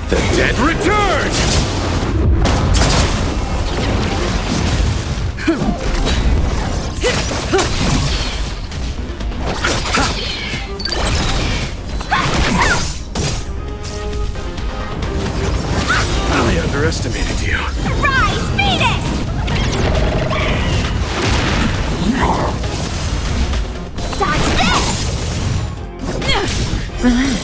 The dead return! I underestimated you. Rise, Venus! Dodge this! Relax.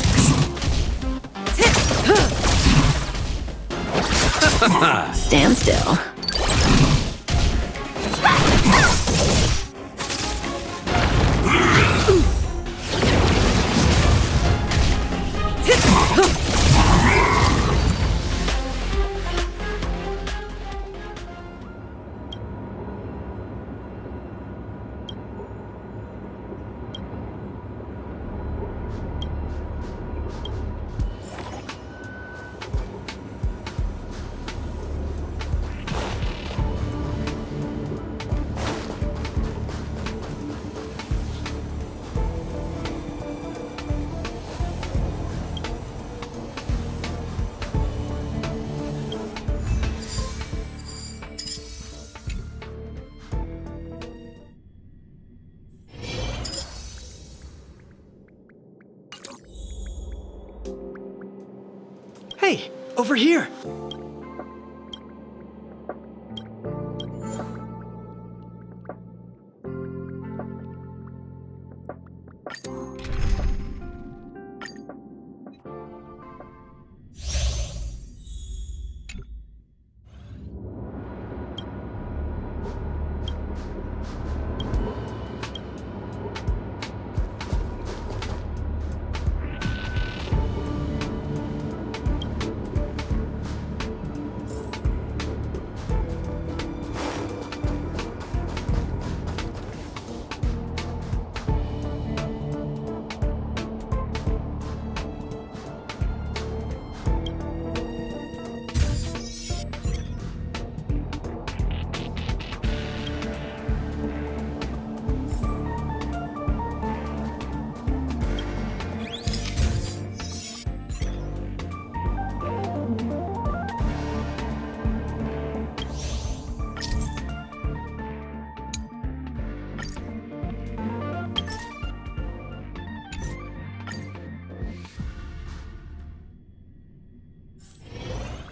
Stand still. Hey, over here!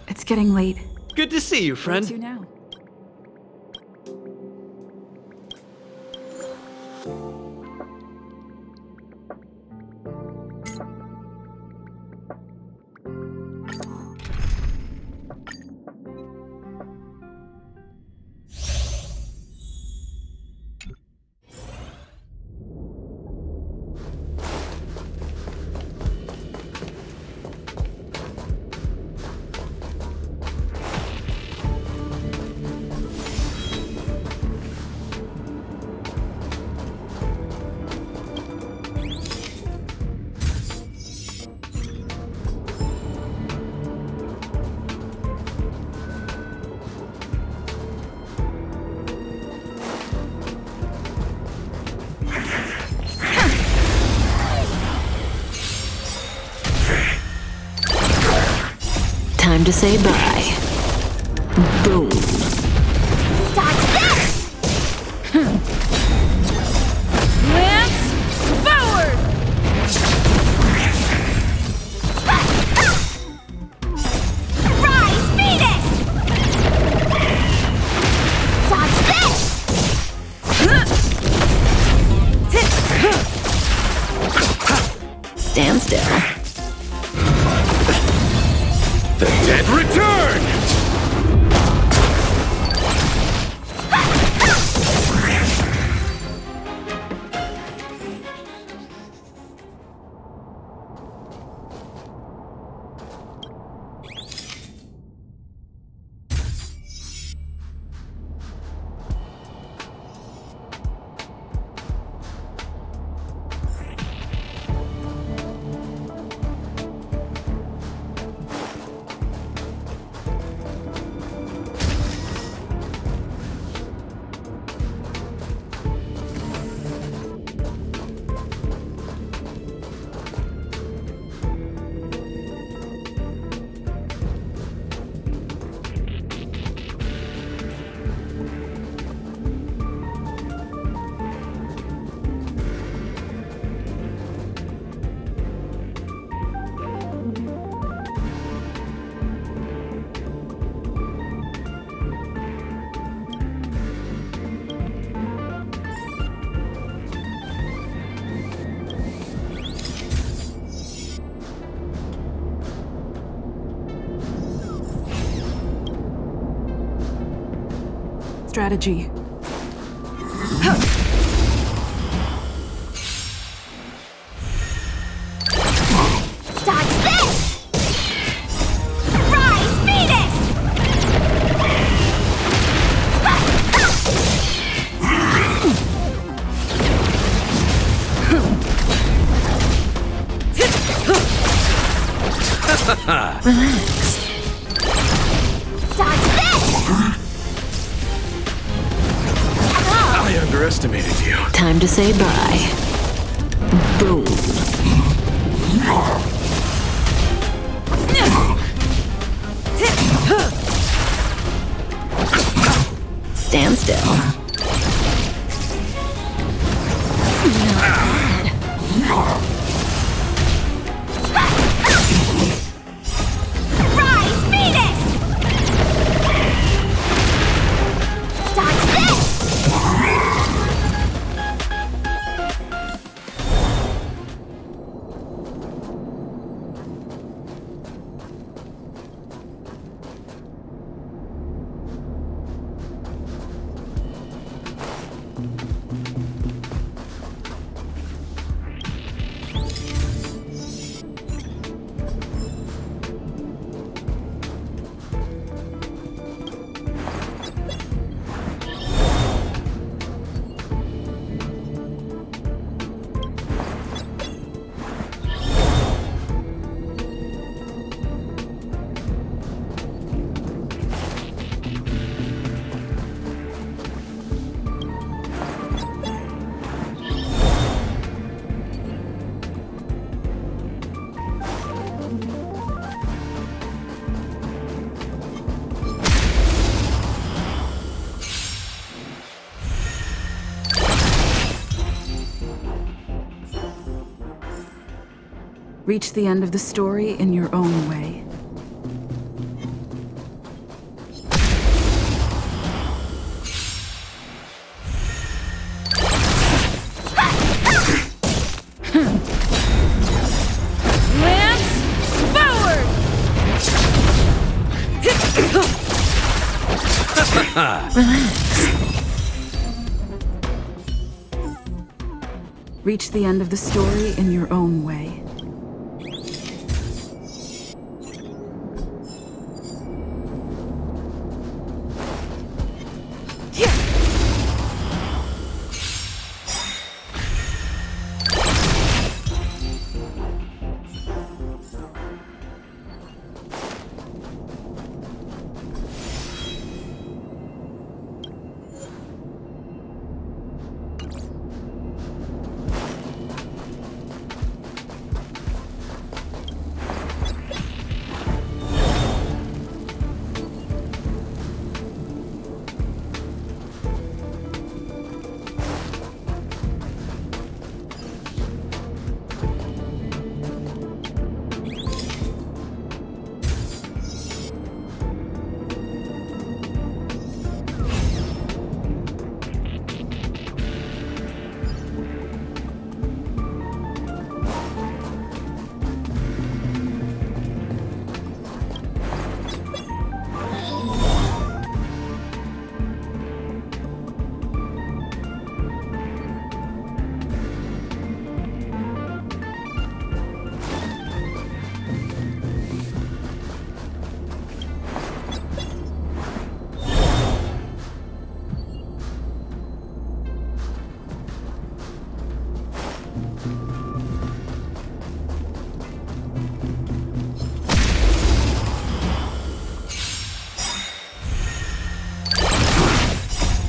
It's getting late. Good to see you, friend. Where to now? Time to say bye. Boom. Dodge this! Lance forward! Rise, Venus! Dodge this! Stand still. The dead return! strategy. Dodge this! Rise, Venus! Relax. Dodge this! I underestimated you. Time to say bye. Boom. Stand still. Rise, Venus! Dodge this! Reach the end of the story in your own way. Lance forward! Relax. Reach the end of the story in your own way.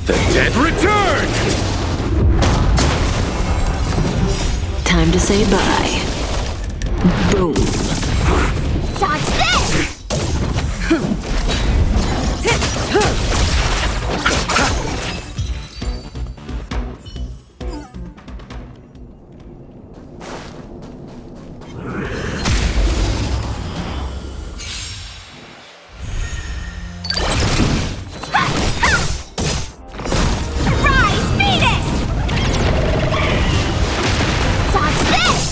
The dead return! Time to say bye. Boom. Dodge this! Rise, Venus! Dodge this!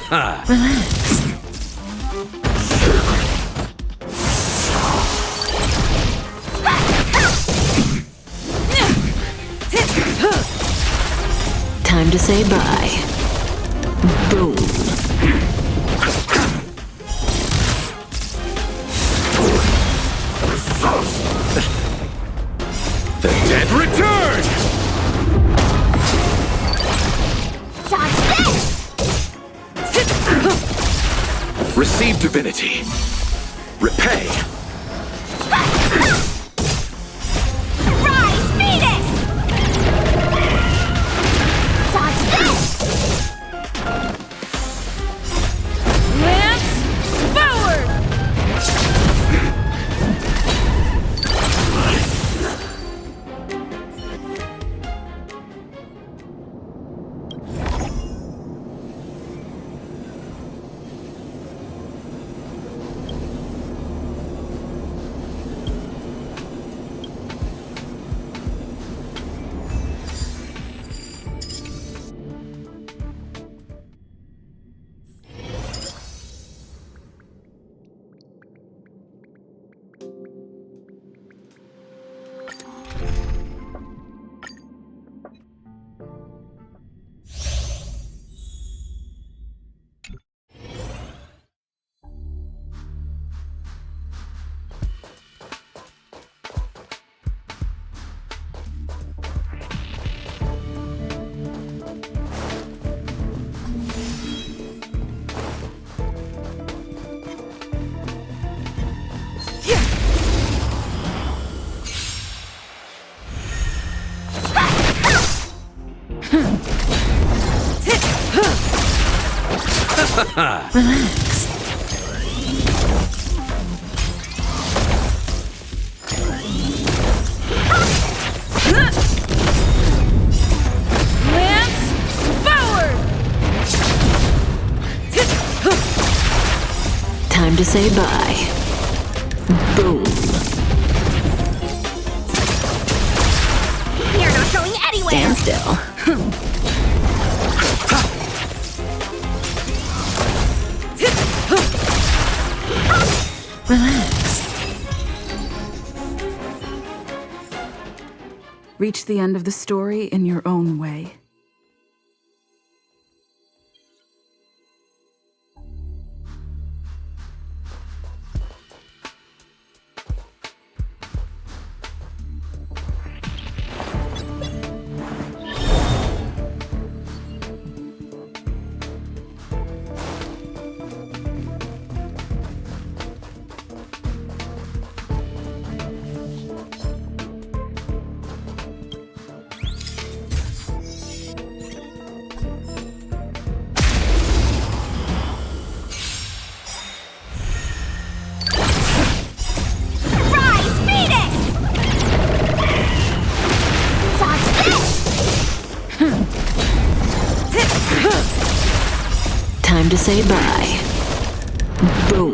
Relax. Time to say bye. Boom. The dead return! Dodge this! Receive divinity. Repay. Rise, Venus! Dodge this! Lance forward! Relax. Lance forward! Time to say bye. Boom. You're not going anywhere! Stand still. Relax. Reach the end of the story in your own way. Rise, Venus! Dodge this! Time to say bye. Boom.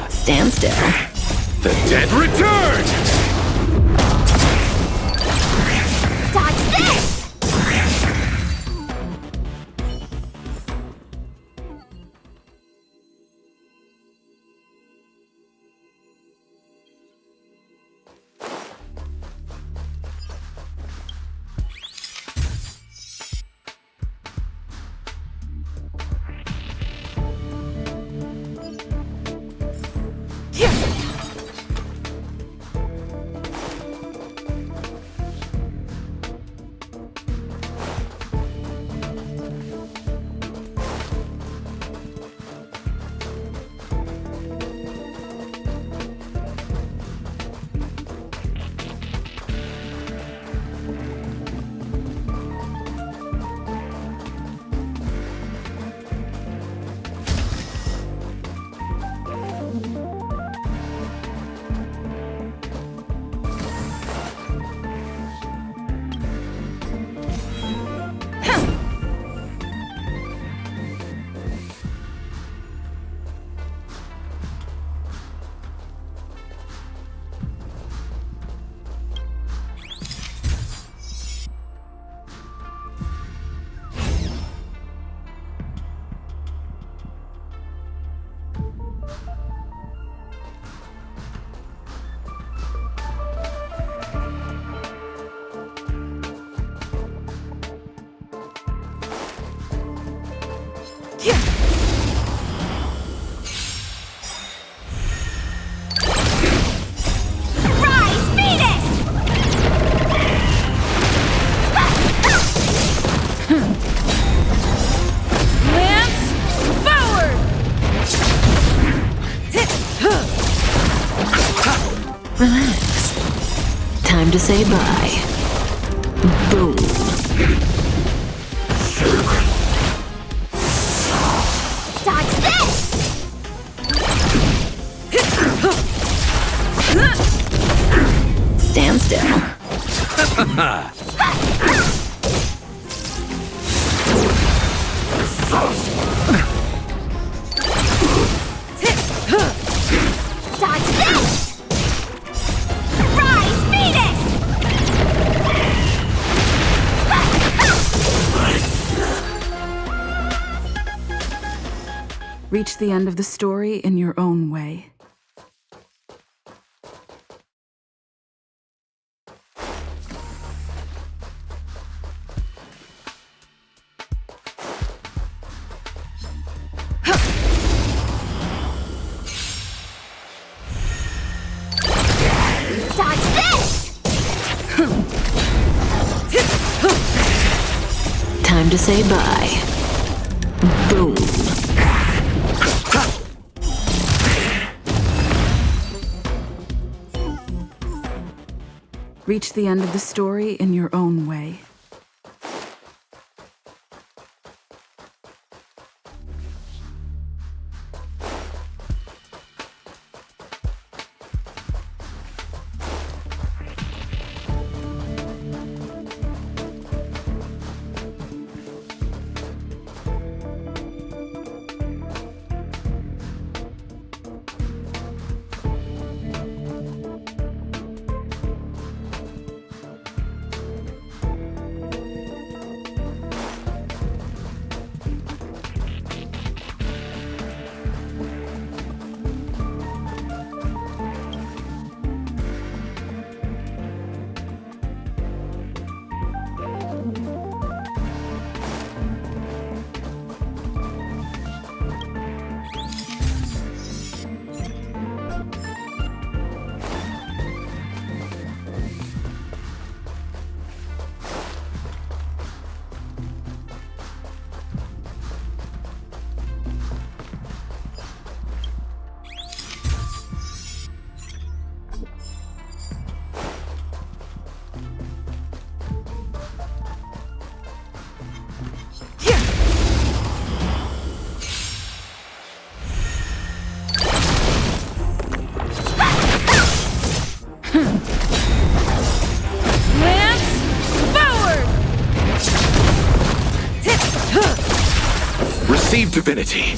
Stand still. The dead return! Dodge this! Rise, Venus! Lance, forward! Relax. Time to say bye. Boom. Dodge this! Stand still. Dodge this! Rise, Venus! Reach the end of the story in your own way. Dodge this! Time to say bye. Boom. Reach the end of the story in your own way. Lance, forward! Receive divinity.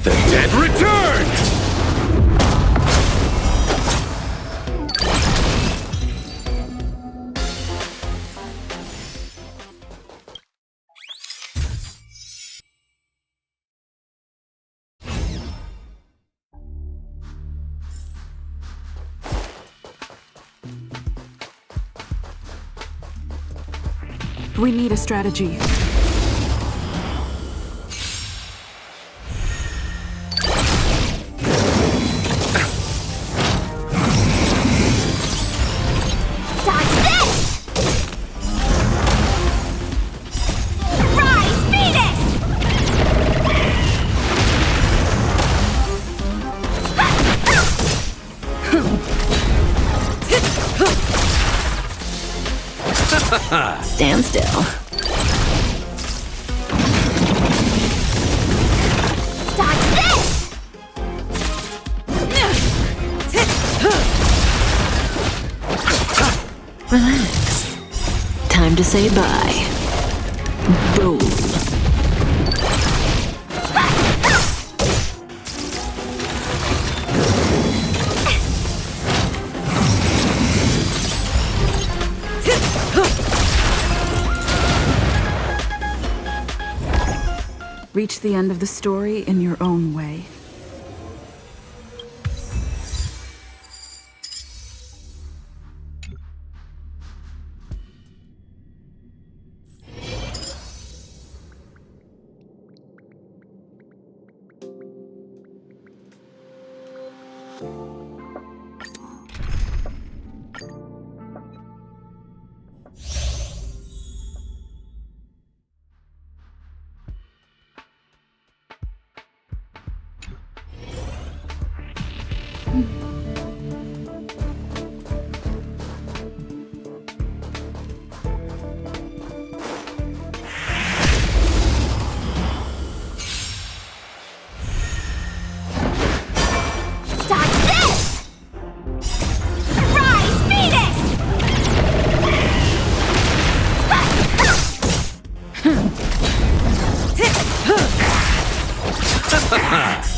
The dead return! We need a strategy. Dodge this! Rise, Venus! Stand still. Dodge this! Relax. Time to say bye. Boom. Reach the end of the story in your own way.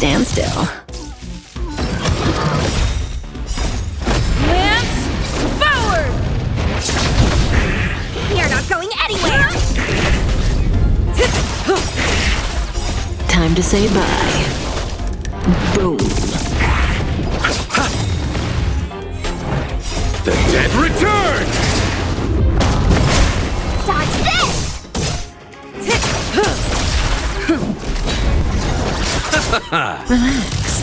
standstill. Lance, forward! You're not going anywhere! Time to say bye. Boom. The dead return! Dodge this! Relax.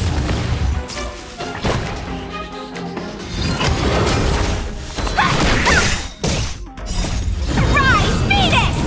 Rise, Venus!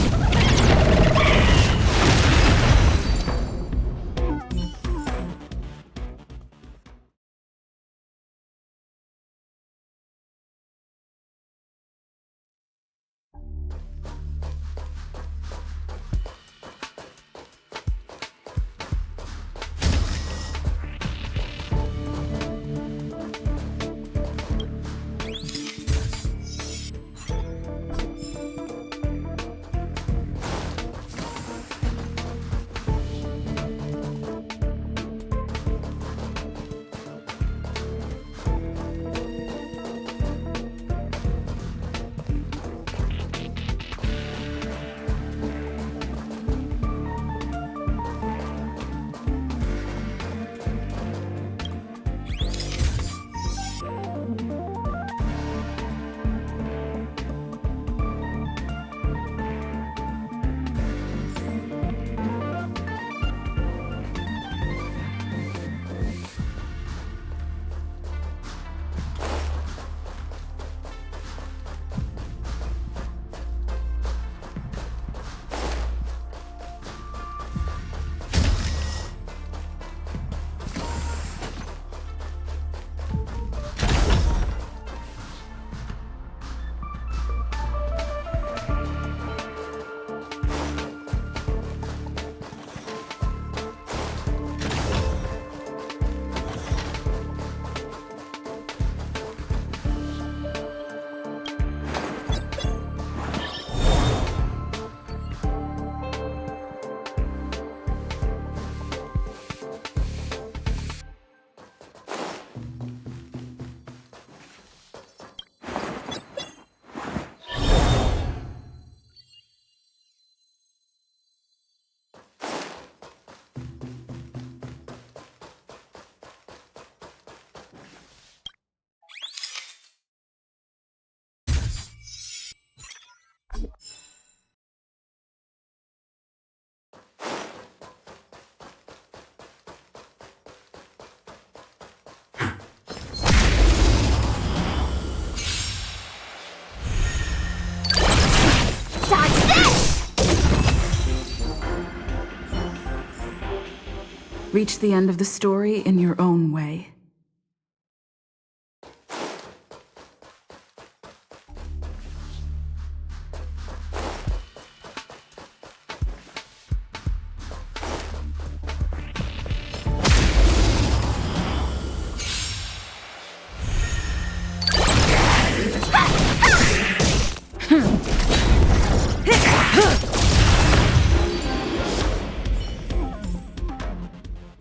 Reach the end of the story in your own way.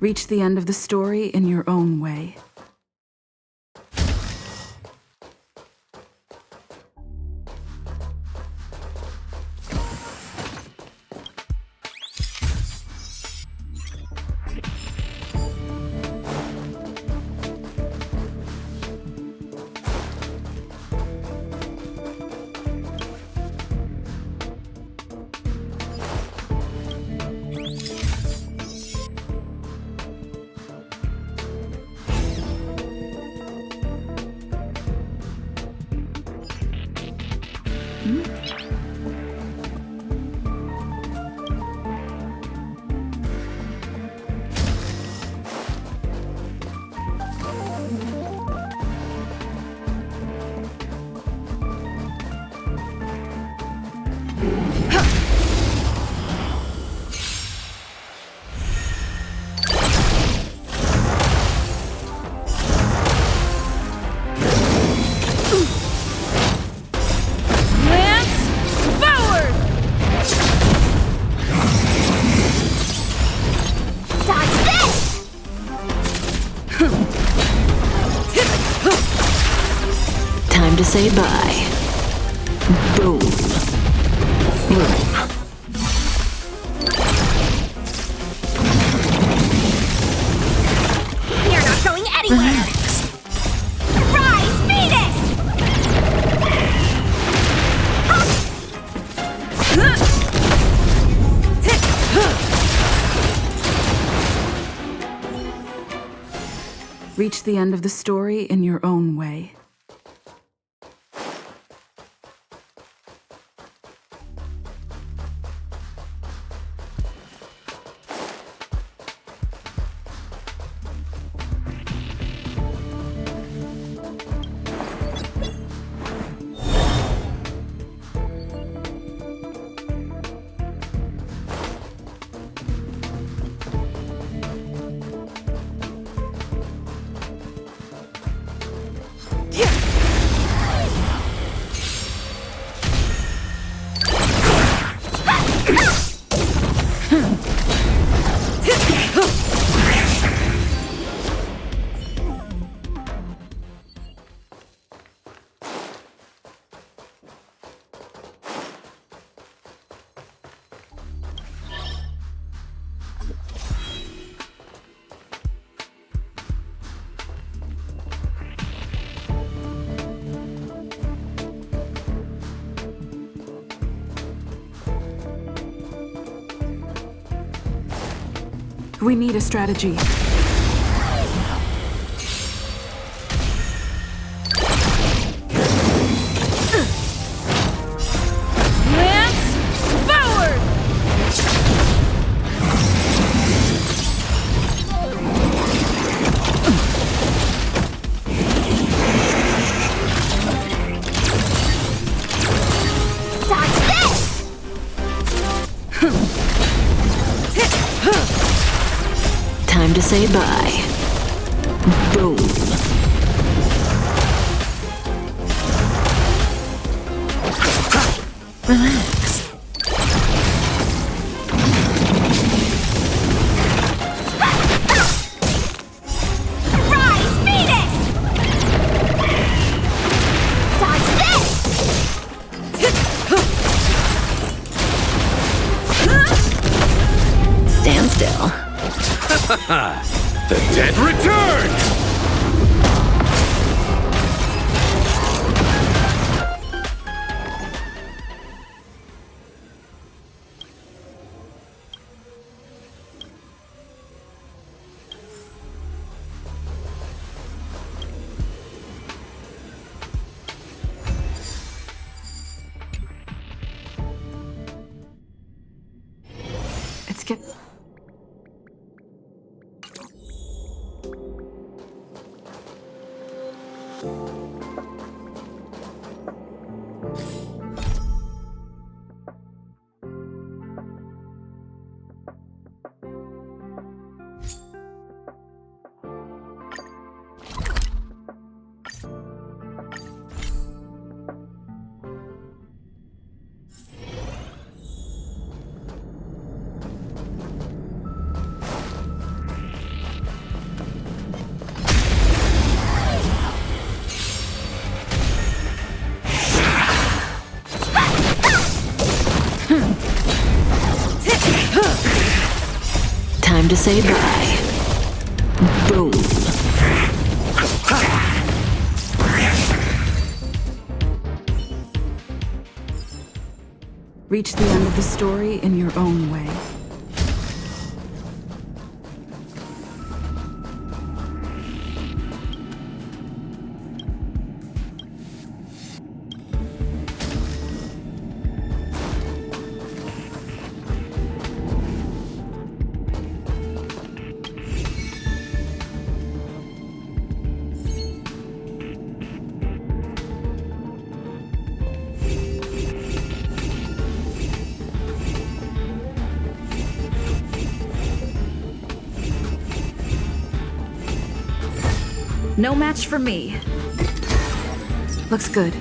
Reach the end of the story in your own way. say bye. Boom. You're not going anywhere! Rise, Venus! Reach the end of the story in your own way. We need a strategy. Lance forward! Dodge this! Time to say bye. Boom. Relax. Rise, Venus! Dodge this! Stand still. The dead return! Let's get... Time to say bye. Boom. Reach the end of the story in your own way. No match for me. Looks good.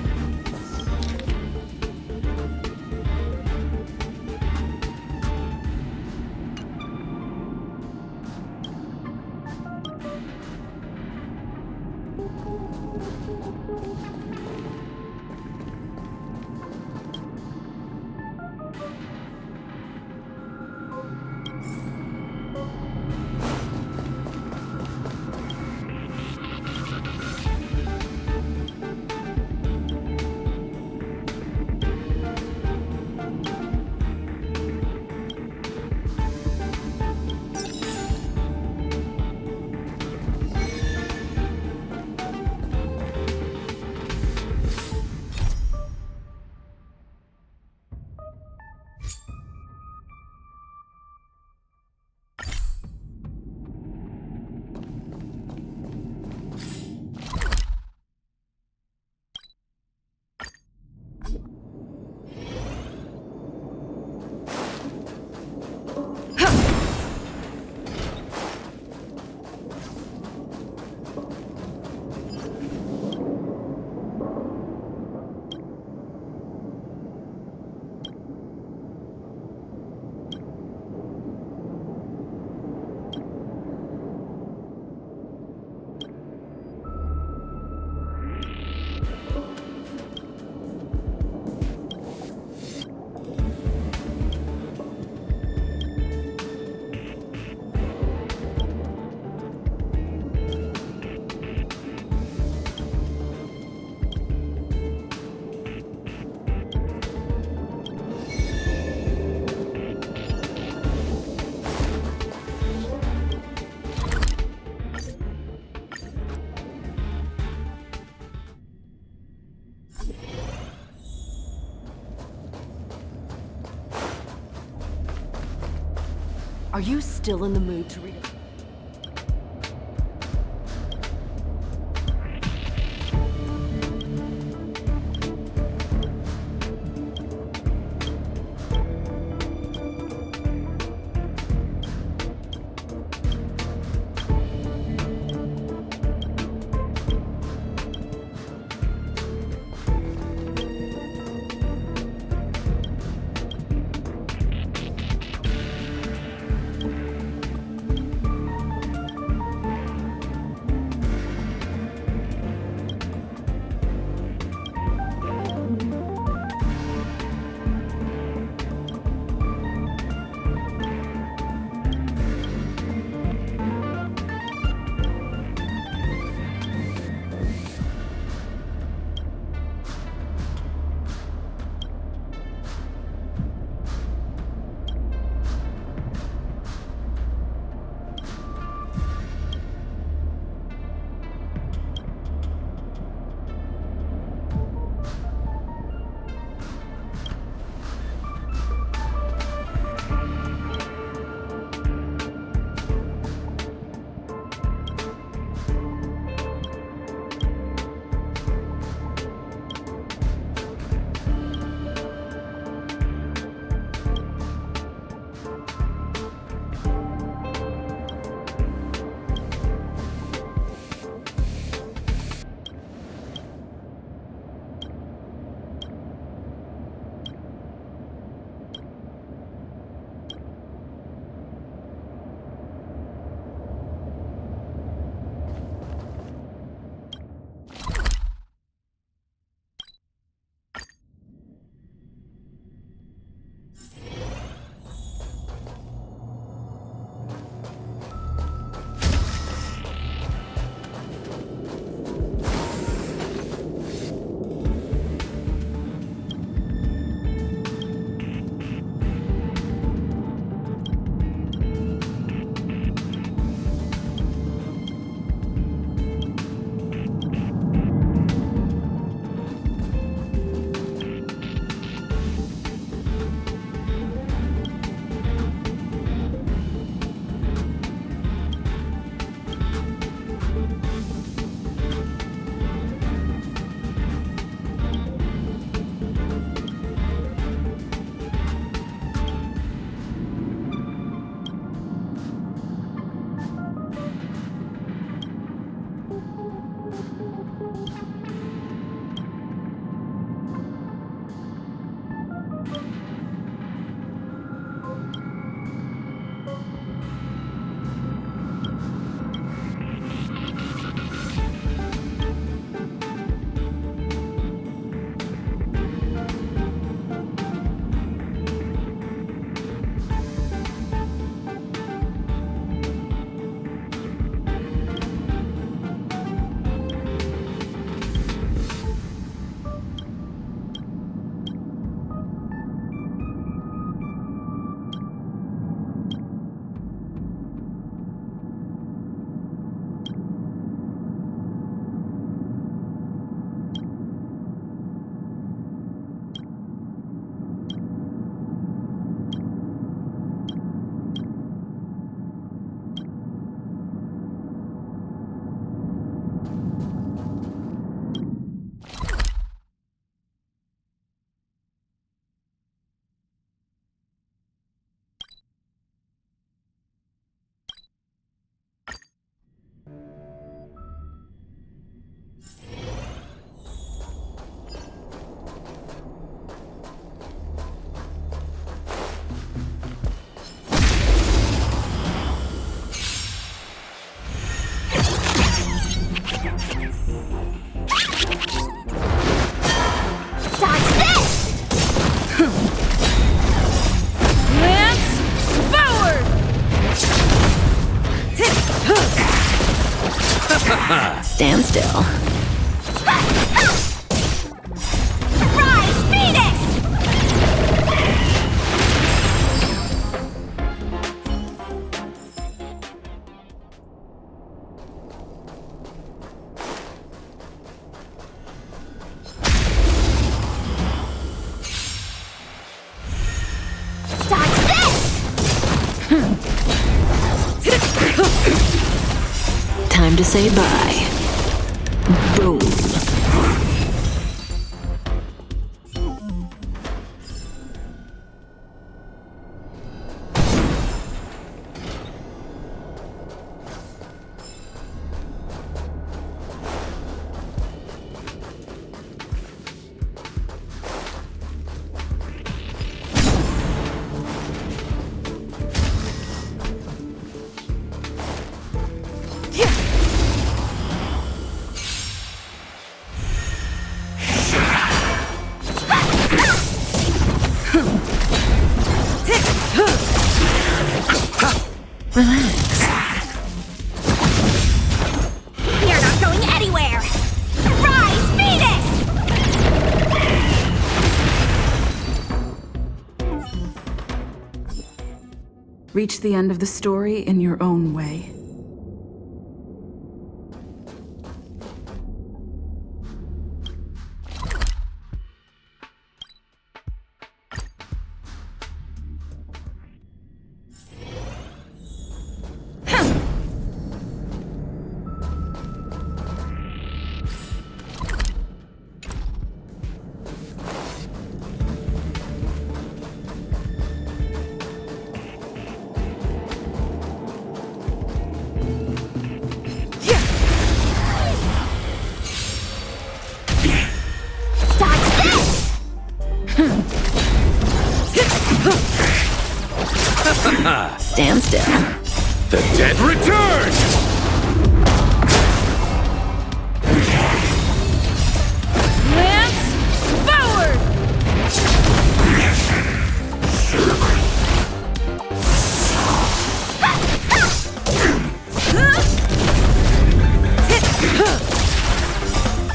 Are you still in the mood to read a... Stand still. Rise, Phoenix! Dodge this! to say bye. Boom. Relax. You're not going anywhere! Rise, Venus! Reach the end of the story in your own way. Stand still. The dead return! Lance, forward!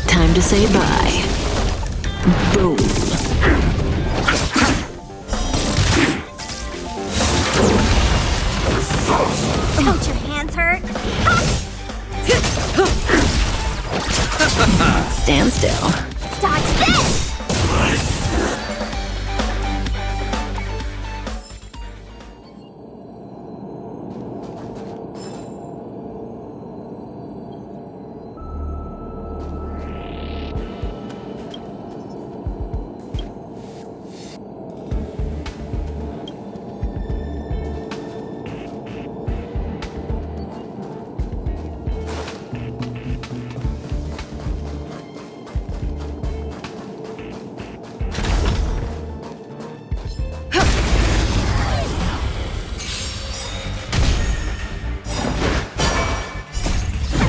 Time to say bye. Boom. Don't your hands hurt? Stand still. Dodge this!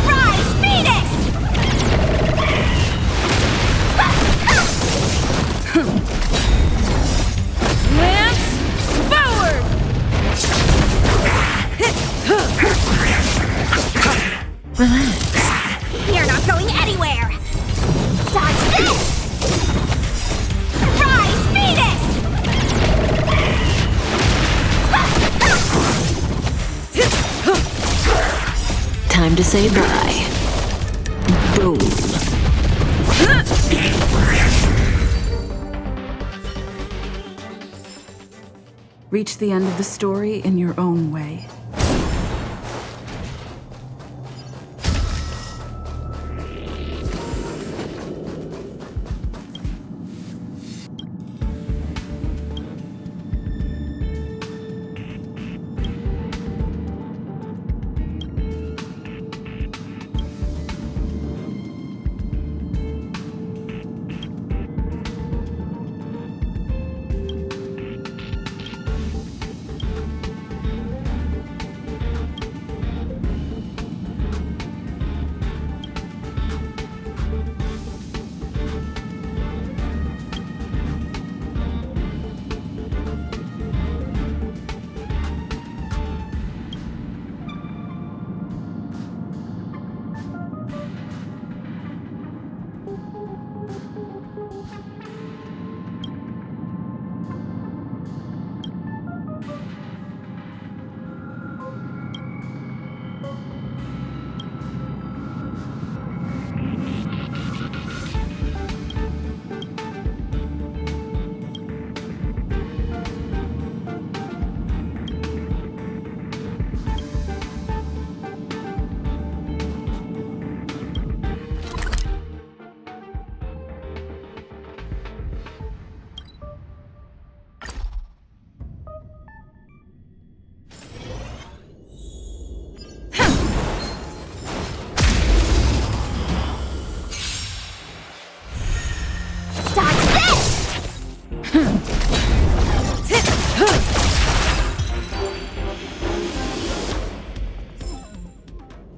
Rise, Venus! Lance, forward! Relax. You're not going anywhere! Dodge this! Rise, Venus! Time to say bye. Boom. Reach the end of the story in your own way.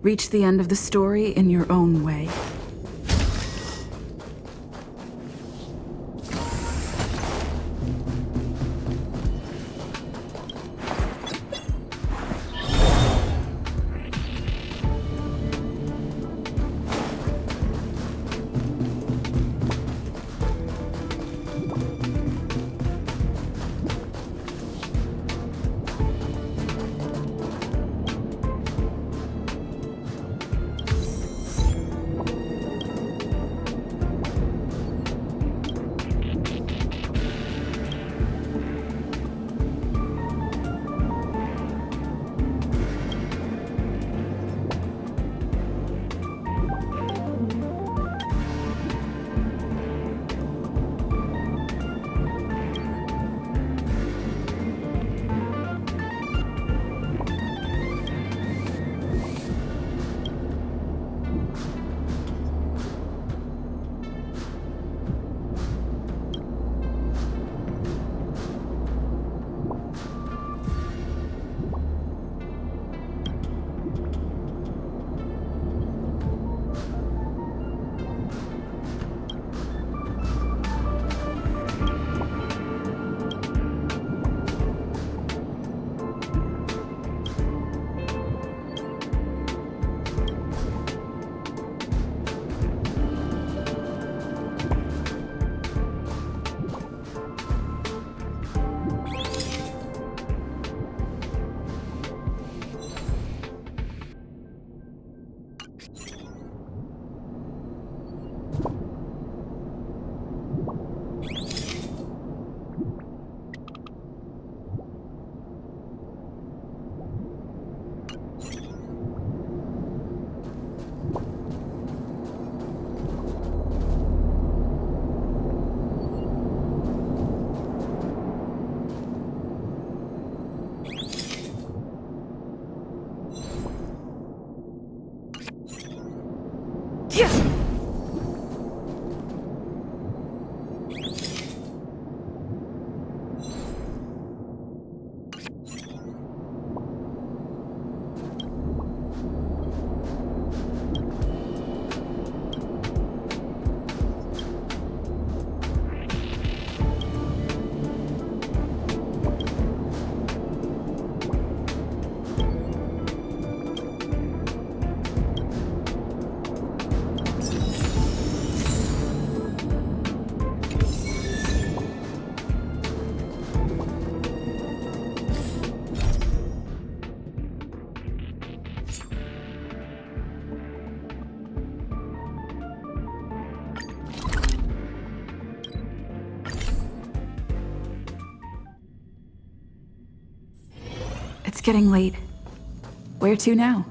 Reach the end of the story in your own way. It's getting late. Where to now?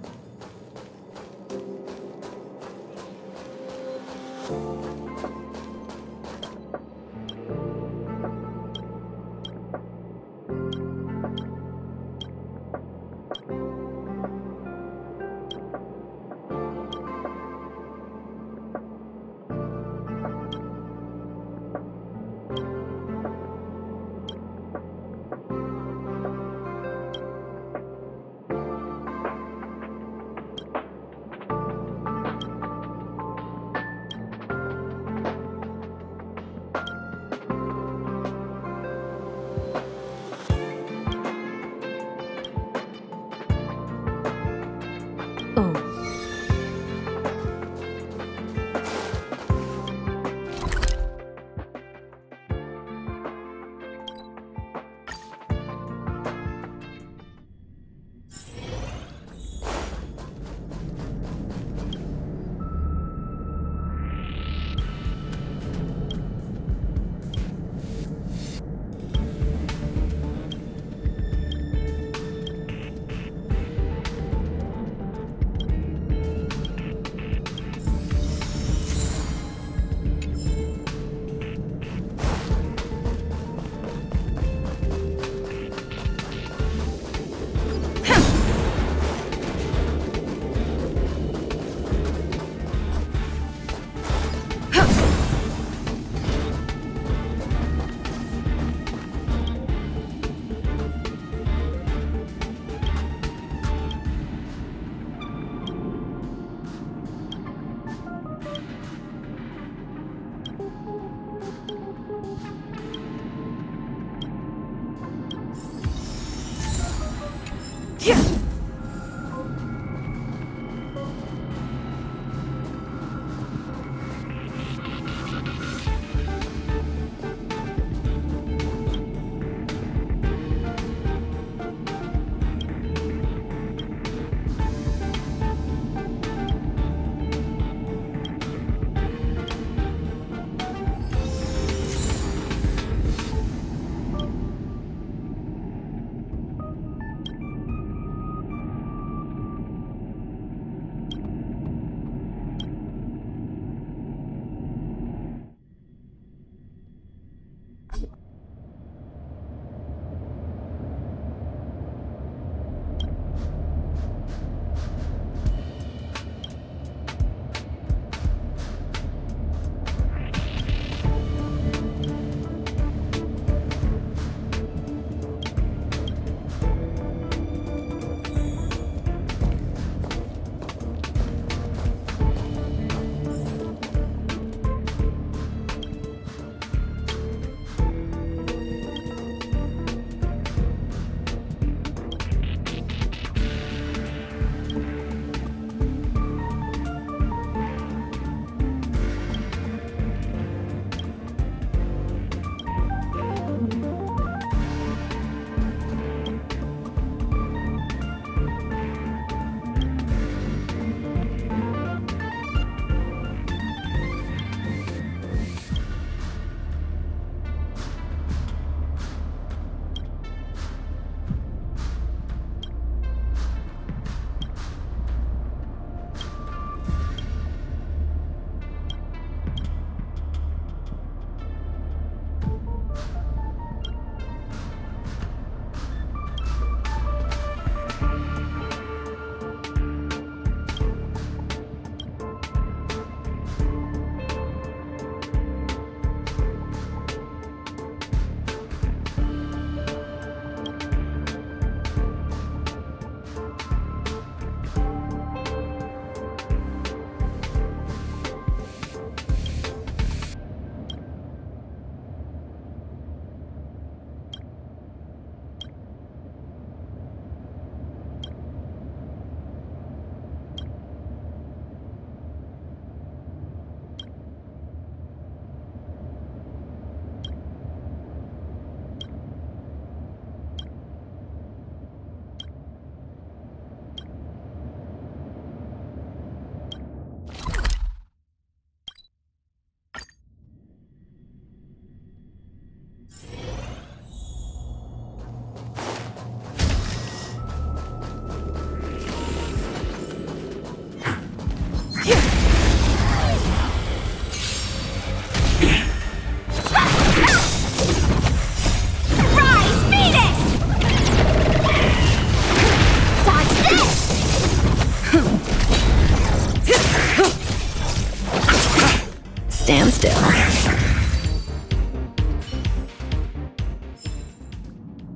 Stand still.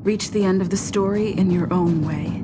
Reach the end of the story in your own way.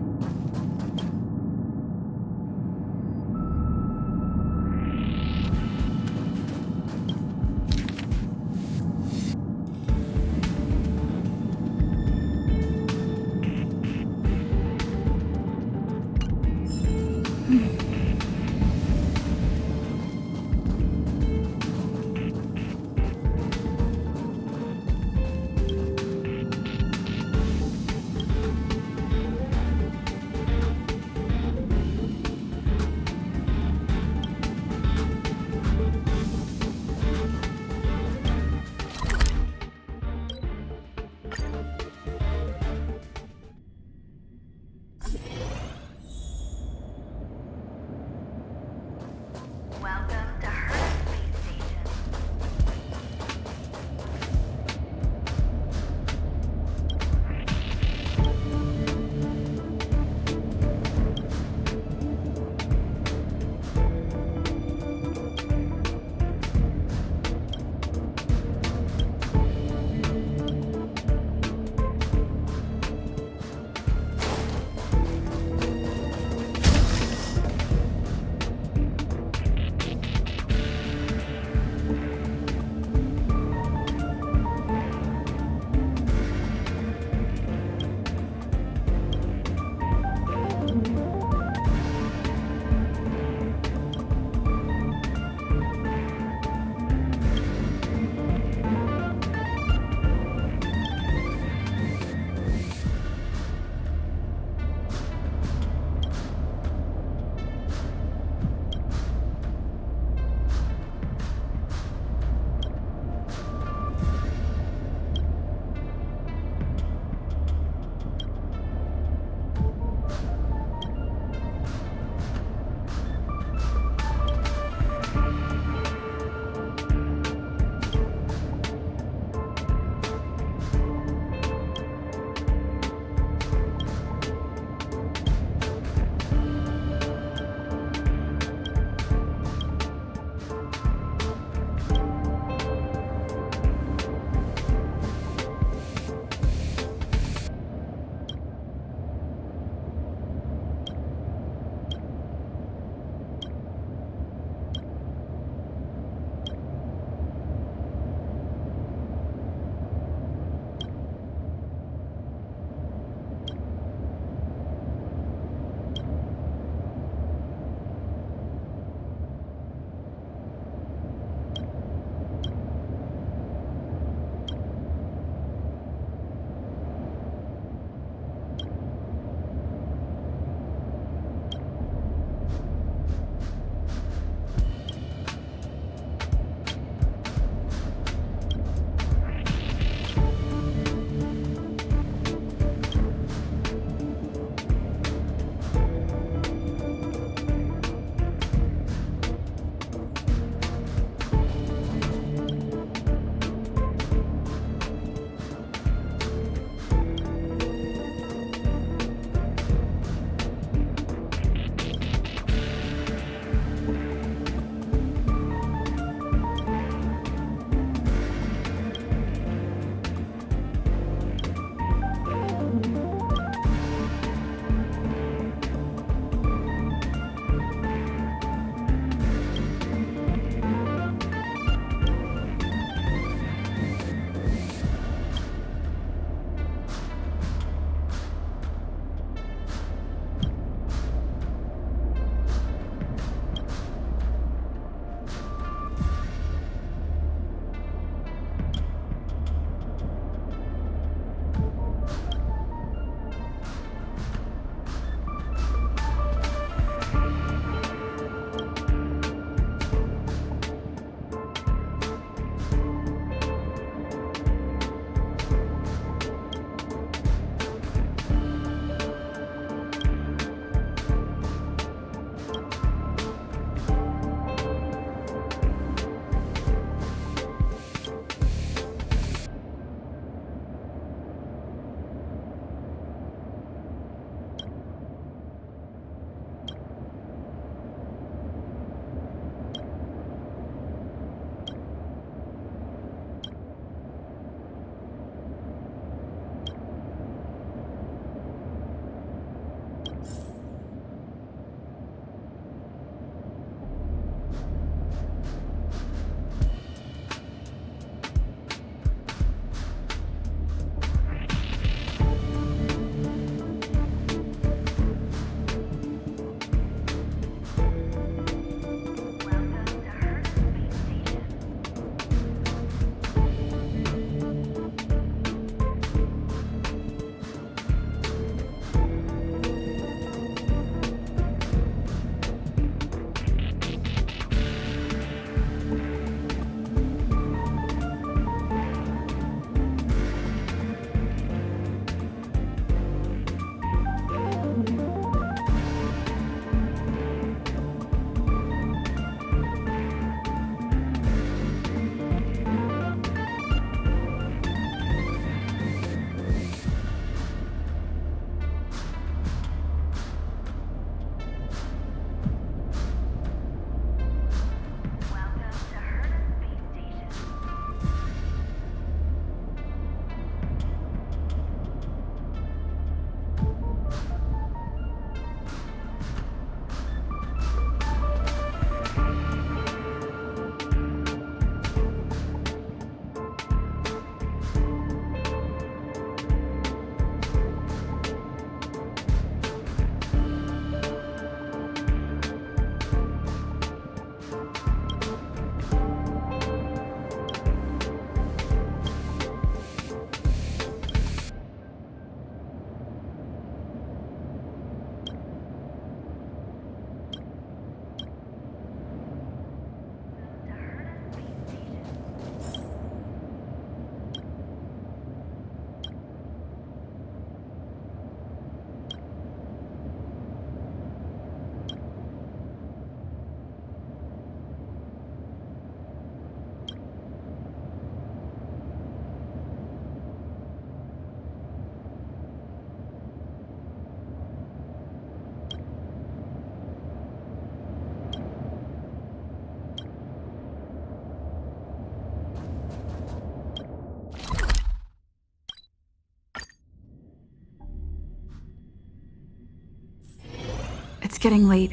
It's getting late.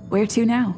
Where to now?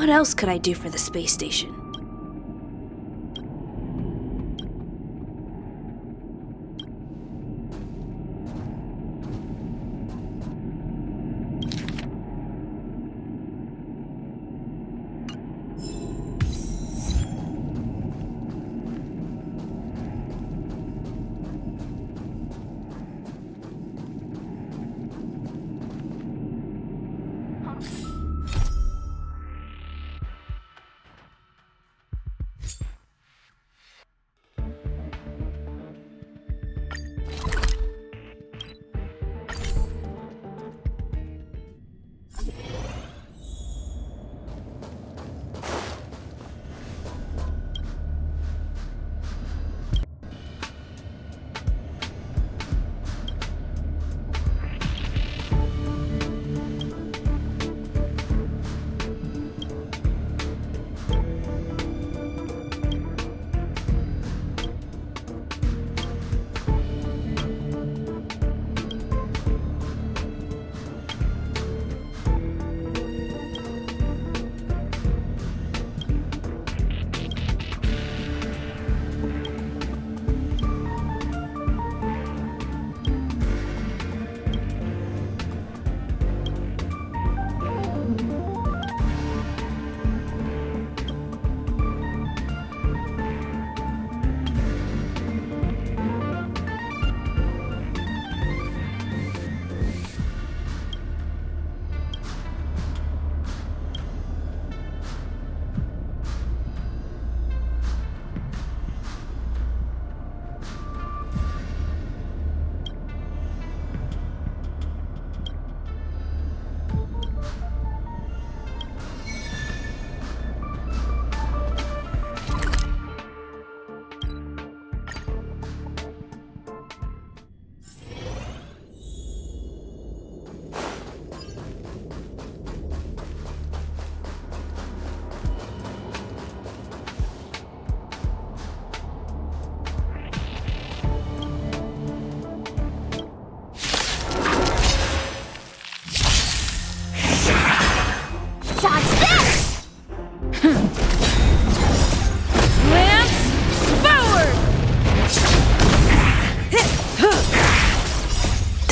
What else could I do for the space station?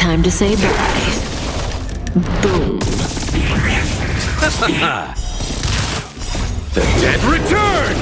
Time to say bye. Boom. The dead return!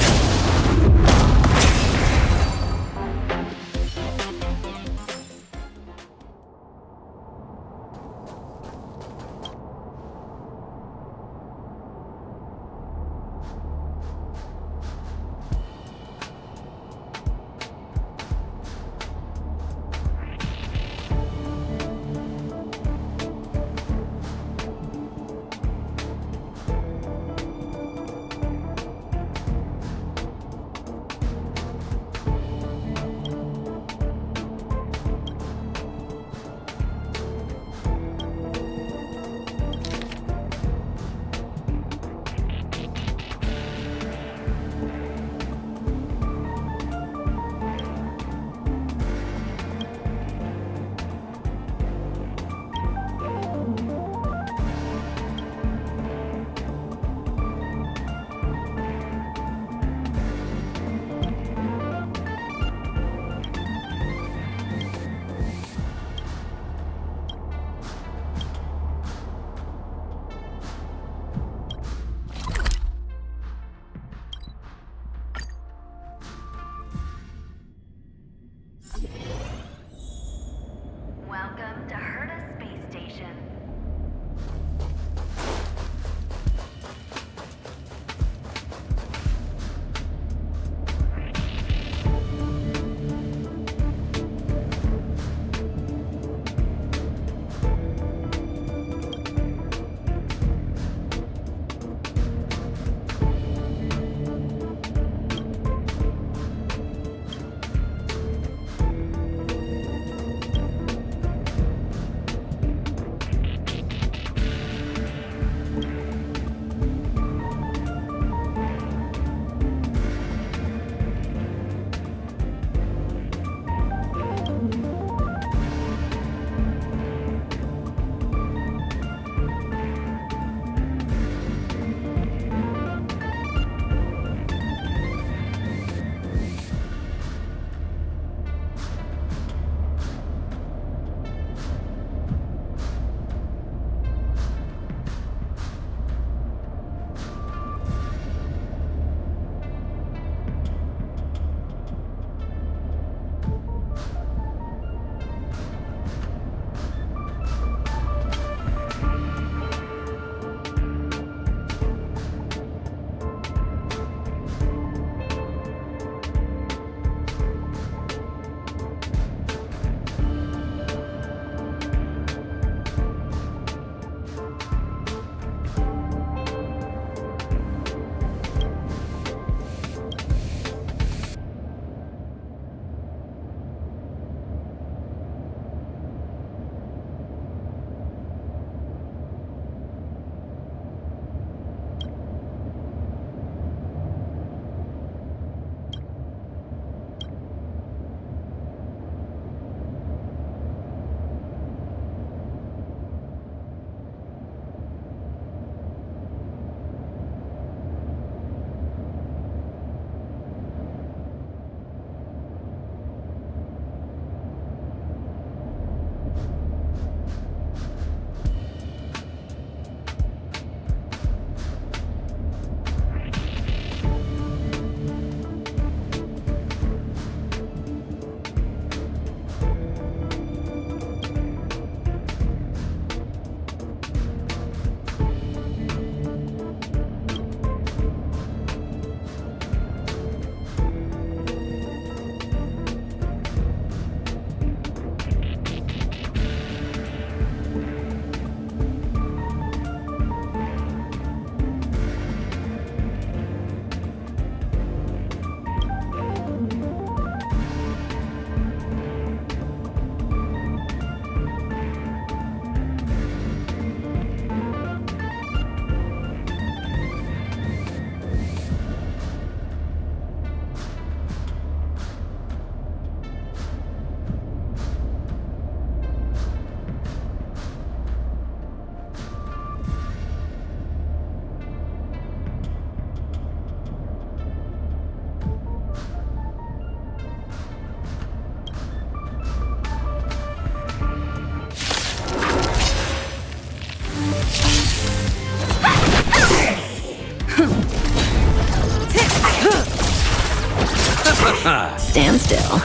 Stand still.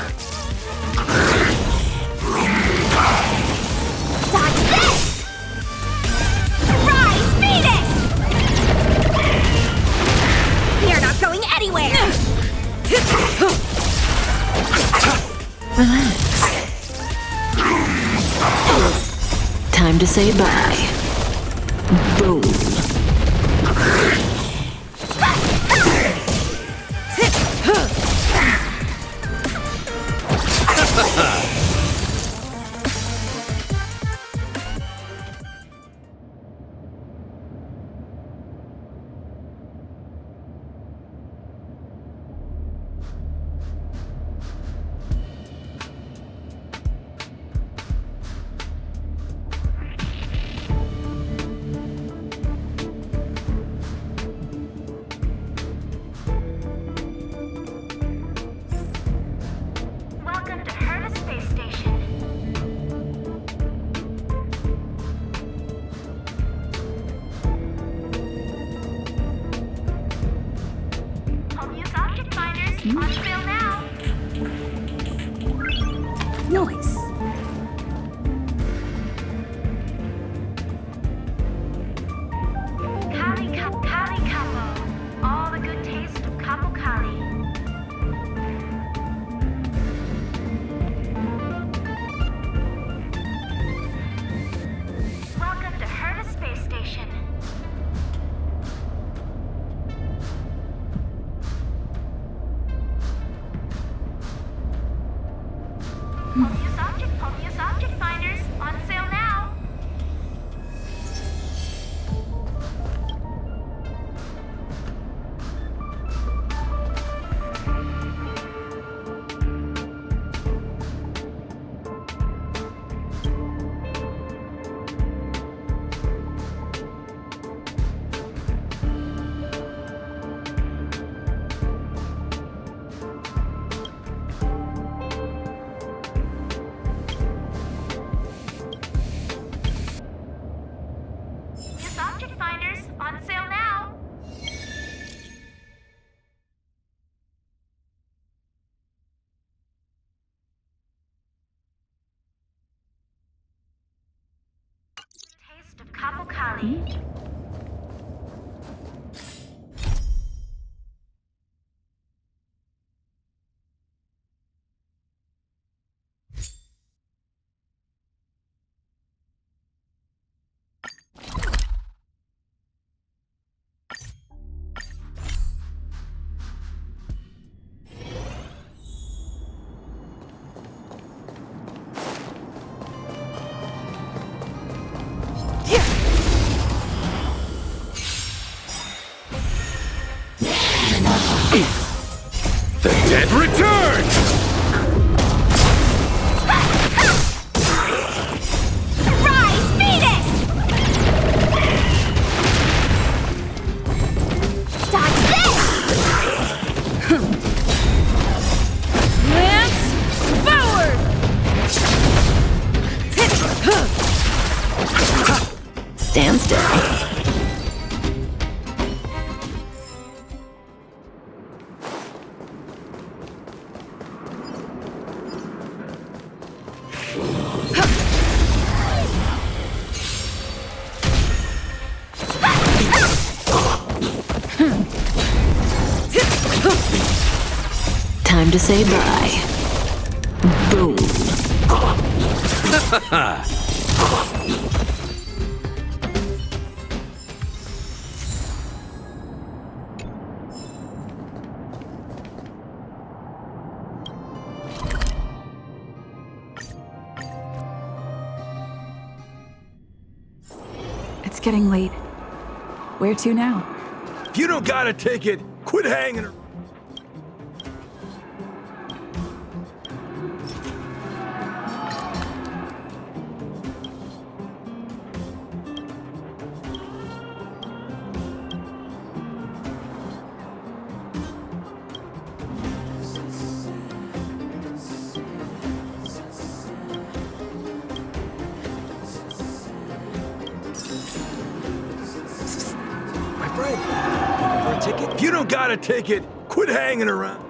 Dodge this! Rise, Venus! You're not going anywhere! Relax. Time to say bye. Boom. Welcome to Hermes Space Station. Home use object finders on sale now. Noise. Kali Capo. All the good taste of Capo Kali. Welcome to Hermes Space Station. Home use object finders on sale now. Use object finders on sale now. Taste of Capo Kali. The dead return! Rise, Venus! Dodge this! Lance forward! Stand still. Time to say bye. Boom. It's getting late. Where to now? If you don't got a ticket, quit hanging around. My friend, for a ticket? If you don't got a ticket, quit hanging around.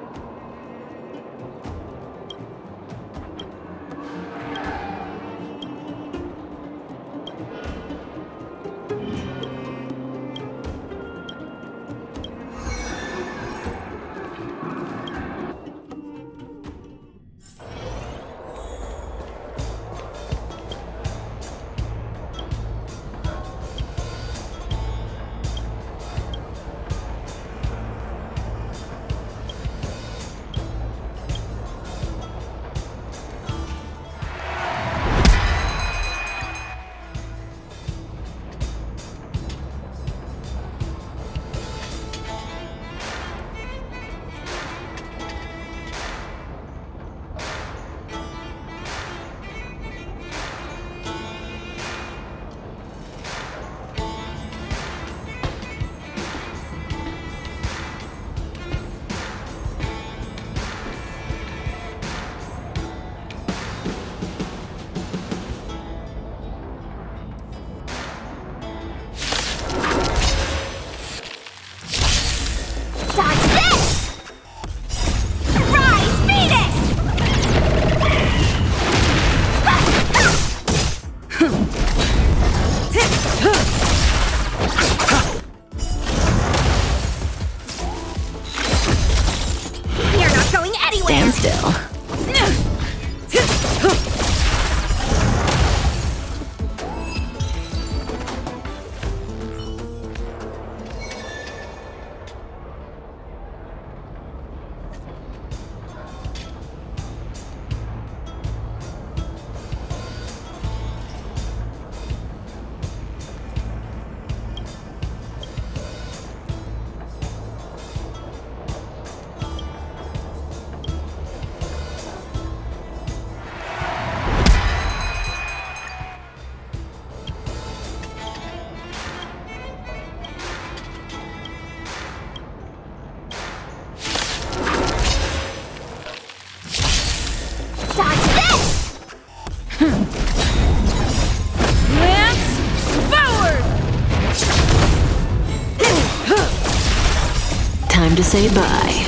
Time to say bye.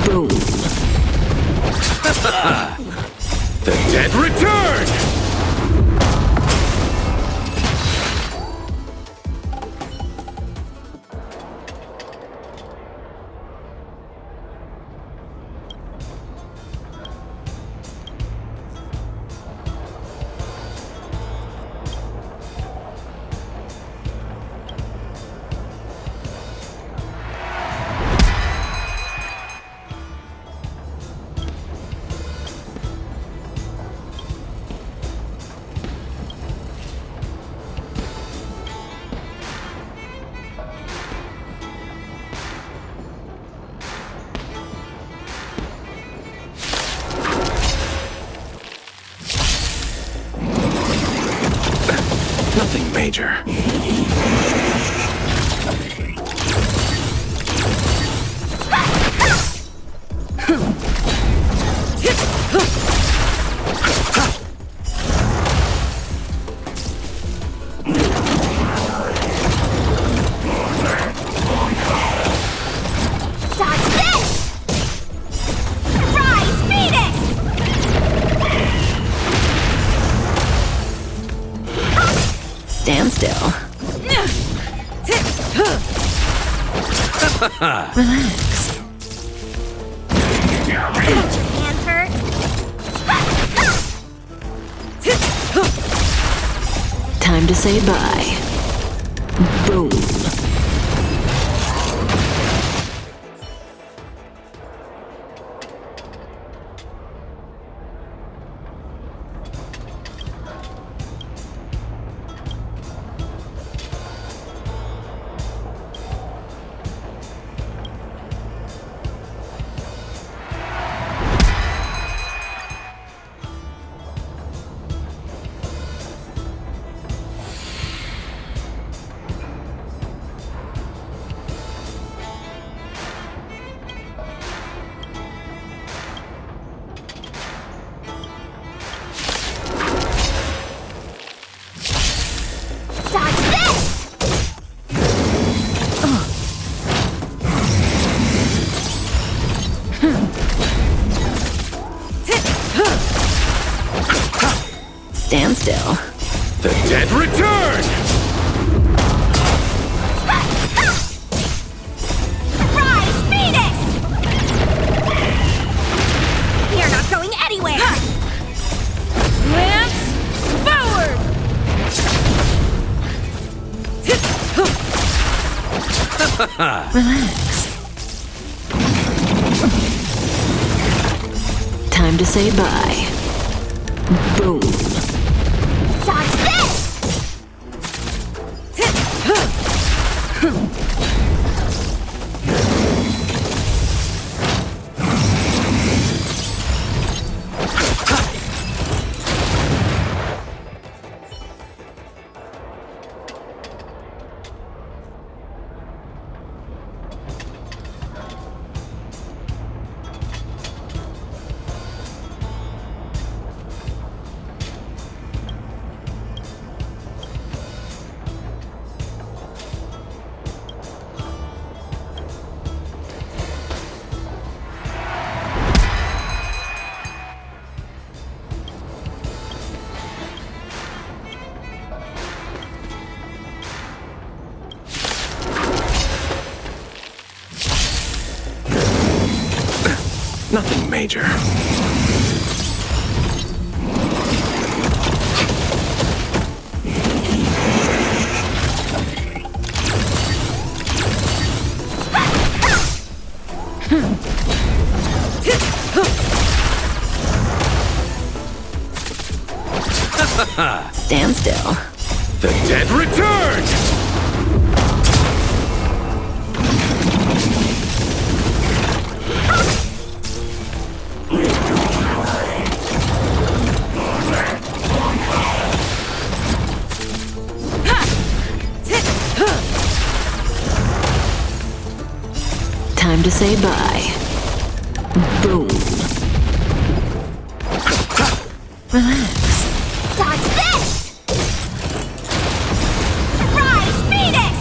Boom. The dead return! Nothing major. Dodge this! Rise, Venus! Stand still. Relax. Don't your hands hurt? Time to say bye. Boom. Dodge this! Stand still. The dead return! Rise, Venus! You're not going anywhere! Lance forward! Relax. Time to say bye. Boom. Dodge this! Nothing major. Stand still. The dead return! Time to say bye. Boom. Relax. Dodge this! Rise, Venus!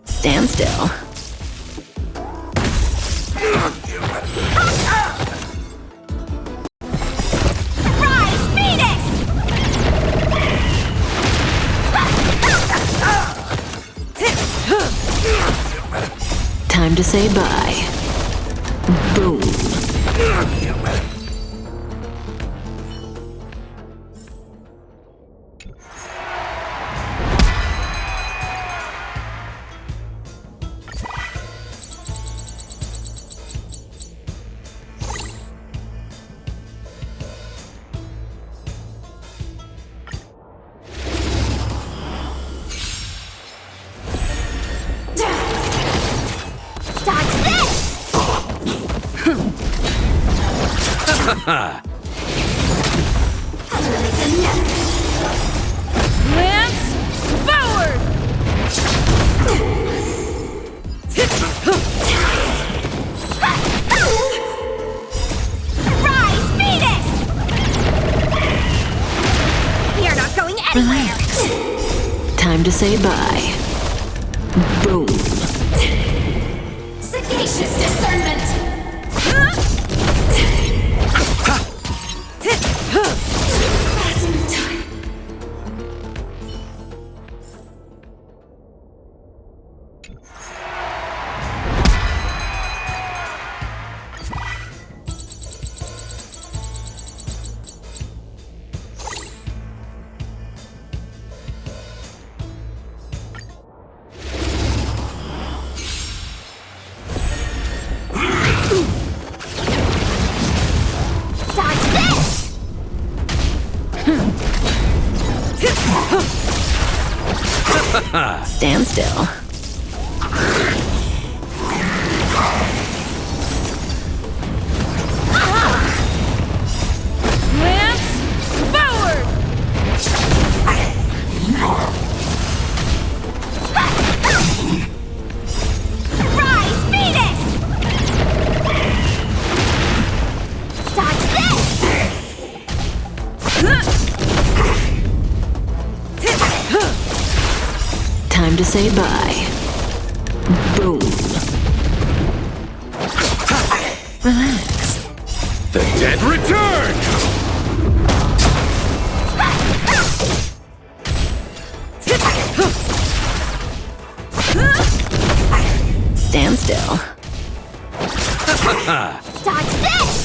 Stand still. Rise, Phoenix! Time to say bye. Boom. Dodge this! Lance forward! Rise, Phoenix! You're not going anywhere! Time to say bye. Boom. Sagacious discernment! Dodge this! Stand still. Lance forward! Rise, Phoenix! Dodge this! Time to say bye. Boom. Relax. The dead return! Stand still. Dodge this!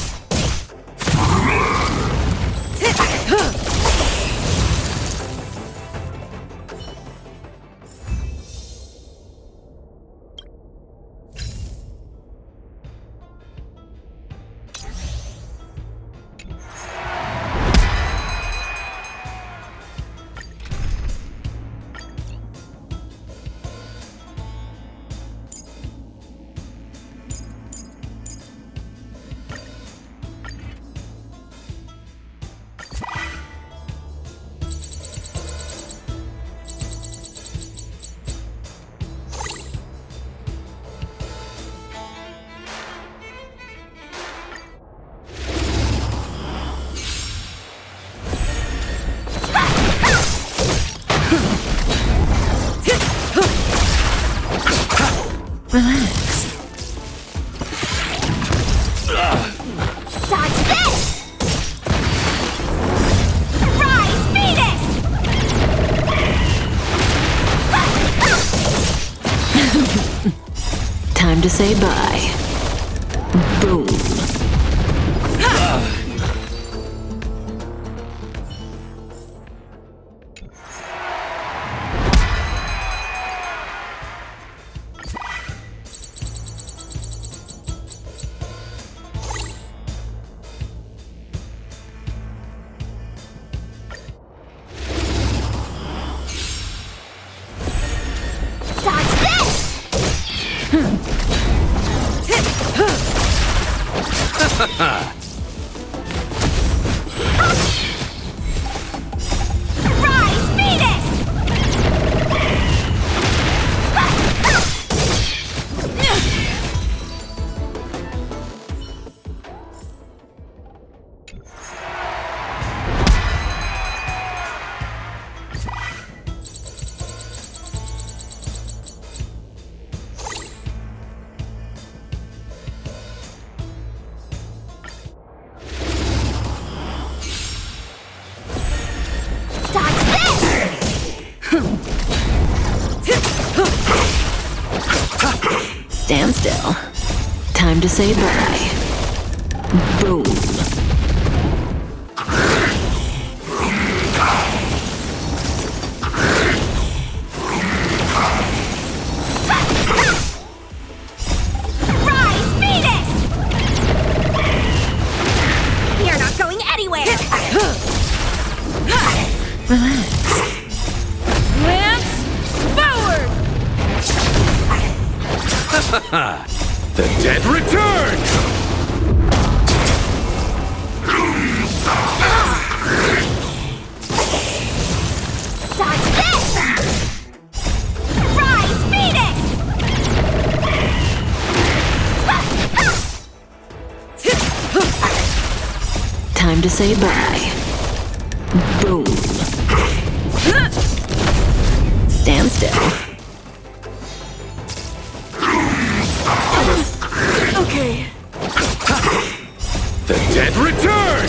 Relax. Dodge this! Rise, Phoenix! Time to say bye. Boom. Stand still. Time to say bye. Boom. Rise, Venus! You're not going anywhere! Lance, forward! The dead return! Dodge this! Rise, Venus! Time to say bye. Boom. Stand still. Okay. The dead return!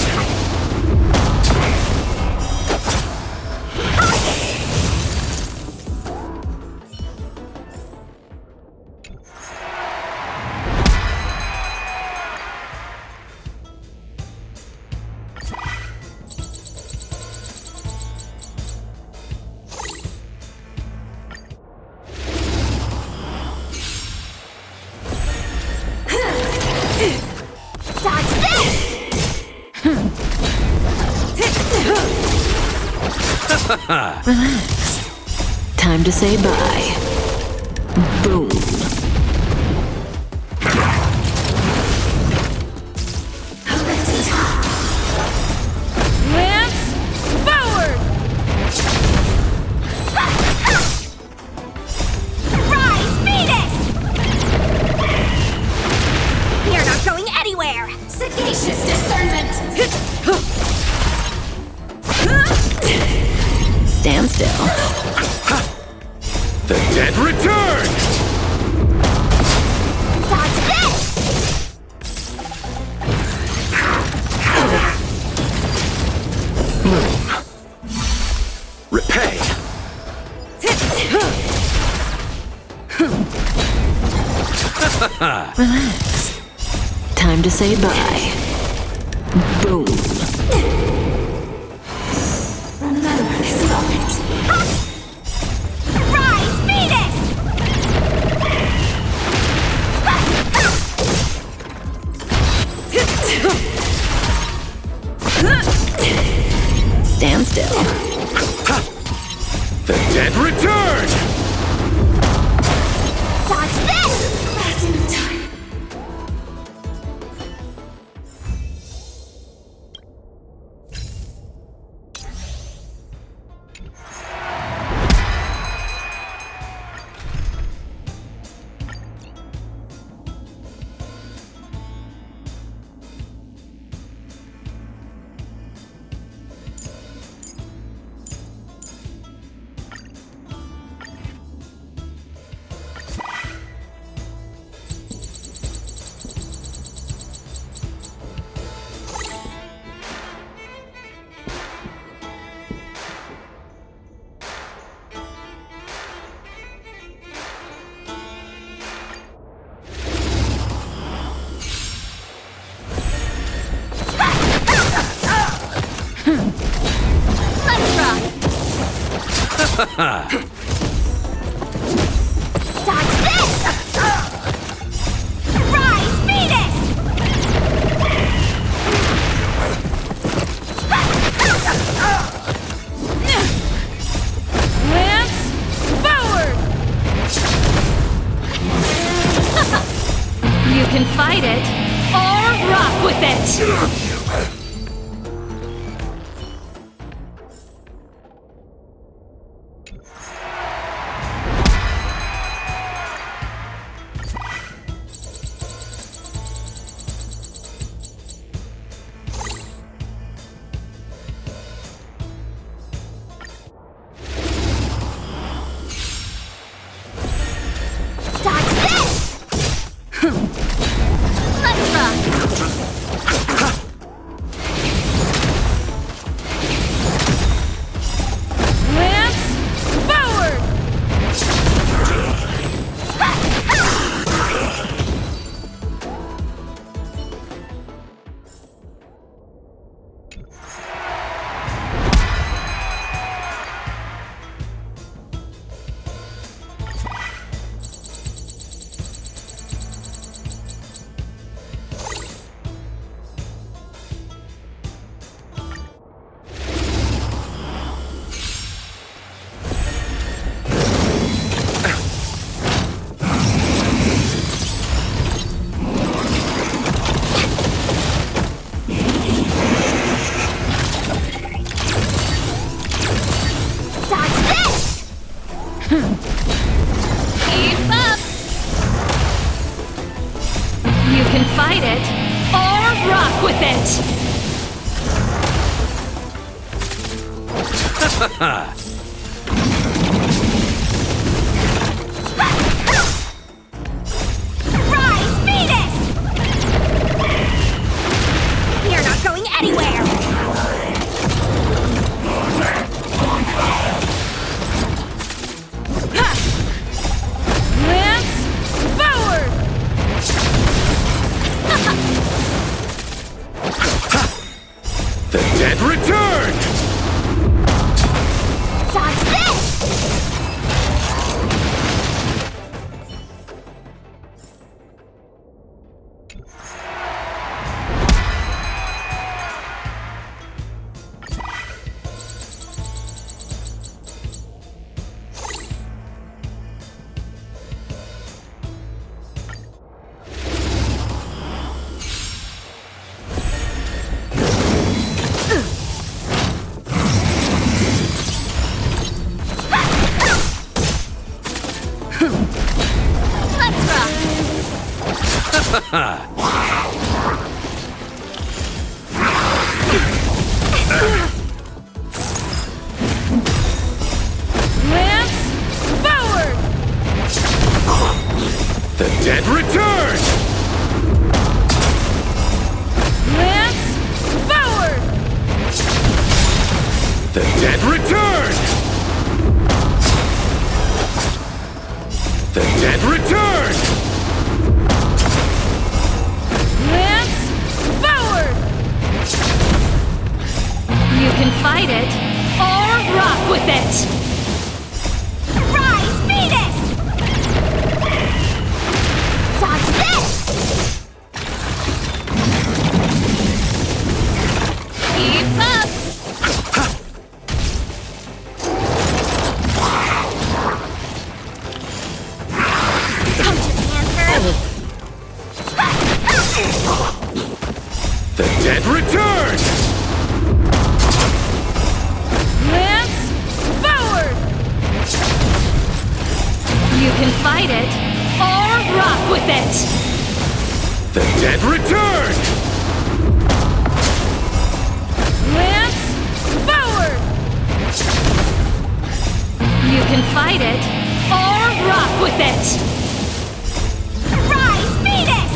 Dodge this! Relax. Time to say bye. Boom. Lance, forward! Rise, Venus! You're not going anywhere! Sagacious discernment! Stand still. The dead return! Dodge this! Repay! Relax. Time to say bye. Boom. Remember this moment. Rise, Venus! Stand still. The dead return! Dodge this! Passing of time. Let's rock! Dodge this! Rise, Venus! Lance, forward! You can fight it, or rock with it! Rise, Venus! You're not going anywhere! Lance forward! The dead return! Dodge this! Let's rock! Lance forward! The dead return! Lance forward! The dead return! The dead return! Lance forward! You can fight it or rock with it! Rise, Venus! Dodge this! Keep up! Come to Panther! The dead return! Lance forward! You can fight it or rock with it! The dead return! Lance forward! You can fight it or rock with it! Rise, Venus!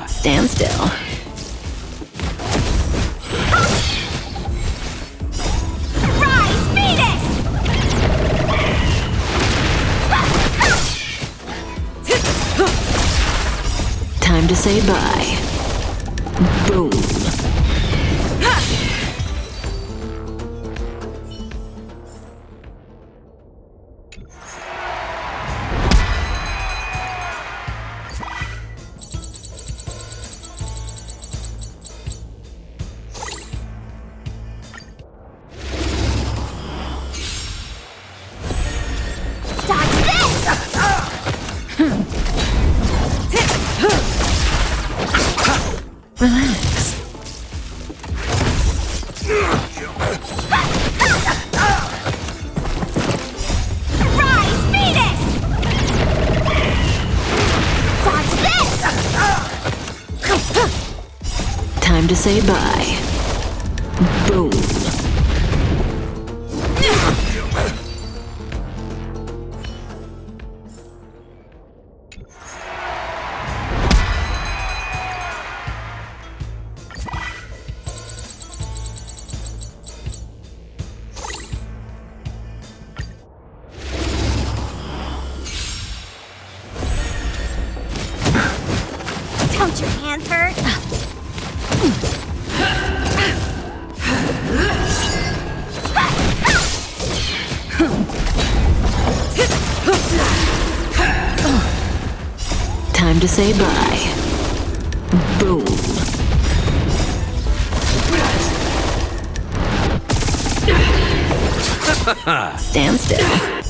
Stand still. Rise, Venus! Time to say bye. Boom. Relax. Rise, Venus! Dodge this! Time to say bye. Boom. Don't your hands hurt? Time to say bye. Boom. Stand still.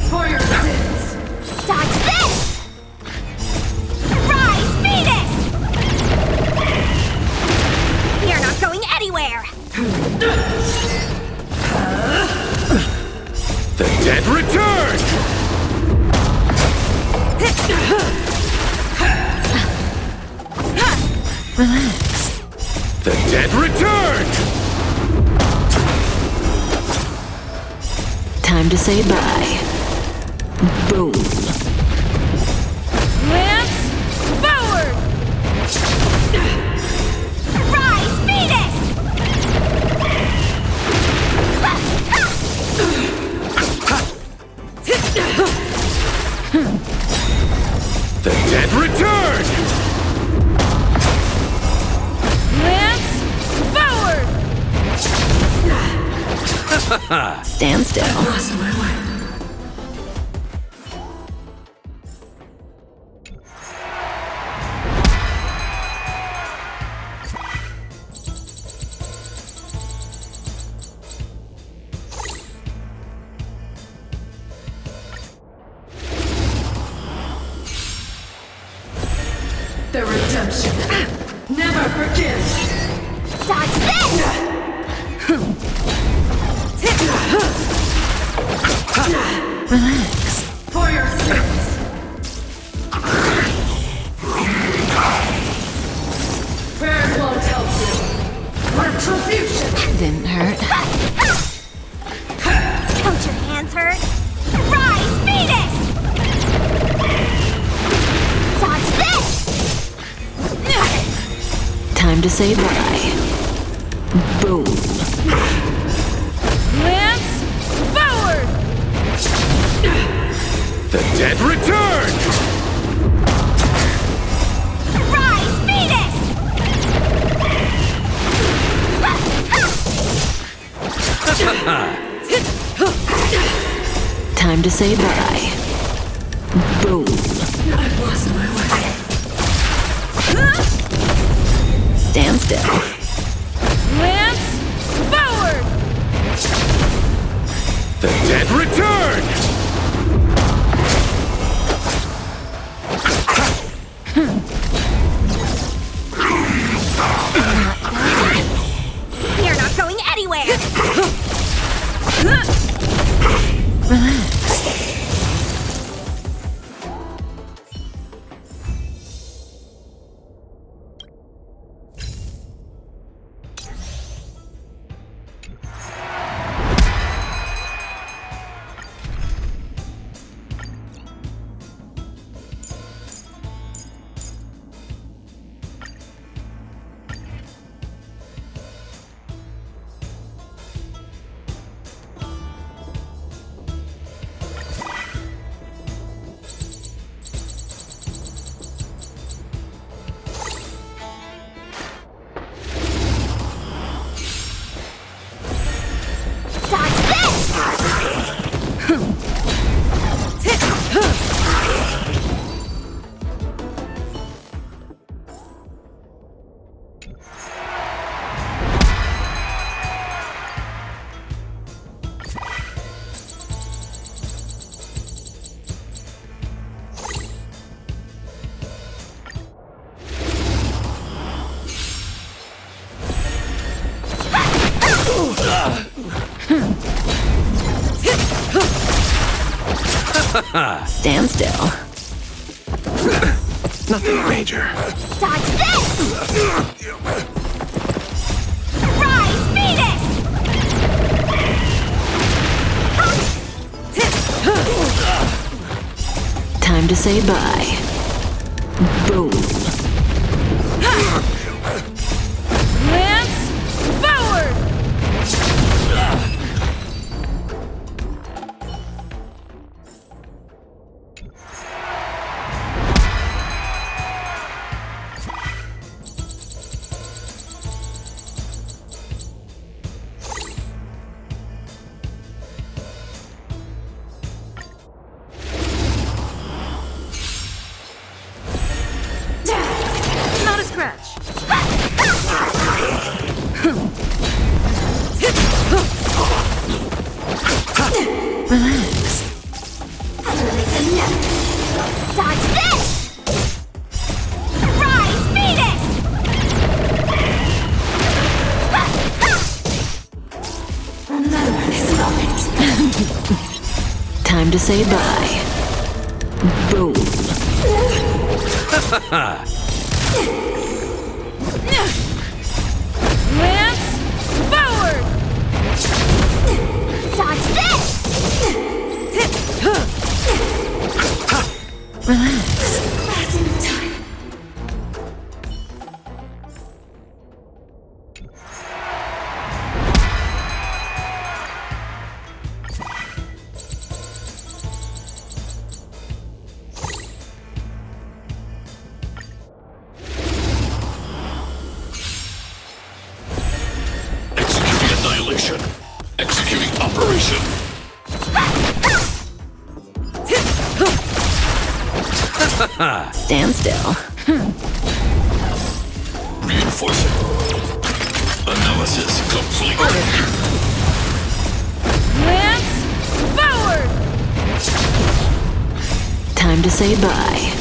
For your sins. Dodge this! Rise, Venus! You're not going anywhere! The dead return! Relax. The dead return! Time to say bye. Boom. Lance forward! Rise, Venus! The dead return! Lance forward! Stand still. The redemption never forgives. Dodge this! Relax. For your sins. Prayers won't help you. Retribution. Didn't hurt. Don't your hands hurt? Rise, Venus! Dodge this! Time to say bye. Boom. Lance forward! The dead return! Rise, Venus! Time to say bye. Boom. I've lost my way. Stand still. Lance forward! The dead return! You're not going anywhere! Relax. Dodge this! Stand still. Nothing major. Dodge this! Time to say bye. Boom. Lance forward! Not a scratch. Relax. Dodge this! Rise, Venus! Remember this moment. Time to say bye. Boom. Lance forward! Dodge this! Relax. Passing the time. Executing annihilation. Executing operation. Stand still. Reinforcing. Analysis complete. Lance forward! Time to say bye.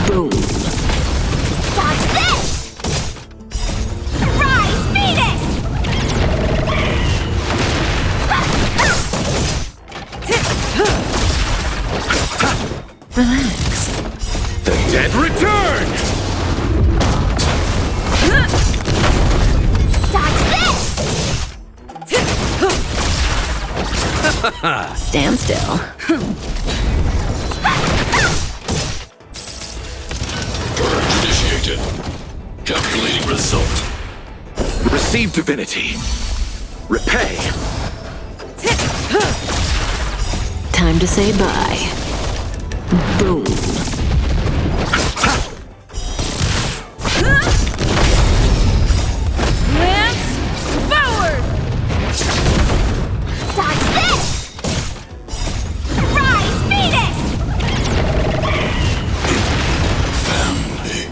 Boom. Dodge this! Rise, Venus! Relax. The dead return! Dodge this! Stand still. Purge initiated. Calculating result. Receive divinity. Repay. Time to say bye. Boom. Lance forward! Dodge this! Rise, Venus! Family.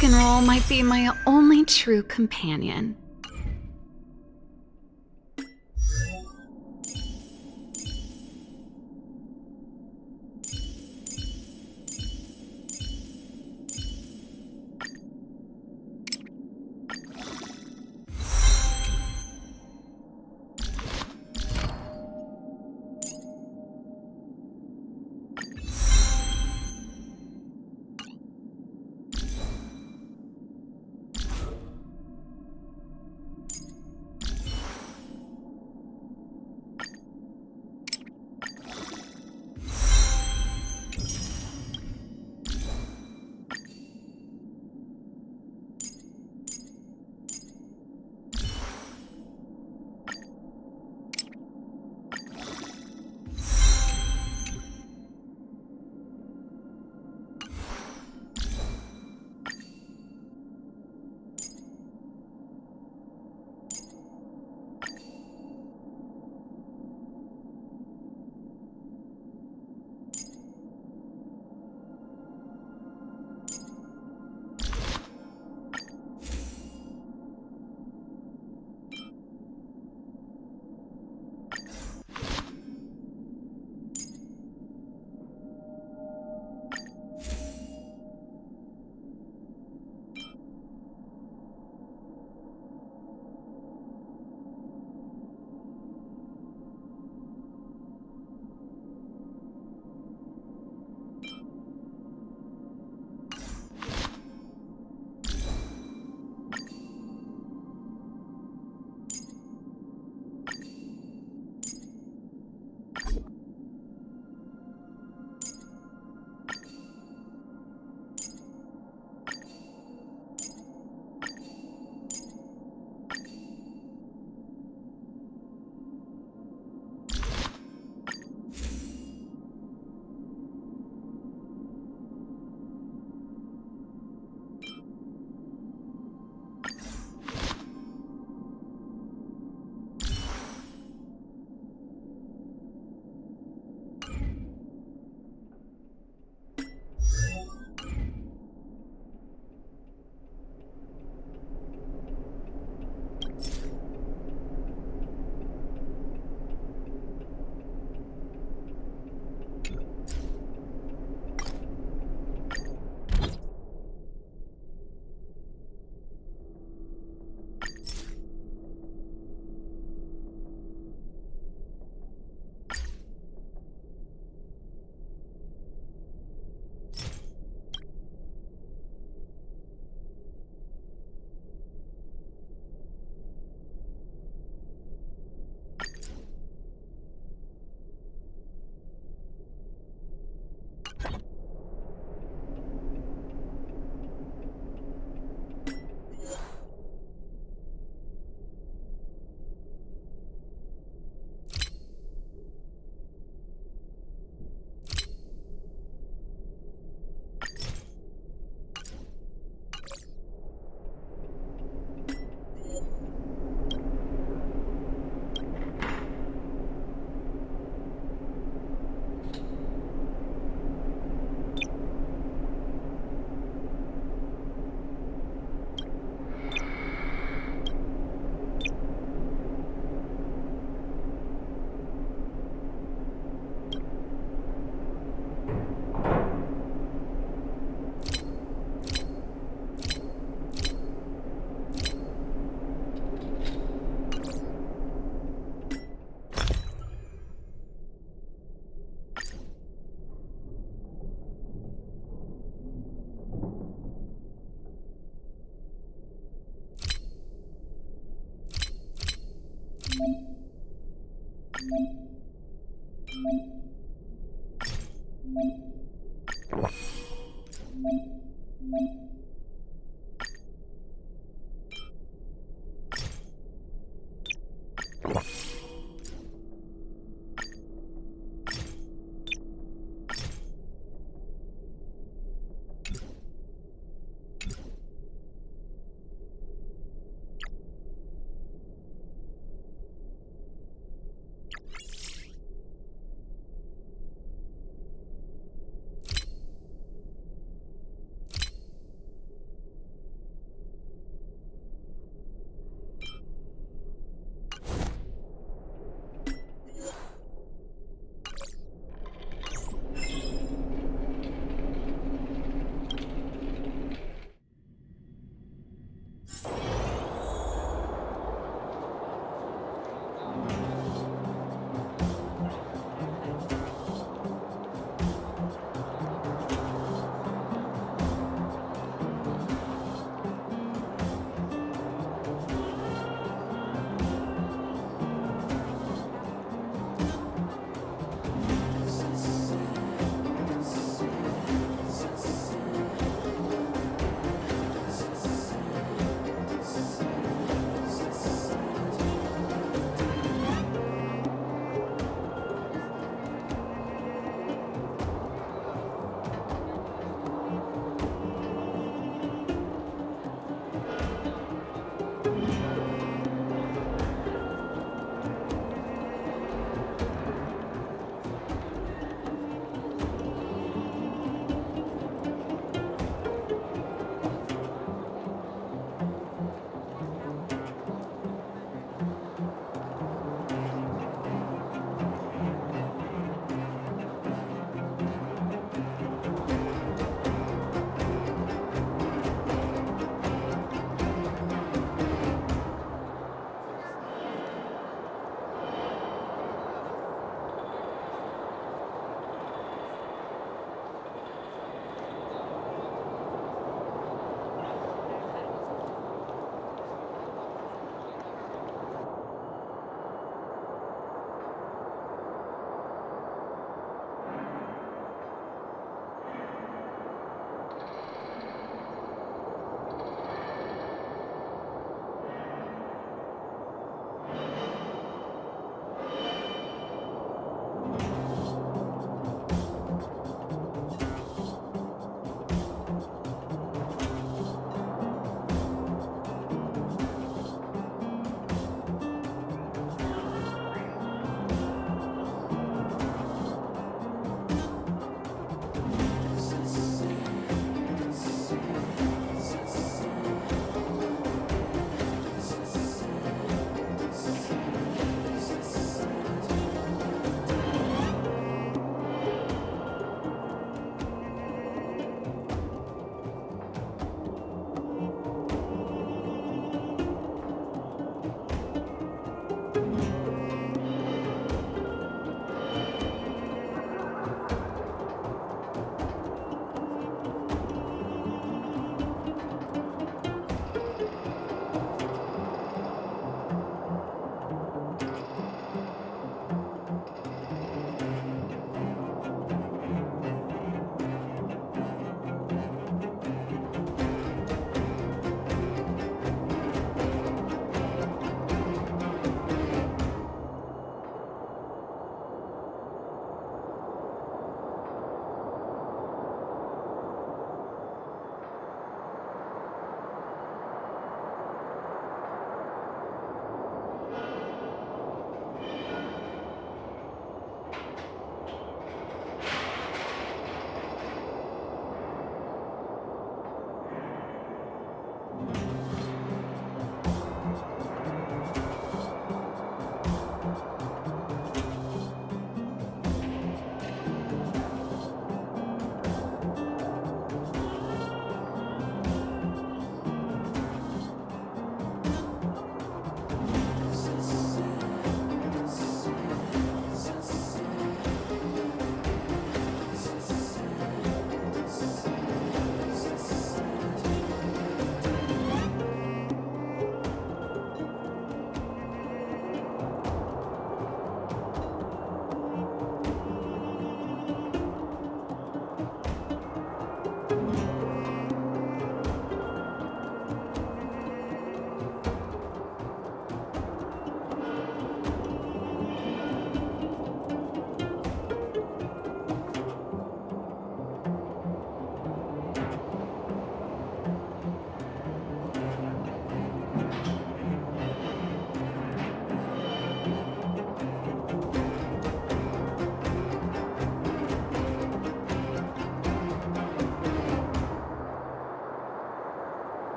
Rock and roll might be my only true companion.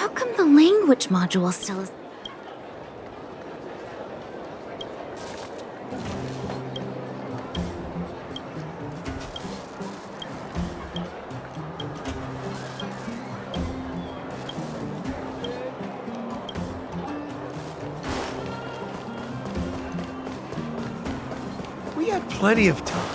How come the language module still is... We have plenty of time.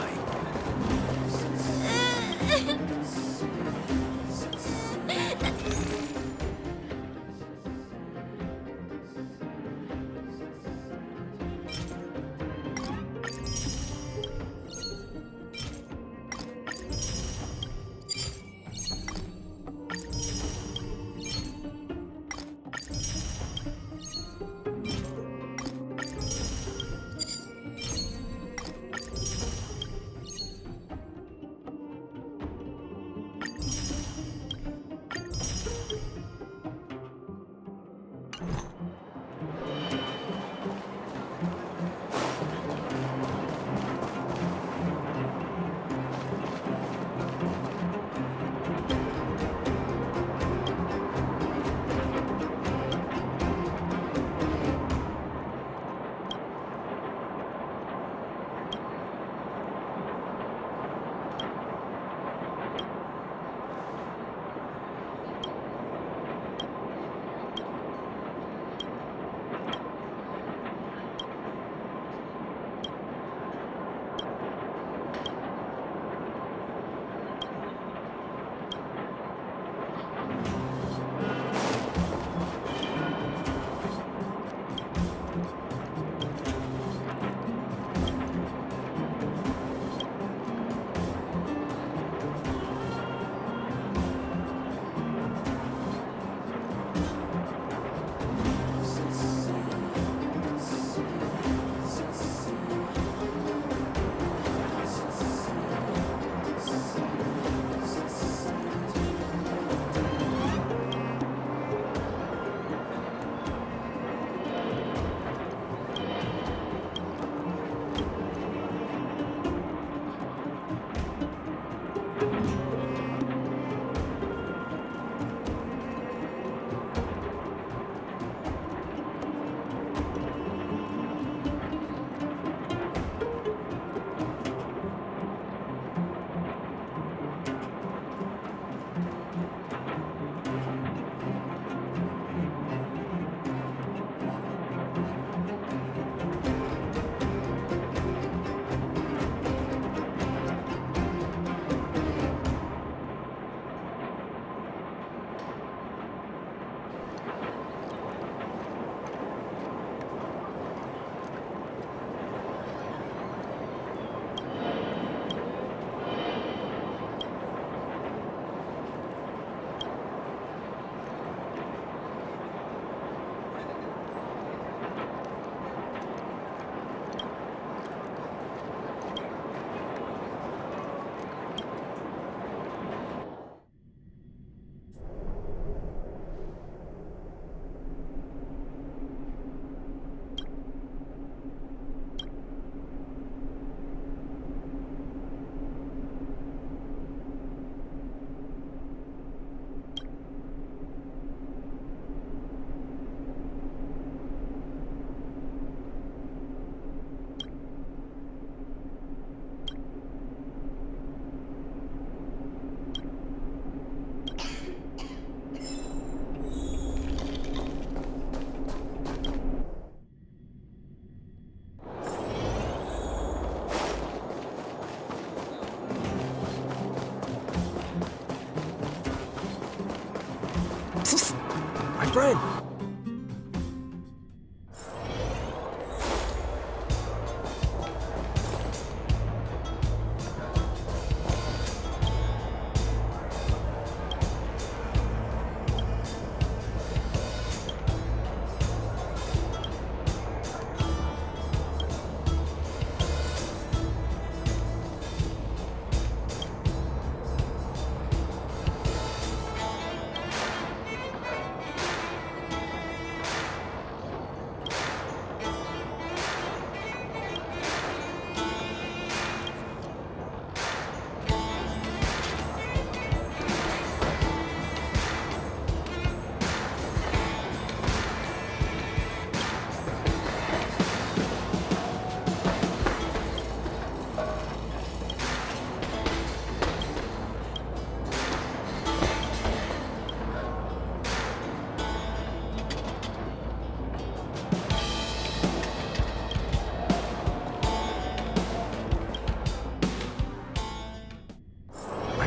My friend.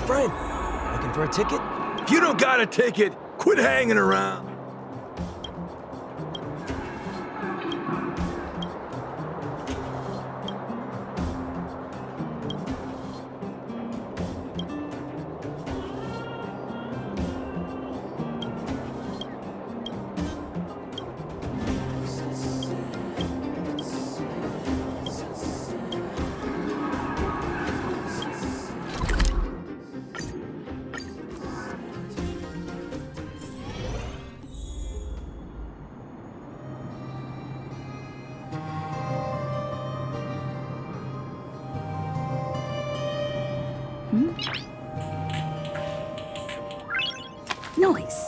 friend. Looking for a ticket? If you don't got a ticket, quit hanging around. Noise.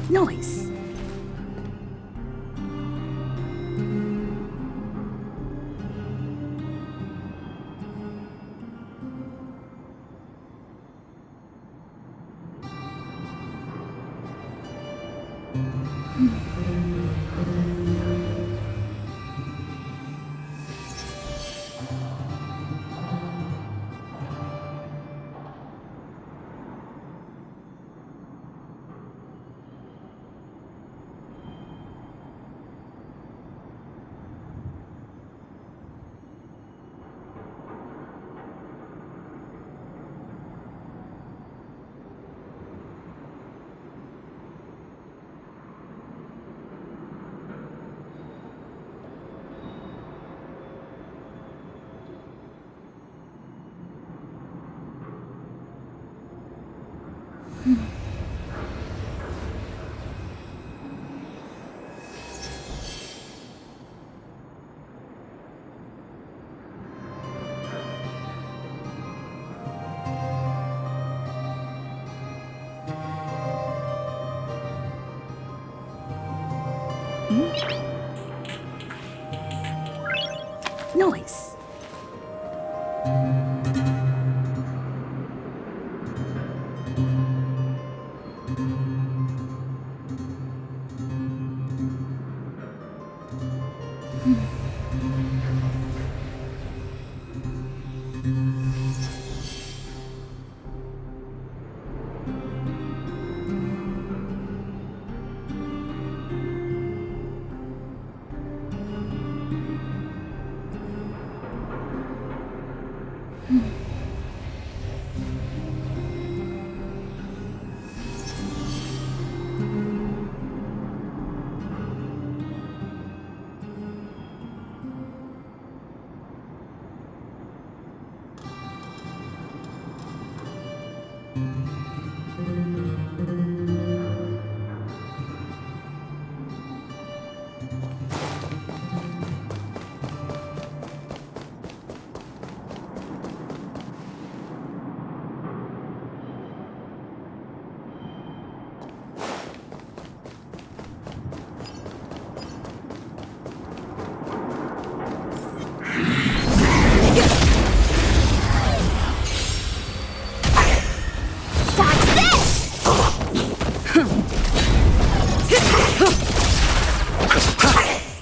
Noise. Noise.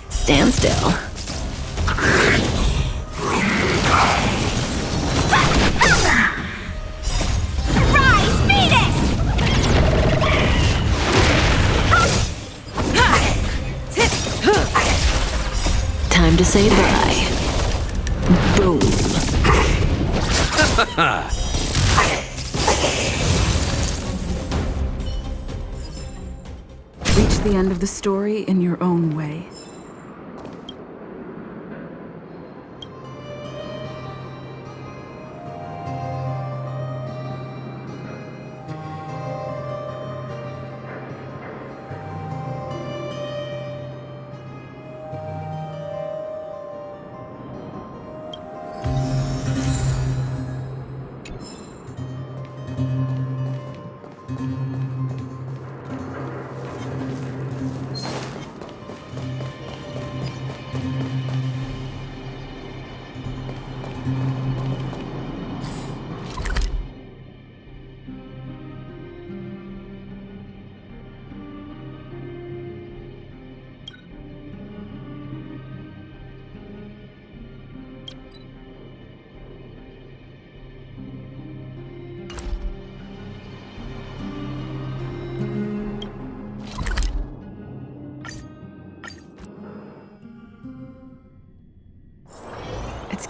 Stand still. Rise, Venus! Time to say bye. Boom. Reach the end of the story in your own way.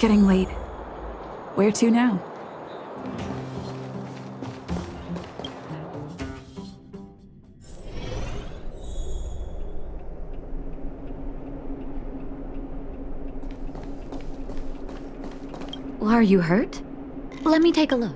getting late. Where to now? Are you hurt? Let me take a look.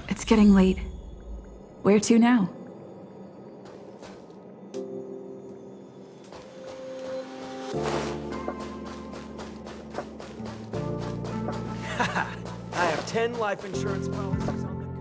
It's getting late. Where to now? I have 10 life insurance policies on the go.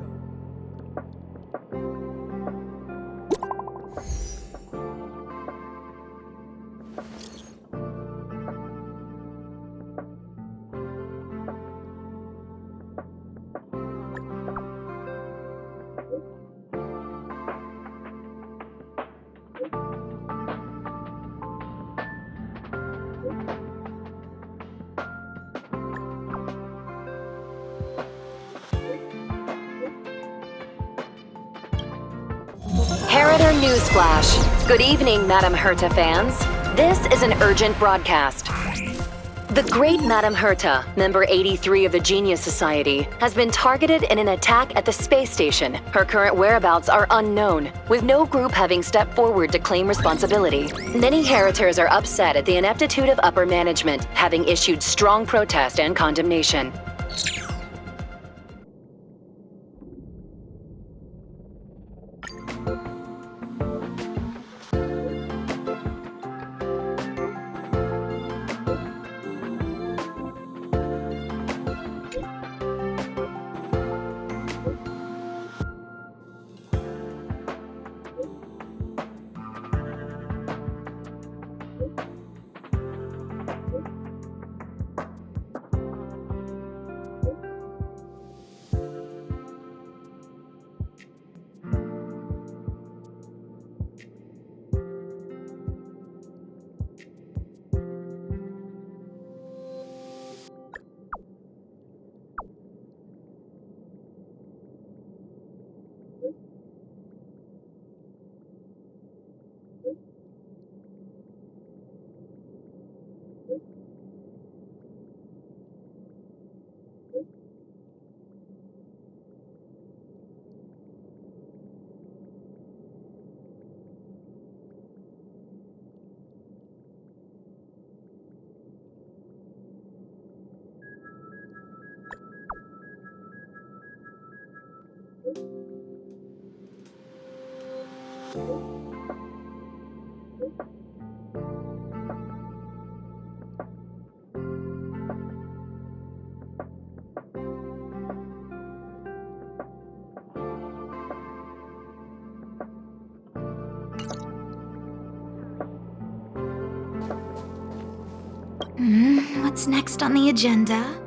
Harrider Newsflash. Good evening, Madam Herta fans. This is an urgent broadcast. The great Madame Herta, member 83 of the Genius Society, has been targeted in an attack at the space station. Her current whereabouts are unknown, with no group having stepped forward to claim responsibility. Many Heritors are upset at the ineptitude of upper management, having issued strong protest and condemnation. What's next on the agenda?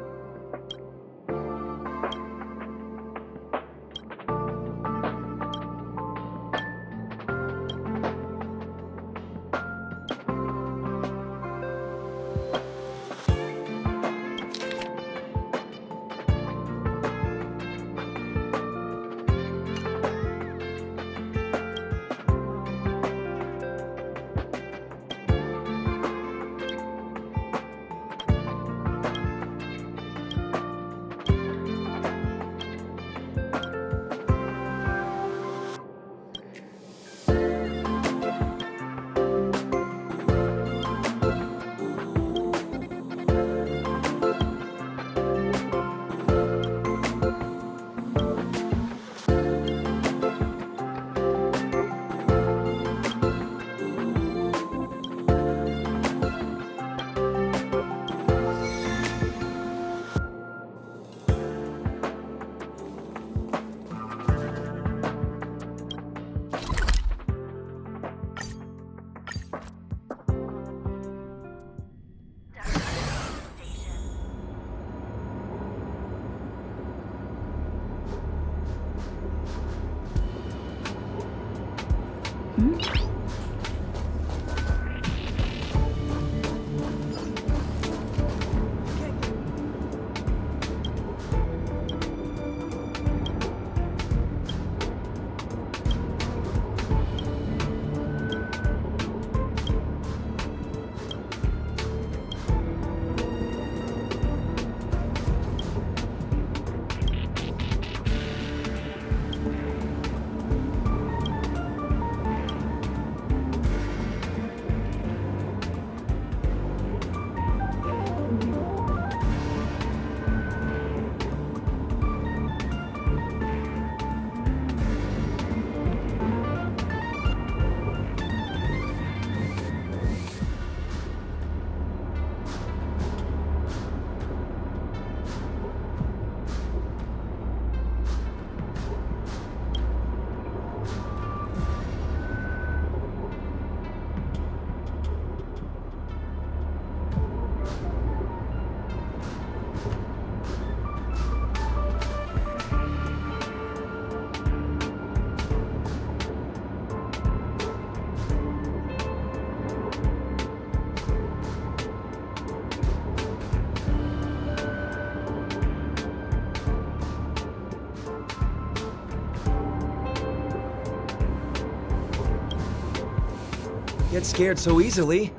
Get scared so easily.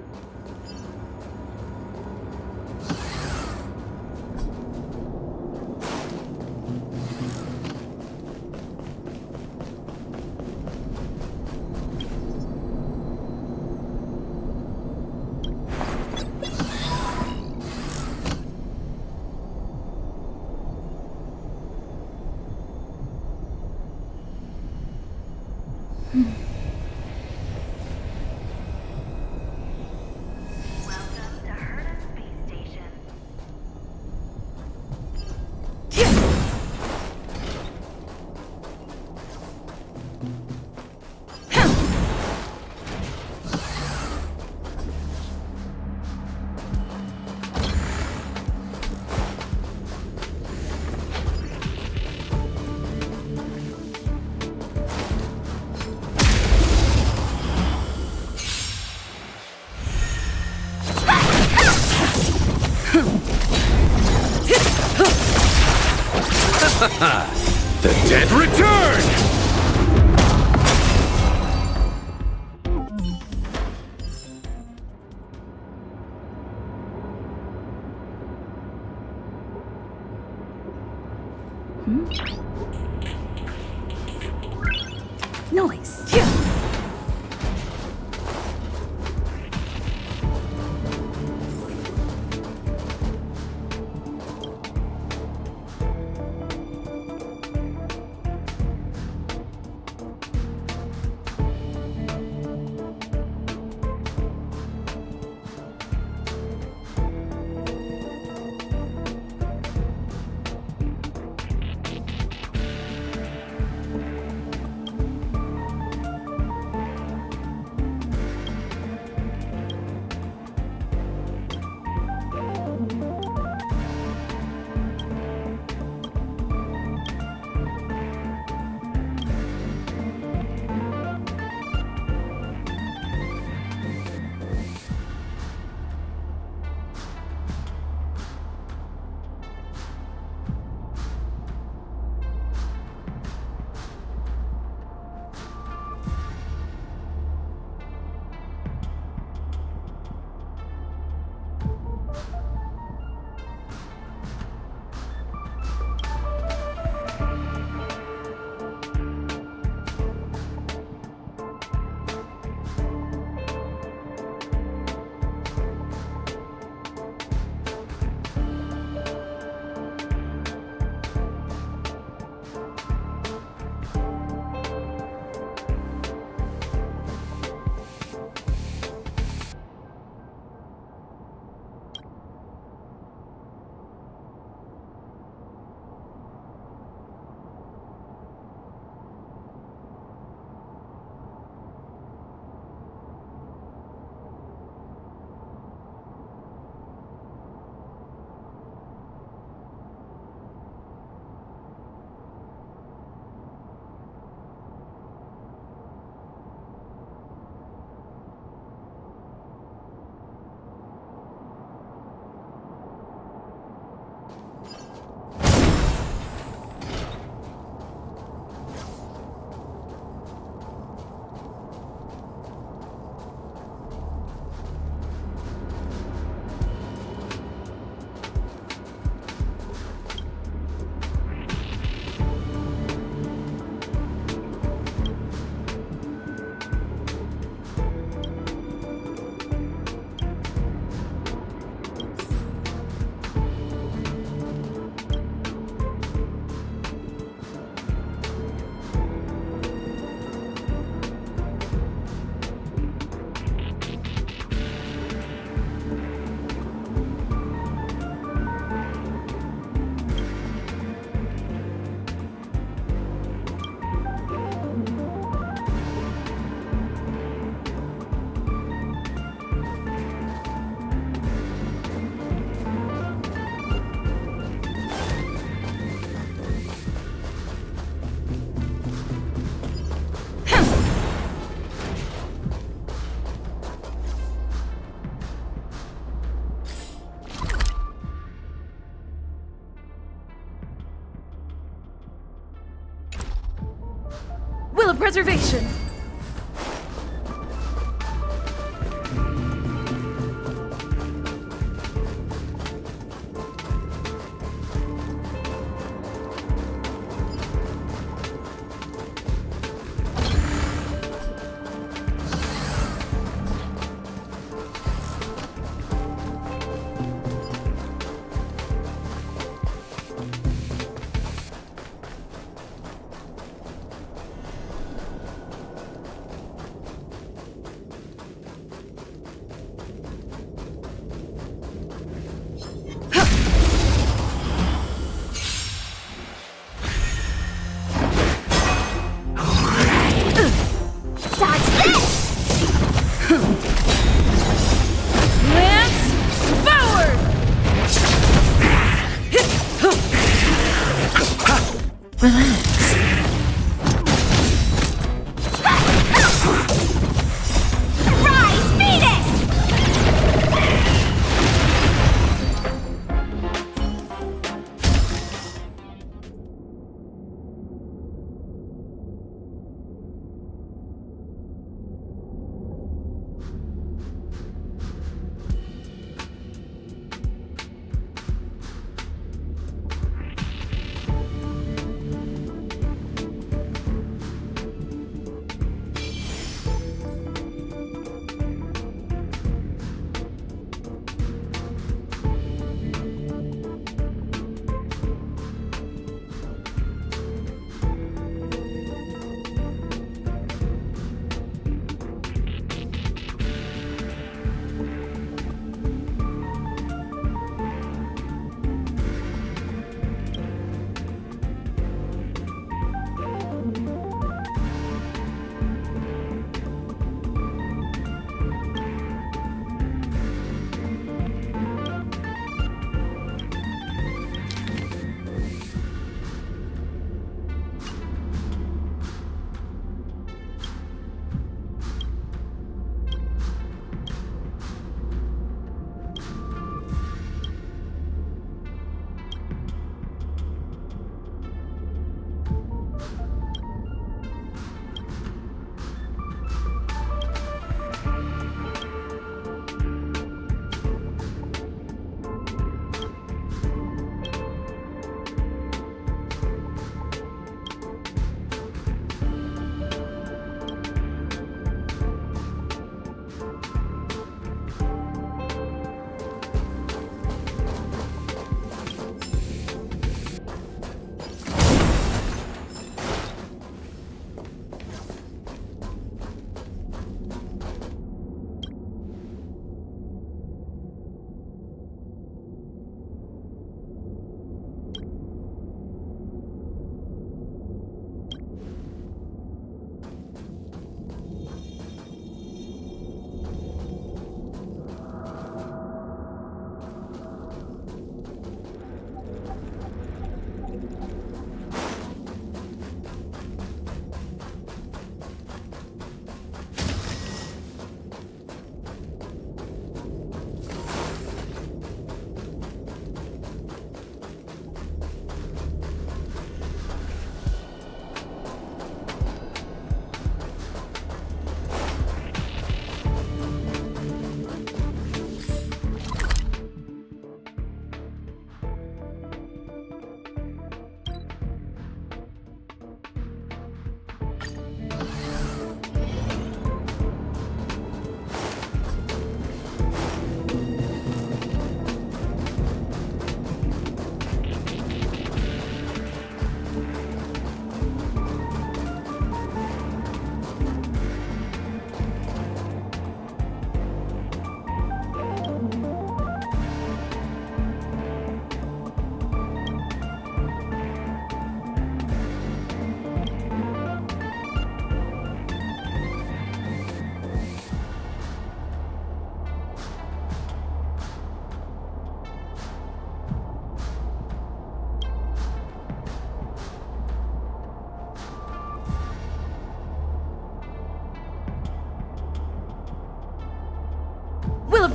The dead return! Noise. Will of preservation.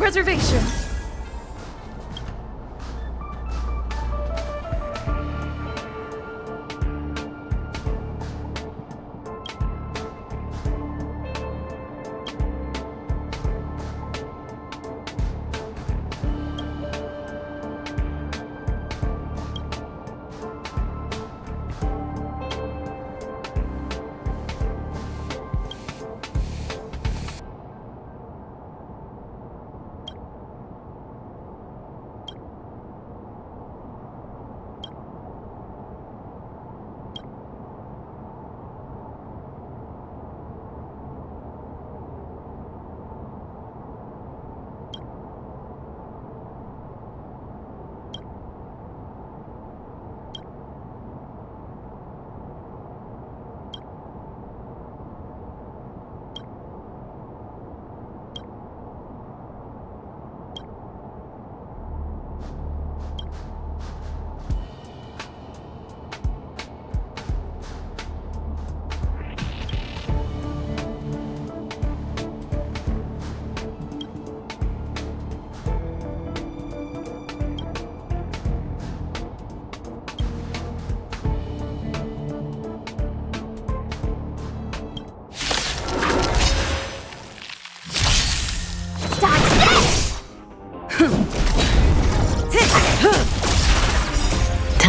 Reservation!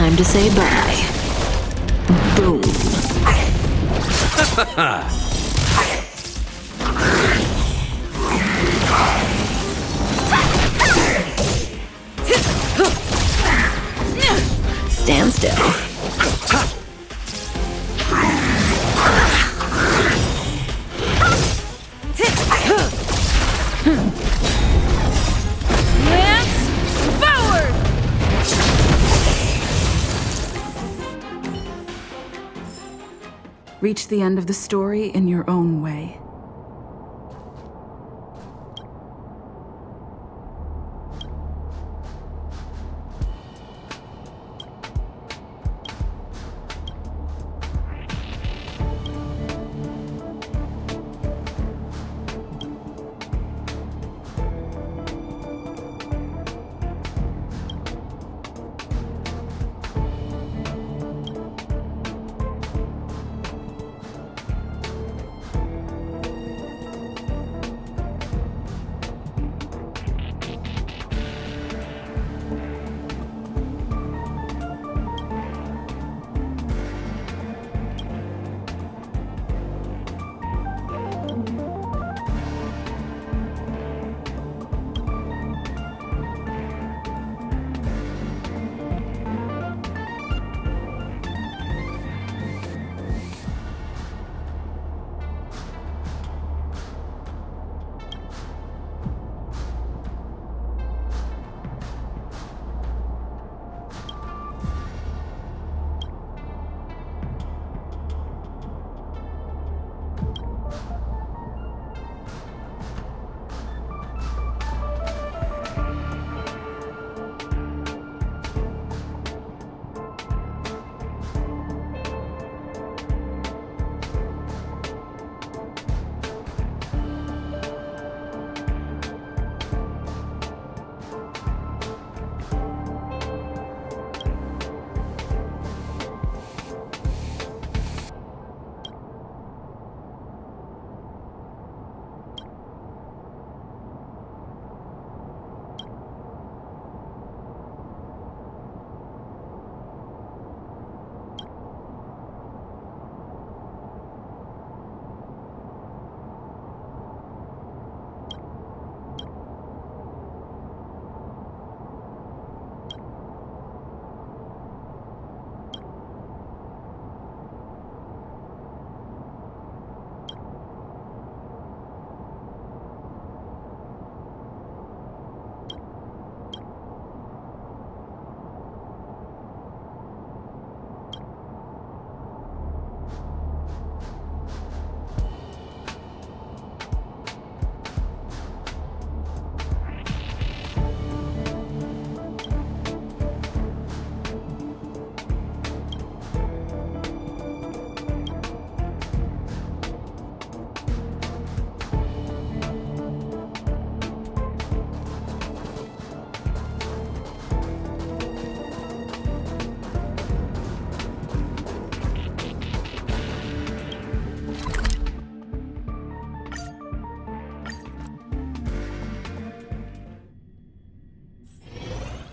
Time to say bye. Boom. Stand still. Reach the end of the story in your own way.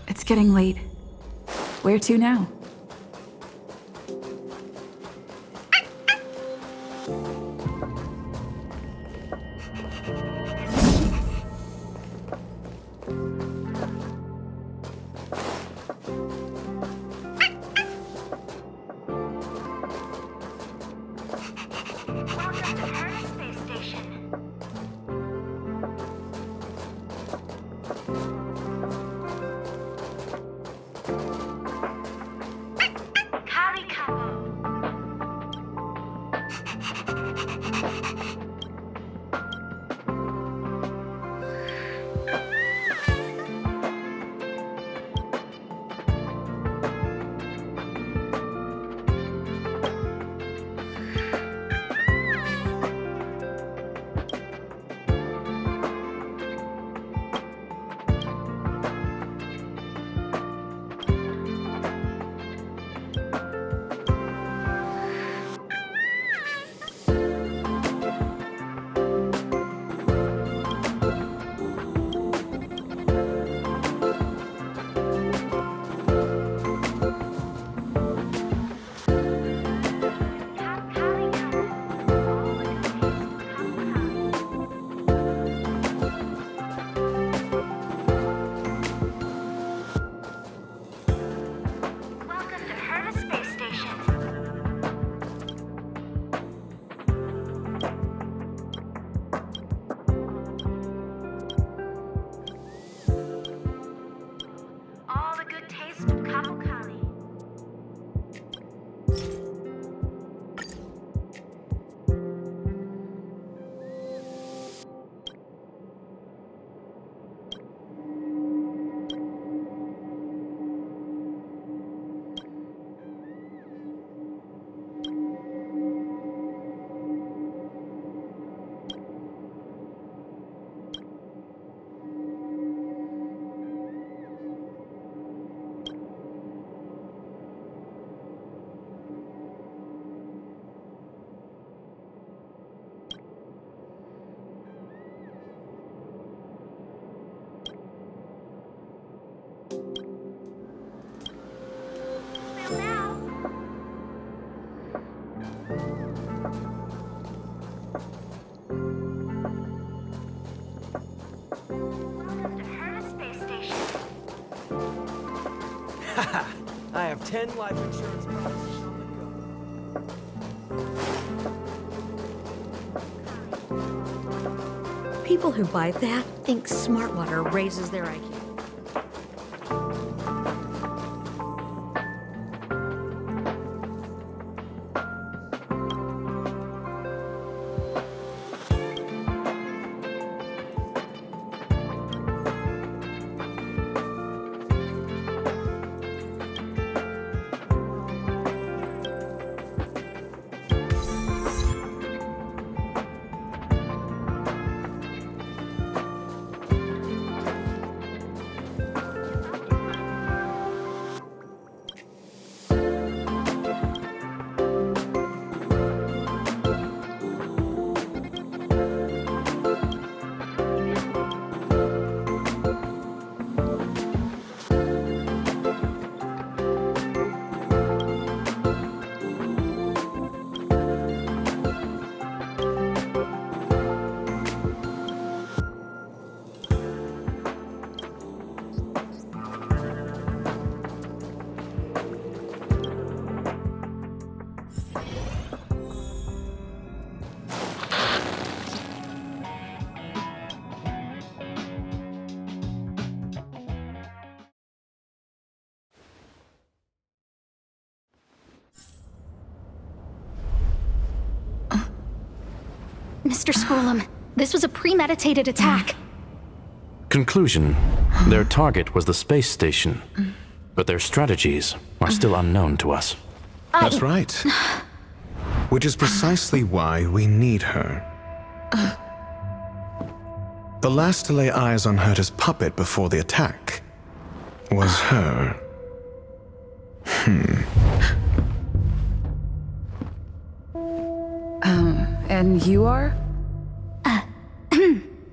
It's getting late. Where to now? I have 10 life insurance policies on the go. People who buy that think smart water raises their IQ. Mr. Scrollum, this was a premeditated attack. Conclusion: their target was the space station, but their strategies are still unknown to us. That's right. Which is precisely why we need her. The last to lay eyes on Herta's puppet before the attack was her. And you are?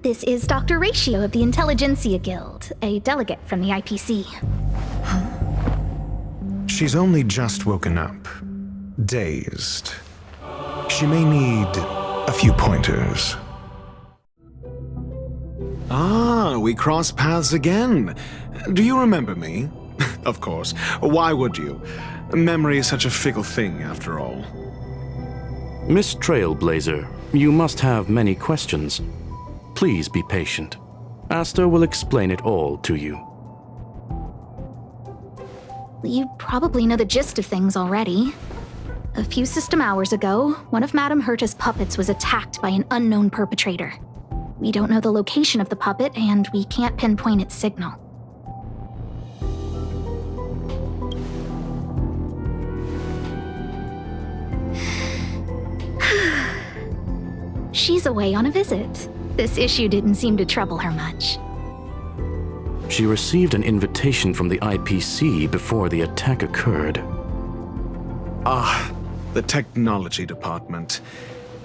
This is Dr. Ratio of the Intelligentsia Guild, a delegate from the IPC. She's only just woken up. Dazed. She may need a few pointers. Ah, we cross paths again. Do you remember me? Of course. Why would you? Memory is such a fickle thing, after all. Miss Trailblazer, you must have many questions. Please be patient. Asta will explain it all to you. You probably know the gist of things already. A few system hours ago, one of Madame Herta's puppets was attacked by an unknown perpetrator. We don't know the location of the puppet, and we can't pinpoint its signal. She's away on a visit. This issue didn't seem to trouble her much. She received an invitation from the IPC before the attack occurred. Ah, the technology department.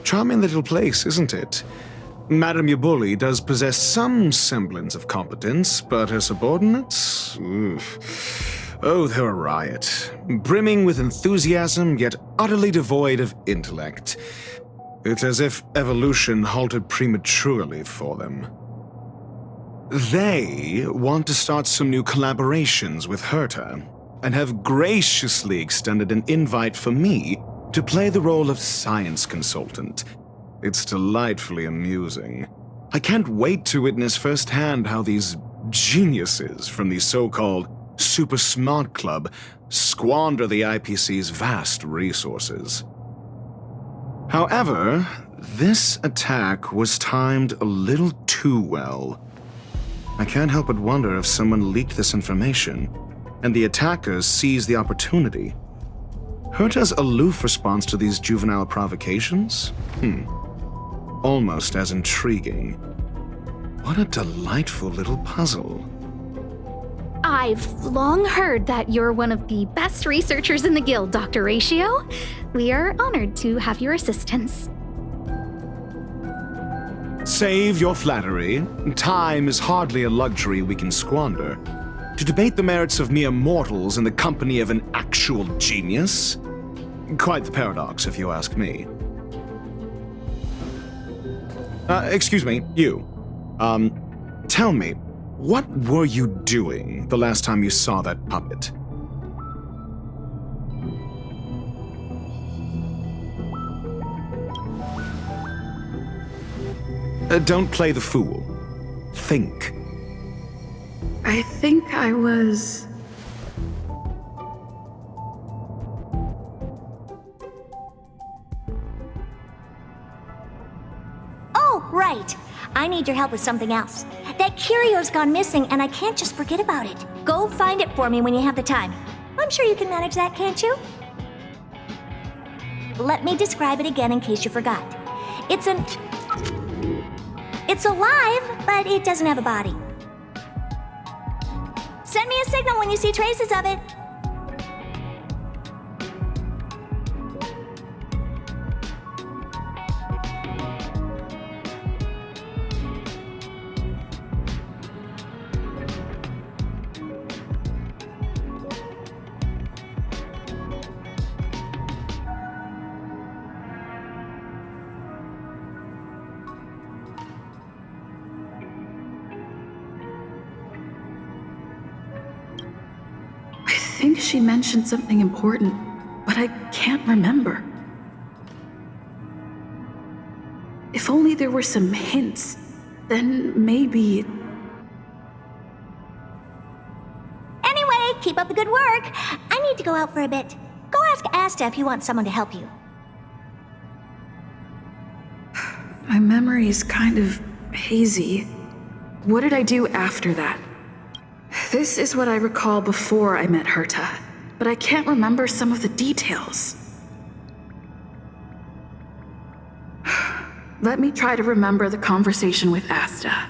Charming little place, isn't it? Madame Yabuli does possess some semblance of competence, but her subordinates? Oof. Oh, they're a riot. Brimming with enthusiasm, yet utterly devoid of intellect. It's as if evolution halted prematurely for them. They want to start some new collaborations with Herta, and have graciously extended an invite for me to play the role of science consultant. It's delightfully amusing. I can't wait to witness firsthand how these geniuses from the so-called Super Smart Club squander the IPC's vast resources. However, this attack was timed a little too well. I can't help but wonder if someone leaked this information, and the attackers seized the opportunity. Herta's aloof response to these juvenile provocations? Almost as intriguing. What a delightful little puzzle. I've long heard that you're one of the best researchers in the guild, Dr. Ratio. We are honored to have your assistance. Save your flattery. Time is hardly a luxury we can squander. To debate the merits of mere mortals in the company of an actual genius? Quite the paradox, if you ask me. Excuse me, you. Tell me, what were you doing the last time you saw that puppet? Don't play the fool. Think. I think I was... Oh, right. I need your help with something else. That curio's gone missing, and I can't just forget about it. Go find it for me when you have the time. I'm sure you can manage that, can't you? Let me describe it again in case you forgot. It's alive, but it doesn't have a body. Send me a signal when you see traces of it. I think she mentioned something important, but I can't remember. If only there were some hints, then maybe... Anyway, keep up the good work. I need to go out for a bit. Go ask Asta if you want someone to help you. My memory's kind of hazy. What did I do after that? This is what I recall before I met Herta, but I can't remember some of the details. Let me try to remember the conversation with Asta.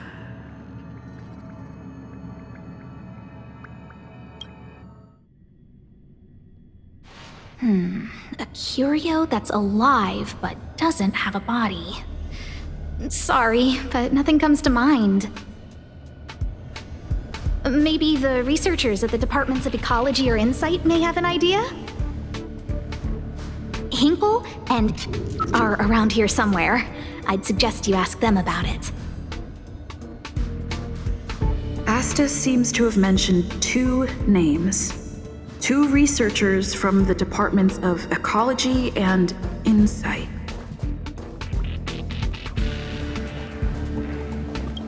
A curio that's alive but doesn't have a body. Sorry, but nothing comes to mind. Maybe the researchers at the Departments of Ecology or Insight may have an idea? Hinkle and are around here somewhere. I'd suggest you ask them about it. Asta seems to have mentioned 2 names. 2 researchers from the Departments of Ecology and Insight.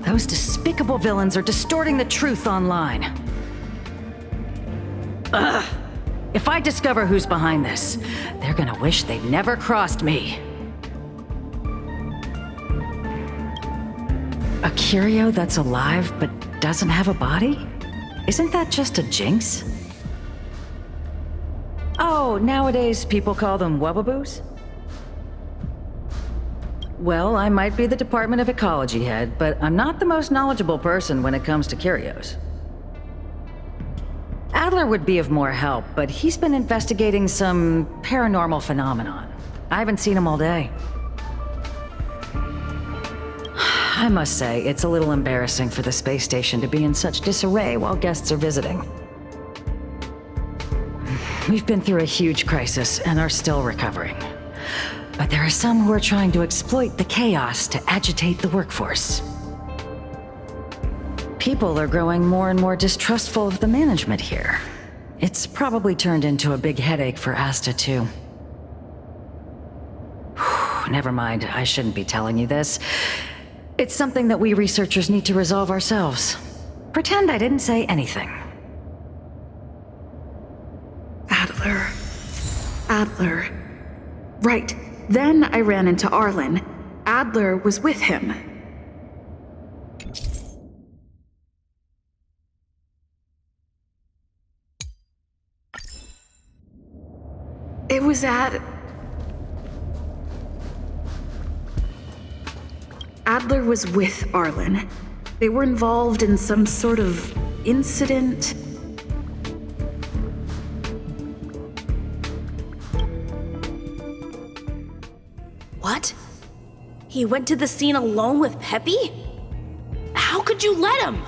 Those despicable villains are distorting the truth online. Ugh! If I discover who's behind this, they're gonna wish they'd never crossed me. A curio that's alive but doesn't have a body? Isn't that just a jinx? Oh, nowadays people call them wubbaboos? Well, I might be the Department of Ecology head, but I'm not the most knowledgeable person when it comes to curios. Adler would be of more help, but he's been investigating some paranormal phenomenon. I haven't seen him all day. I must say, it's a little embarrassing for the space station to be in such disarray while guests are visiting. We've been through a huge crisis and are still recovering. But there are some who are trying to exploit the chaos to agitate the workforce. People are growing more and more distrustful of the management here. It's probably turned into a big headache for Asta, too. Never mind, I shouldn't be telling you this. It's something that we researchers need to resolve ourselves. Pretend I didn't say anything. Adler. Right. Then I ran into Arlen. Adler was with him. It was at... Adler was with Arlen. They were involved in some sort of incident. What? He went to the scene alone with Peppy? How could you let him?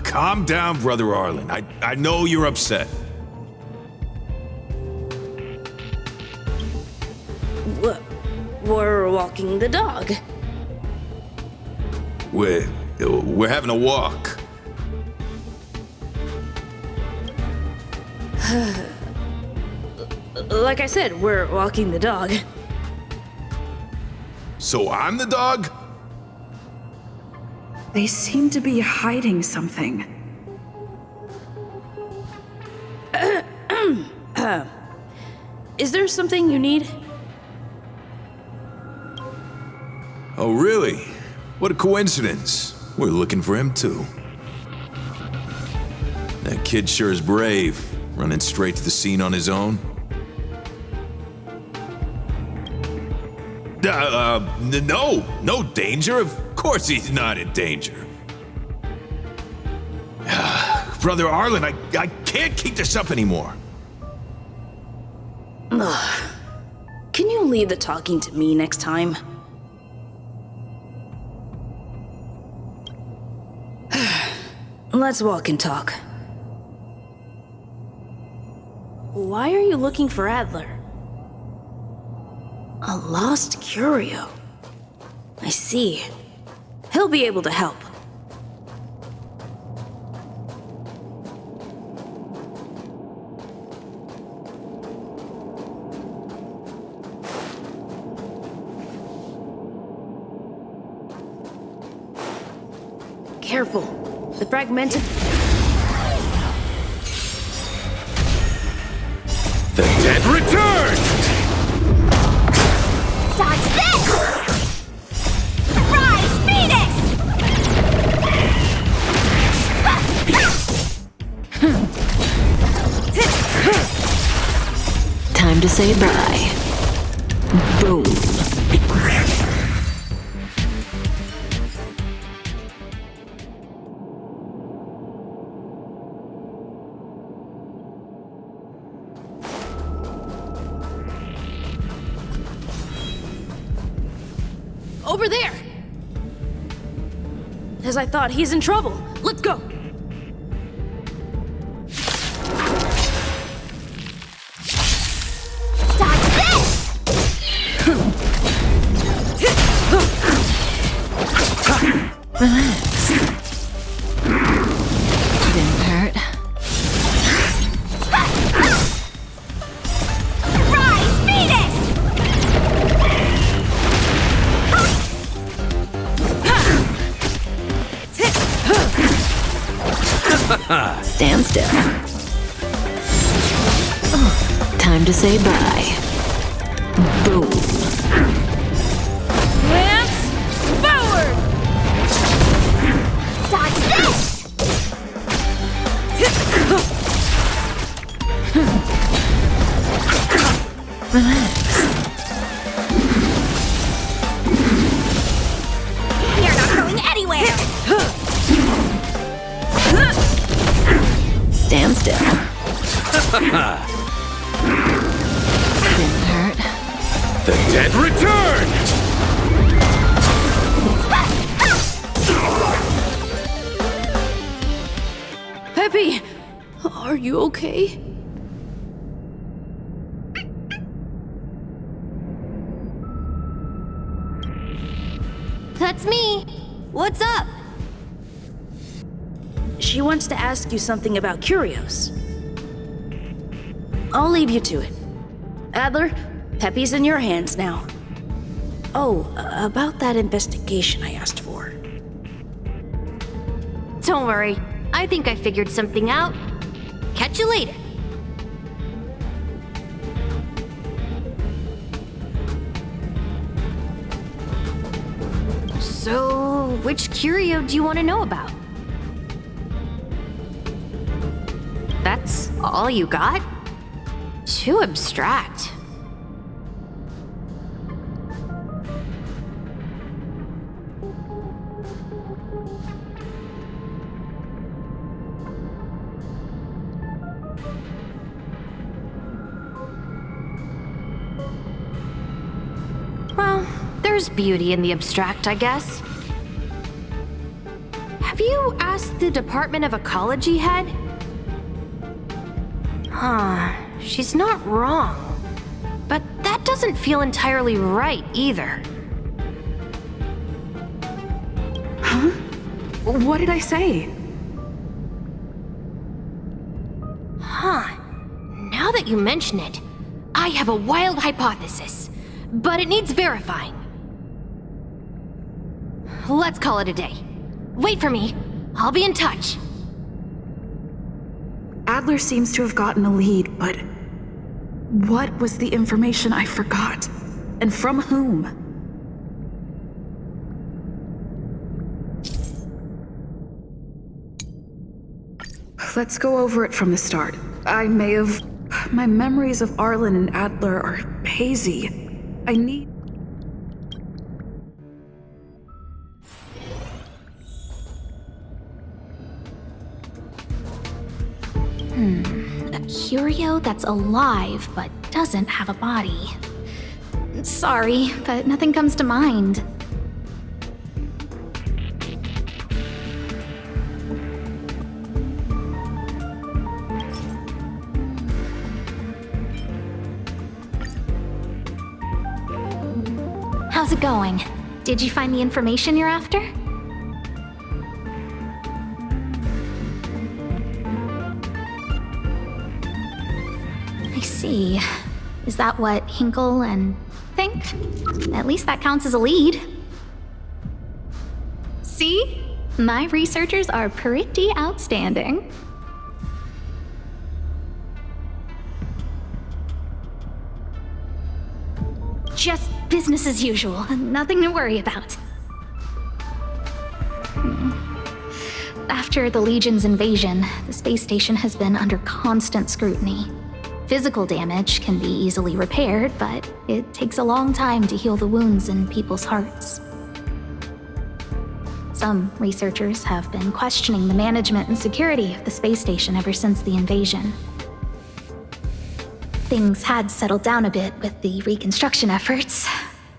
Calm down, Brother Arlen. I know you're upset. We're walking the dog. We're having a walk. Like I said, we're walking the dog. So I'm the dog? They seem to be hiding something. Is there something you need? Oh, really? What a coincidence. We're looking for him, too. That kid sure is brave, running straight to the scene on his own. No danger. Of course he's not in danger. Brother Arlen, I can't keep this up anymore. Can you leave the talking to me next time? Let's walk and talk. Why are you looking for Adler? A lost curio. I see. He'll be able to help. Careful. The fragmented... The dead return! Dodge this! Rise, Phoenix! Time to say bye. Boom. over there! As I thought, he's in trouble. Let's go! Dodge this! Relax. Didn't hurt. Rise, Venus! Stand still. Oh, time to say bye. Boom. Lance, forward! Dodge this! Relax. You're not going anywhere! Stand still. Didn't hurt. The dead return! Peppy, are you okay? That's me. What's up? She wants to ask you something about curios. I'll leave you to it. Adler, Peppy's in your hands now. Oh, about that investigation I asked for. Don't worry. I think I figured something out. Catch you later. So, which curio do you want to know about? That's all you got? Too abstract. Well, there's beauty in the abstract, I guess. Have you asked the Department of Ecology head? Huh, she's not wrong. But that doesn't feel entirely right either. Huh? What did I say? Huh. Now that you mention it, I have a wild hypothesis, but it needs verifying. Let's call it a day. Wait for me. I'll be in touch. Adler seems to have gotten a lead, but what was the information I forgot? And from whom? Let's go over it from the start. My memories of Arlen and Adler are hazy. I need... A curio that's alive but doesn't have a body. Sorry, but nothing comes to mind. How's it going? Did you find the information you're after? I see. Is that what Hinkle and think? At least that counts as a lead. See? My researchers are pretty outstanding. Just business as usual. Nothing to worry about. After the Legion's invasion, the space station has been under constant scrutiny. Physical damage can be easily repaired, but it takes a long time to heal the wounds in people's hearts. Some researchers have been questioning the management and security of the space station ever since the invasion. Things had settled down a bit with the reconstruction efforts,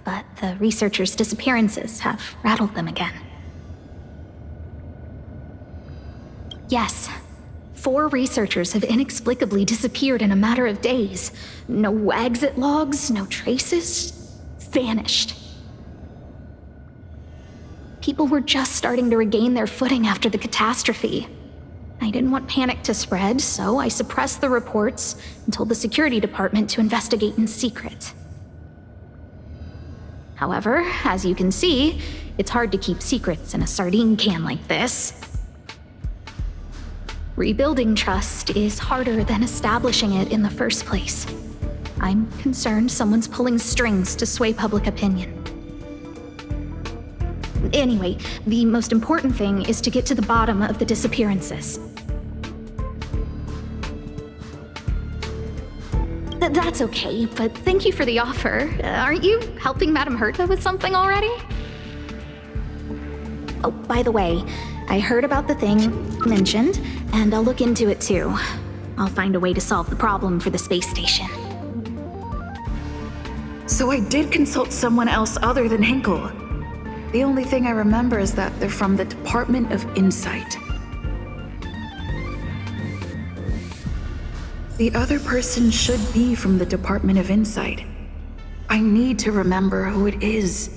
but the researchers' disappearances have rattled them again. Yes, 4 researchers have inexplicably disappeared in a matter of days. No exit logs, no traces. Vanished. People were just starting to regain their footing after the catastrophe. I didn't want panic to spread, so I suppressed the reports and told the security department to investigate in secret. However, as you can see, it's hard to keep secrets in a sardine can like this. Rebuilding trust is harder than establishing it in the first place. I'm concerned someone's pulling strings to sway public opinion. Anyway, the most important thing is to get to the bottom of the disappearances. That's okay, but thank you for the offer. Aren't you helping Madame Herta with something already? Oh, by the way, I heard about the thing mentioned, and I'll look into it too. I'll find a way to solve the problem for the space station. So I did consult someone else other than Hinkle. The only thing I remember is that they're from the Department of Insight. The other person should be from the Department of Insight. I need to remember who it is.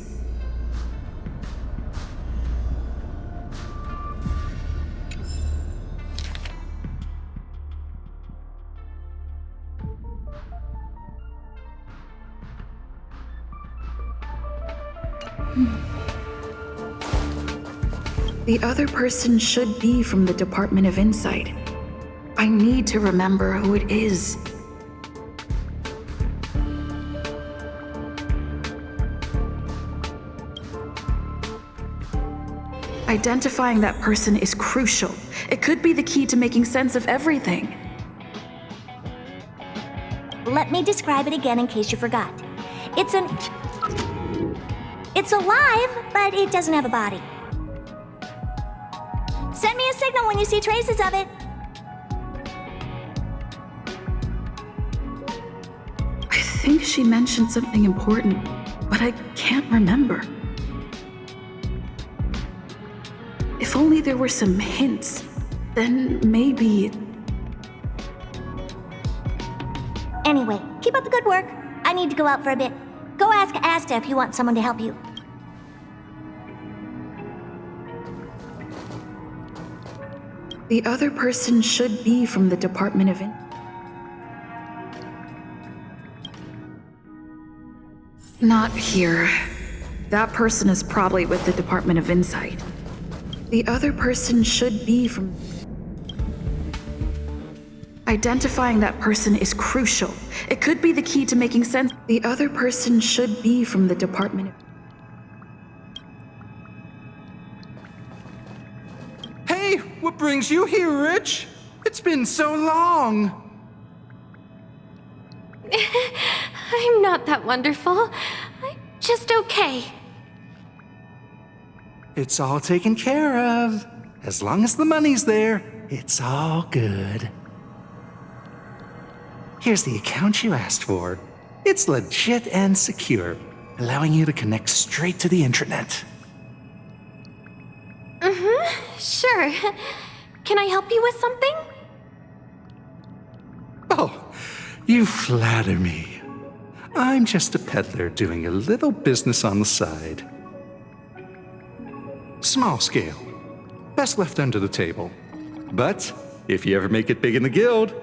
The other person should be from the Department of Insight. I need to remember who it is. Identifying that person is crucial. It could be the key to making sense of everything. Let me describe it again in case you forgot. It's alive, but it doesn't have a body. Send me a signal when you see traces of it. I think she mentioned something important, but I can't remember. If only there were some hints, then maybe... Anyway, keep up the good work. I need to go out for a bit. Go ask Asta if you want someone to help you. The other person should be from the Department of Not here. That person is probably with the Department of Insight. The other person should be from... Identifying that person is crucial. It could be the key to making sense. The other person should be from the Department of... Hey, what brings you here, Rich? It's been so long. I'm not that wonderful. I'm just okay. It's all taken care of. As long as the money's there, it's all good. Here's the account you asked for. It's legit and secure, allowing you to connect straight to the intranet. Sure. Can I help you with something? Oh, you flatter me. I'm just a peddler doing a little business on the side. Small scale. Best left under the table. But if you ever make it big in the guild,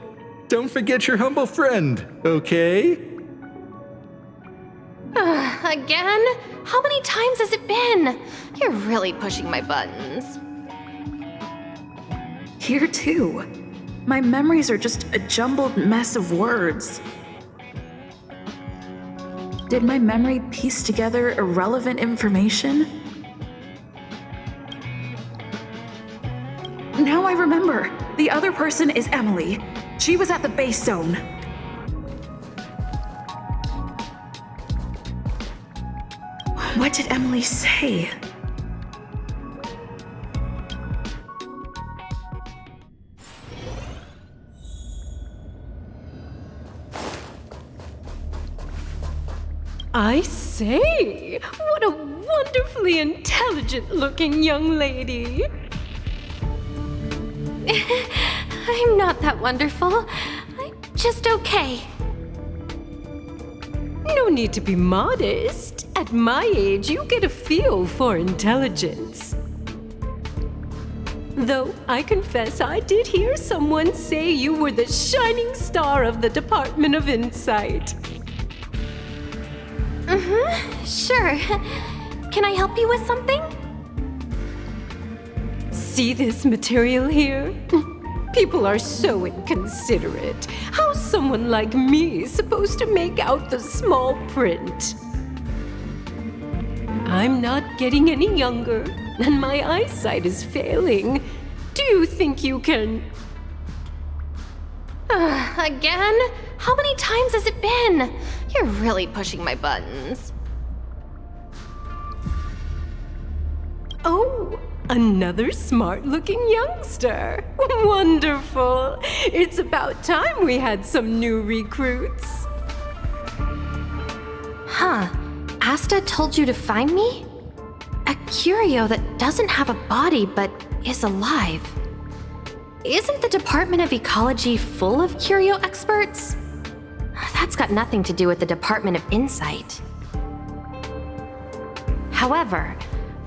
don't forget your humble friend, okay? Again? How many times has it been? You're really pushing my buttons. Here too. My memories are just a jumbled mess of words. Did my memory piece together irrelevant information? Now I remember. The other person is Emily. She was at the base zone. What did Emily say? I say, what a wonderfully intelligent-looking young lady. I'm not that wonderful. I'm just okay. No need to be modest. At my age, you get a feel for intelligence. Though I confess I did hear someone say you were the shining star of the Department of Insight. Sure. Can I help you with something? See this material here? People are so inconsiderate. How's someone like me supposed to make out the small print? I'm not getting any younger, and my eyesight is failing. Do you think you can... Again? How many times has it been? You're really pushing my buttons. Oh, another smart-looking youngster. Wonderful. It's about time we had some new recruits. Huh. Asta told you to find me? A curio that doesn't have a body but is alive. Isn't the Department of Ecology full of curio experts? That's got nothing to do with the Department of Insight. However,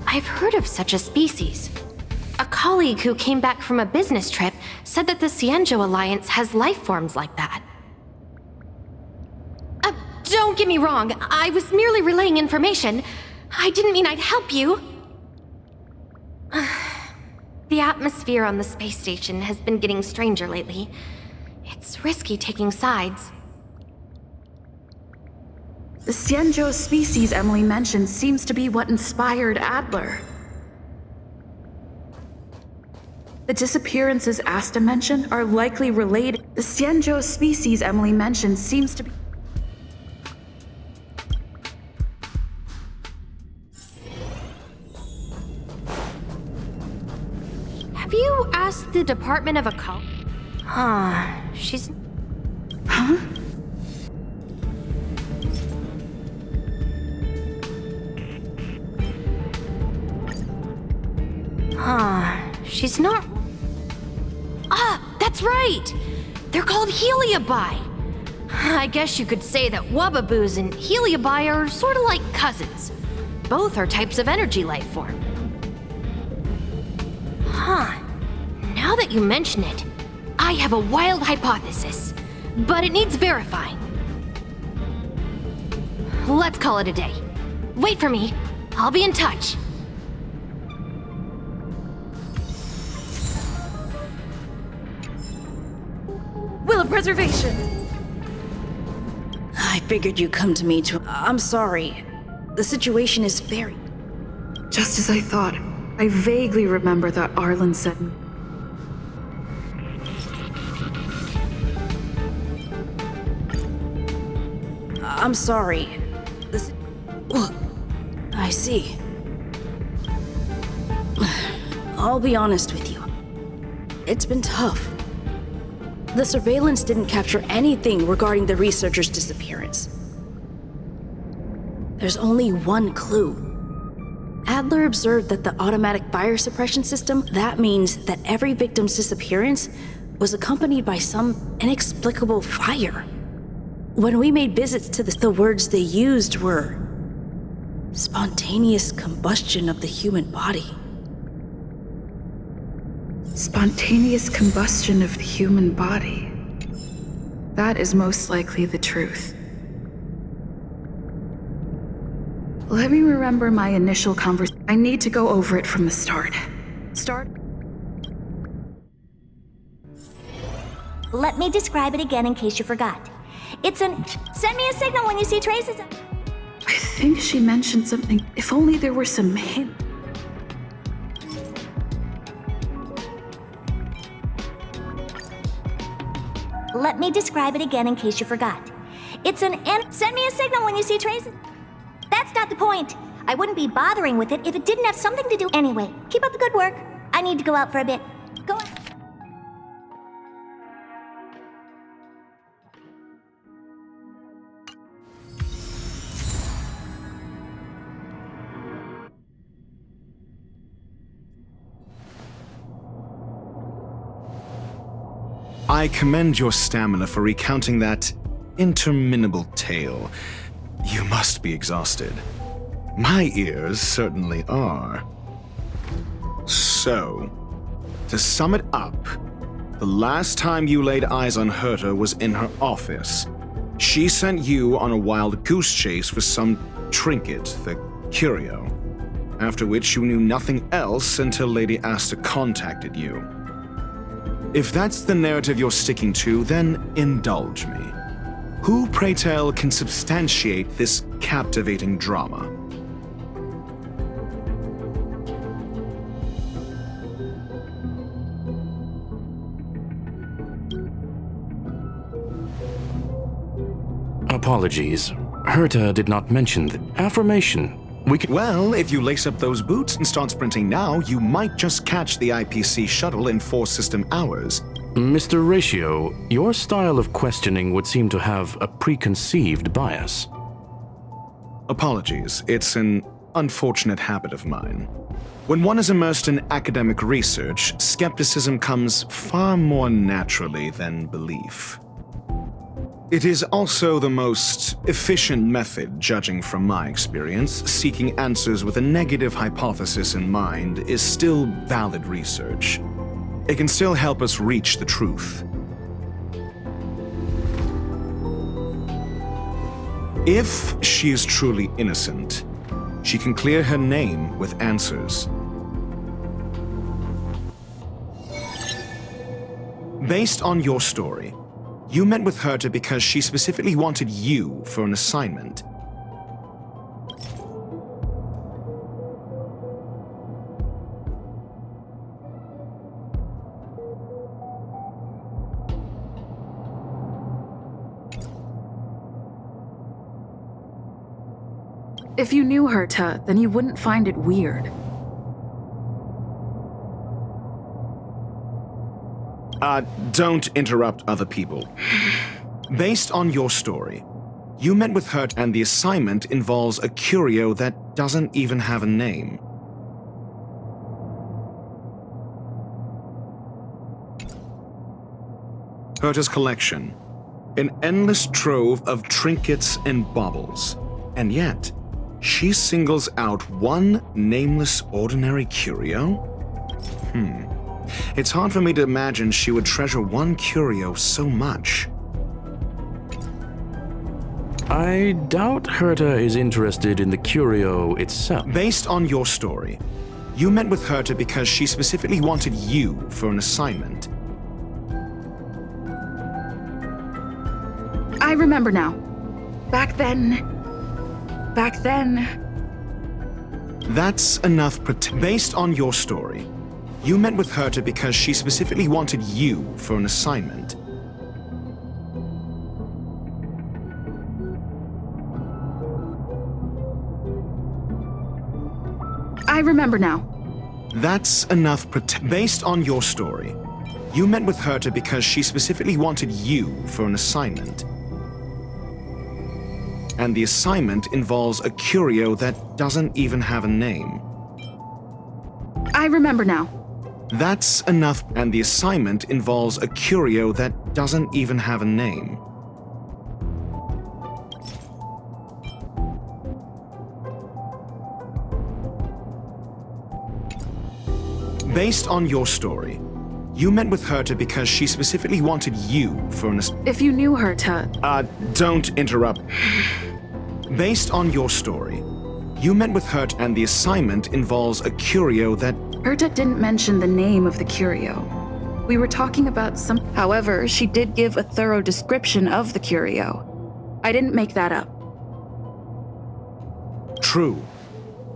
I've heard of such a species. A colleague who came back from a business trip said that the Cienjo Alliance has life forms like that. Don't get me wrong, I was merely relaying information. I didn't mean I'd help you. The atmosphere on the space station has been getting stranger lately. It's risky taking sides. The Cienjo species Emily mentioned seems to be what inspired Adler. The disappearances Asta mentioned are likely related. The Cienjo species Emily mentioned seems to be... Have you asked the Department of Ecology? She's... Huh? She's not... That's right! They're called Heliobi. I guess you could say that Wubbaboos and Heliobi are sort of like cousins. Both are types of energy life form. Now that you mention it, I have a wild hypothesis, but it needs verifying. Let's call it a day. Wait for me. I'll be in touch. Will of preservation! I figured you'd come to me to... I'm sorry. The situation is very... Just as I thought. I vaguely remember that Arlen said... I'm sorry. This... I see. I'll be honest with you. It's been tough. The surveillance didn't capture anything regarding the researcher's disappearance. There's only one clue. Adler observed that the automatic fire suppression system, that means that every victim's disappearance was accompanied by some inexplicable fire. When we made visits to the words they used were spontaneous combustion of the human body. Spontaneous combustion of the human body. That is most likely the truth. Let me remember my initial conversation. I need to go over it from the start. Let me describe it again in case you forgot. It's an... Send me a signal when you see traces of... I think she mentioned something. If only there were some hint. Let me describe it again in case you forgot. It's an... Send me a signal when you see traces... That's not the point. I wouldn't be bothering with it if it didn't have something to do... Anyway, keep up the good work. I need to go out for a bit. Go on. I commend your stamina for recounting that interminable tale. You must be exhausted. My ears certainly are. So, to sum it up, the last time you laid eyes on Herta was in her office. She sent you on a wild goose chase for some trinket, the curio, after which you knew nothing else until Lady Asta contacted you. If that's the narrative you're sticking to, then indulge me. Who, pray tell, can substantiate this captivating drama? Apologies. Herta did not mention the affirmation. We can— Well, if you lace up those boots and start sprinting now, you might just catch the IPC shuttle in 4 system hours. Mr. Ratio, your style of questioning would seem to have a preconceived bias. Apologies, it's an unfortunate habit of mine. When one is immersed in academic research, skepticism comes far more naturally than belief. It is also the most efficient method, judging from my experience. Seeking answers with a negative hypothesis in mind is still valid research. It can still help us reach the truth. If she is truly innocent, she can clear her name with answers. Based on your story, you met with Herta because she specifically wanted you for an assignment. If you knew Herta, then you wouldn't find it weird. Don't interrupt other people. Based on your story, you met with Herta and the assignment involves a curio that doesn't even have a name. Herta's collection. An endless trove of trinkets and baubles. And yet, she singles out one nameless ordinary curio? It's hard for me to imagine she would treasure one curio so much. I doubt Herta is interested in the curio itself. Based on your story, you met with Herta because she specifically wanted you for an assignment. I remember now. Back then... That's enough. Based on your story, you met with Herta because she specifically wanted you for an assignment. I remember now. That's enough. Based on your story, you met with Herta because she specifically wanted you for an assignment. And the assignment involves a curio that doesn't even have a name. I remember now. That's enough. And the assignment involves a curio that doesn't even have a name. Based on your story, you met with Herta because she specifically wanted you for an assignment. If you knew Herta... Don't interrupt. Based on your story, you met with Herta and the assignment involves a curio that... Herta didn't mention the name of the curio. We were talking about some... However, she did give a thorough description of the curio. I didn't make that up. True.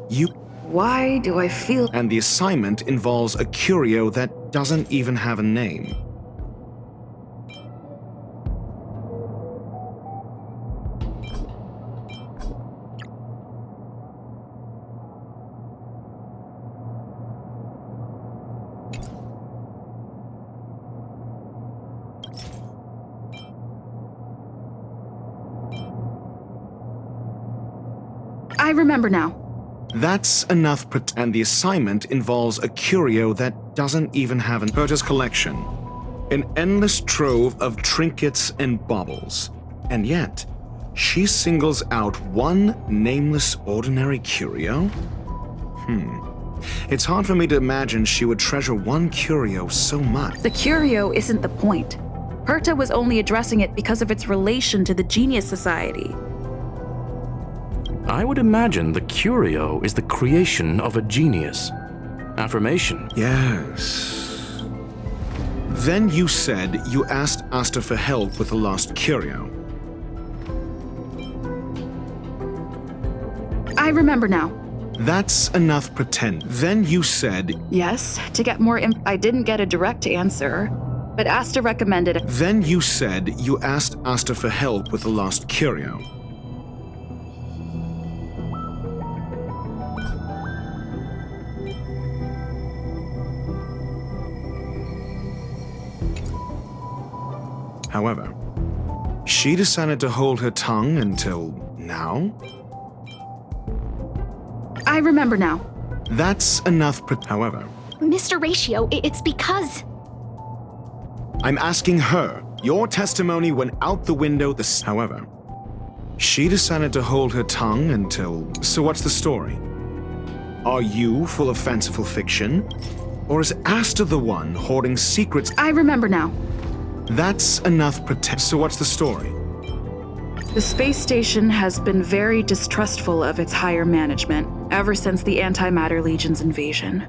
You... Why do I feel... And the assignment involves a curio that doesn't even have a name. I remember now. That's enough. And the assignment involves a curio that doesn't even have an... Herta's collection. An endless trove of trinkets and baubles. And yet, she singles out one nameless ordinary curio? It's hard for me to imagine she would treasure one curio so much. The curio isn't the point. Herta was only addressing it because of its relation to the Genius Society. I would imagine the curio is the creation of a genius. Affirmation. Yes. Then you said you asked Asta for help with the lost curio. I remember now. That's enough pretend. Then you said... Yes, to get more I didn't get a direct answer, but Asta recommended it. Then you said you asked Asta for help with the lost curio. However, she decided to hold her tongue until now? I remember now. That's enough however. Mr. Ratio, it's because... I'm asking her. Your testimony went out the window however. She decided to hold her tongue until... So what's the story? Are you full of fanciful fiction? Or is Asta the one hoarding secrets? I remember now. That's enough So what's the story? The space station has been very distrustful of its higher management ever since the Antimatter Legion's invasion.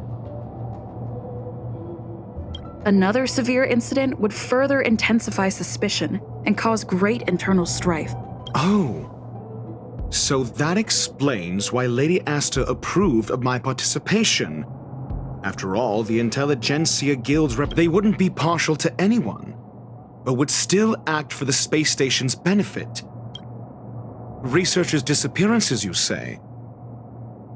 Another severe incident would further intensify suspicion and cause great internal strife. Oh. So that explains why Lady Asta approved of my participation. After all, the Intelligentsia Guild's they wouldn't be partial to anyone, but would still act for the space station's benefit. Researchers' disappearances, you say?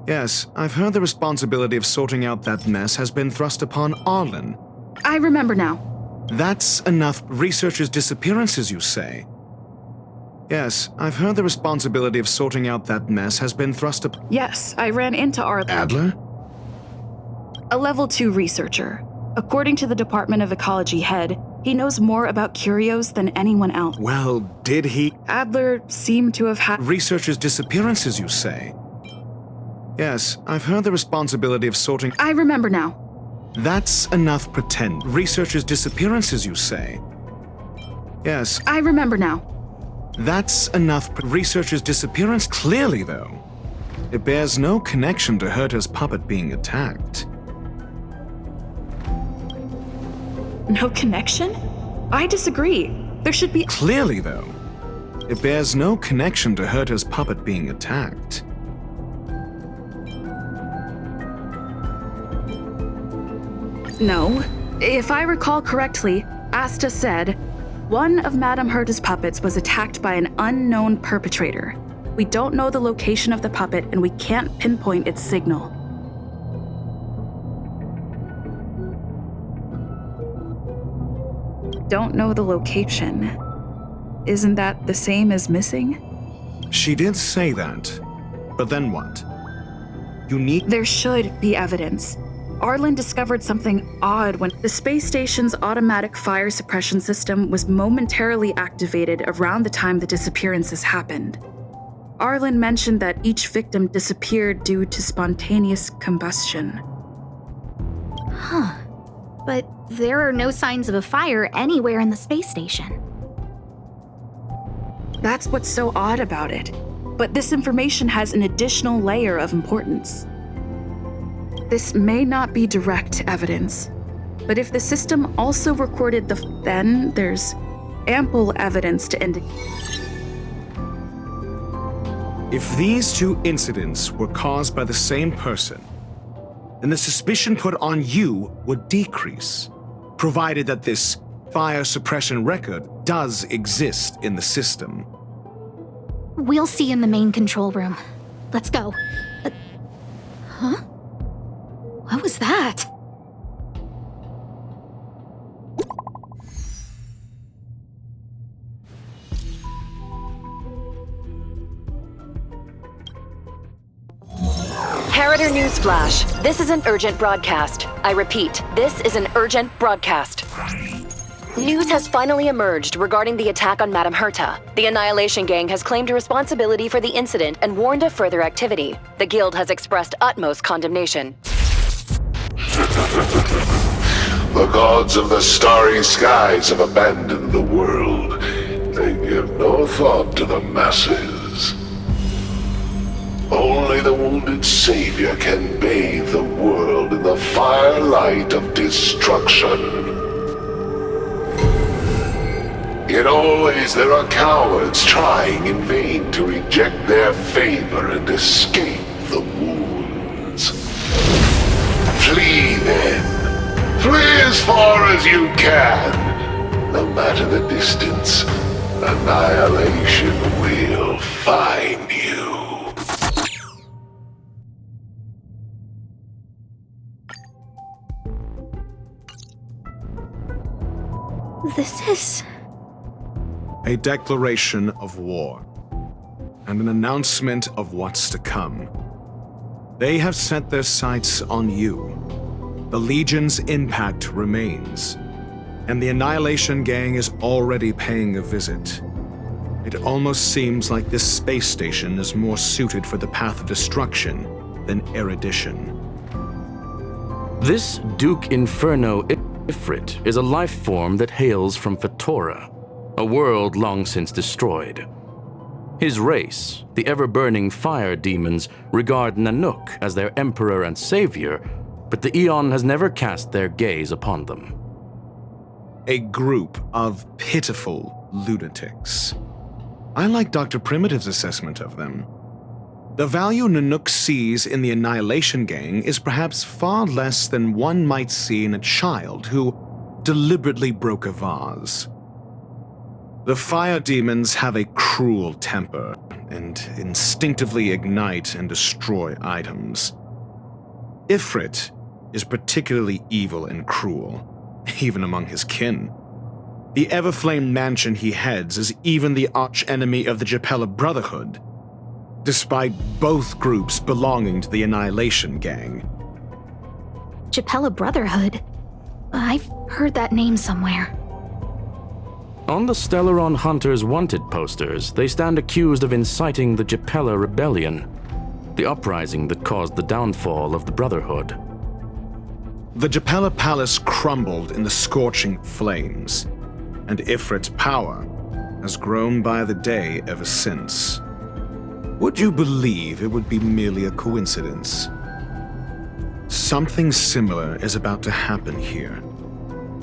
Yes, I've heard the responsibility of sorting out that mess has been thrust upon Arlen. I remember now. That's enough. Researchers' disappearances, you say? Yes, I've heard the responsibility of sorting out that mess has been thrust upon... Yes, I ran into Arlen. Adler? A level 2 researcher. According to the Department of Ecology head, he knows more about curios than anyone else. Well, did he? Adler seemed to have had... Researchers' disappearances, you say? Yes, I've heard the responsibility of sorting... I remember now. That's enough pretend. Researchers' disappearances, you say? Yes. I remember now. That's enough researchers' disappearance. Clearly, though, it bears no connection to Herta's puppet being attacked. No connection? I disagree. There should be... Clearly, though, it bears no connection to Herta's puppet being attacked. No. If I recall correctly, Asta said, one of Madame Herta's puppets was attacked by an unknown perpetrator. We don't know the location of the puppet and we can't pinpoint its signal. Don't know the location. Isn't that the same as missing? She did say that, but then what? You need... There should be evidence. Arlen discovered something odd when the space station's automatic fire suppression system was momentarily activated around the time the disappearances happened. Arlen mentioned that each victim disappeared due to spontaneous combustion. Huh. But there are no signs of a fire anywhere in the space station. That's what's so odd about it. But this information has an additional layer of importance. This may not be direct evidence, but if the system also recorded then there's ample evidence to indicate. If these two incidents were caused by the same person, then the suspicion put on you would decrease, provided that this fire suppression record does exist in the system. We'll see in the main control room. Let's go. Huh? What was that? Harrider Newsflash. This is an urgent broadcast. I repeat, this is an urgent broadcast. News has finally emerged regarding the attack on Madame Herta. The Annihilation Gang has claimed responsibility for the incident and warned of further activity. The Guild has expressed utmost condemnation. The gods of the starry skies have abandoned the world. They give no thought to the masses. Only the wounded savior can bathe the world in the firelight of destruction. Yet always there are cowards trying in vain to reject their favor and escape the wounds. Flee then. Flee as far as you can. No matter the distance, annihilation will find you. This is... A declaration of war, and an announcement of what's to come. They have set their sights on you. The Legion's impact remains, and the Annihilation Gang is already paying a visit. It almost seems like this space station is more suited for the path of destruction than erudition. This Duke Inferno Ifrit is a life form that hails from Fatora, a world long since destroyed. His race, the ever-burning fire demons, regard Nanook as their emperor and savior, but the Eon has never cast their gaze upon them. A group of pitiful lunatics. I like Dr. Primitive's assessment of them. The value Nanook sees in the Annihilation Gang is perhaps far less than one might see in a child who deliberately broke a vase. The fire demons have a cruel temper and instinctively ignite and destroy items. Ifrit is particularly evil and cruel, even among his kin. The Everflame mansion he heads is even the archenemy of the Japella Brotherhood, despite both groups belonging to the Annihilation Gang. Japella Brotherhood? I've heard that name somewhere. On the Stellaron Hunters wanted posters, they stand accused of inciting the Japella Rebellion, the uprising that caused the downfall of the Brotherhood. The Japella Palace crumbled in the scorching flames, and Ifrit's power has grown by the day ever since. Would you believe it would be merely a coincidence? Something similar is about to happen here.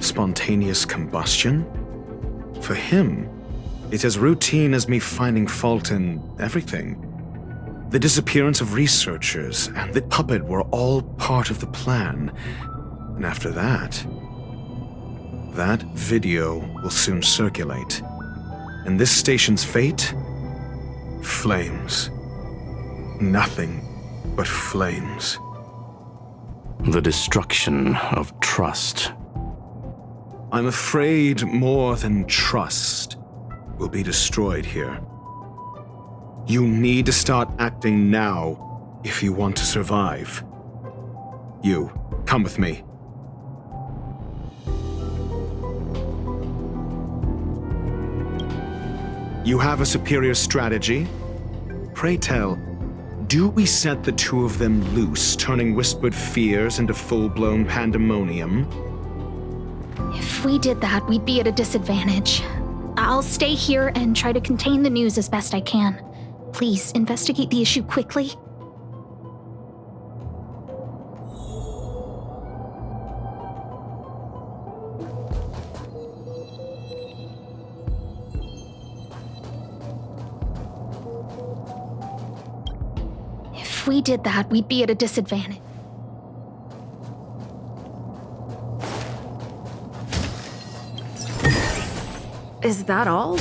Spontaneous combustion? For him, it's as routine as me finding fault in everything. The disappearance of researchers and the puppet were all part of the plan. And after that, that video will soon circulate. And this station's fate? Flames. Nothing but flames. The destruction of trust. I'm afraid more than trust will be destroyed here. You need to start acting now if you want to survive. You, come with me. You have a superior strategy? Pray tell, do we set the two of them loose, turning whispered fears into full-blown pandemonium? If we did that, we'd be at a disadvantage. I'll stay here and try to contain the news as best I can. Please, investigate the issue quickly. If we did that, we'd be at a disadvantage. Is that all?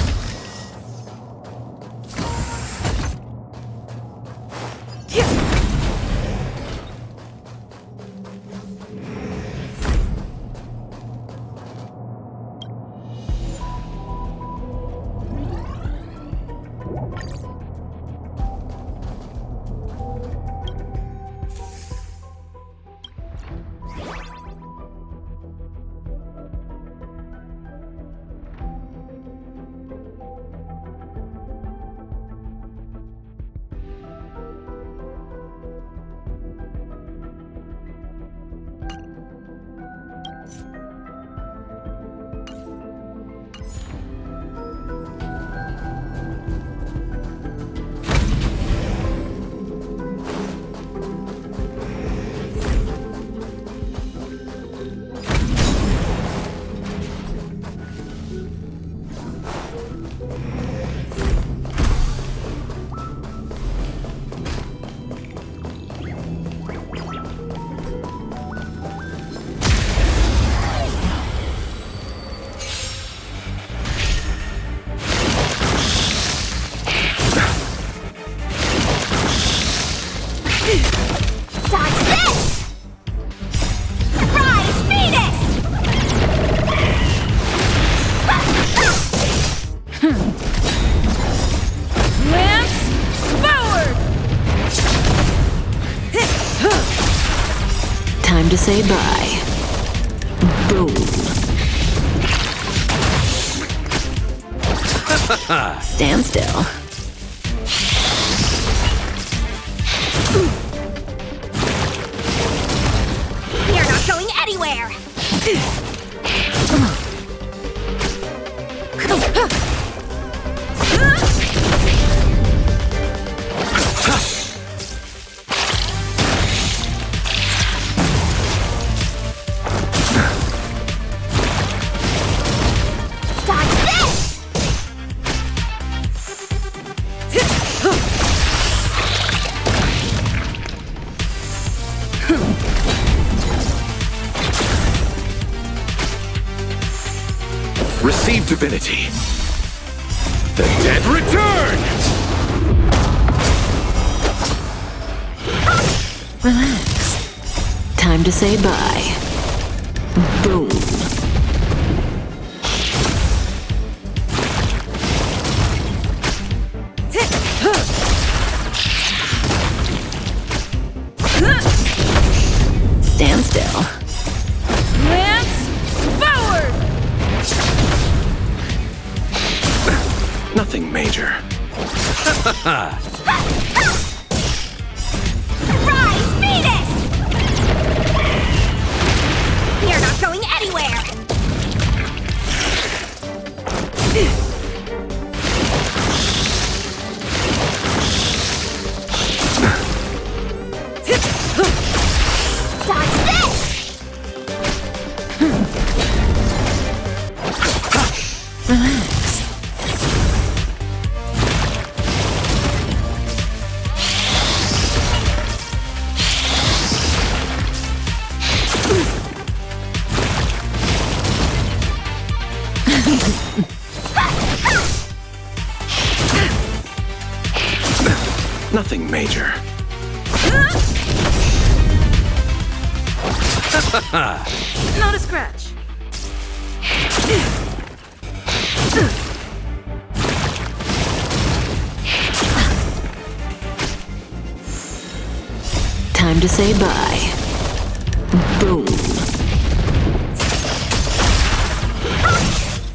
bye. Boom. Stand still. You're not going anywhere! Receive divinity. The dead return! Relax. Time to say bye. Boom. Stand still. Lance forward! Nothing major. Rise, Venus! You're not going anywhere! Dodge this! Relax. Nothing major. Not a scratch. Time to say bye. Boom.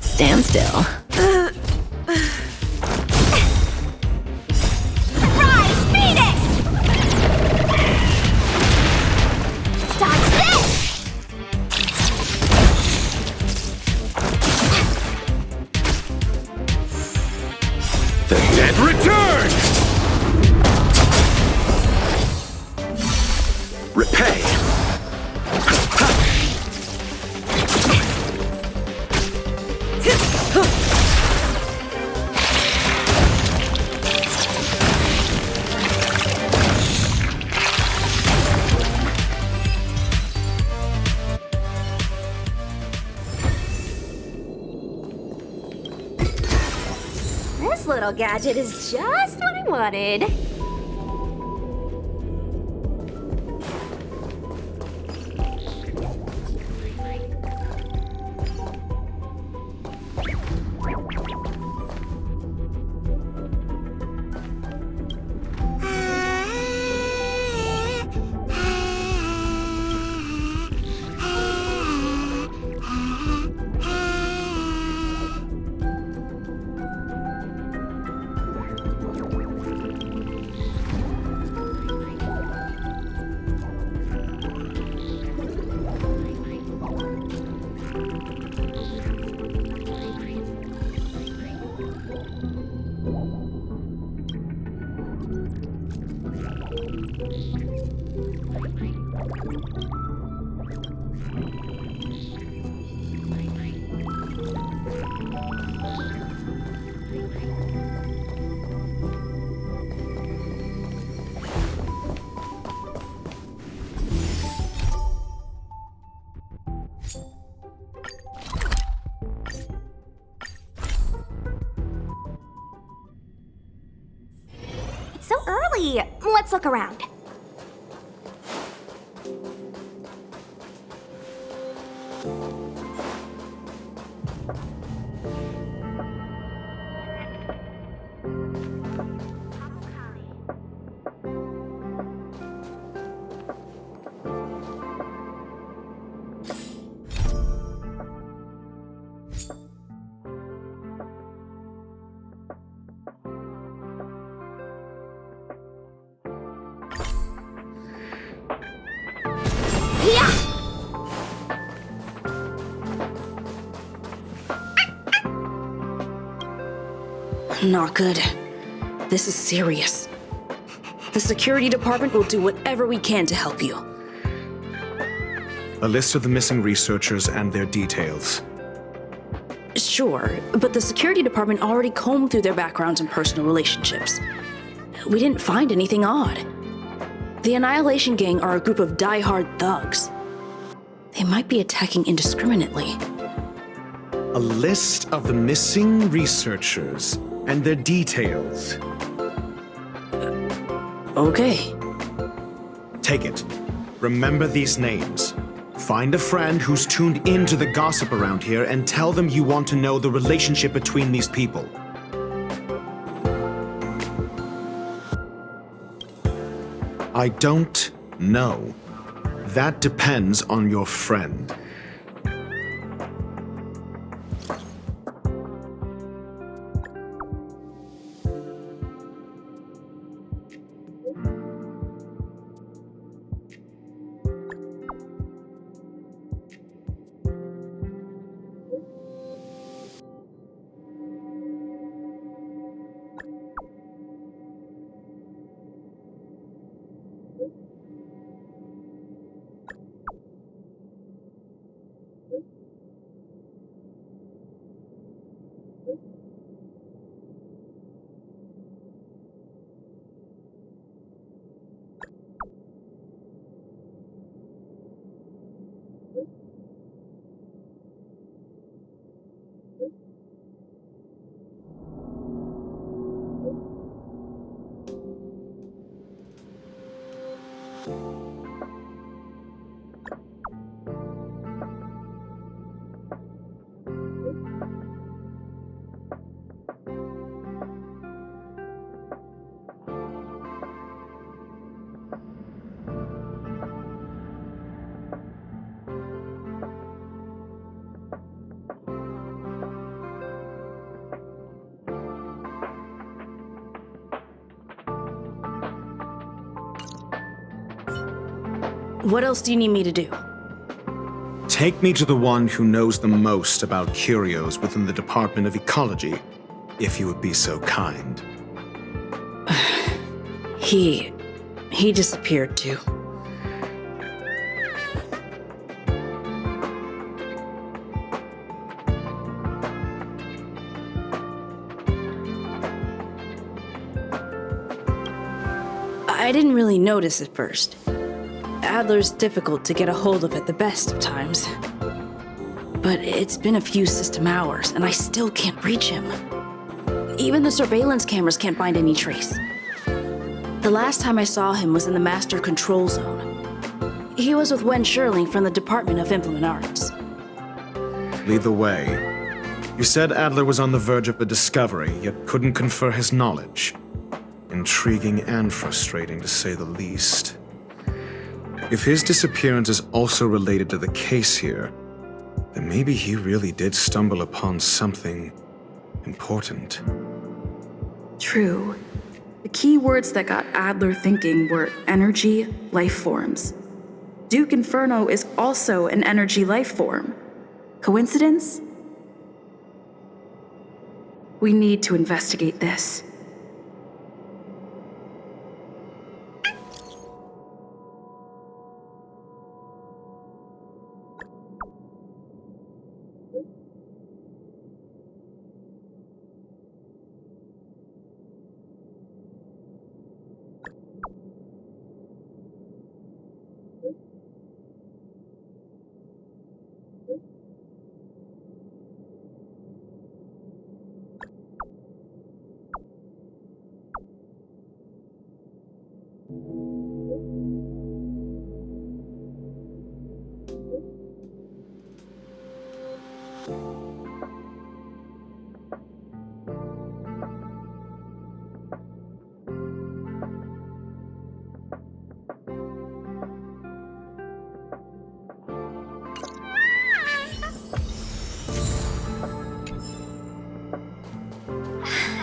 Stand still. Rise, Venus! Dodge this! The dead return! Repay! This little gadget is just what I wanted. It's so early. Let's look around. Not good. This is serious. The security department will do whatever we can to help you. A list of the missing researchers and their details. Sure, but the security department already combed through their backgrounds and personal relationships. We didn't find anything odd. The Annihilation Gang are a group of die-hard thugs. They might be attacking indiscriminately. A list of the missing researchers and their details. Okay. Take it. Remember these names. Find a friend who's tuned into the gossip around here and tell them you want to know the relationship between these people. I don't know. That depends on your friend. What else do you need me to do? Take me to the one who knows the most about curios within the Department of Ecology, if you would be so kind. He disappeared too. I didn't really notice at first. Adler's difficult to get a hold of at the best of times. But it's been a few system hours, and I still can't reach him. Even the surveillance cameras can't find any trace. The last time I saw him was in the Master Control Zone. He was with Wen Sherling from the Department of Implement Arts. Lead the way. You said Adler was on the verge of a discovery, yet couldn't confer his knowledge. Intriguing and frustrating, to say the least. If his disappearance is also related to the case here, then maybe he really did stumble upon something important. True. The key words that got Adler thinking were energy, life forms. Duke Inferno is also an energy life form. Coincidence? We need to investigate this.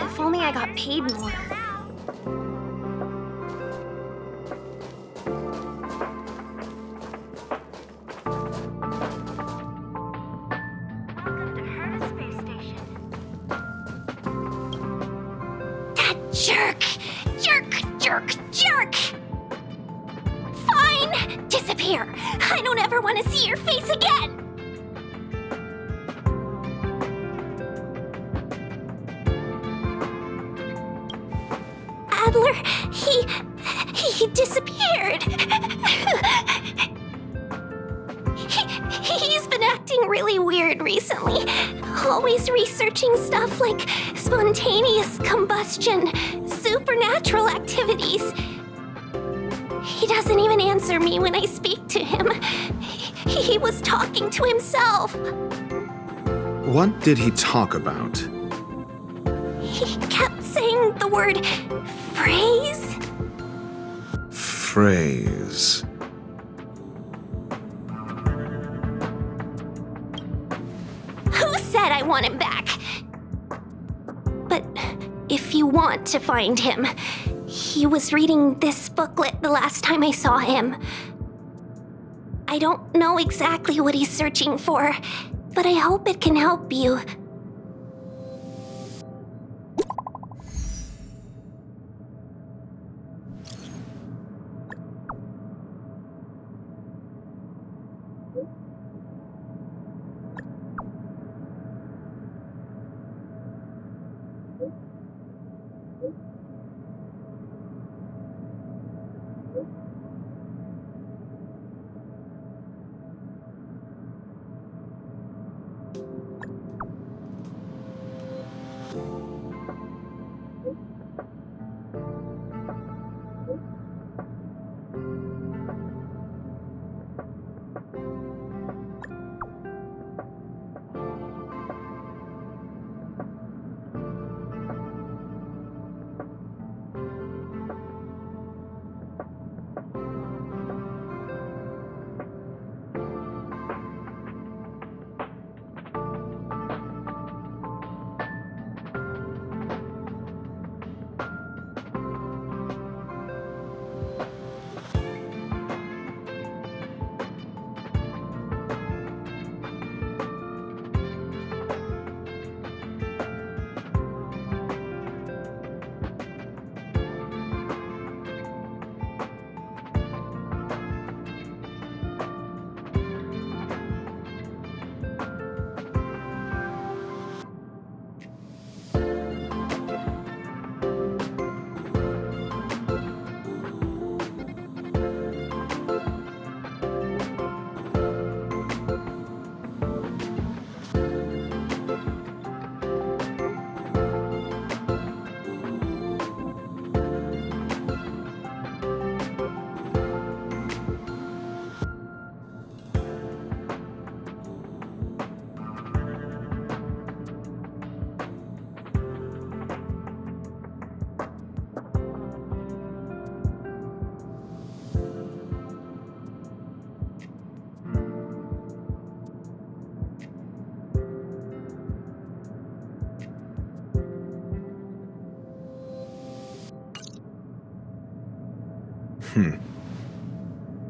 If only I got paid more. Jerk! Jerk! Jerk! Jerk! Fine! Disappear! I don't ever want to see your face again! Adler, he disappeared. He's been acting really weird recently. Always researching stuff like spontaneous combustion, supernatural activities. He doesn't even answer me when I speak to him. He was talking to himself. What did he talk about? He kept saying the word phrase. Phrase. Who said I want him back? But if you want to find him, he was reading this booklet the last time I saw him. I don't know exactly what he's searching for, but I hope it can help you.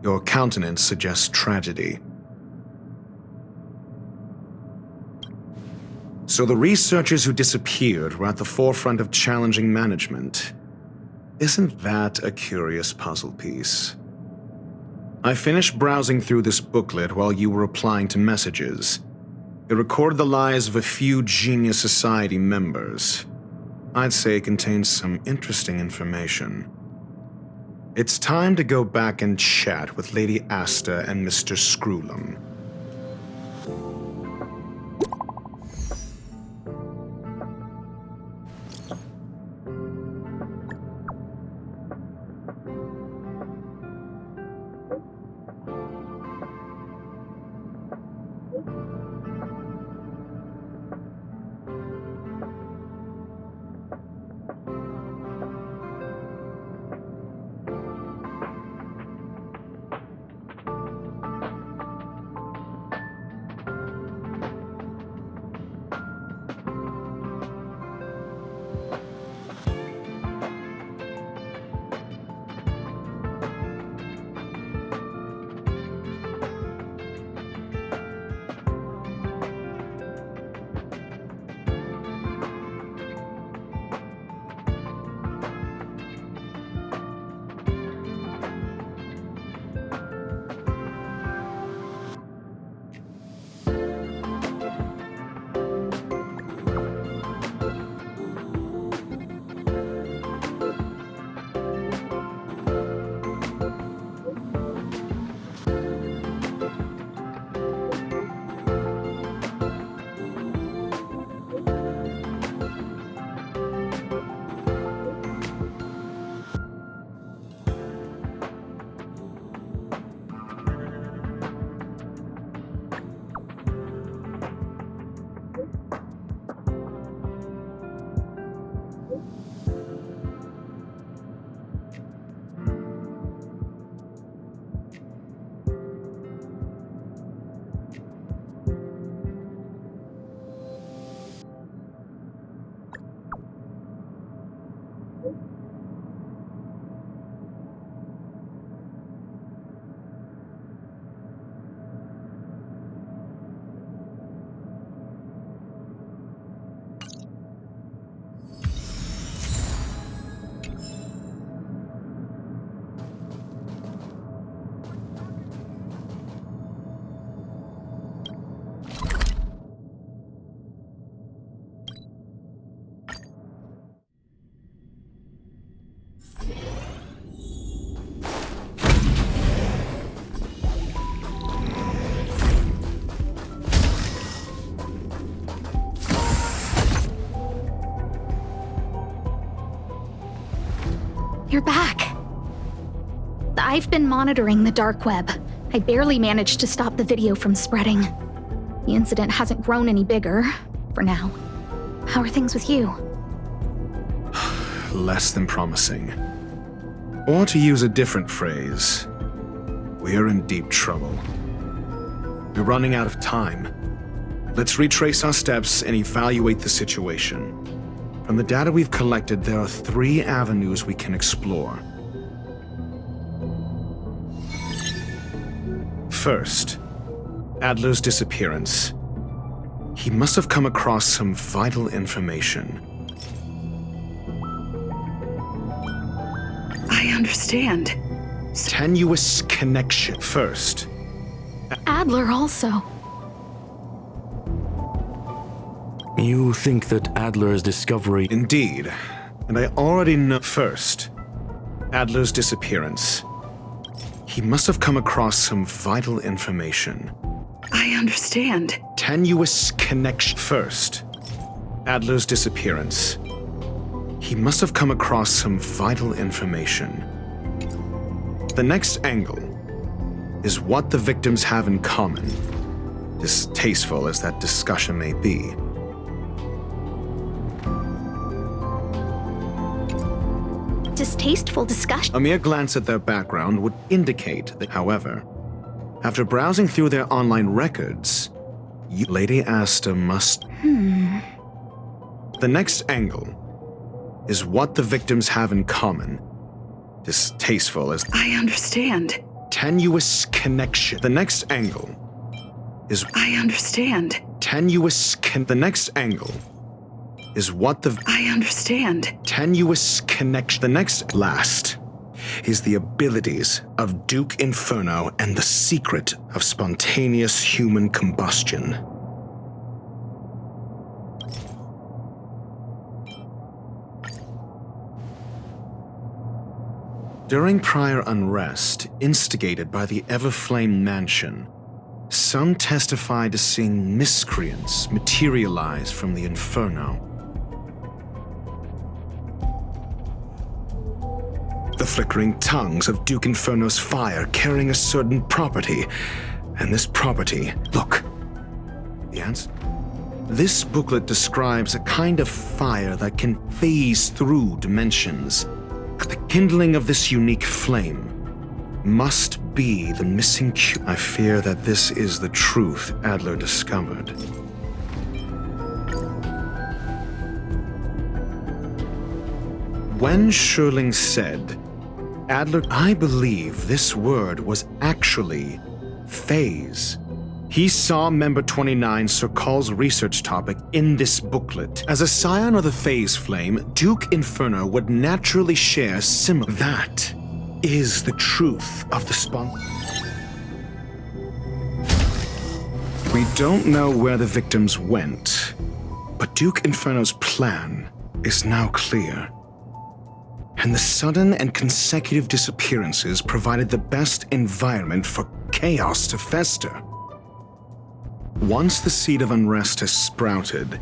Your countenance suggests tragedy. So the researchers who disappeared were at the forefront of challenging management. Isn't that a curious puzzle piece? I finished browsing through this booklet while you were replying to messages. It recorded the lives of a few Genius Society members. I'd say it contains some interesting information. It's time to go back and chat with Lady Asta and Mr. Screwlum. You're back. I've been monitoring the dark web. I barely managed to stop the video from spreading. The incident hasn't grown any bigger, for now. How are things with you? Less than promising. Or to use a different phrase, we're in deep trouble. We're running out of time. Let's retrace our steps and evaluate the situation. From the data we've collected, there are 3 avenues we can explore. First, Adler's disappearance. He must have come across some vital information. I understand. Tenuous connection. First, Adler also. You think that Adler's discovery... Indeed. And I already know... First, Adler's disappearance. He must have come across some vital information. I understand. Tenuous connection. First, Adler's disappearance. He must have come across some vital information. The next angle is what the victims have in common, distasteful as that discussion may be. Distasteful discussion? A mere glance at their background would indicate that, however, after browsing through their online records, Lady Asta must... The next angle is what the victims have in common, distasteful as... I understand. Tenuous connection. The next angle is... I understand. Tenuous The next angle is what the... I understand. Tenuous connection. The next last is the abilities of Duke Inferno and the secret of spontaneous human combustion. During prior unrest, instigated by the Everflame Mansion, some testified to seeing miscreants materialize from the Inferno. The flickering tongues of Duke Inferno's fire carrying a certain property, and this property, look, the answer? This booklet describes a kind of fire that can phase through dimensions. The kindling of this unique flame must be the missing cue. I fear that this is the truth Adler discovered. When Schurling said, Adler, I believe this word was actually phase. He saw Member 29 Sir Call's research topic in this booklet. As a scion of the phase flame, Duke Inferno would naturally share similar. That is the truth of the We don't know where the victims went, but Duke Inferno's plan is now clear. And the sudden and consecutive disappearances provided the best environment for chaos to fester. Once the seed of unrest has sprouted,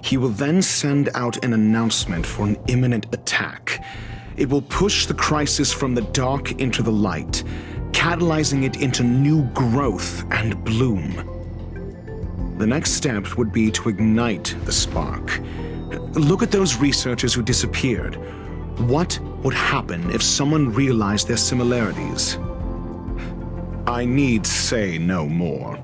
he will then send out an announcement for an imminent attack. It will push the crisis from the dark into the light, catalyzing it into new growth and bloom. The next step would be to ignite the spark. Look at those researchers who disappeared. What would happen if someone realized their similarities? I need say no more.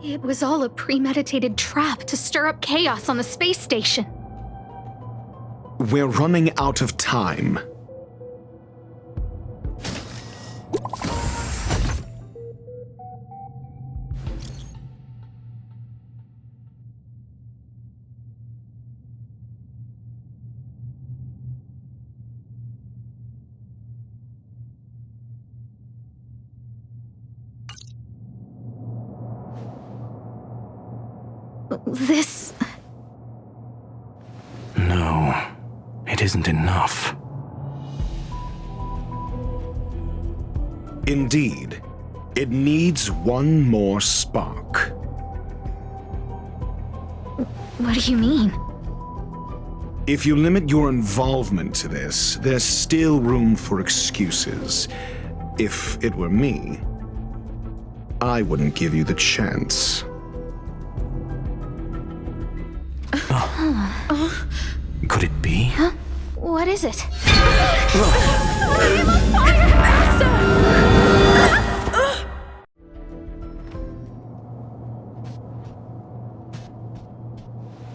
It was all a premeditated trap to stir up chaos on the space station. We're running out of time. This... No, it isn't enough. Indeed, it needs one more spark. What do you mean? If you limit your involvement to this, there's still room for excuses. If it were me, I wouldn't give you the chance. Could it be? Huh? What is it?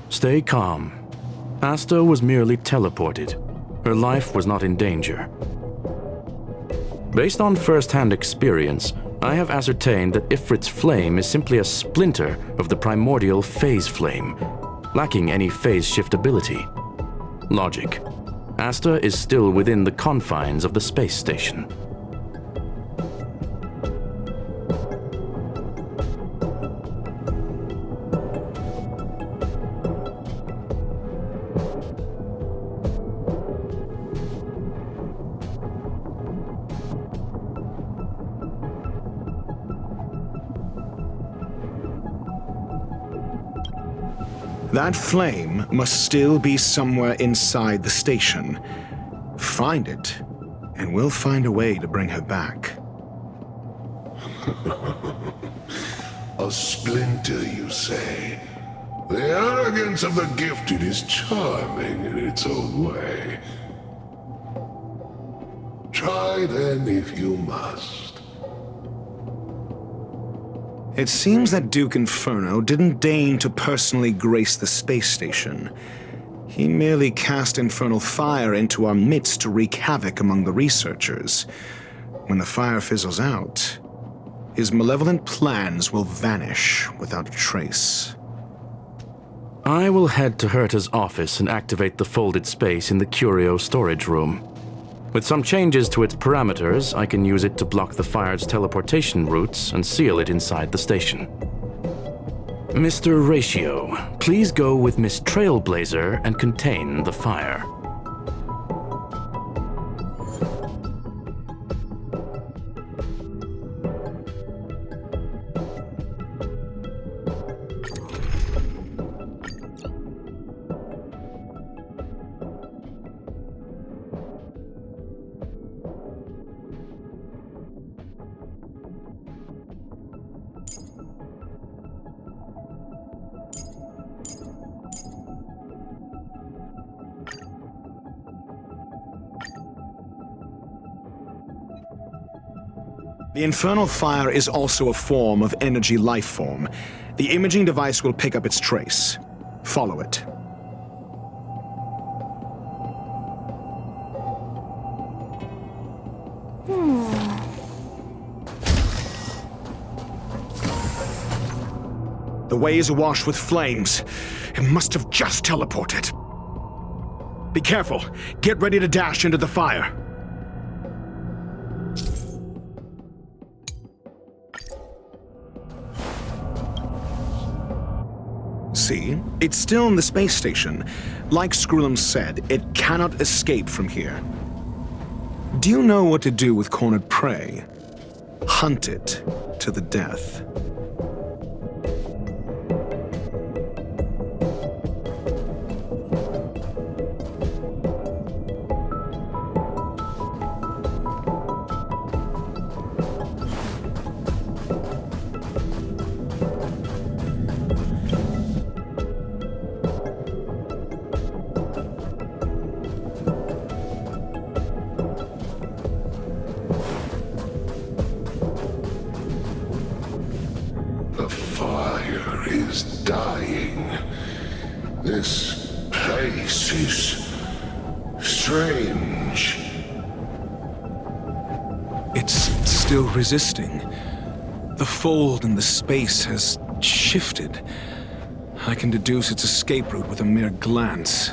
Stay calm. Asta was merely teleported. Her life was not in danger. Based on first-hand experience, I have ascertained that Ifrit's flame is simply a splinter of the primordial phase flame, lacking any phase shift ability. Logic. Asta is still within the confines of the space station. That flame must still be somewhere inside the station. Find it, and we'll find a way to bring her back. A splinter, you say? The arrogance of the gifted is charming in its own way. Try then if you must. It seems that Duke Inferno didn't deign to personally grace the space station. He merely cast infernal fire into our midst to wreak havoc among the researchers. When the fire fizzles out, his malevolent plans will vanish without a trace. I will head to Herta's office and activate the folded space in the curio storage room. With some changes to its parameters, I can use it to block the fire's teleportation routes and seal it inside the station. Mr. Ratio, please go with Miss Trailblazer and contain the fire. The infernal fire is also a form of energy life form. The imaging device will pick up its trace. Follow it. The way is awash with flames. It must have just teleported. Be careful. Get ready to dash into the fire. See? It's still in the space station. Like Skrullum said, it cannot escape from here. Do you know what to do with cornered prey? Hunt it to the death. This place is strange. It's still resisting. The fold in the space has shifted. I can deduce its escape route with a mere glance.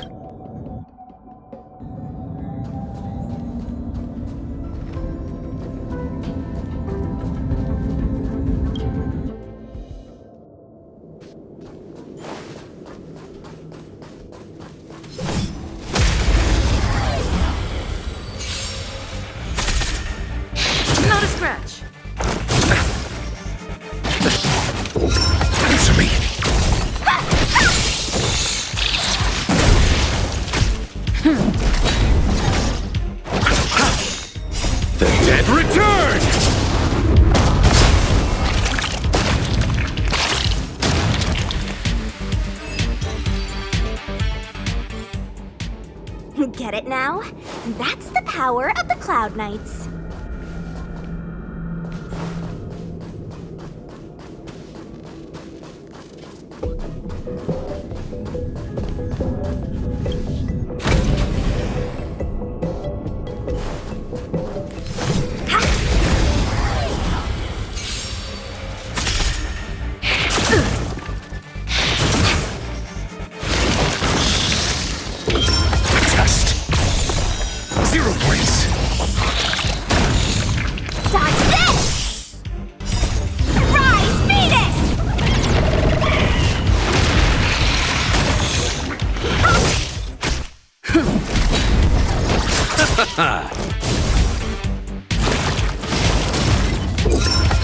dead return! Get it now? That's the power of the Cloud Knights.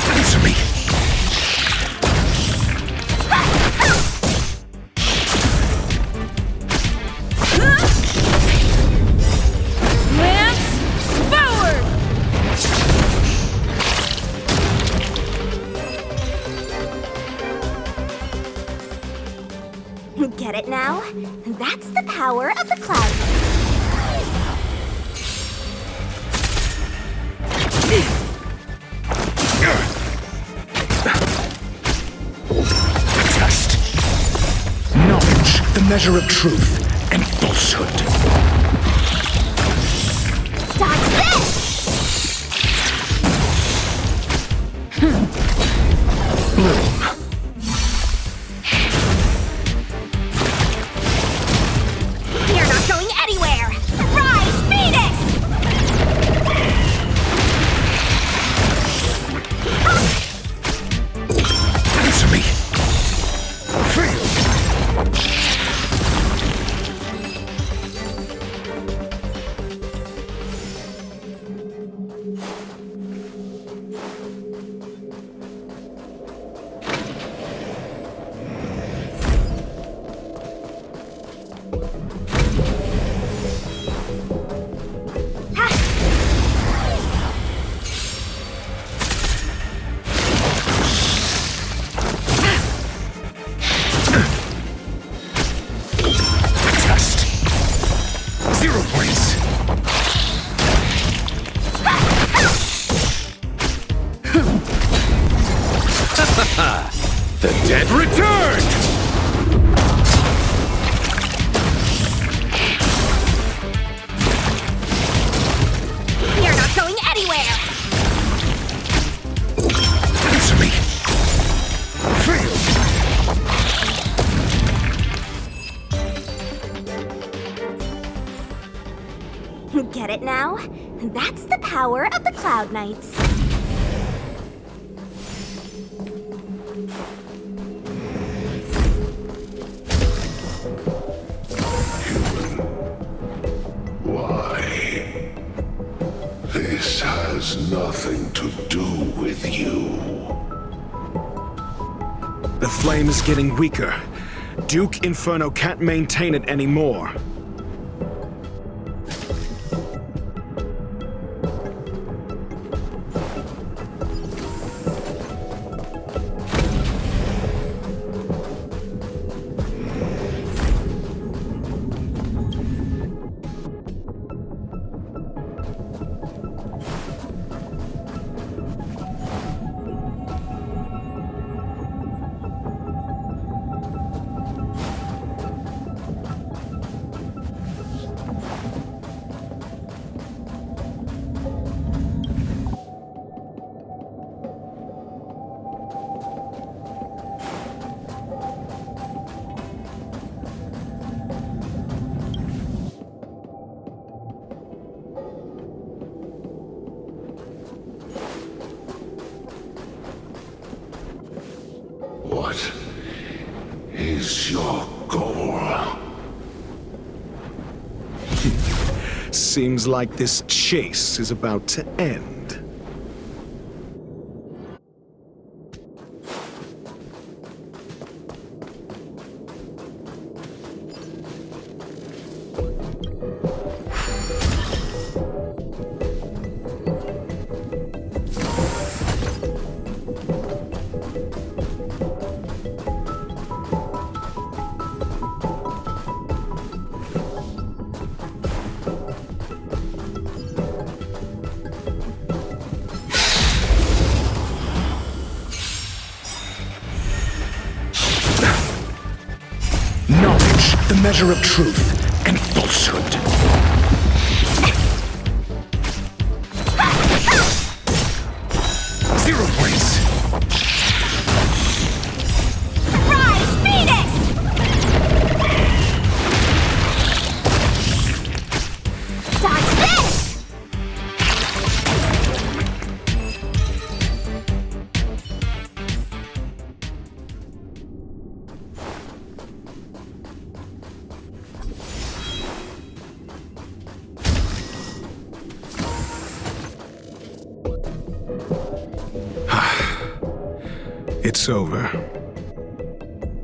Answer me! Lance, forward! Get it now? That's the power of the Cloud Knights. Test. Knowledge, the measure of truth and falsehood. Dodge this! Bloom. You're not going anywhere! Rise, Venus! Answer me! Fail! Test. 0 points. The dead returned! You're not going anywhere! Answer me! Fail! Get it now? That's the power of the Cloud Knights. Why? This has nothing to do with you. The flame is getting weaker. Duke Inferno can't maintain it anymore. What is your goal? Seems like this chase is about to end. the measure of truth and falsehood. 0 points. Rise, Phoenix! Dodge this! It's over.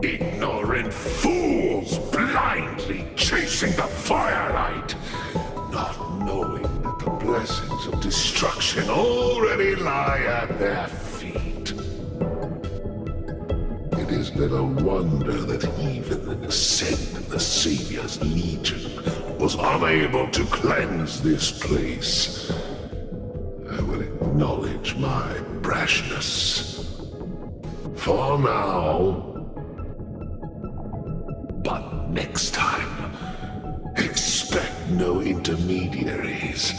Ignorant fools blindly chasing the firelight, not knowing that the blessings of destruction already lie at their feet. It is little wonder that even the descent of the Savior's Legion was unable to cleanse this place. I will acknowledge my brashness. For now. But next time, expect no intermediaries.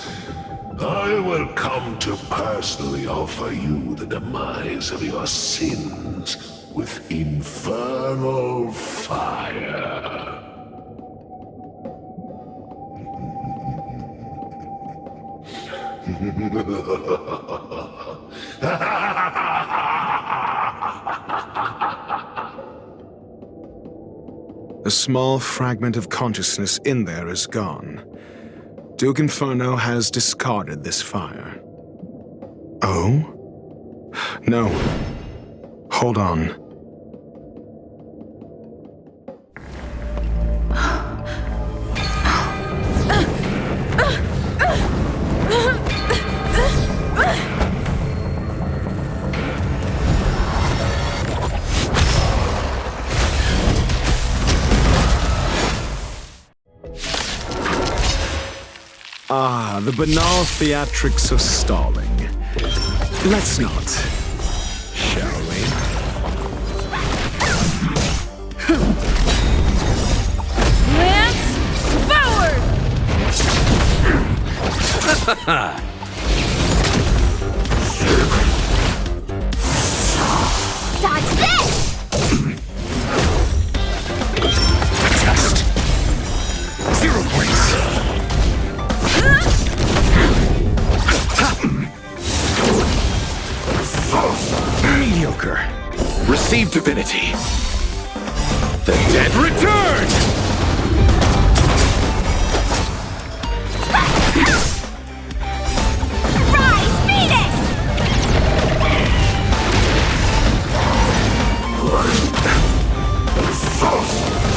I will come to personally offer you the demise of your sins with infernal fire. A small fragment of consciousness in there is gone. Duke Inferno has discarded this fire. Oh? No. Hold on. Ah, the banal theatrics of stalling. Let's not, shall we? Lance forward! Dodge this! Test. 0 points. Mediocre. Receive divinity. The dead return! Rise, Phoenix!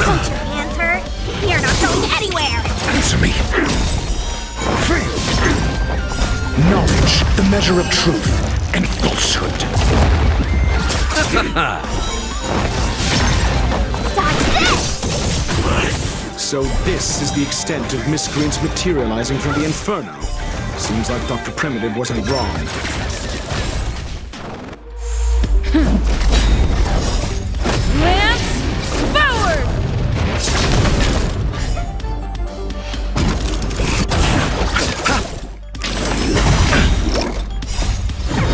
Don't your hands hurt? You're not going anywhere! Answer me. Knowledge, the measure of truth and falsehood. So this is the extent of miscreants materializing from the Inferno. Seems like Dr. Primitive wasn't wrong. Lance forward!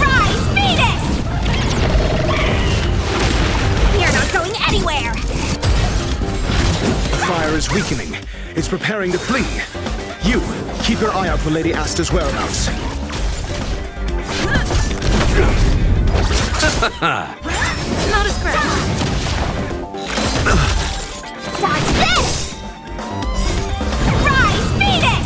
Rise, Phoenix! You're not going anywhere! The fire is weakening. It's preparing to flee. You, keep your eye out for Lady Asta's whereabouts. Not a scratch. Dodge this! Rise, Phoenix!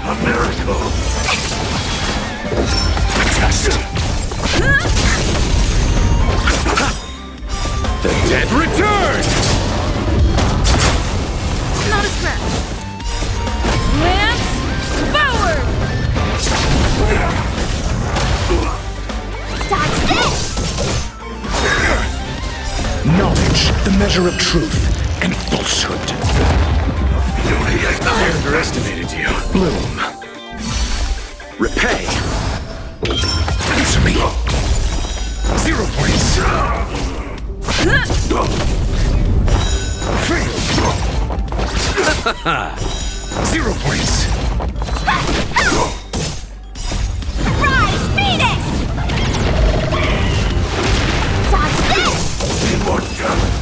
A miracle! Test. The dead return! Not a scratch. Lance forward! Dodge this! Knowledge, the measure of truth and falsehood. I underestimated you. Bloom. Repay. Answer me. 0 points. 0 points. Rise, Phoenix! Watch this!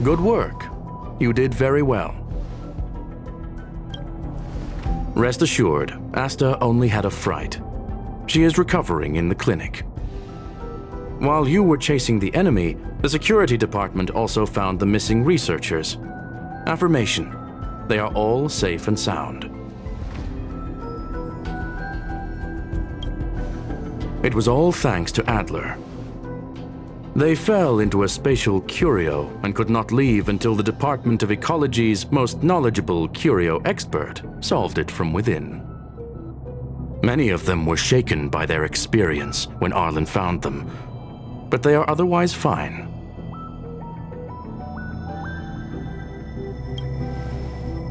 Good work. You did very well. Rest assured, Asta only had a fright. She is recovering in the clinic. While you were chasing the enemy, the security department also found the missing researchers. Affirmation: they are all safe and sound. It was all thanks to Adler. They fell into a spatial curio and could not leave until the Department of Ecology's most knowledgeable curio expert solved it from within. Many of them were shaken by their experience when Arlen found them, but they are otherwise fine.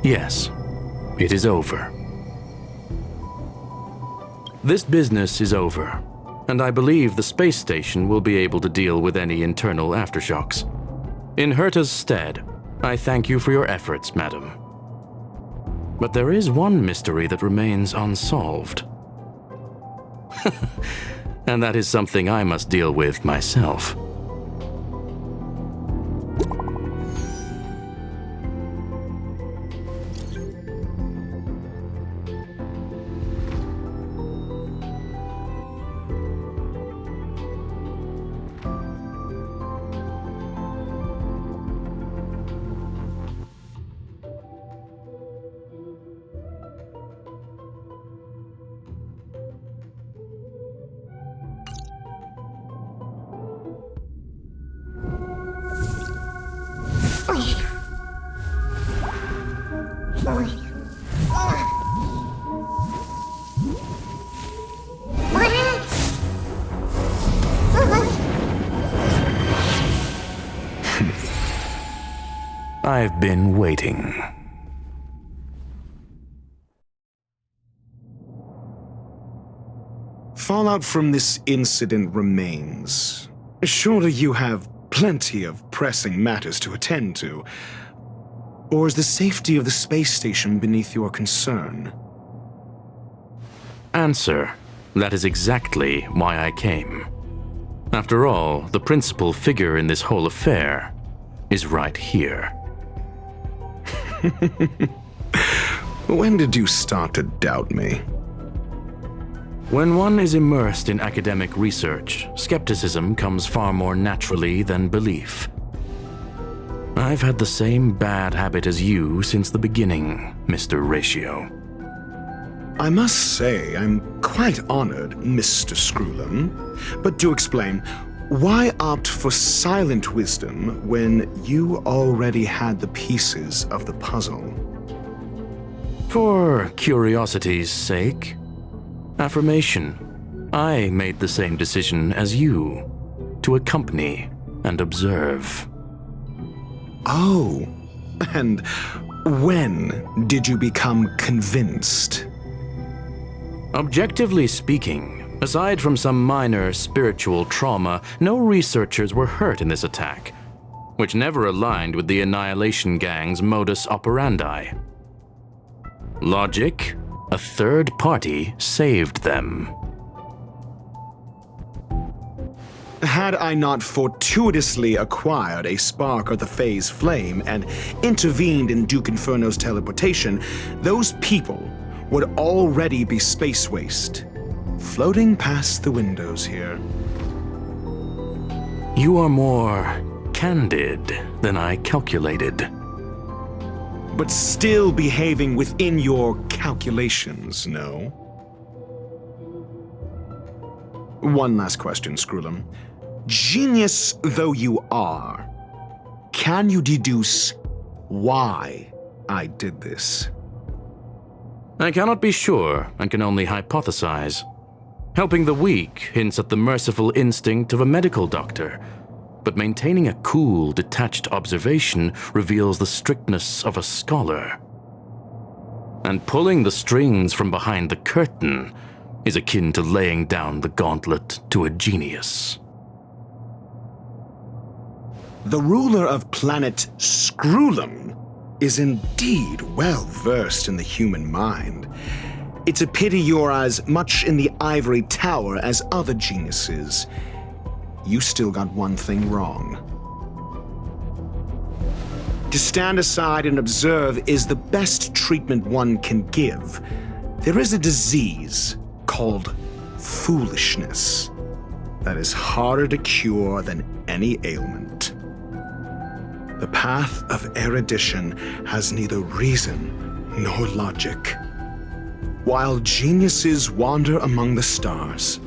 Yes, it is over. This business is over, and I believe the space station will be able to deal with any internal aftershocks. In Herta's stead, I thank you for your efforts, madam. But there is one mystery that remains unsolved. And that is something I must deal with myself. I've been waiting. Fallout from this incident remains. Surely you have plenty of pressing matters to attend to. Or is the safety of the space station beneath your concern? Answer: that is exactly why I came. After all, the principal figure in this whole affair is right here. When did you start to doubt me? When one is immersed in academic research, skepticism comes far more naturally than belief. I've had the same bad habit as you since the beginning, Mr. Ratio. I must say, I'm quite honored, Mr. Screwlam. But to explain, why opt for silent wisdom when you already had the pieces of the puzzle? For curiosity's sake. Affirmation: I made the same decision as you, to accompany and observe. Oh, and when did you become convinced? Objectively speaking, aside from some minor spiritual trauma, no researchers were hurt in this attack, which never aligned with the Annihilation Gang's modus operandi. Logic: a third party saved them. Had I not fortuitously acquired a spark of the phase flame and intervened in Duke Inferno's teleportation, those people would already be space waste, floating past the windows here. You are more candid than I calculated. But still behaving within your calculations, no? One last question, Screwlam. Genius though you are, can you deduce why I did this? I cannot be sure and can only hypothesize. Helping the weak hints at the merciful instinct of a medical doctor, but maintaining a cool, detached observation reveals the strictness of a scholar. And pulling the strings from behind the curtain is akin to laying down the gauntlet to a genius. The ruler of planet Screwlum is indeed well versed in the human mind. It's a pity you're as much in the ivory tower as other geniuses. You still got one thing wrong. To stand aside and observe is the best treatment one can give. There is a disease called foolishness that is harder to cure than any ailment. The path of erudition has neither reason nor logic. While geniuses wander among the stars,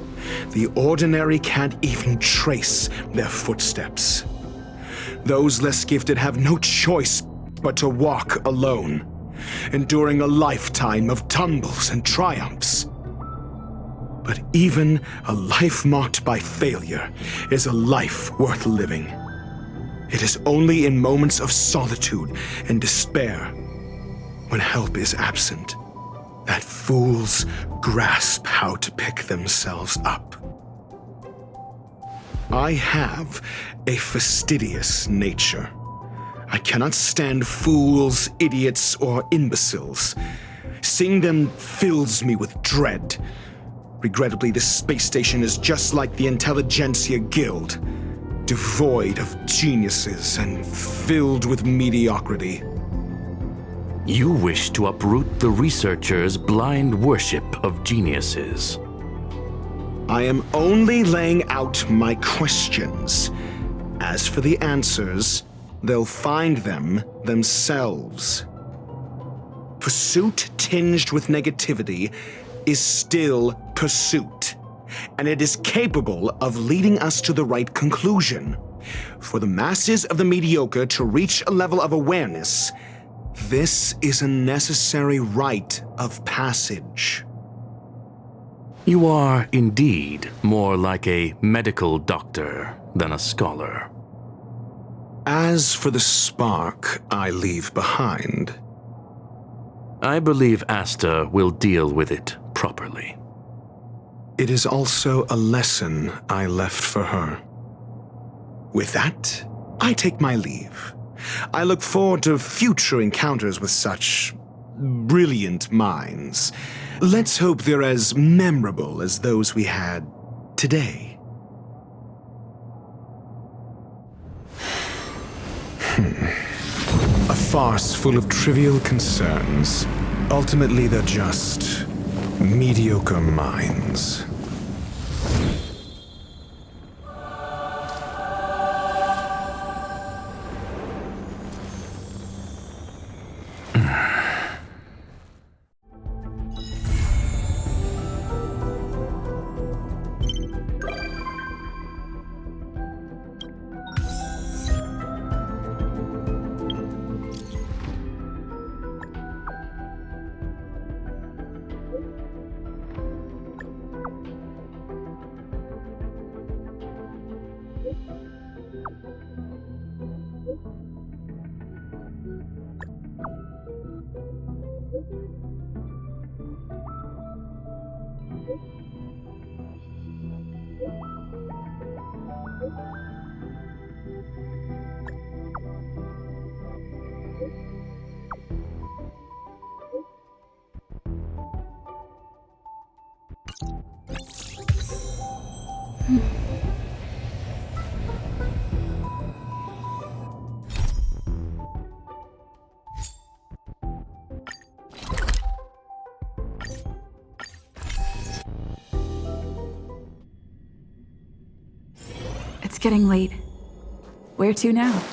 the ordinary can't even trace their footsteps. Those less gifted have no choice but to walk alone, enduring a lifetime of tumbles and triumphs. But even a life marked by failure is a life worth living. It is only in moments of solitude and despair, when help is absent, that fools grasp how to pick themselves up. I have a fastidious nature. I cannot stand fools, idiots, or imbeciles. Seeing them fills me with dread. Regrettably, this space station is just like the Intelligentsia Guild, devoid of geniuses and filled with mediocrity. You wish to uproot the researchers' blind worship of geniuses. I am only laying out my questions. As for the answers, they'll find them themselves. Pursuit tinged with negativity is still pursuit, and it is capable of leading us to the right conclusion. For the masses of the mediocre to reach a level of awareness, this is a necessary rite of passage. You are indeed more like a medical doctor than a scholar. As for the spark I leave behind, I believe Asta will deal with it properly. It is also a lesson I left for her. With that, I take my leave. I look forward to future encounters with such brilliant minds. Let's hope they're as memorable as those we had today. A farce full of trivial concerns. Ultimately, they're just mediocre minds. It's getting late. Where to now?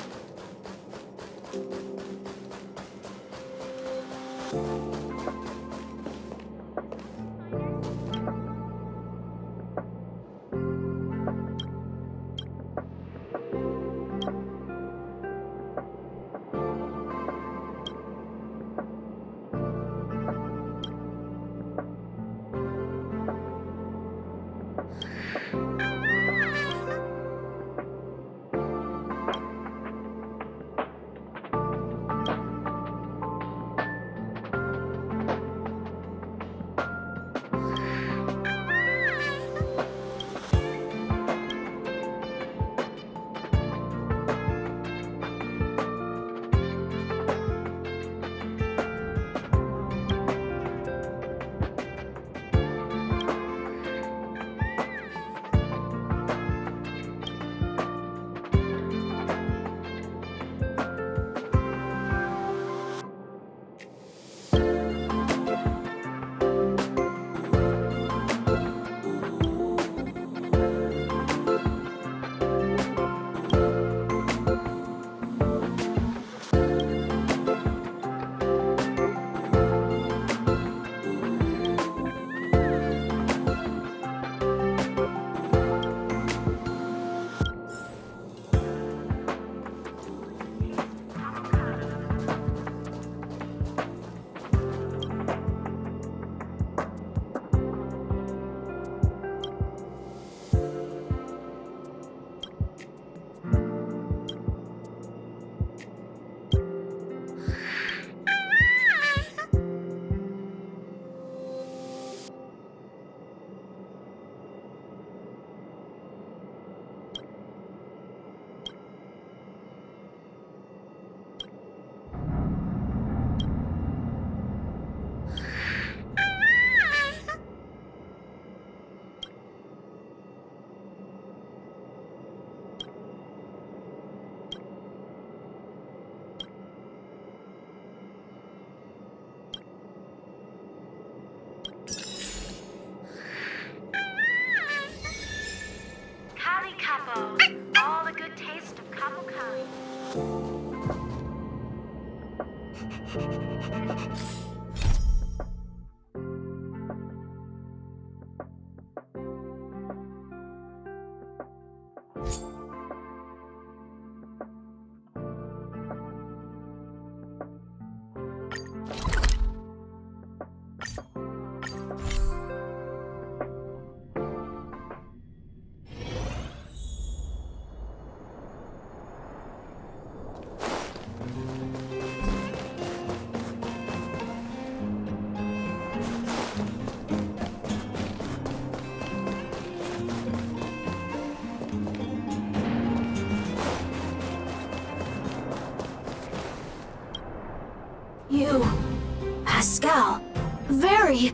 Pascal. Very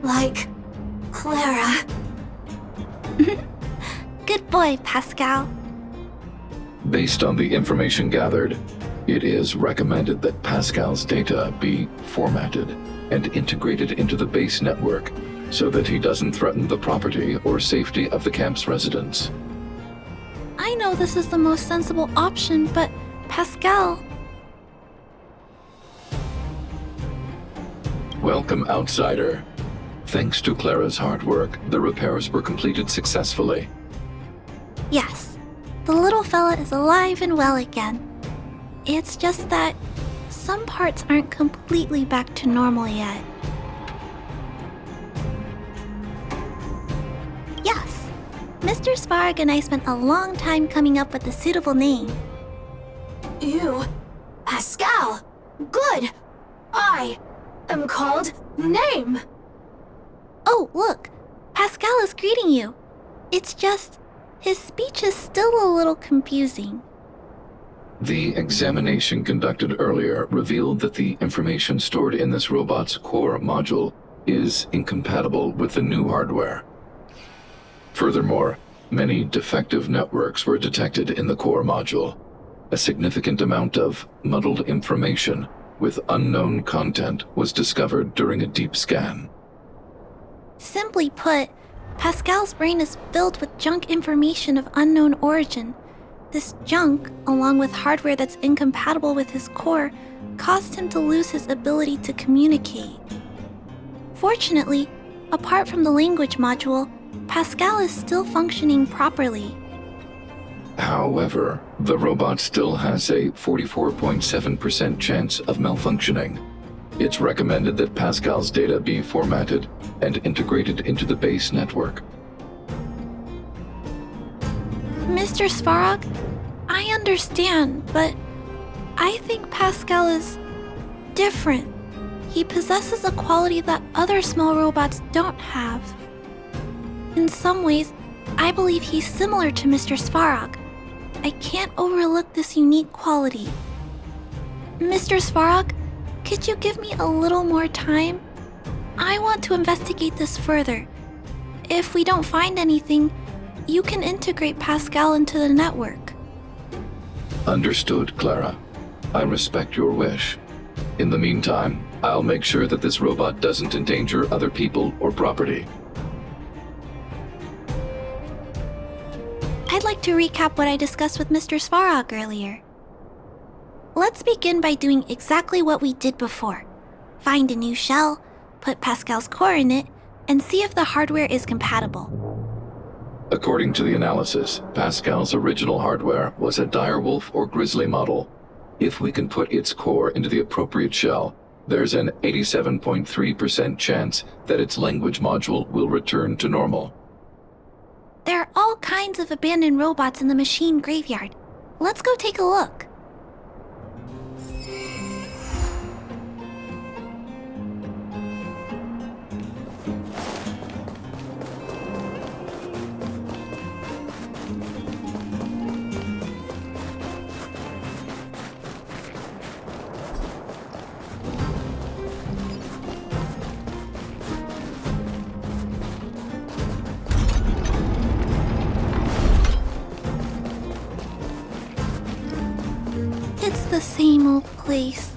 like Clara. Good boy, Pascal. Based on the information gathered, it is recommended that Pascal's data be formatted and integrated into the base network so that he doesn't threaten the property or safety of the camp's residents. I know this is the most sensible option, but Pascal... Welcome, outsider. Thanks to Clara's hard work, the repairs were completed successfully. Yes, the little fella is alive and well again. It's just that some parts aren't completely back to normal yet. Yes, Mr. Svarg and I spent a long time coming up with a suitable name. You, Pascal. Good. I am called Name. Oh, look, Pascal is greeting you. It's just, his speech is still a little confusing. The examination conducted earlier revealed that the information stored in this robot's core module is incompatible with the new hardware. Furthermore, many defective networks were detected in the core module. A significant amount of muddled information with unknown content was discovered during a deep scan. Simply put, Pascal's brain is filled with junk information of unknown origin. This junk, along with hardware that's incompatible with his core, caused him to lose his ability to communicate. Fortunately, apart from the language module, Pascal is still functioning properly. However, the robot still has a 44.7% chance of malfunctioning. It's recommended that Pascal's data be formatted and integrated into the base network. Mr. Svarog, I understand, but I think Pascal is different. He possesses a quality that other small robots don't have. In some ways, I believe he's similar to Mr. Svarog. I can't overlook this unique quality. Mr. Svarog, could you give me a little more time? I want to investigate this further. If we don't find anything, you can integrate Pascal into the network. Understood, Clara. I respect your wish. In the meantime, I'll make sure that this robot doesn't endanger other people or property. I'd like to recap what I discussed with Mr. Svarog earlier. Let's begin by doing exactly what we did before. Find a new shell, put Pascal's core in it, and see if the hardware is compatible. According to the analysis, Pascal's original hardware was a direwolf or grizzly model. If we can put its core into the appropriate shell, there's an 87.3% chance that its language module will return to normal. There are all kinds of abandoned robots in the machine graveyard. Let's go take a look. It's the same old place.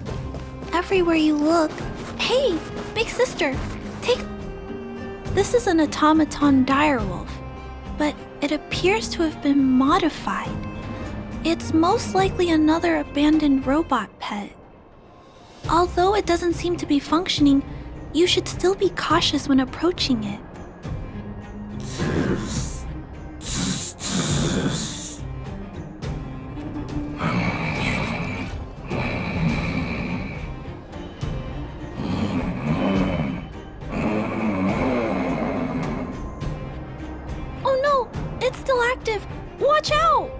Everywhere you look. Hey, big sister, take... This is an automaton direwolf, but it appears to have been modified. It's most likely another abandoned robot pet. Although it doesn't seem to be functioning, you should still be cautious when approaching it. Oh no, it's still active. Watch out!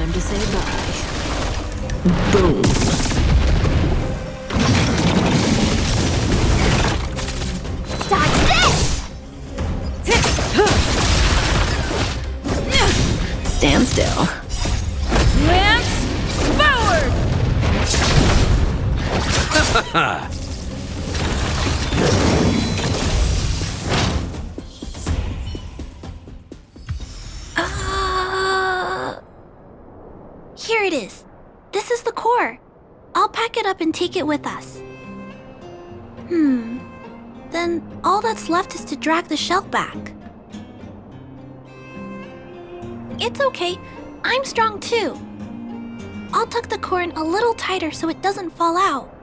time to say bye. Boom. Dodge this! Stand still. Lance forward! Here it is. This is the core. I'll pack it up and take it with us. Then all that's left is to drag the shell back. It's okay. I'm strong too. I'll tuck the core in a little tighter so it doesn't fall out.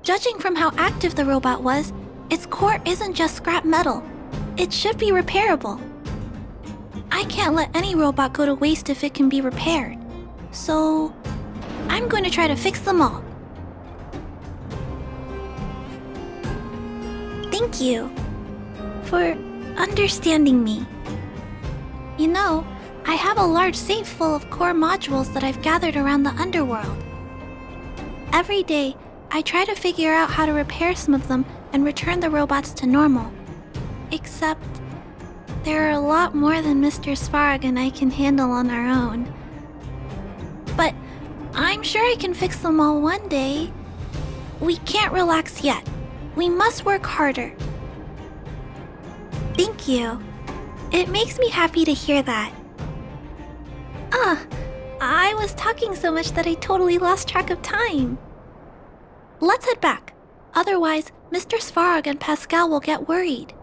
Judging from how active the robot was, its core isn't just scrap metal. It should be repairable. I can't let any robot go to waste if it can be repaired. So, I'm going to try to fix them all. Thank you for understanding me. You know, I have a large safe full of core modules that I've gathered around the underworld. Every day, I try to figure out how to repair some of them and return the robots to normal. Except, there are a lot more than Mr. Svarog and I can handle on our own. But I'm sure I can fix them all one day. We can't relax yet. We must work harder. Thank you. It makes me happy to hear that. I was talking so much that I totally lost track of time. Let's head back. Otherwise, Mr. Svarog and Pascal will get worried.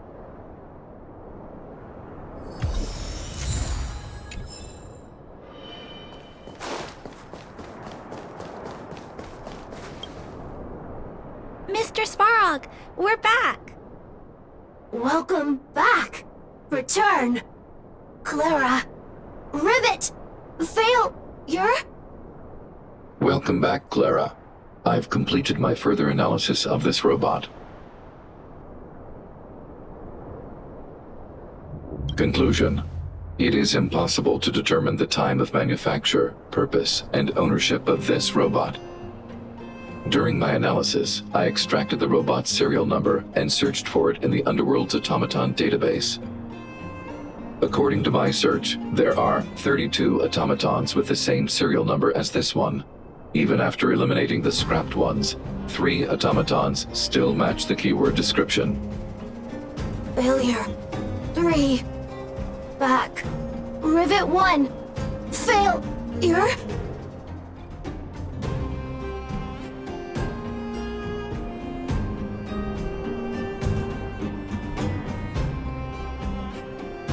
Mr. Svarog, we're back. Welcome back. Return. Clara. Rivet. Failure. Welcome back, Clara. I've completed my further analysis of this robot. Conclusion. It is impossible to determine the time of manufacture, purpose, and ownership of this robot. During my analysis, I extracted the robot's serial number and searched for it in the Underworld's automaton database. According to my search, there are 32 automatons with the same serial number as this one. Even after eliminating the scrapped ones, 3 automatons still match the keyword description. Failure. 3. Back. Rivet 1. Failure.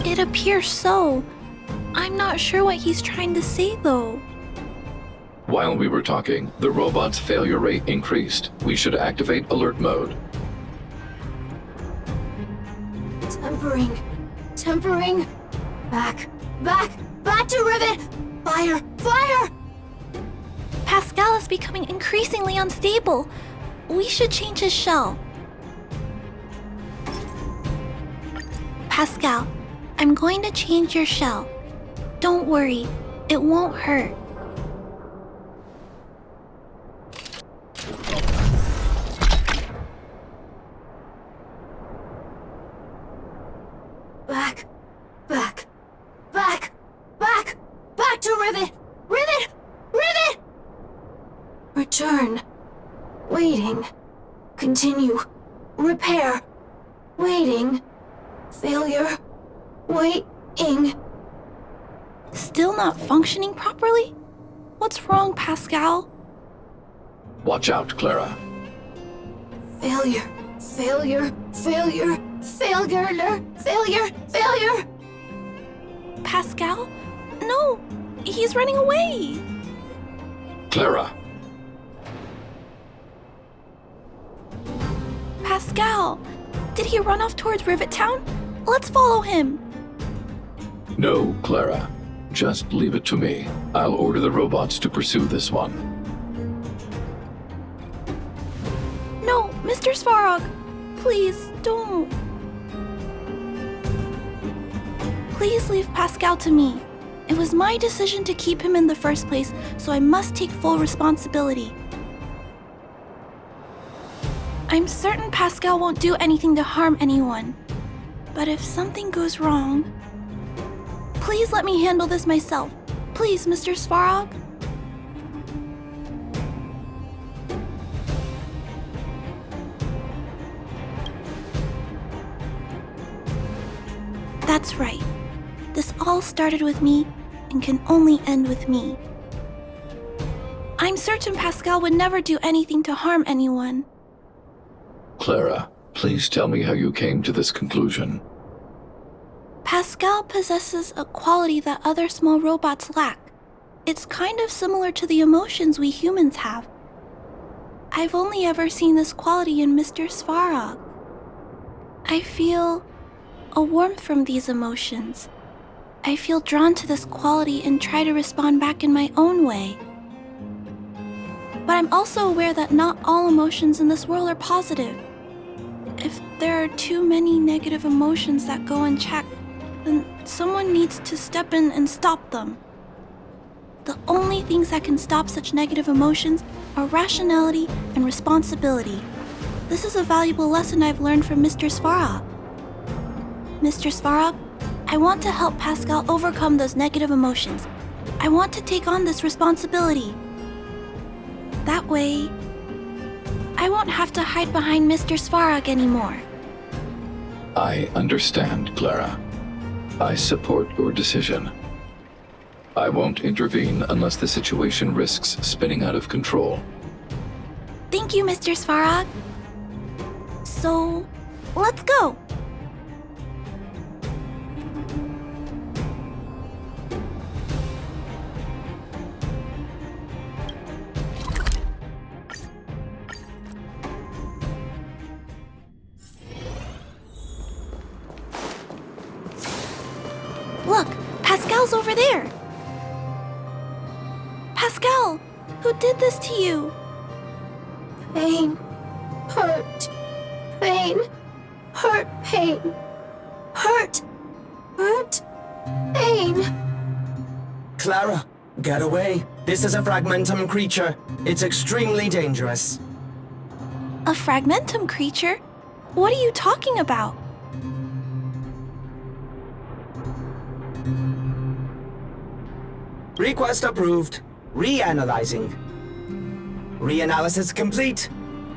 It appears so. I'm not sure what he's trying to say, though. While we were talking, the robot's failure rate increased. We should activate alert mode. Tempering. Tempering. Back. Back. Back to Rivet. Fire. Fire. Pascal is becoming increasingly unstable. We should change his shell. Pascal, I'm going to change your shell. Don't worry, it won't hurt. Back. Back. Back. Back. Back to Rivet. Rivet. Rivet. Return. Waiting. Continue. Repair. Waiting. Failure. Waiting. Still not functioning properly? What's wrong, Pascal? Watch out, Clara. Failure. Failure. Failure. Failure. Failure. Failure. Pascal? No! He's running away! Clara. Pascal! Did he run off towards Rivet Town? Let's follow him! No, Clara. Just leave it to me. I'll order the robots to pursue this one. No, Mr. Svarog! Please, don't. Please leave Pascal to me. It was my decision to keep him in the first place, so I must take full responsibility. I'm certain Pascal won't do anything to harm anyone. But if something goes wrong... Please let me handle this myself. Please, Mr. Svarog? That's right. This all started with me and can only end with me. I'm certain Pascal would never do anything to harm anyone. Clara, please tell me how you came to this conclusion. Pascal possesses a quality that other small robots lack. It's kind of similar to the emotions we humans have. I've only ever seen this quality in Mr. Svarog. I feel a warmth from these emotions. I feel drawn to this quality and try to respond back in my own way. But I'm also aware that not all emotions in this world are positive. If there are too many negative emotions that go unchecked, then someone needs to step in and stop them. The only things that can stop such negative emotions are rationality and responsibility. This is a valuable lesson I've learned from Mr. Svarog. Mr. Svarog, I want to help Pascal overcome those negative emotions. I want to take on this responsibility. That way, I won't have to hide behind Mr. Svarog anymore. I understand, Clara. I support your decision. I won't intervene unless the situation risks spinning out of control. Thank you, Mr. Svarog. So, let's go. Look, Pascal's over there. Pascal, who did this to you? Pain. Hurt. Pain. Hurt. Pain. Hurt. Hurt. Pain. Clara, get away. This is a fragmentum creature. It's extremely dangerous. A fragmentum creature? What are you talking about? Request approved. Reanalyzing. Reanalysis complete.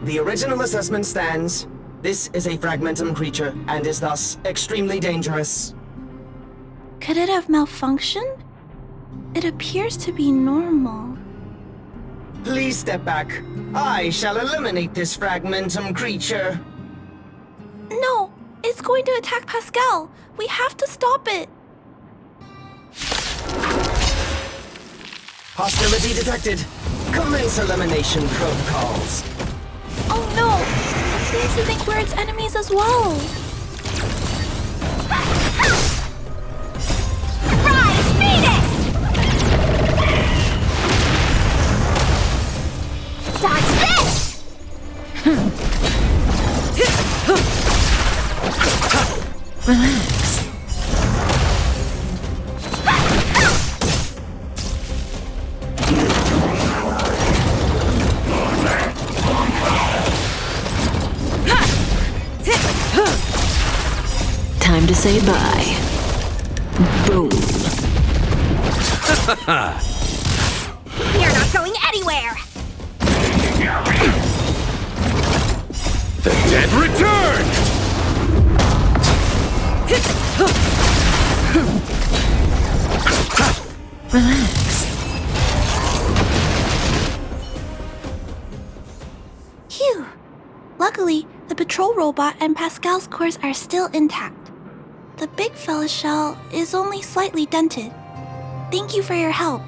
The original assessment stands. This is a fragmentum creature and is thus extremely dangerous. Could it have malfunctioned? It appears to be normal. Please step back. I shall eliminate this fragmentum creature. No, it's going to attack Pascal. We have to stop it. Hostility detected. Commence elimination protocols. Oh no! It seems to think we're its enemies as well. Rise, Venus! Dodge this! Relax. Time to say bye. Boom. You're not going anywhere! The dead return! Relax. Phew. Luckily, the patrol robot and Pascal's cores are still intact. The big fella's shell is only slightly dented. Thank you for your help.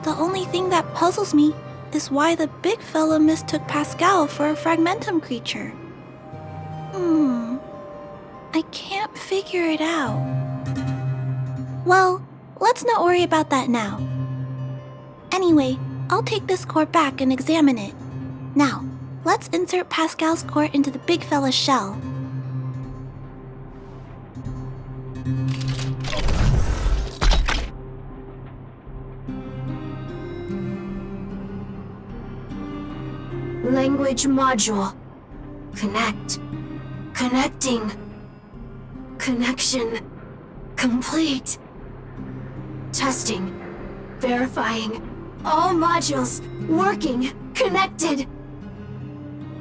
The only thing that puzzles me is why the big fella mistook Pascal for a fragmentum creature. I can't figure it out. Well, let's not worry about that now. Anyway, I'll take this core back and examine it. Now, let's insert Pascal's core into the big fella's shell. Language module. Connect. Connecting. Connection. Complete. Testing. Verifying. All modules working. Connected.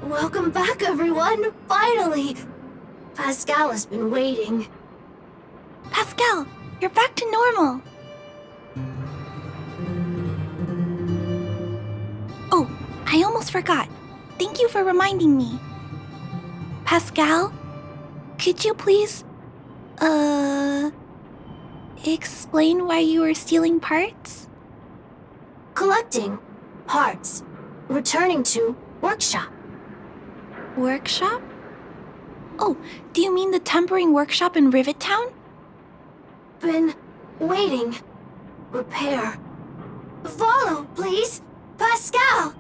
Welcome back, everyone. Finally. Pascal has been waiting. Pascal, you're back to normal. Oh, I almost forgot. Thank you for reminding me. Pascal, could you please, explain why you were stealing parts? Collecting parts. Returning to workshop. Workshop? Oh, do you mean the tempering workshop in Rivet Town? Been waiting. Repair. Follow, please. Pascal!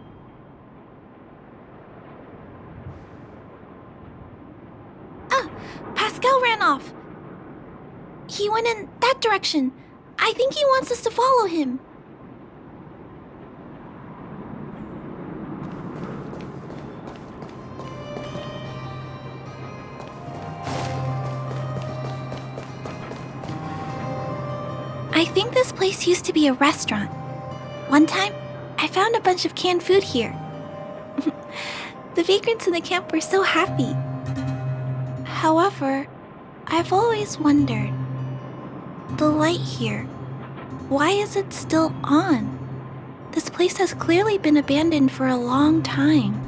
Ah, Pascal ran off. He went in that direction. I think he wants us to follow him. I think this place used to be a restaurant. One time, I found a bunch of canned food here. The vagrants in the camp were so happy. However, I've always wondered, the light here, why is it still on? This place has clearly been abandoned for a long time.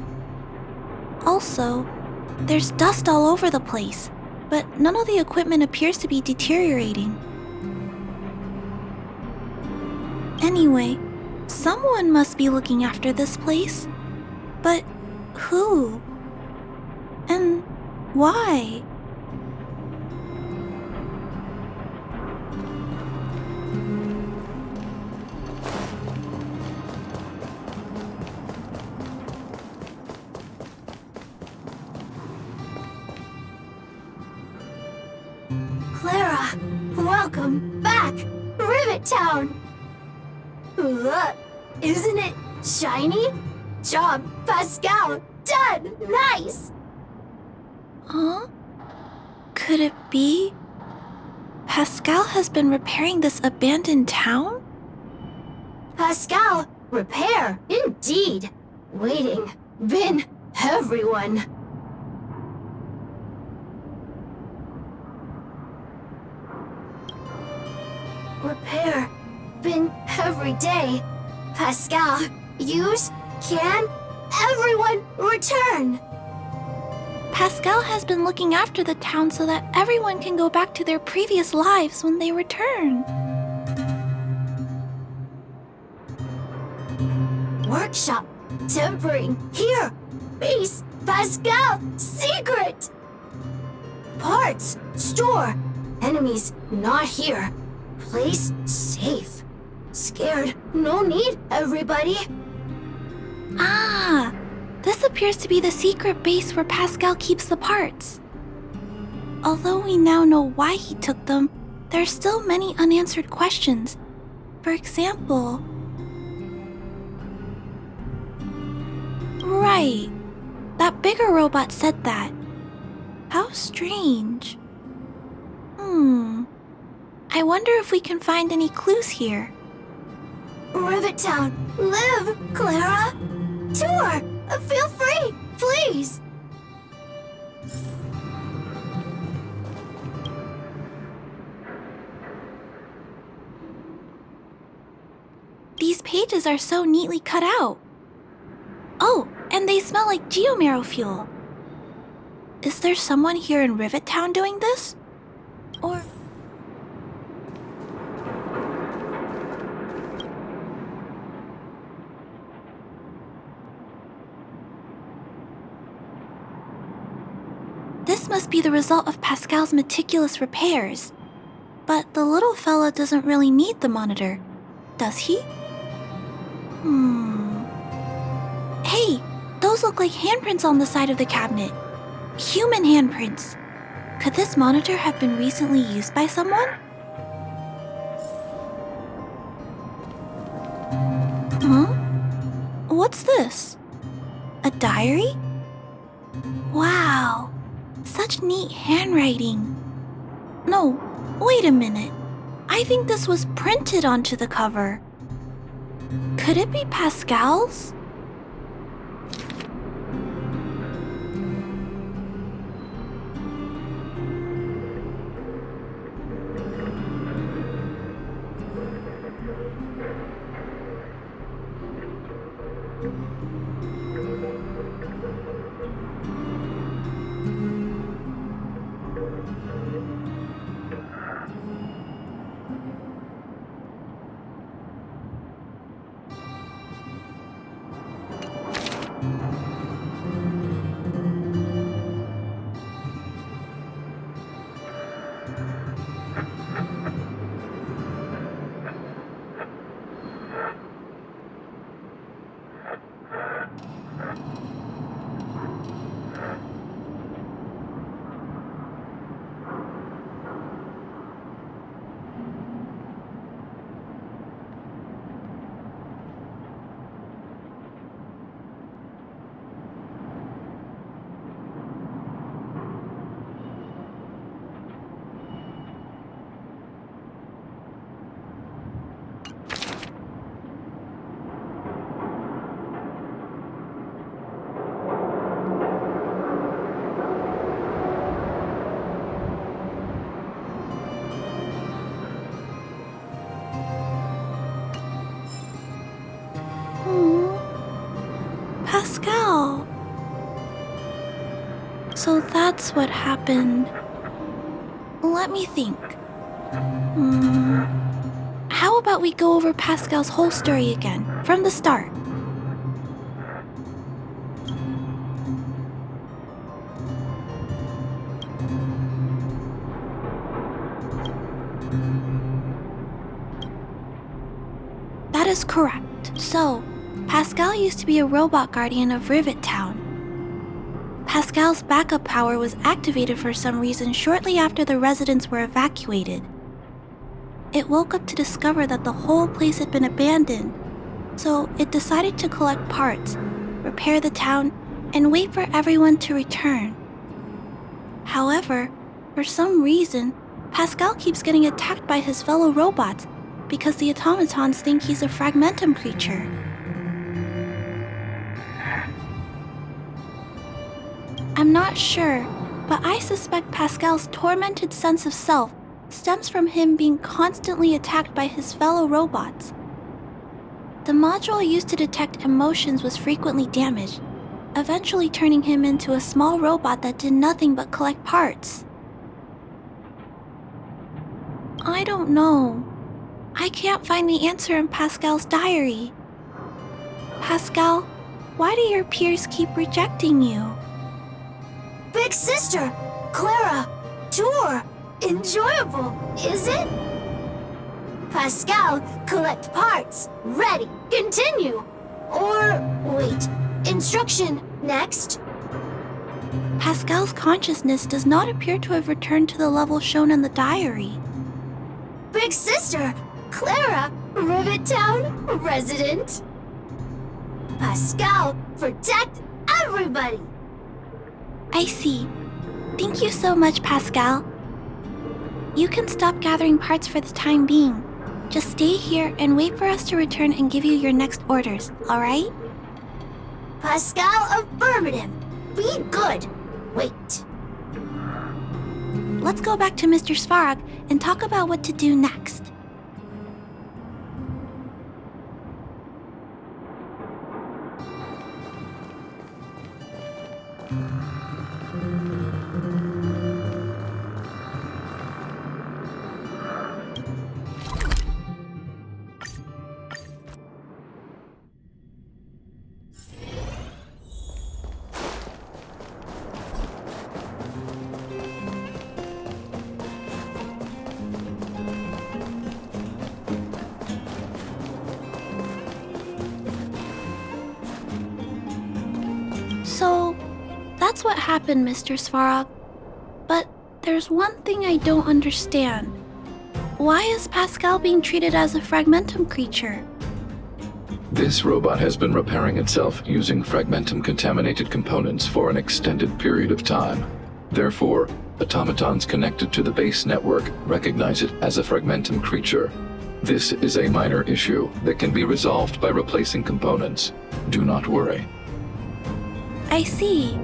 Also, there's dust all over the place, but none of the equipment appears to be deteriorating. Anyway, someone must be looking after this place. But who? And why? Clara, welcome back. Rivet Town. Look, isn't it shiny? Job, Pascal. Done. Nice. Huh? Could it be Pascal has been repairing this abandoned town? Pascal, repair. Indeed. Waiting. Been everyone. Repair. Been every day. Pascal, use, can, everyone return. Pascal has been looking after the town so that everyone can go back to their previous lives when they return. Workshop. Tempering. Here. Base. Pascal. Secret. Parts. Store. Enemies not here. Place safe. Scared. No need, everybody. Ah, this appears to be the secret base where Pascal keeps the parts. Although we now know why he took them, there are still many unanswered questions. For example... Right. That bigger robot said that. How strange. I wonder if we can find any clues here. Rivet Town. Live, Clara. Tour. Feel free, please. These pages are so neatly cut out. Oh, and they smell like geomarrow fuel. Is there someone here in Rivet Town doing this? Or... This must be the result of Pascal's meticulous repairs. But the little fella doesn't really need the monitor, does he? Hey, those look like handprints on the side of the cabinet. Human handprints. Could this monitor have been recently used by someone? Huh? What's this? A diary? Wow, such neat handwriting. No, wait a minute. I think this was printed onto the cover. Could it be Pascal's? Pascal. So that's what happened. Let me think. How about we go over Pascal's whole story again, from the start? That is correct. So, Pascal used to be a robot guardian of Rivet Town. Pascal's backup power was activated for some reason shortly after the residents were evacuated. It woke up to discover that the whole place had been abandoned, so it decided to collect parts, repair the town, and wait for everyone to return. However, for some reason, Pascal keeps getting attacked by his fellow robots because the automatons think he's a fragmentum creature. I'm not sure, but I suspect Pascal's tormented sense of self stems from him being constantly attacked by his fellow robots. The module used to detect emotions was frequently damaged, eventually turning him into a small robot that did nothing but collect parts. I don't know. I can't find the answer in Pascal's diary. Pascal, why do your peers keep rejecting you? Big sister, Clara, tour, enjoyable, is it? Pascal, collect parts, ready, continue. Or, wait, instruction, next. Pascal's consciousness does not appear to have returned to the level shown in the diary. Big sister, Clara, Rivet Town, resident. Pascal, protect everybody. I see. Thank you so much, Pascal. You can stop gathering parts for the time being. Just stay here and wait for us to return and give you your next orders, alright? Pascal, affirmative. Be good. Wait. Let's go back to Mr. Svarog and talk about what to do next. So, that's what happened, Mr. Svarog. But there's one thing I don't understand. Why is Pascal being treated as a fragmentum creature? This robot has been repairing itself using fragmentum-contaminated components for an extended period of time. Therefore, automatons connected to the base network recognize it as a fragmentum creature. This is a minor issue that can be resolved by replacing components. Do not worry. I see.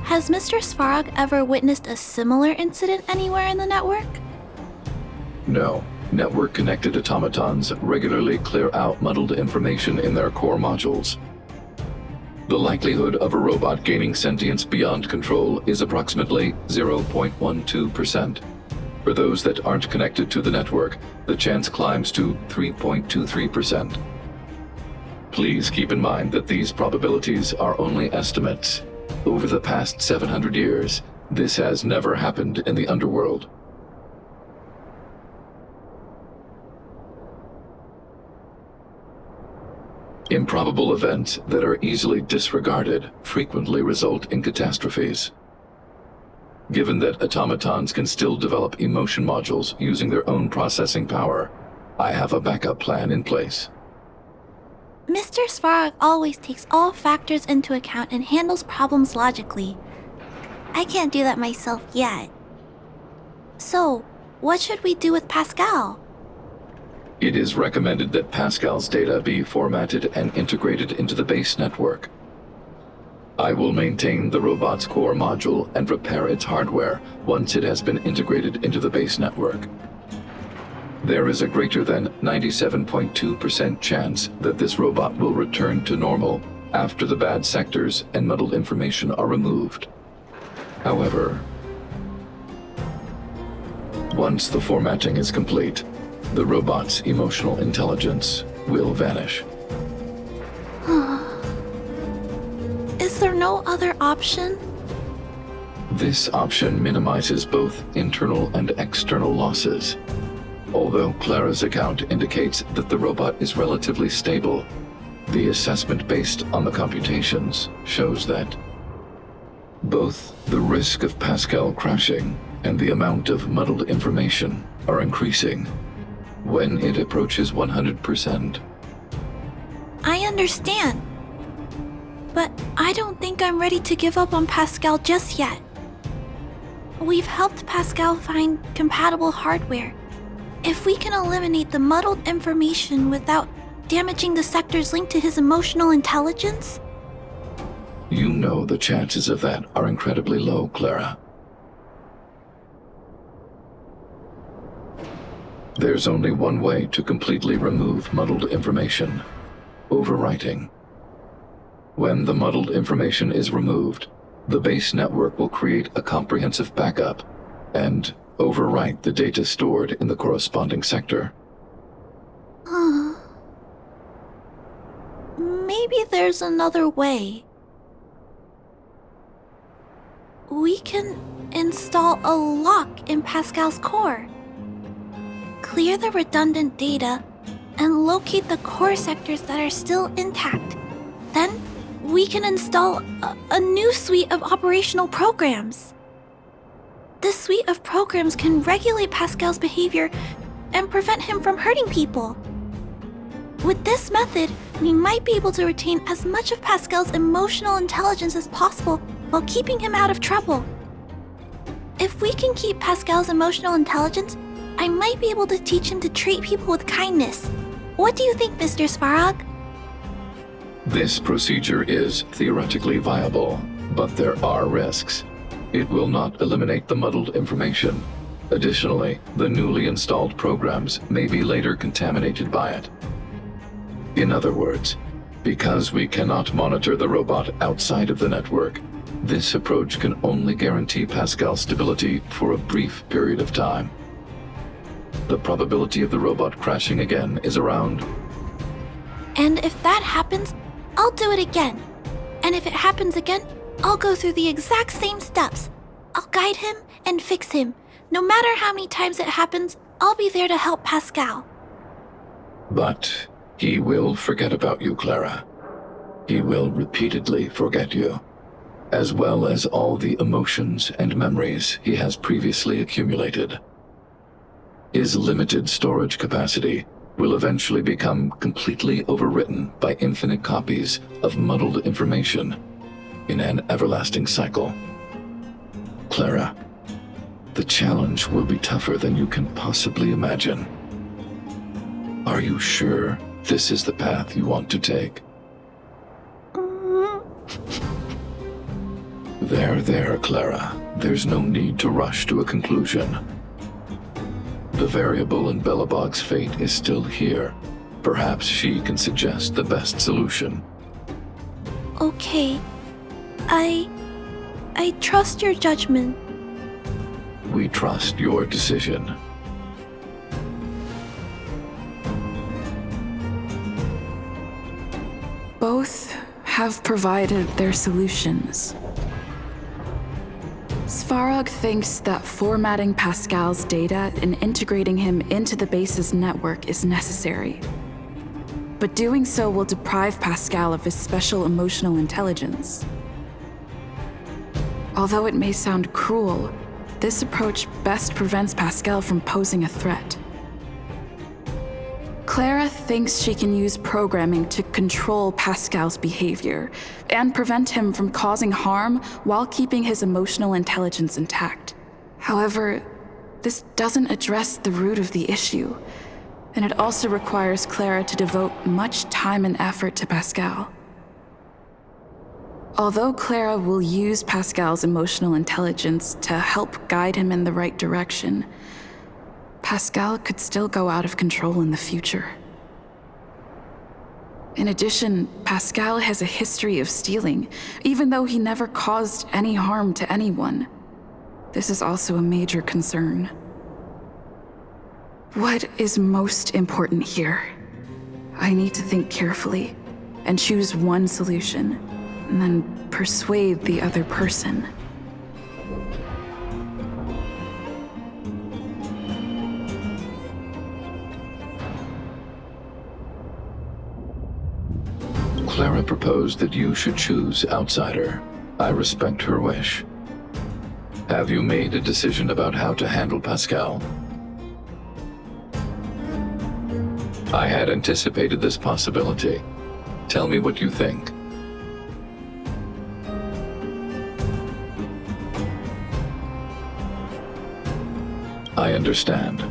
Has Mr. Svarog ever witnessed a similar incident anywhere in the network? No. Network-connected automatons regularly clear out muddled information in their core modules. The likelihood of a robot gaining sentience beyond control is approximately 0.12%. For those that aren't connected to the network, the chance climbs to 3.23%. Please keep in mind that these probabilities are only estimates. Over the past 700 years, this has never happened in the underworld. Improbable events that are easily disregarded frequently result in catastrophes. Given that automatons can still develop emotion modules using their own processing power, I have a backup plan in place. Mr. Svarog always takes all factors into account and handles problems logically. I can't do that myself yet. So, what should we do with Pascal? It is recommended that Pascal's data be formatted and integrated into the base network. I will maintain the robot's core module and repair its hardware once it has been integrated into the base network. There is a greater than 97.2% chance that this robot will return to normal after the bad sectors and muddled information are removed. However, once the formatting is complete, the robot's emotional intelligence will vanish. Is there no other option? This option minimizes both internal and external losses. Although Clara's account indicates that the robot is relatively stable, the assessment based on the computations shows that both the risk of Pascal crashing and the amount of muddled information are increasing when it approaches 100%. I understand. But I don't think I'm ready to give up on Pascal just yet. We've helped Pascal find compatible hardware. If we can eliminate the muddled information without damaging the sectors linked to his emotional intelligence? You know the chances of that are incredibly low, Clara. There's only one way to completely remove muddled information: overwriting. When the muddled information is removed, the base network will create a comprehensive backup and overwrite the data stored in the corresponding sector. Maybe there's another way. We can install a lock in Pascal's core. Clear the redundant data and locate the core sectors that are still intact. Then we can install a new suite of operational programs. This suite of programs can regulate Pascal's behavior and prevent him from hurting people. With this method, we might be able to retain as much of Pascal's emotional intelligence as possible while keeping him out of trouble. If we can keep Pascal's emotional intelligence, I might be able to teach him to treat people with kindness. What do you think, Mr. Svarog? This procedure is theoretically viable, but there are risks. It will not eliminate the muddled information. Additionally, the newly installed programs may be later contaminated by it. In other words, because we cannot monitor the robot outside of the network, this approach can only guarantee Pascal's stability for a brief period of time. The probability of the robot crashing again is around. And if that happens, I'll do it again. And if it happens again, I'll go through the exact same steps. I'll guide him and fix him. No matter how many times it happens, I'll be there to help Pascal. But he will forget about you, Clara. He will repeatedly forget you, as well as all the emotions and memories he has previously accumulated. His limited storage capacity will eventually become completely overwritten by infinite copies of muddled information in an everlasting cycle. Clara, the challenge will be tougher than you can possibly imagine. Are you sure this is the path you want to take? There, Clara. There's no need to rush to a conclusion. The variable in Belobog's fate is still here. Perhaps she can suggest the best solution. Okay. I trust your judgment. We trust your decision. Both have provided their solutions. Svarog thinks that formatting Pascal's data and integrating him into the base's network is necessary. But doing so will deprive Pascal of his special emotional intelligence. Although it may sound cruel, this approach best prevents Pascal from posing a threat. Clara thinks she can use programming to control Pascal's behavior and prevent him from causing harm while keeping his emotional intelligence intact. However, this doesn't address the root of the issue, and it also requires Clara to devote much time and effort to Pascal. Although Clara will use Pascal's emotional intelligence to help guide him in the right direction, Pascal could still go out of control in the future. In addition, Pascal has a history of stealing, even though he never caused any harm to anyone. This is also a major concern. What is most important here? I need to think carefully and choose one solution, and then persuade the other person. Clara proposed that you should choose outsider. I respect her wish. Have you made a decision about how to handle Pascal? I had anticipated this possibility. Tell me what you think. I understand.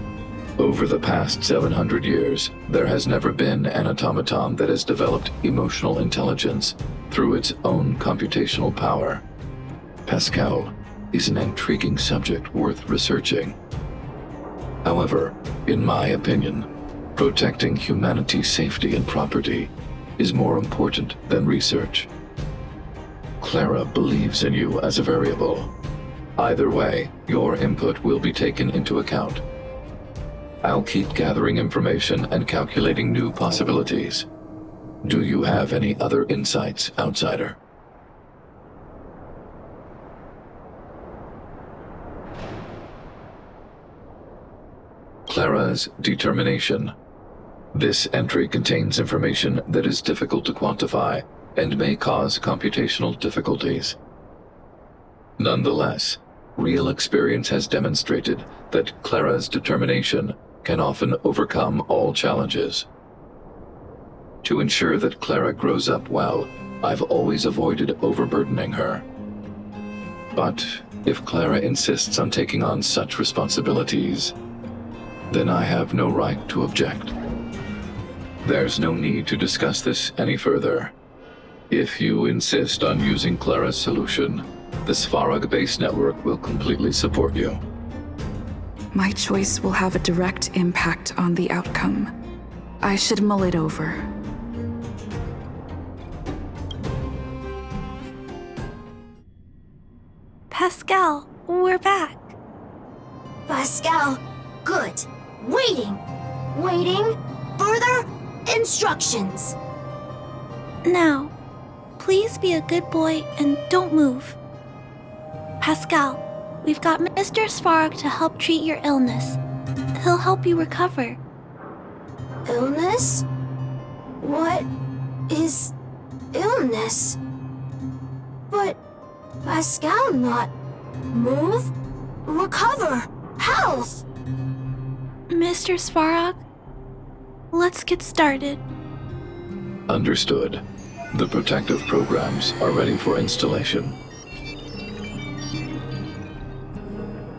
Over the past 700 years, there has never been an automaton that has developed emotional intelligence through its own computational power. Pascal is an intriguing subject worth researching. However, in my opinion, protecting humanity's safety and property is more important than research. Clara believes in you as a variable. Either way, your input will be taken into account. I'll keep gathering information and calculating new possibilities. Do you have any other insights, outsider? Clara's determination. This entry contains information that is difficult to quantify and may cause computational difficulties. Nonetheless, real experience has demonstrated that Clara's determination can often overcome all challenges. To ensure that Clara grows up well, I've always avoided overburdening her. But if Clara insists on taking on such responsibilities, then I have no right to object. There's no need to discuss this any further. If you insist on using Clara's solution, the Svarog base network will completely support you. My choice will have a direct impact on the outcome. I should mull it over. Pascal, we're back. Pascal, good. Waiting. Further instructions. Now, please be a good boy and don't move. Pascal, we've got Mr. Svarog to help treat your illness. He'll help you recover. Illness? What is illness? But Pascal not move, recover, health. Mr. Svarog, Let's get started. Understood. The protective programs are ready for installation.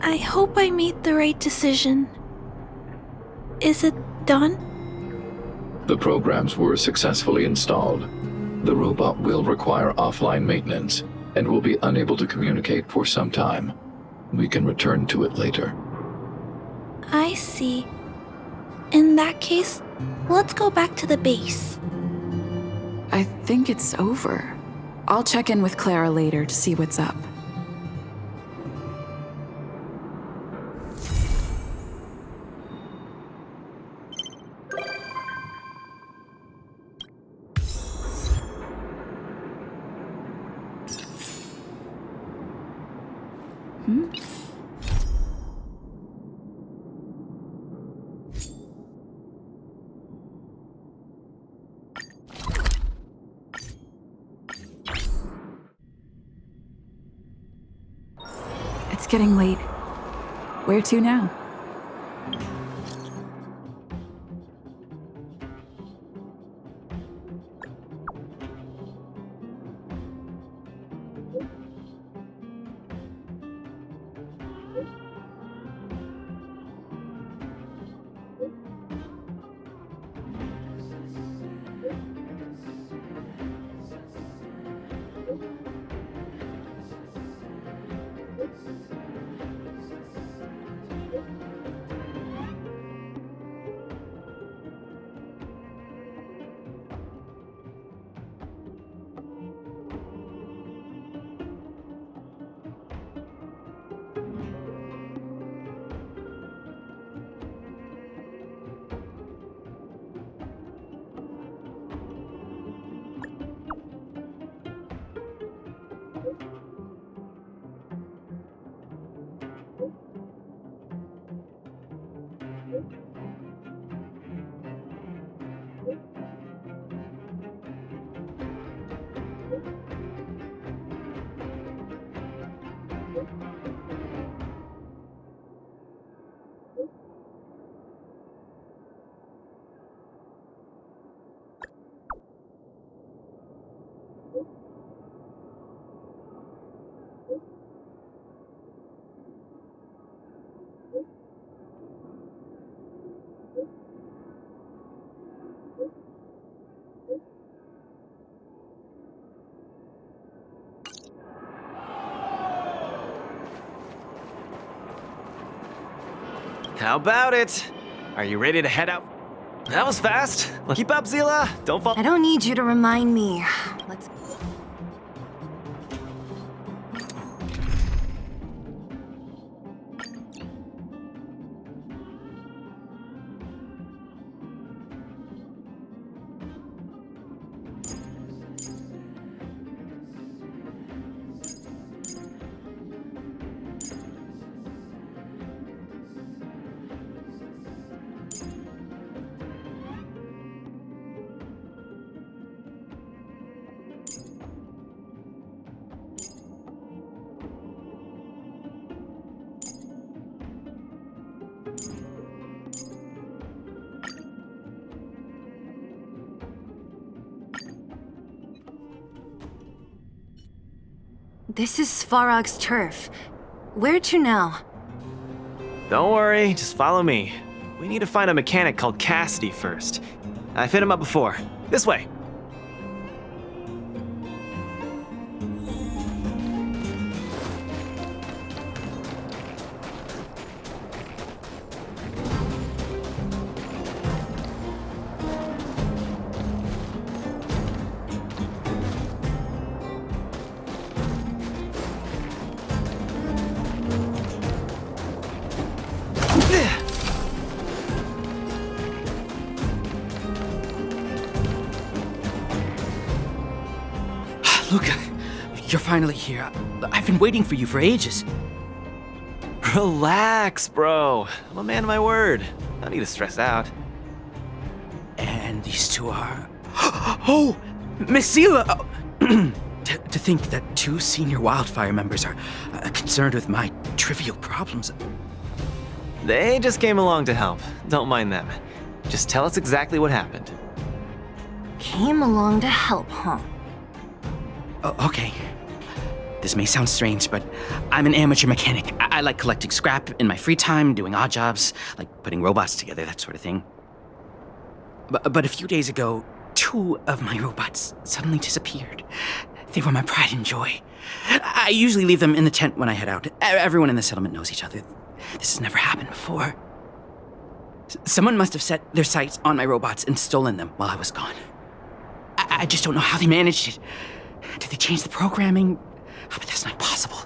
I hope I made the right decision. Is it done? The programs were successfully installed. The robot will require offline maintenance and will be unable to communicate for some time. We can return to it later. I see. In that case, let's go back to the base. I think it's over. I'll check in with Clara later to see what's up. It's getting late. Where to now? How about it? Are you ready to head out? That was fast. Keep up, Zila. Don't fall. I don't need you to remind me. Let's... This is Svarog's turf. Where to now? Don't worry, just follow me. We need to find a mechanic called Cassidy first. I've hit him up before. This way. Luca, you're finally here. I've been waiting for you for ages. Relax, bro. I'm a man of my word. No need to stress out. And these two are... Oh! Miss Zila! To think that two senior wildfire members are concerned with my trivial problems. They just came along to help. Don't mind them. Just tell us exactly what happened. Came along to help, huh? Oh, okay. This may sound strange, but I'm an amateur mechanic. I like collecting scrap in my free time, doing odd jobs, like putting robots together, that sort of thing. But a few days ago, 2 of my robots suddenly disappeared. They were my pride and joy. I usually leave them in the tent when I head out. Everyone in the settlement knows each other. This has never happened before. Someone must have set their sights on my robots and stolen them while I was gone. I just don't know how they managed it. Did they change the programming? Oh, but that's not possible.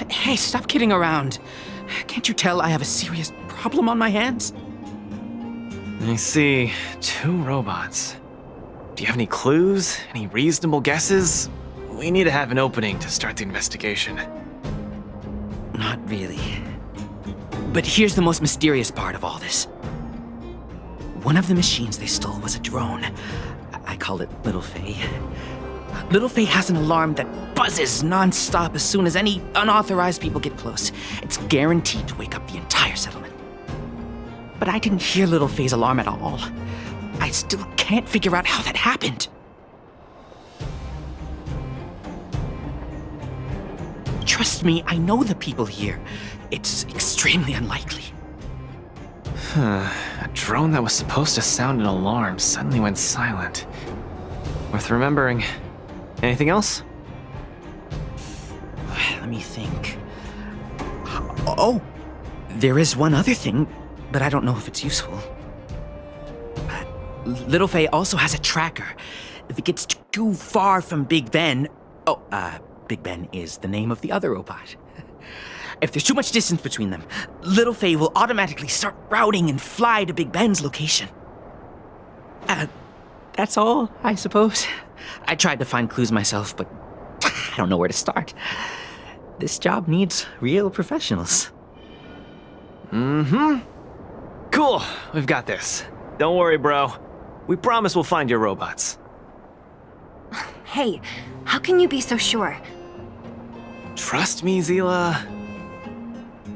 Hey, stop kidding around. Can't you tell I have a serious problem on my hands? I see. 2 robots. Do you have any clues? Any reasonable guesses? We need to have an opening to start the investigation. Not really. But here's the most mysterious part of all this. One of the machines they stole was a drone. I call it Little Faye. Little Faye has an alarm that buzzes non-stop as soon as any unauthorized people get close. It's guaranteed to wake up the entire settlement. But I didn't hear Little Faye's alarm at all. I still can't figure out how that happened. Trust me, I know the people here. It's extremely unlikely. A drone that was supposed to sound an alarm suddenly went silent. Worth remembering. Anything else? Let me think. Oh, there is one other thing, but I don't know if it's useful. Little Faye also has a tracker. If it gets too far from Big Ben... Big Ben is the name of the other robot. If there's too much distance between them, Little Faye will automatically start routing and fly to Big Ben's location. That's all, I suppose. I tried to find clues myself, but I don't know where to start. This job needs real professionals. Cool, we've got this. Don't worry, bro. We promise we'll find your robots. Hey, how can you be so sure? Trust me, Zila.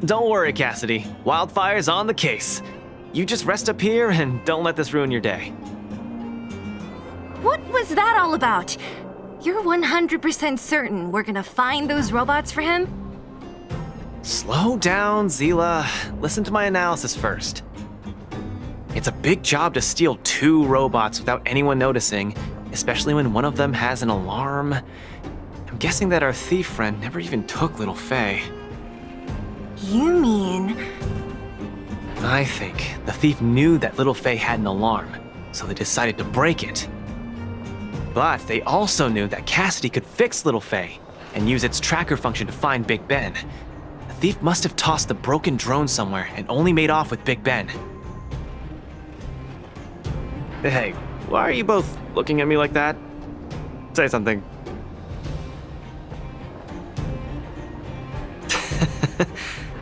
Don't worry, Cassidy. Wildfire's on the case. You just rest up here and don't let this ruin your day. What was that all about? You're 100% certain we're gonna find those robots for him? Slow down, Zila. Listen to my analysis first. It's a big job to steal 2 robots without anyone noticing, especially when one of them has an alarm. I'm guessing that our thief friend never even took Little Faye. You mean... I think the thief knew that Little Faye had an alarm, so they decided to break it. But they also knew that Cassidy could fix Little Faye and use its tracker function to find Big Ben. The thief must have tossed the broken drone somewhere and only made off with Big Ben. Hey, why are you both looking at me like that? Say something.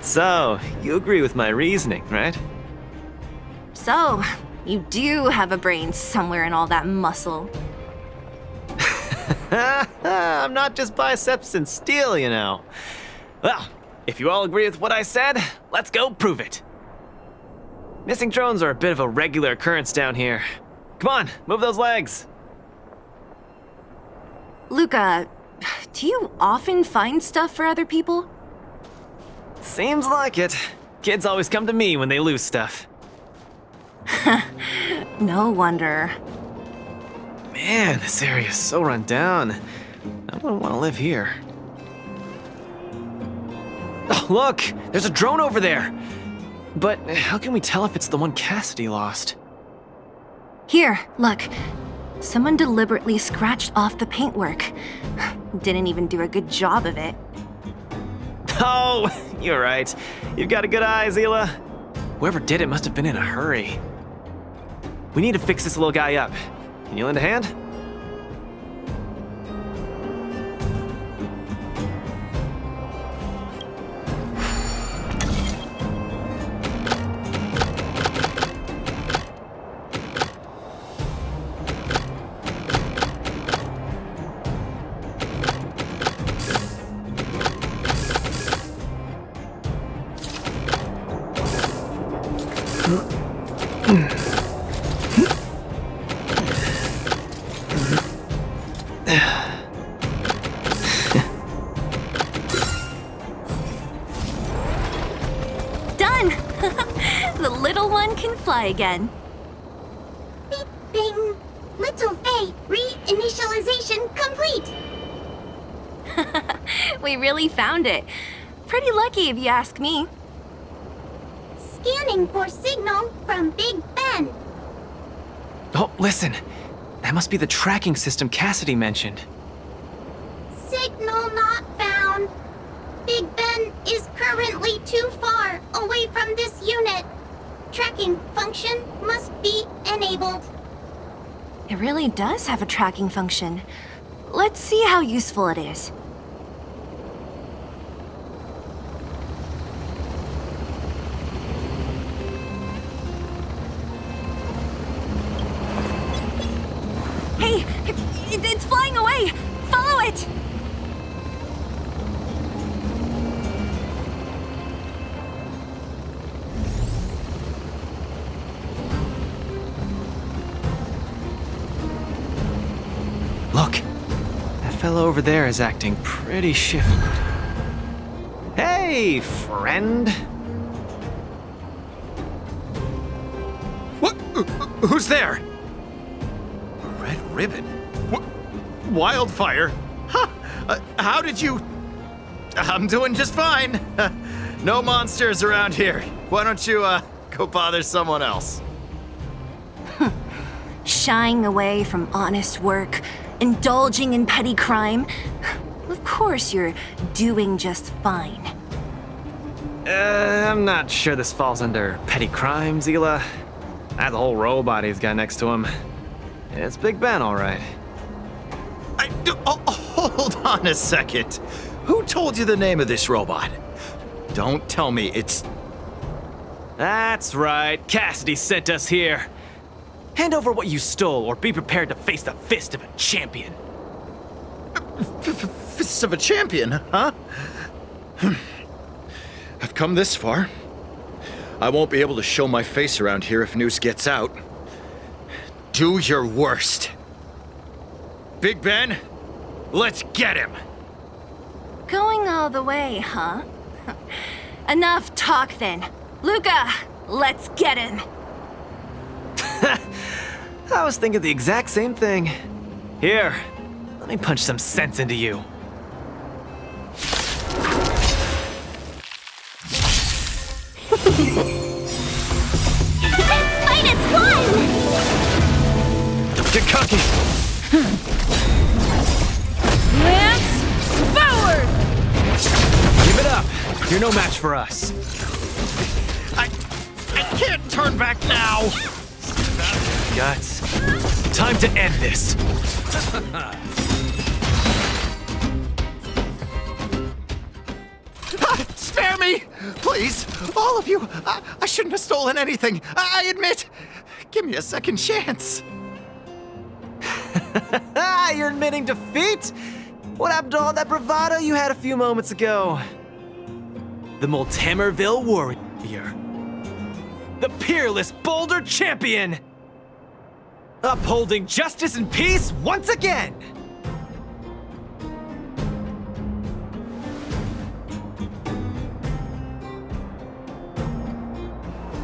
So, you agree with my reasoning, right? So, you do have a brain somewhere in all that muscle. I'm not just biceps and steel, you know. Well, if you all agree with what I said, let's go prove it. Missing drones are a bit of a regular occurrence down here. Come on, move those legs. Luca, do you often find stuff for other people? Seems like it. Kids always come to me when they lose stuff. No wonder. Man, this area is so run down. I don't want to live here. Oh, look! There's a drone over there! But how can we tell if it's the one Cassidy lost? Here, look. Someone deliberately scratched off the paintwork. Didn't even do a good job of it. Oh, you're right. You've got a good eye, Zila. Whoever did it must have been in a hurry. We need to fix this little guy up. Can you lend a hand? Done! The little one can fly again. Beep, bing. Little Faye, reinitialization complete. We really found it. Pretty lucky if you ask me. Scanning for signal from Big Ben. Oh, listen. That must be the tracking system Cassidy mentioned. Signal not found. Big Ben is currently too far away from this unit. Tracking function must be enabled. It really does have a tracking function. Let's see how useful it is. Hey, it's flying away! Follow it! Look, that fellow over there is acting pretty shifty. Hey, friend. What? Who's there? A red ribbon? What? Wildfire? Huh? How did you... I'm doing just fine. No monsters around here. Why don't you, go bother someone else? Shying away from honest work, indulging in petty crime. Of course you're doing just fine. I'm not sure this falls under petty crime, Zila. That whole robot he's got next to him. It's Big Ben, all right. Hold on a second. Who told you the name of this robot? Don't tell me it's... That's right. Cassidy sent us here. Hand over what you stole, or be prepared to face the fist of a champion. Fists of a champion, huh? I've come this far. I won't be able to show my face around here if news gets out. Do your worst. Big Ben, let's get him. Going all the way, huh? Enough talk then. Luca, let's get him. I was thinking the exact same thing. Here, let me punch some sense into you. -1! Don't get cocky! Lance, forward! Give it up! You're no match for us. I can't turn back now! Guts. Time to end this. Spare me! Please! All of you! I shouldn't have stolen anything! I admit! Give me a second chance! You're admitting defeat? What happened to all that bravado you had a few moments ago? The Multamerville Warrior. The peerless Boulder Champion! Upholding justice and peace once again!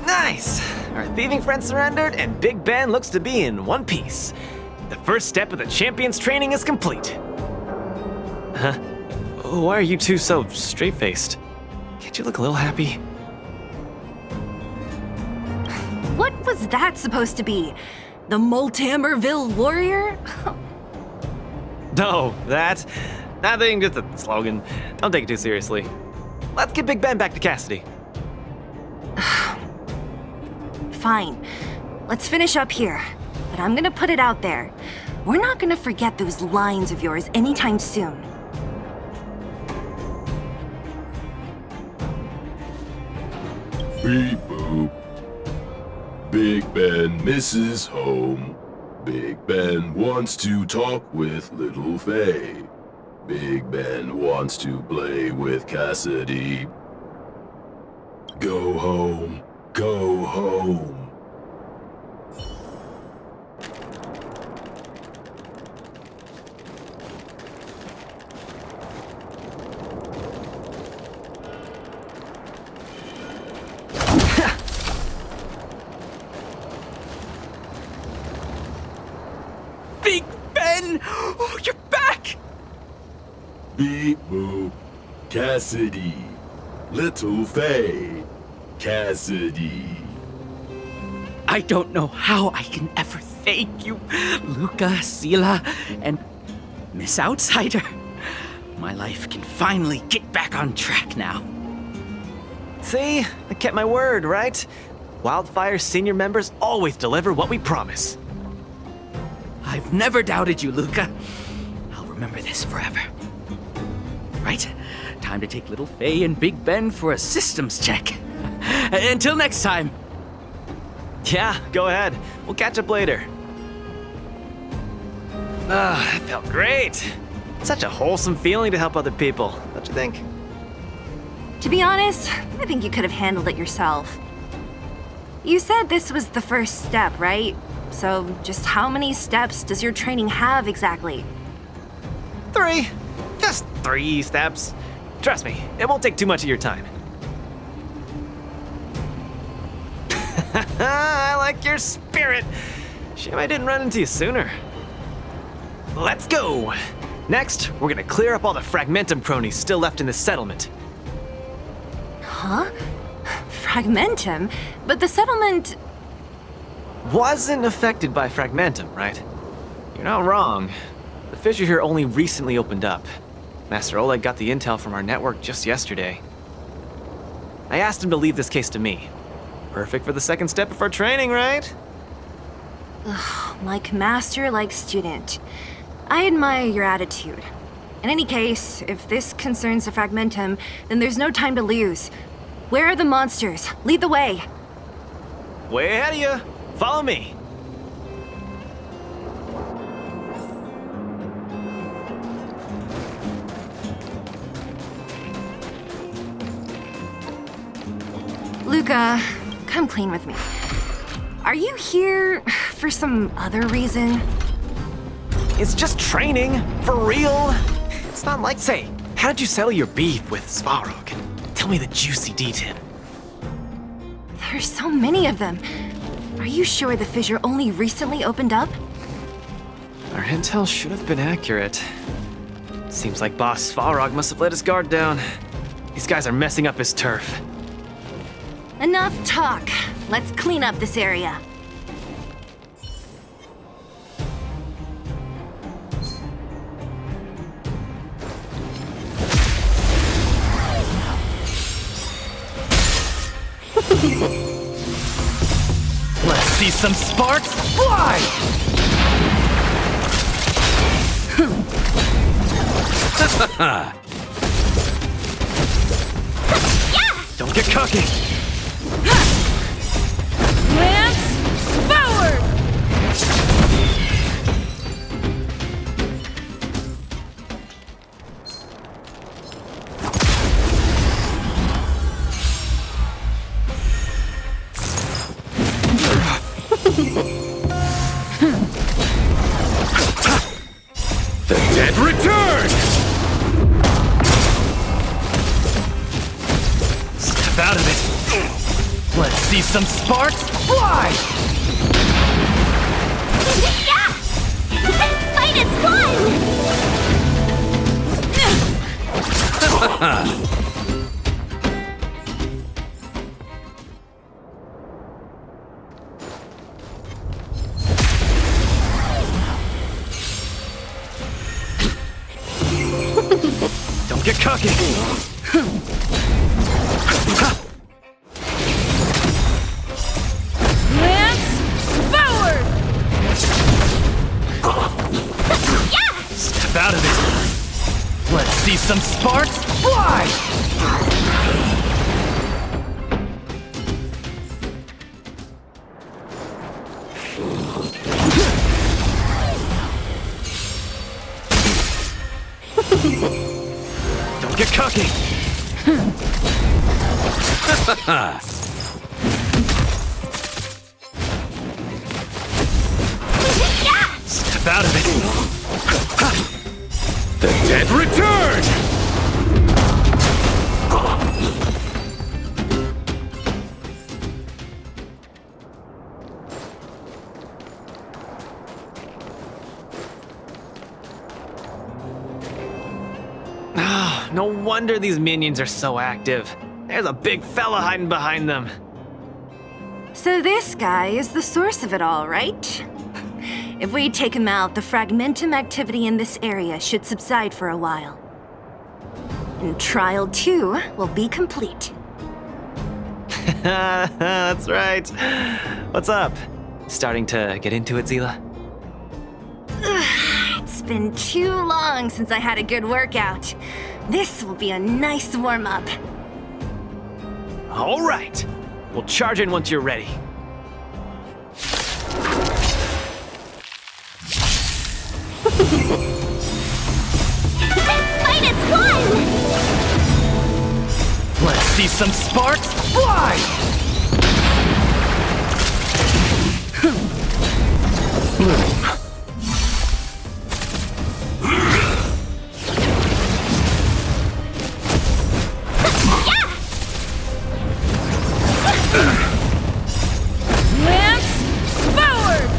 Nice! Our thieving friend surrendered, and Big Ben looks to be in one piece. The first step of the champion's training is complete. Huh? Why are you two so straight-faced? Can't you look a little happy? What was that supposed to be? The Multamerville Warrior? No, that thing just a slogan. Don't take it too seriously. Let's get Big Ben back to Cassidy. Fine. Let's finish up here. But I'm gonna put it out there. We're not gonna forget those lines of yours anytime soon. Beep boop. Big Ben misses home. Big Ben wants to talk with Little Faye. Big Ben wants to play with Cassidy. Go home. Go home. Big Ben! Oh, you're back! Beep boop. Cassidy. Little Faye. Cassidy. I don't know how I can ever thank you, Luca, Sila, and Miss Outsider. My life can finally get back on track now. See? I kept my word, right? Wildfire's senior members always deliver what we promise. I've never doubted you, Luca. I'll remember this forever. Right, time to take little Faye and Big Ben for a systems check. Until next time. Yeah, go ahead. We'll catch up later. That felt great. Such a wholesome feeling to help other people, don't you think? To be honest, I think you could have handled it yourself. You said this was the first step, right? So just how many steps does your training have exactly? 3. Just 3 steps. Trust me, it won't take too much of your time. I like your spirit. Shame I didn't run into you sooner. Let's go. Next, we're gonna clear up all the Fragmentum cronies still left in the settlement. Huh? Fragmentum? But the settlement... Wasn't affected by Fragmentum, right? You're not wrong. The fissure here only recently opened up. Master Oleg got the intel from our network just yesterday. I asked him to leave this case to me. Perfect for the second step of our training, right? Ugh, like master, like student. I admire your attitude. In any case, if this concerns the Fragmentum, then there's no time to lose. Where are the monsters? Lead the way. Way ahead of you. Follow me. Luca, come clean with me. Are you here for some other reason? It's just training, for real. It's not like, say, how did you settle your beef with Svarog? Tell me the juicy detail. There's so many of them. Are you sure the fissure only recently opened up? Our intel should have been accurate. Seems like Boss Svarog must have let his guard down. These guys are messing up his turf. Enough talk. Let's clean up this area. Let's see some sparks fly! Don't get cocky! Lance forward! The dead return! Step out of it! Let's see some sparks fly! Yeah! This fight is fun! Don't get cocky! Lance forward! Yeah! Step out of it! Let's see some sparks fly! Don't get cocky! Step out of it! The dead return! Ah, no wonder these minions are so active. There's a big fella hiding behind them. So this guy is the source of it all, right? If we take him out, the fragmentum activity in this area should subside for a while. And Trial 2 will be complete. That's right. What's up? Starting to get into it, Zila? It's been too long since I had a good workout. This will be a nice warm-up. All right. We'll charge in once you're ready. Fight is won! Let's see some sparks fly! Lance forward!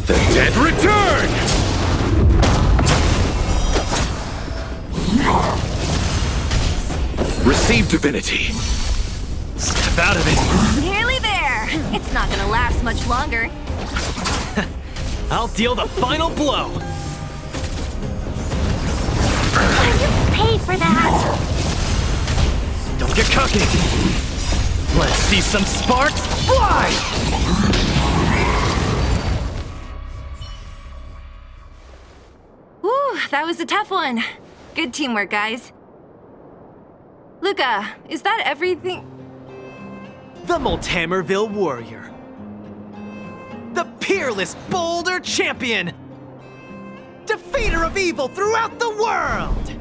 The dead return! Receive divinity. Step out of it. Nearly there. It's not gonna last much longer. I'll deal the final blow. You paid for that! Don't get cocky. Let's see some sparks fly! Whew, that was a tough one. Good teamwork, guys. Luca, is that everything? The Multamerville Warrior. The peerless boulder champion. Defeater of evil throughout the world.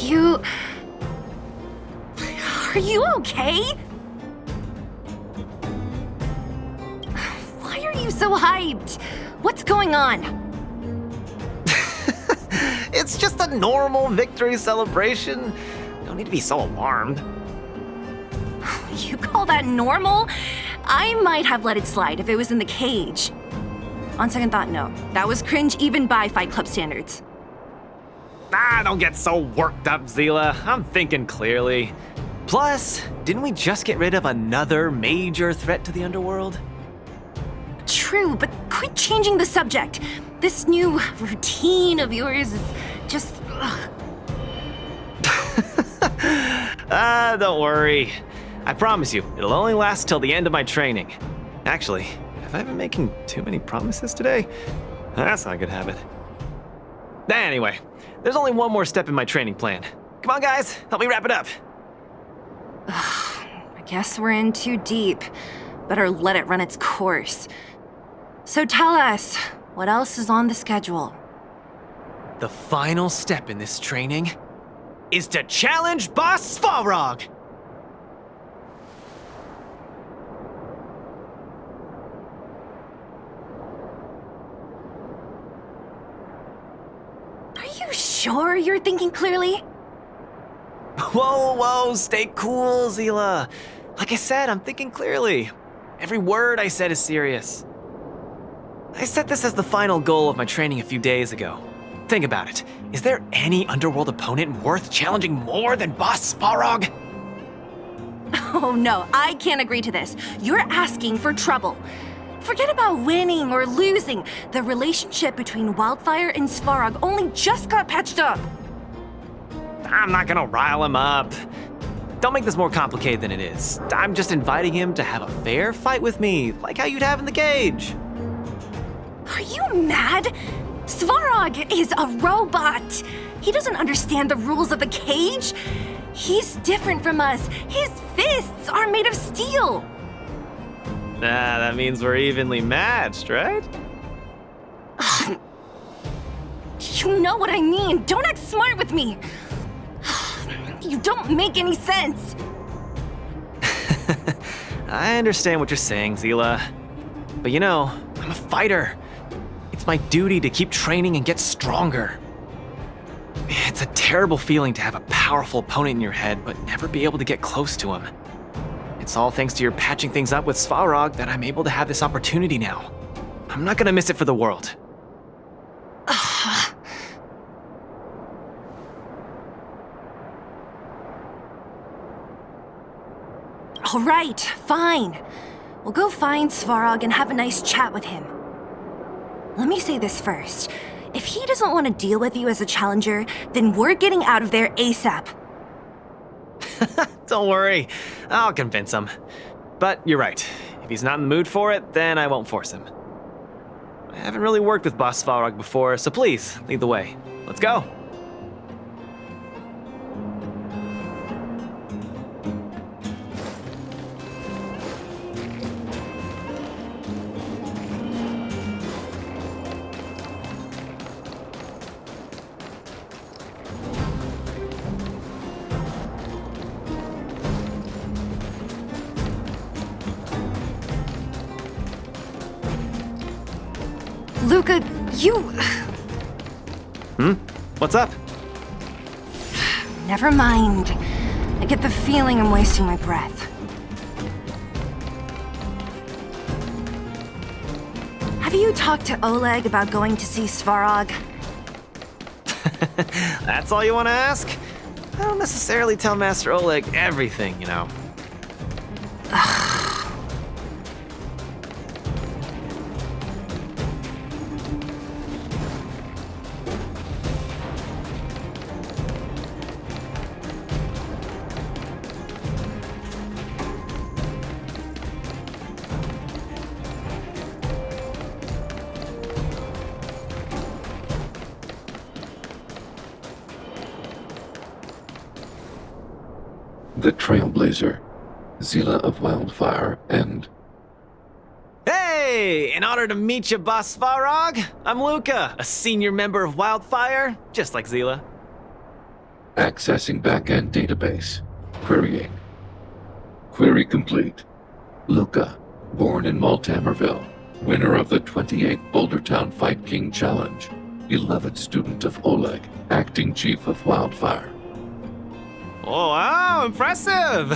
You... Are you okay? Why are you so hyped? What's going on? It's just a normal victory celebration. No need to be so alarmed. You call that normal? I might have let it slide if it was in the cage. On second thought, no. That was cringe even by Fight Club standards. Ah, don't get so worked up, Zila. I'm thinking clearly. Plus, didn't we just get rid of another major threat to the underworld? True, but quit changing the subject. This new routine of yours is just... Don't worry. I promise you, it'll only last till the end of my training. Actually, have I been making too many promises today? That's not a good habit. Anyway, there's only one more step in my training plan. Come on, guys, help me wrap it up. I guess we're in too deep. Better let it run its course. So tell us, what else is on the schedule? The final step in this training is to challenge Boss Svarog! Are you sure you're thinking clearly? Whoa, stay cool, Zila. Like I said, I'm thinking clearly. Every word I said is serious. I set this as the final goal of my training a few days ago. Think about it. Is there any underworld opponent worth challenging more than Boss Svarog? Oh no, I can't agree to this. You're asking for trouble. Forget about winning or losing. The relationship between Wildfire and Svarog only just got patched up. I'm not gonna rile him up. Don't make this more complicated than it is. I'm just inviting him to have a fair fight with me, like how you'd have in the cage. Are you mad? Svarog is a robot. He doesn't understand the rules of the cage. He's different from us. His fists are made of steel. That means we're evenly matched, right? You know what I mean. Don't act smart with me. You don't make any sense. I understand what you're saying, Zila. But you know, I'm a fighter. It's my duty to keep training and get stronger. It's a terrible feeling to have a powerful opponent in your head, but never be able to get close to him. It's all thanks to your patching things up with Svarog that I'm able to have this opportunity now. I'm not gonna miss it for the world. All right, fine. We'll go find Svarog and have a nice chat with him. Let me say this first. If he doesn't want to deal with you as a challenger, then we're getting out of there ASAP. Don't worry, I'll convince him. But you're right. If he's not in the mood for it, then I won't force him. I haven't really worked with Boss Svarog before, so please, lead the way. Let's go. Luca, you... What's up? Never mind. I get the feeling I'm wasting my breath. Have you talked to Oleg about going to see Svarog? That's all you want to ask? I don't necessarily tell Master Oleg everything, you know. The Trailblazer, Zila of Wildfire, and... Hey! In honor to meet you, Boss Svarog, I'm Luca, a senior member of Wildfire, just like Zila. Accessing backend database. Querying. Query complete. Luca, born in Maltamerville, winner of the 28th Bouldertown Fight King Challenge, beloved student of Oleg, acting chief of Wildfire. Oh, wow, impressive!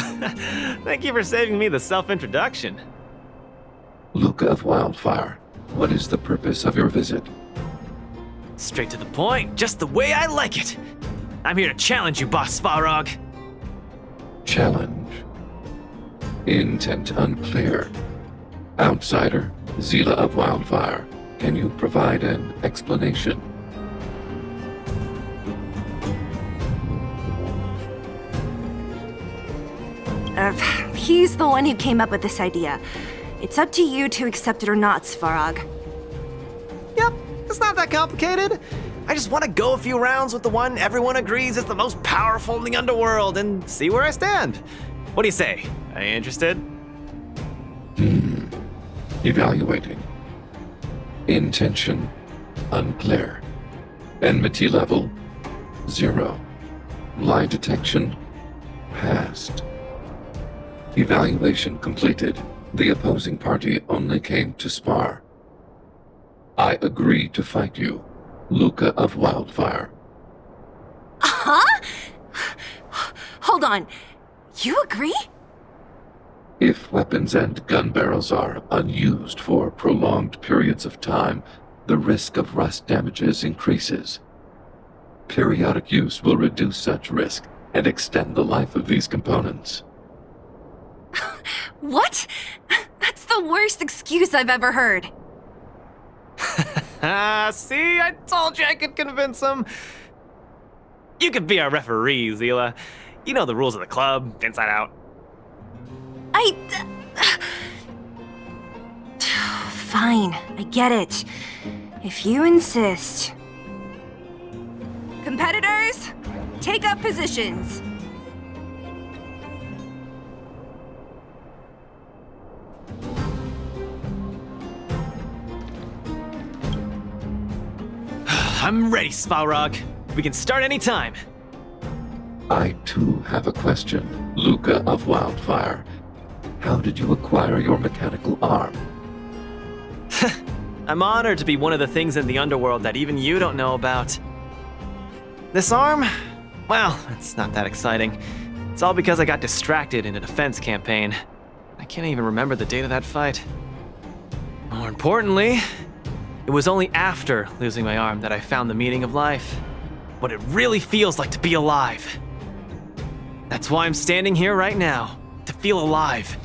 Thank you for saving me the self-introduction. Luca of Wildfire, what is the purpose of your visit? Straight to the point, just the way I like it. I'm here to challenge you, Boss Svarog. Challenge. Intent unclear. Outsider, Zila of Wildfire, can you provide an explanation? He's the one who came up with this idea. It's up to you to accept it or not, Svarog. Yep, it's not that complicated. I just want to go a few rounds with the one everyone agrees is the most powerful in the underworld and see where I stand. What do you say? Are you interested? Evaluating. Intention unclear. Enmity level 0. Lie detection passed. Evaluation completed. The opposing party only came to spar. I agree to fight you, Luca of Wildfire. Huh? Hold on. You agree? If weapons and gun barrels are unused for prolonged periods of time, the risk of rust damages increases. Periodic use will reduce such risk and extend the life of these components. What? That's the worst excuse I've ever heard. See, I told you I could convince him. You could be our referee, Zila. You know the rules of the club, inside out. Fine, I get it. If you insist. Competitors, take up positions. I'm ready, Svarog. We can start anytime. I too have a question. Luca of Wildfire. How did you acquire your mechanical arm? I'm honored to be one of the things in the underworld that even you don't know about. This arm? Well, it's not that exciting. It's all because I got distracted in a defense campaign. I can't even remember the date of that fight. More importantly, it was only after losing my arm that I found the meaning of life. What it really feels like to be alive. That's why I'm standing here right now, to feel alive.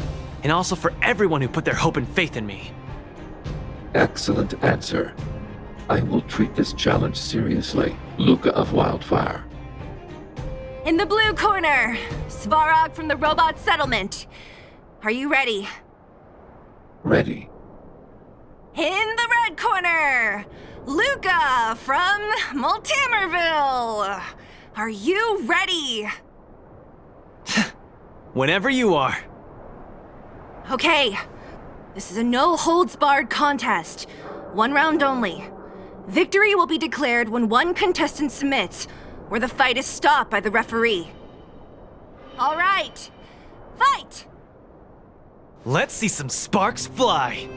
And also for everyone who put their hope and faith in me. Excellent answer. I will treat this challenge seriously. Luca of Wildfire. In the blue corner, Svarog from the robot settlement. Are you ready? Ready. In the red corner, Luca from Multimerville. Are you ready? Whenever you are. Okay, this is a no-holds-barred contest. 1 round only. Victory will be declared when one contestant submits, or the fight is stopped by the referee. All right, fight! Let's see some sparks fly.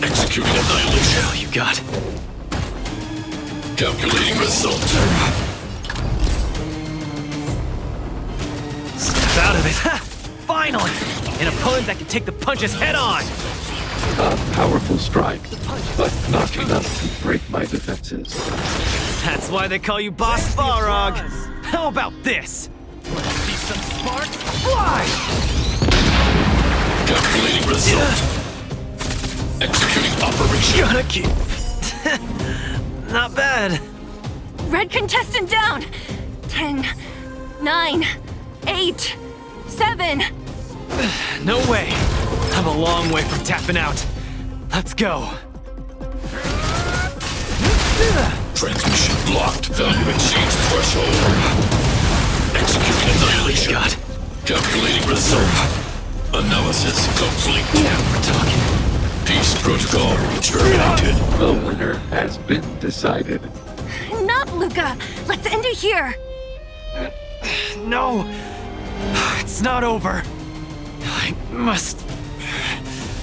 Executing annihilation. Oh, you got. Calculating result. Snap out of it. Ha! Finally! An opponent that can take the punches head on! A powerful strike, but not enough to break my defenses. That's why they call you Boss Svarog. How about this? Let's see some sparks fly! Calculating result. Executing operation. Gonna keep... Not bad. Red contestant down! 10, 9, 8, 7... No way. I'm a long way from tapping out. Let's go. Transmission blocked. Value exceeds threshold. Executing annihilation. God. Calculating result. Analysis complete. Now we're talking. Peace protocol terminated. The winner has been decided. Enough, Luca! Let's end it here! No! It's not over. I must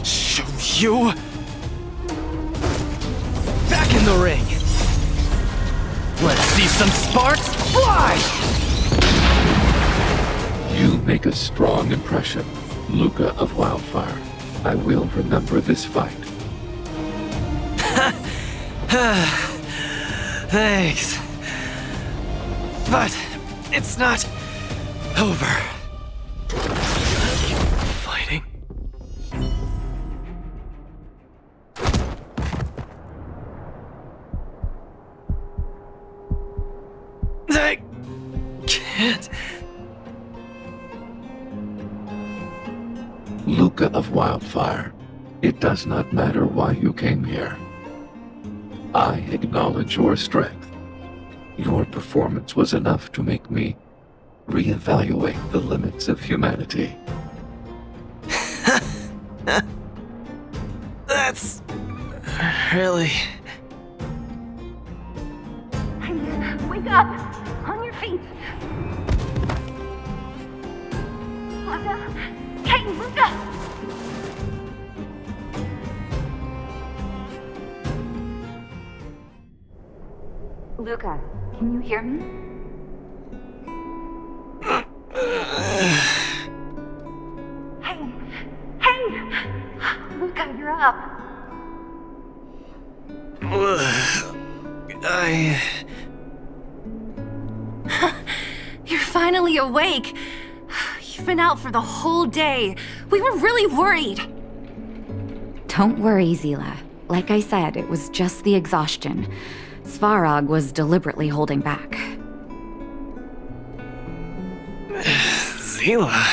show you. Back in the ring. Let's see some sparks fly! You make a strong impression, Luca of Wildfire. I will remember this fight. Thanks. But it's not over. Keep fighting. I can't. Luca of Wildfire, it does not matter why you came here. I acknowledge your strength. Your performance was enough to make me reevaluate the limits of humanity. That's really... Wake up! On your feet! Luca! Hey, Luca! Luca, can you hear me? Hey! Luca, you're up! You're finally awake! You've been out for the whole day. We were really worried. Don't worry, Zila. Like I said, it was just the exhaustion. Svarog was deliberately holding back. Zila...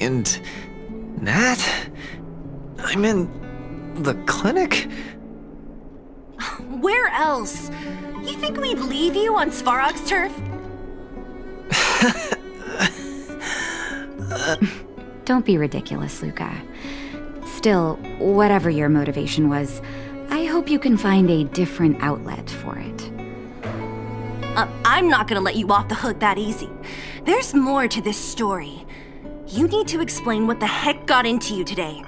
And... Nat? I'm in... the clinic? Where else? You think we'd leave you on Svarog's turf? Don't be ridiculous, Luca. Still, whatever your motivation was, I hope you can find a different outlet for it. I'm not gonna let you off the hook that easy. There's more to this story. You need to explain what the heck got into you today.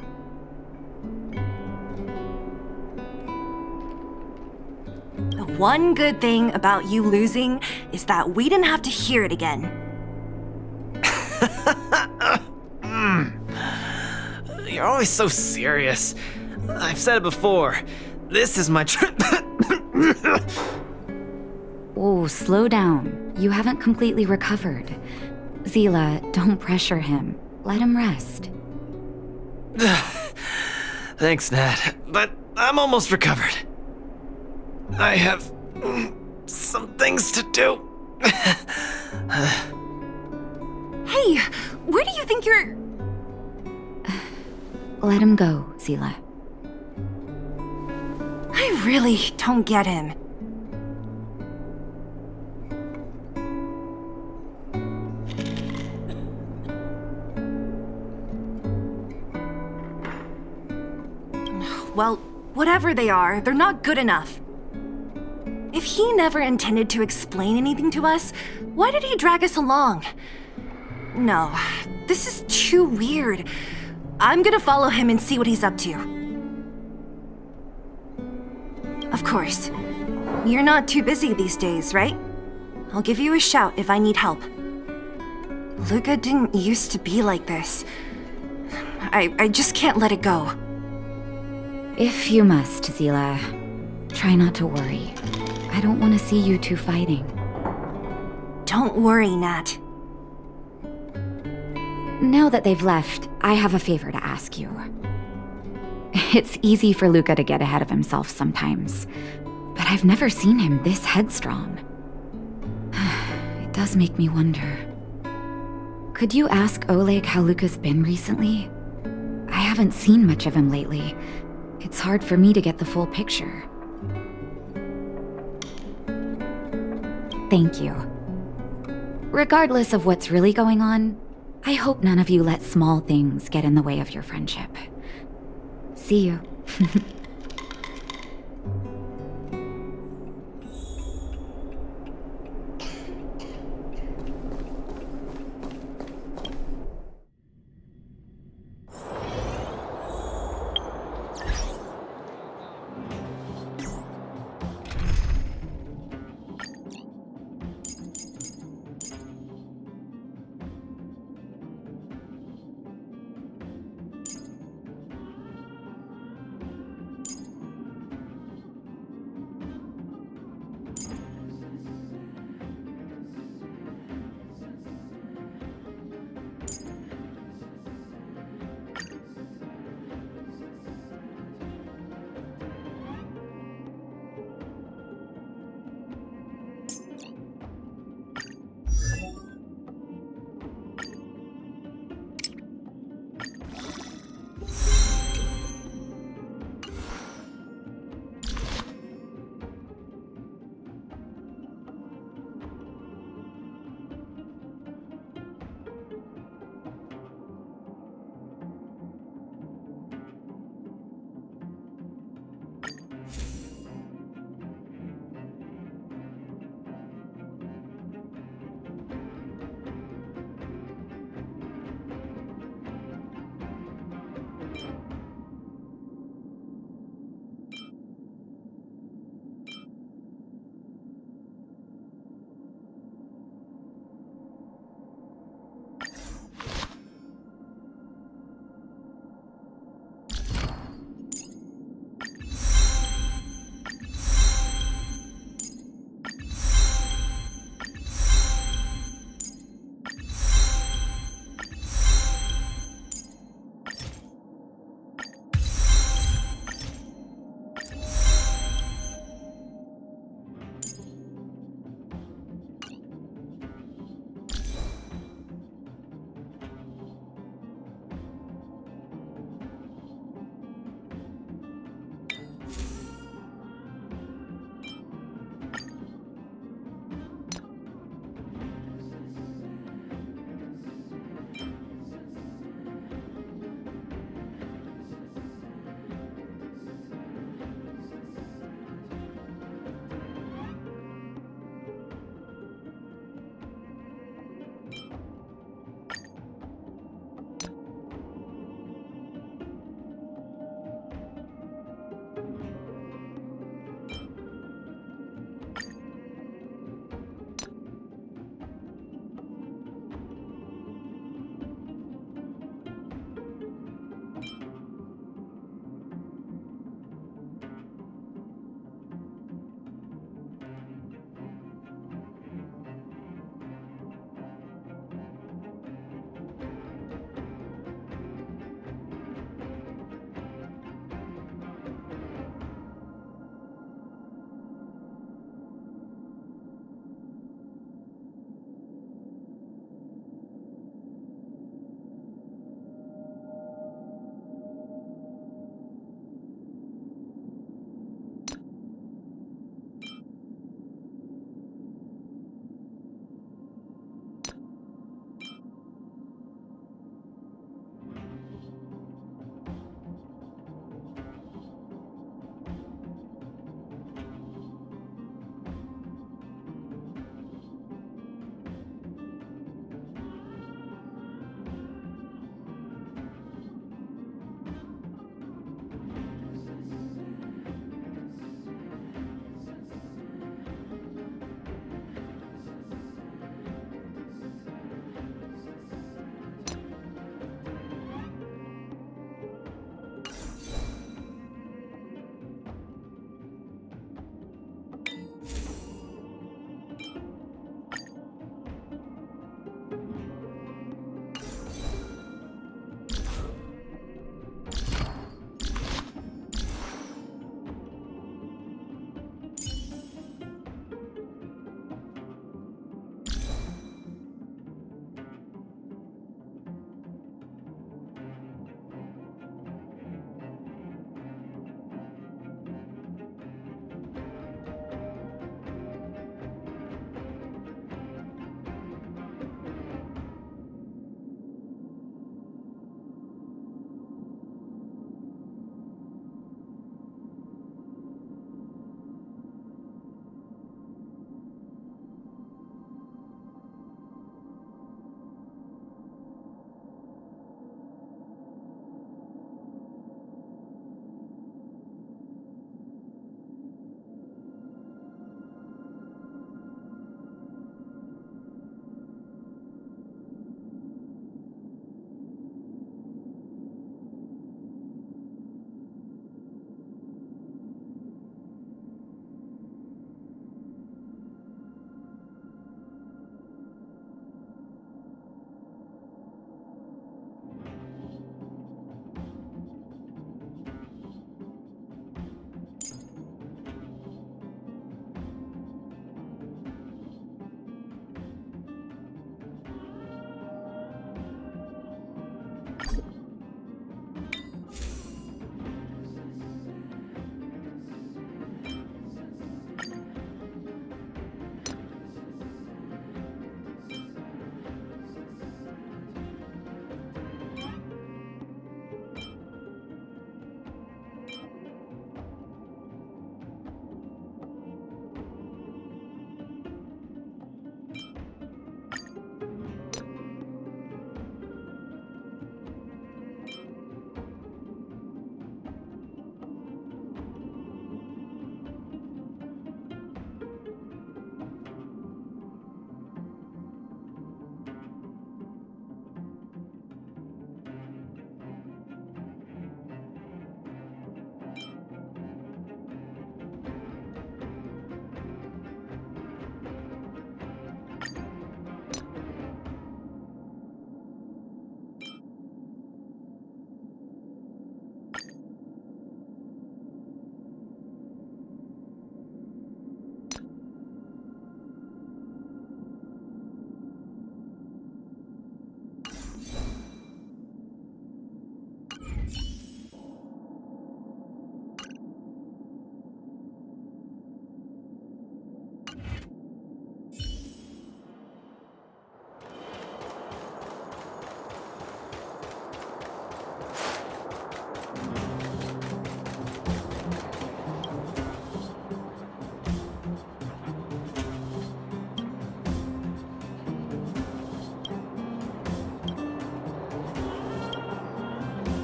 The one good thing about you losing is that we didn't have to hear it again. You're always so serious. I've said it before. This is my trip. Oh, slow down. You haven't completely recovered. Zila, don't pressure him. Let him rest. Thanks, Nat, but I'm almost recovered. I have some things to do. Hey, where do you think you're... Let him go, Zila. I really don't get him. Well, whatever they are, they're not good enough. If he never intended to explain anything to us, why did he drag us along? No, this is too weird. I'm gonna follow him and see what he's up to. Of course. You're not too busy these days, right? I'll give you a shout if I need help. Luca didn't used to be like this. I just can't let it go. If you must, Zila, try not to worry. I don't want to see you two fighting. Don't worry, Nat. Now that they've left, I have a favor to ask you. It's easy for Luca to get ahead of himself sometimes, but I've never seen him this headstrong. It does make me wonder. Could you ask Oleg how Luca's been recently? I haven't seen much of him lately. It's hard for me to get the full picture. Thank you. Regardless of what's really going on, I hope none of you let small things get in the way of your friendship. See you.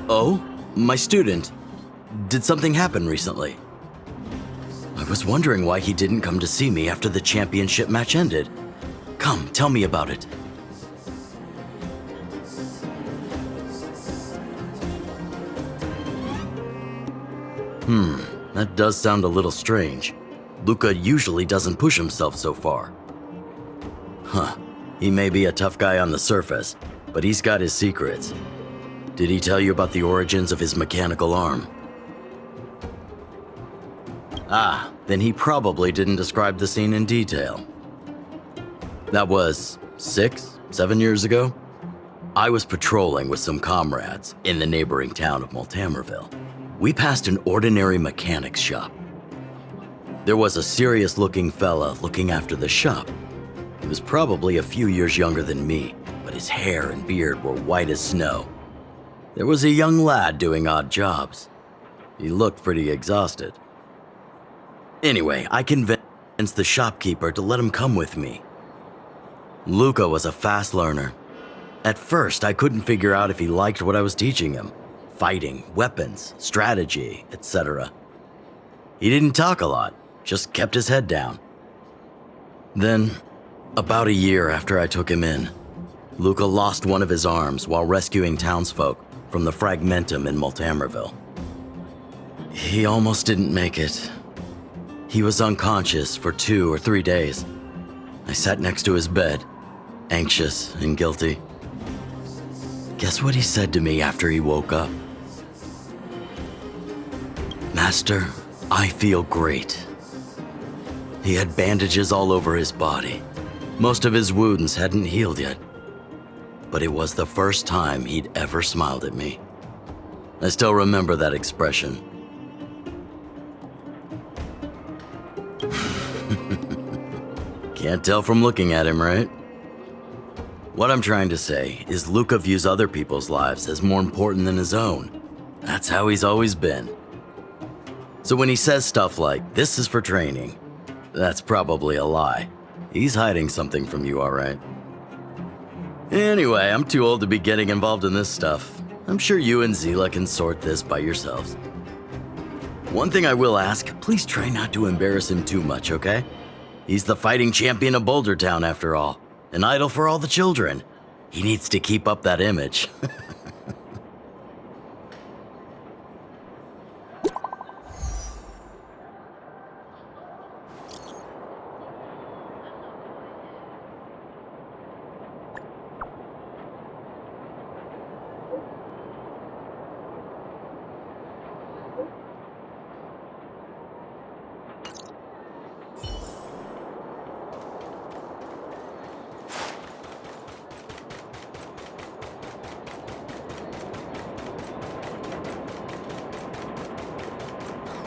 Oh, my student. Did something happen recently? I was wondering why he didn't come to see me after the championship match ended. Come, tell me about it. That does sound a little strange. Luca usually doesn't push himself so far. He may be a tough guy on the surface, but he's got his secrets. Did he tell you about the origins of his mechanical arm? Ah, then he probably didn't describe the scene in detail. That was 6, 7 years ago. I was patrolling with some comrades in the neighboring town of Multamerville. We passed an ordinary mechanic's shop. There was a serious-looking fella looking after the shop. He was probably a few years younger than me, but his hair and beard were white as snow. There was a young lad doing odd jobs. He looked pretty exhausted. Anyway, I convinced the shopkeeper to let him come with me. Luca was a fast learner. At first, I couldn't figure out if he liked what I was teaching him. Fighting, weapons, strategy, etc. He didn't talk a lot, just kept his head down. Then, about a year after I took him in, Luca lost one of his arms while rescuing townsfolk from the Fragmentum in Multamerville. He almost didn't make it. He was unconscious for 2 or 3 days. I sat next to his bed, anxious and guilty. Guess what he said to me after he woke up? Master, I feel great. He had bandages all over his body. Most of his wounds hadn't healed yet. But it was the first time he'd ever smiled at me. I still remember that expression. Can't tell from looking at him, right? What I'm trying to say is Luca views other people's lives as more important than his own. That's how he's always been. So when he says stuff like, "This is for training," that's probably a lie. He's hiding something from you, all right? Anyway, I'm too old to be getting involved in this stuff. I'm sure you and Zila can sort this by yourselves. One thing I will ask, please try not to embarrass him too much, okay? He's the fighting champion of Boulder Town, after all. An idol for all the children. He needs to keep up that image.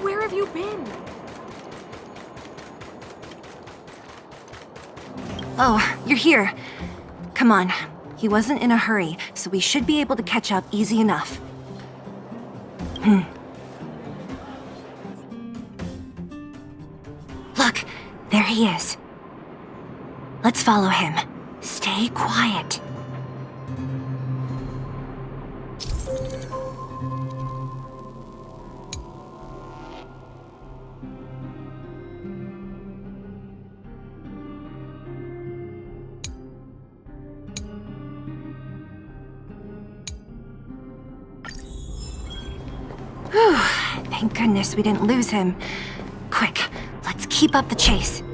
Where have you been? Oh, you're here. Come on. He wasn't in a hurry, so we should be able to catch up easy enough. Look, there he is. Let's follow him. Stay quiet. Whew, thank goodness we didn't lose him. Quick, let's keep up the chase.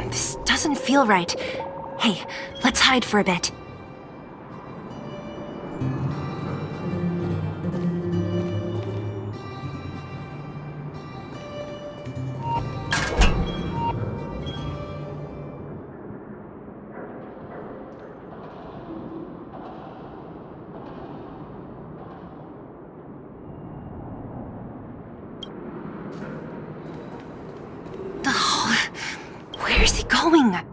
This doesn't feel right. Hey, let's hide for a bit. going?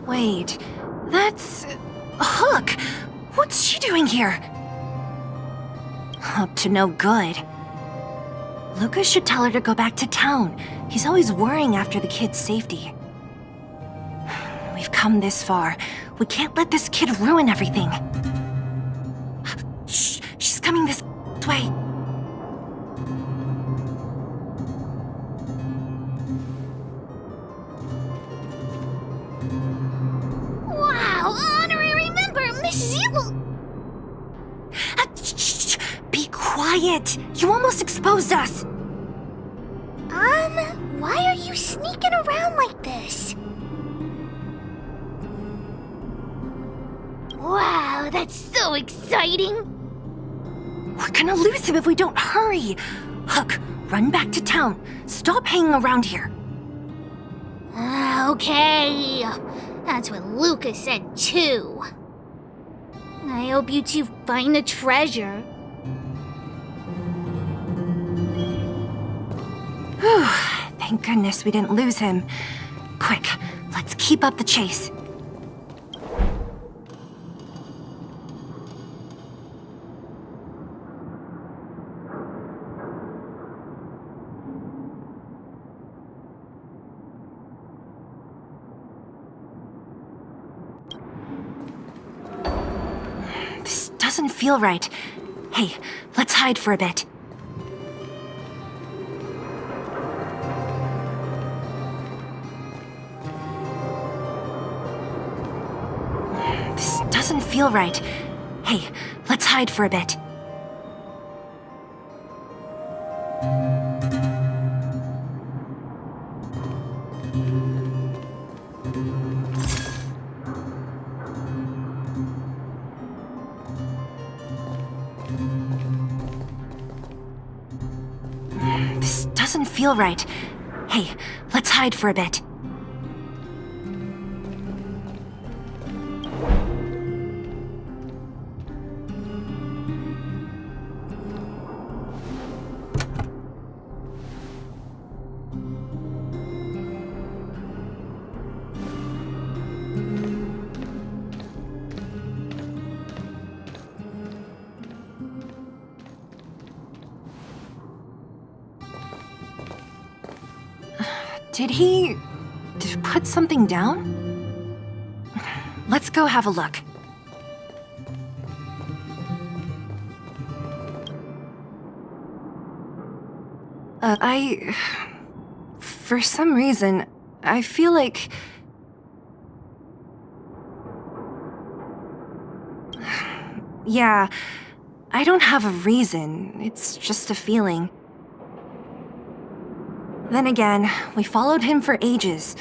Wait, that's... Hook! What's she doing here? Up to no good. Lucas should tell her to go back to town. He's always worrying after the kid's safety. We've come this far. We can't let this kid ruin everything. Shh! She's coming this way. Wow, honorary member, Miss Zibble! Shh! Be quiet! You almost exposed us! Why are you sneaking around like this? Wow, that's so exciting! We're gonna lose him if we don't hurry! Hook, run back to town. Stop hanging around here. Okay. That's what Lucas said too. I hope you two find the treasure. Whew, thank goodness we didn't lose him. Quick, let's keep up the chase. This doesn't feel right. Hey, let's hide for a bit. This doesn't feel right. Hey, let's hide for a bit. This doesn't feel right. Hey, let's hide for a bit. Did he put something down? Let's go have a look. For some reason, I feel like... Yeah, I don't have a reason. It's just a feeling. Then again, we followed him for ages.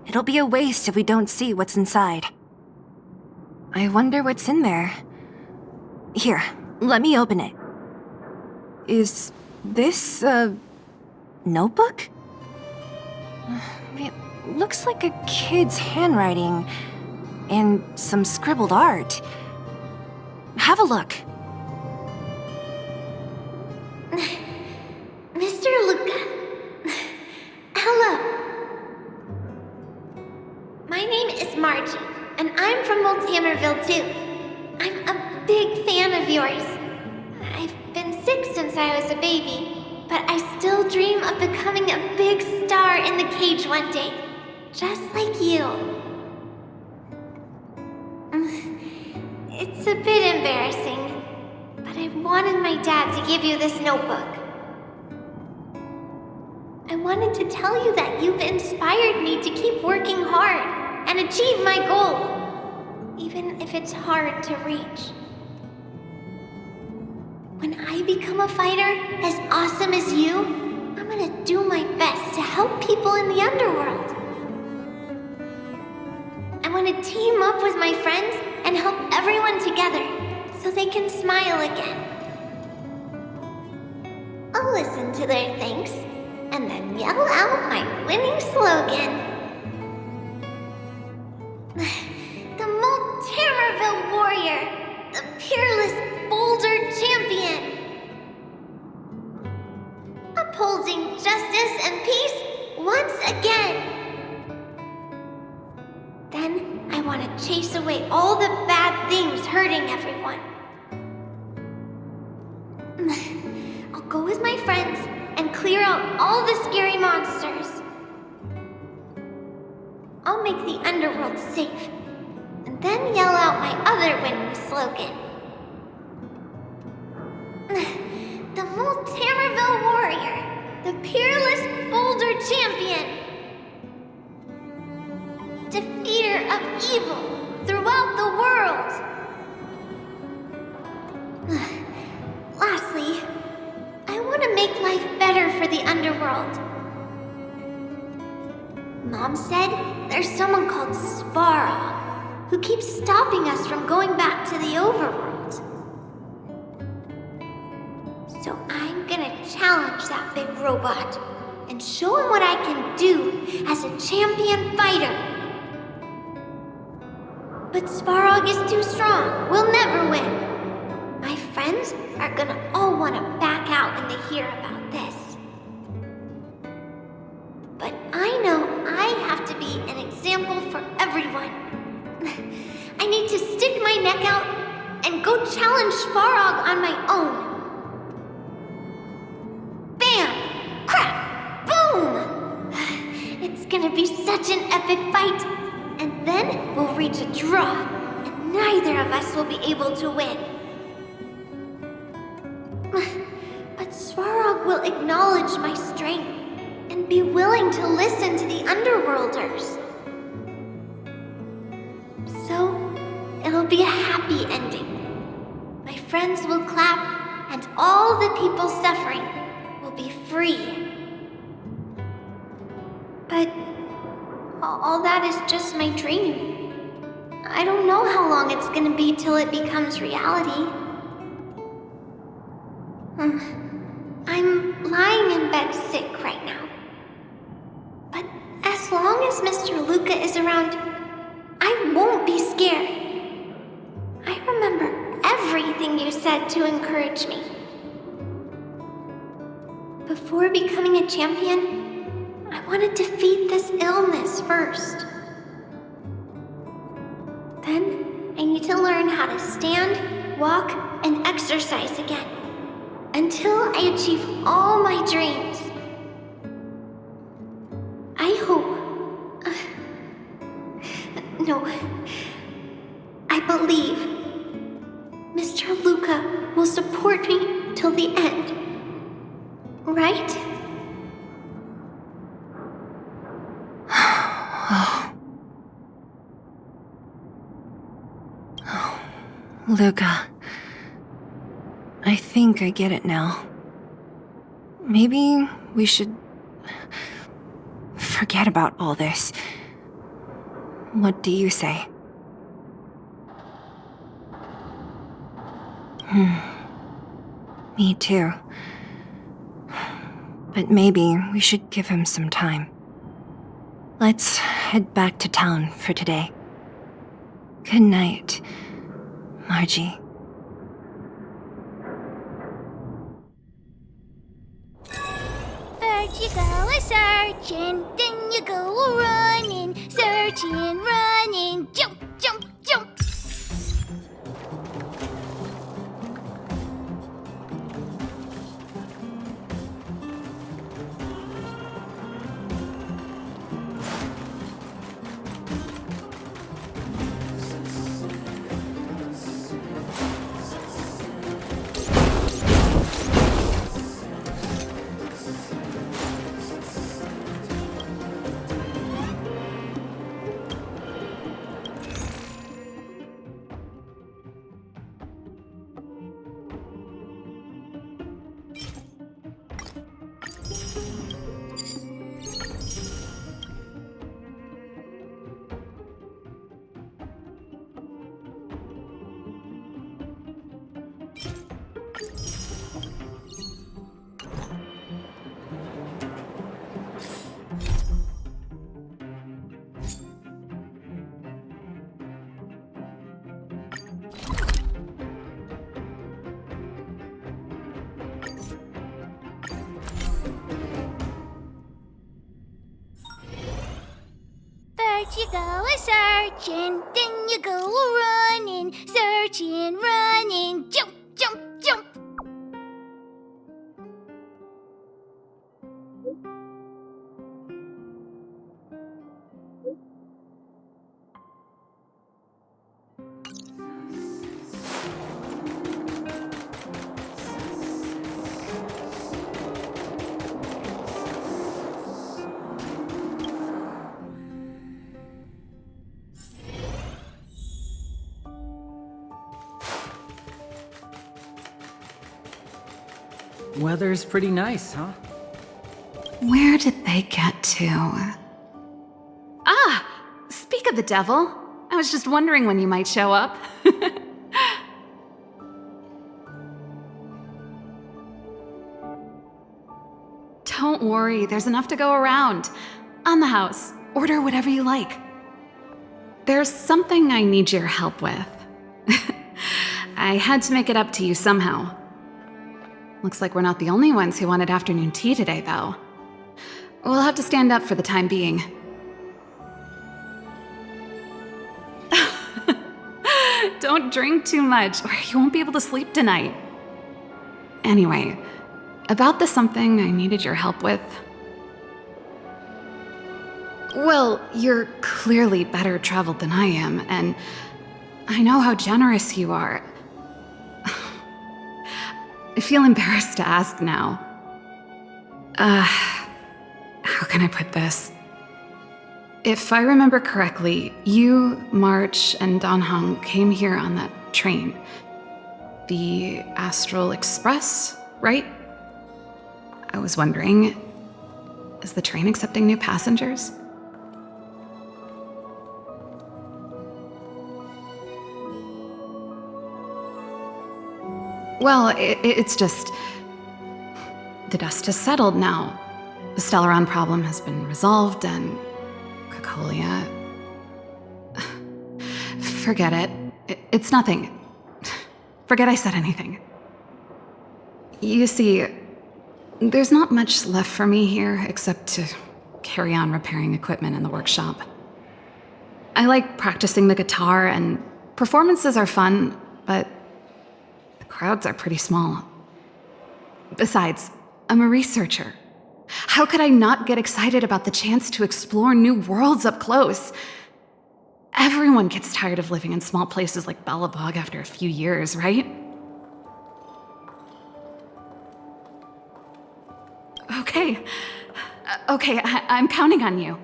It'll be a waste if we don't see what's inside. I wonder what's in there. Here, let me open it. Is this a notebook? It looks like a kid's handwriting and some scribbled art. Have a look. Mr. Luca. Hello. My name is Margie, and I'm from Multihammerville too. I'm a big fan of yours. I've been sick since I was a baby, but I still dream of becoming a big star in the cage one day, just like you. It's a bit embarrassing, but I wanted my dad to give you this notebook. I wanted to tell you that you've inspired me to keep working hard and achieve my goal, even if it's hard to reach. When I become a fighter as awesome as you, I'm gonna do my best to help people in the underworld. I want to team up with my friends and help everyone together so they can smile again. I'll listen to their thanks, and then yell out my winning slogan. The Multimerville Warrior, the peerless Boulder Champion. Upholding justice and peace once again. Then I want to chase away all the bad things hurting everyone. I'll go with my friends and clear out all the scary monsters. I'll make the underworld safe, and then yell out my other winning slogan. The Multimerville Warrior, the peerless Boulder Champion. Defeater of evil throughout the world. Lastly, I want to make life better for the underworld. Mom said there's someone called Svarog who keeps stopping us from going back to the overworld. So I'm gonna challenge that big robot and show him what I can do as a champion fighter. But Svarog is too strong. We'll never win. My friends are gonna all want to back out when they hear about this. But I know I have to be an example for everyone. I need to stick my neck out and go challenge Svarog on my own. Bam! Crack! Boom! It's gonna be such an epic fight. And then we'll reach a draw, and neither of us will be able to win. But Svarog will acknowledge my strength and be willing to listen to the Underworlders. So, it'll be a happy ending. My friends will clap, and all the people suffering will be free. But all that is just my dream. I don't know how long it's gonna be till it becomes reality. I'm lying in bed sick right now. But as long as Mr. Luca is around, I won't be scared. I remember everything you said to encourage me. Before becoming a champion, I want to defeat this illness first. Then, I need to learn how to stand, walk, and exercise again. Until I achieve all my dreams. I hope... no. I believe Mr. Luca will support me till the end. Right? Luca, I think I get it now. Maybe we should forget about all this. What do you say? Me too. But maybe we should give him some time. Let's head back to town for today. Good night, Margie. First you go a-searching, then you go a-running, searching, running, jump, jump, jump. First you go a-searching, then you go a-running, searching, running, jump, jump, jump. Weather's pretty nice, huh? Where did they get to? Ah! Speak of the devil. I was just wondering when you might show up. Don't worry, there's enough to go around. On the house, order whatever you like. There's something I need your help with. I had to make it up to you somehow. Looks like we're not the only ones who wanted afternoon tea today, though. We'll have to stand up for the time being. Don't drink too much, or you won't be able to sleep tonight. Anyway, about the something I needed your help with. Well, you're clearly better traveled than I am, and I know how generous you are. I feel embarrassed to ask now. How can I put this? If I remember correctly, you, March, and Don Hung came here on that train. The Astral Express, right? I was wondering, is the train accepting new passengers? Well, it's just... the dust has settled now. The Stellaron problem has been resolved, and... Cocolia... Forget it. It's nothing. Forget I said anything. You see, there's not much left for me here except to carry on repairing equipment in the workshop. I like practicing the guitar, and performances are fun, but the crowds are pretty small. Besides, I'm a researcher. How could I not get excited about the chance to explore new worlds up close? Everyone gets tired of living in small places like Bellabog after a few years, right? Okay, I'm counting on you.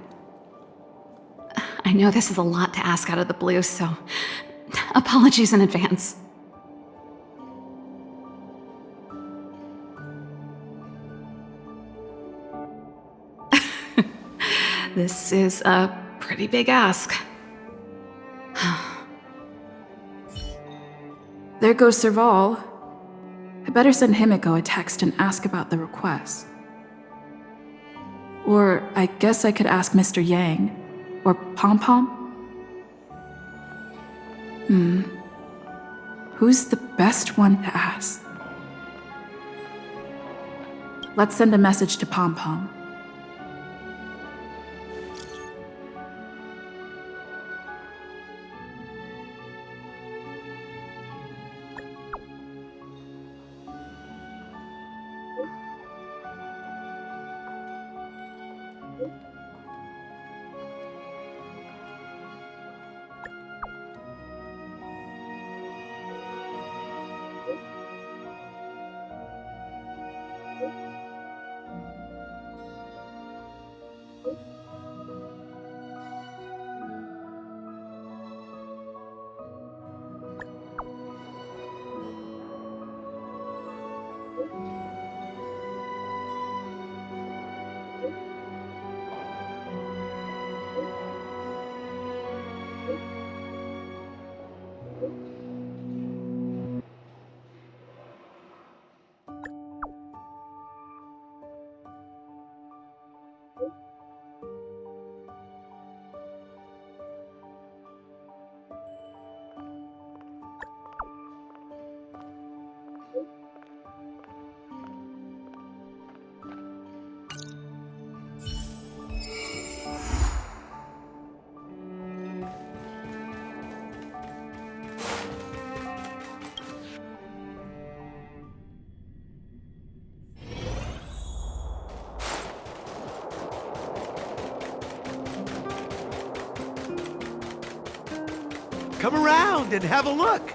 I know this is a lot to ask out of the blue, so apologies in advance. This is a pretty big ask. There goes Serval. I better send Himiko a text and ask about the request. Or I guess I could ask Mr. Yang. Or Pom Pom. Who's the best one to ask? Let's send a message to Pom Pom. Come around and have a look.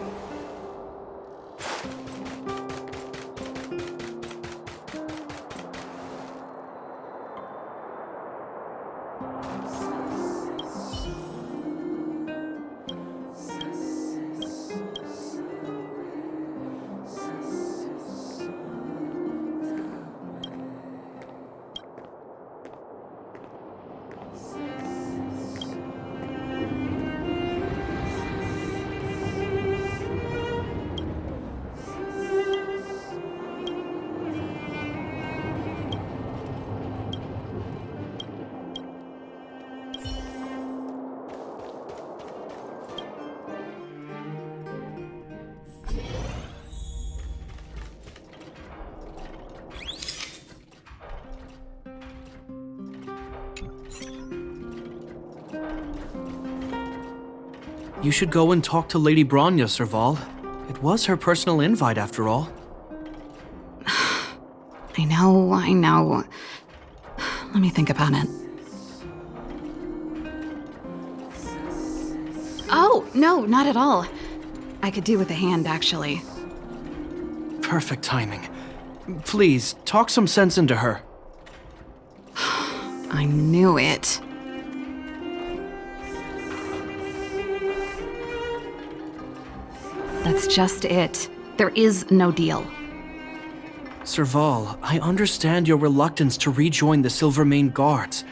You should go and talk to Lady Bronya, Serval. It was her personal invite, after all. I know. Let me think about it. Oh, no, not at all. I could do with a hand, actually. Perfect timing. Please, talk some sense into her. I knew it. That's just it. There is no deal. Serval, I understand your reluctance to rejoin the Silvermane Guards.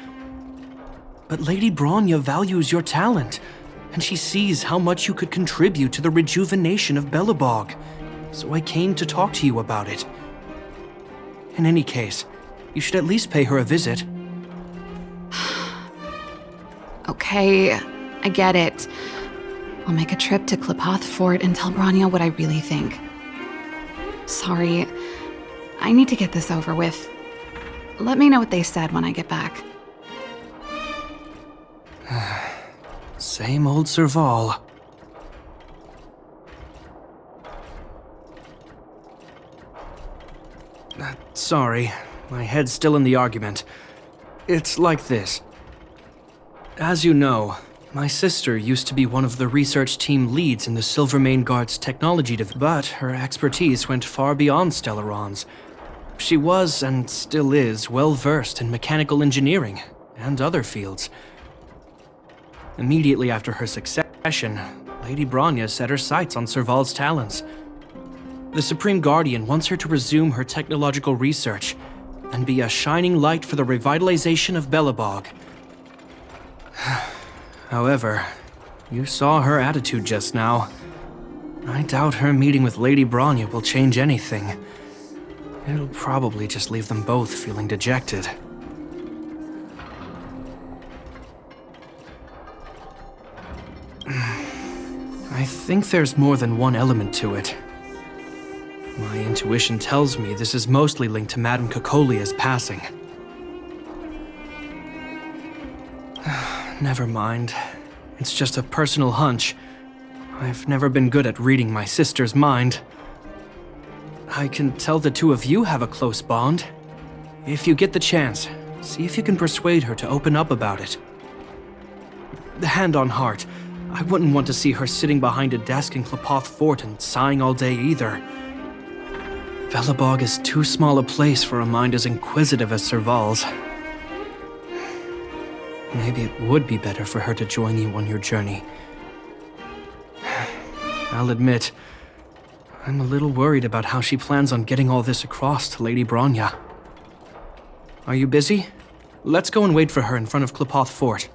But Lady Bronya values your talent, and she sees how much you could contribute to the rejuvenation of Belobog. So I came to talk to you about it. In any case, you should at least pay her a visit. Okay, I get it. I'll make a trip to Klapoth Fort and tell Bronya what I really think. Sorry, I need to get this over with. Let me know what they said when I get back. Same old Serval. Sorry, my head's still in the argument. It's like this. As you know, my sister used to be one of the research team leads in the Silvermane Guard's technology but her expertise went far beyond Stellarons. She was, and still is, well-versed in mechanical engineering and other fields. Immediately after her succession, Lady Bronya set her sights on Serval's talents. The Supreme Guardian wants her to resume her technological research and be a shining light for the revitalization of Belobog. However, you saw her attitude just now. I doubt her meeting with Lady Bronya will change anything. It'll probably just leave them both feeling dejected. I think there's more than one element to it. My intuition tells me this is mostly linked to Madame Cocolia's passing. Never mind. It's just a personal hunch. I've never been good at reading my sister's mind. I can tell the two of you have a close bond. If you get the chance, see if you can persuade her to open up about it. Hand on heart, I wouldn't want to see her sitting behind a desk in Klapoth Fort and sighing all day either. Belobog is too small a place for a mind as inquisitive as Serval's. Maybe it would be better for her to join you on your journey. I'll admit, I'm a little worried about how she plans on getting all this across to Lady Bronya. Are you busy? Let's go and wait for her in front of Klapoth Fort.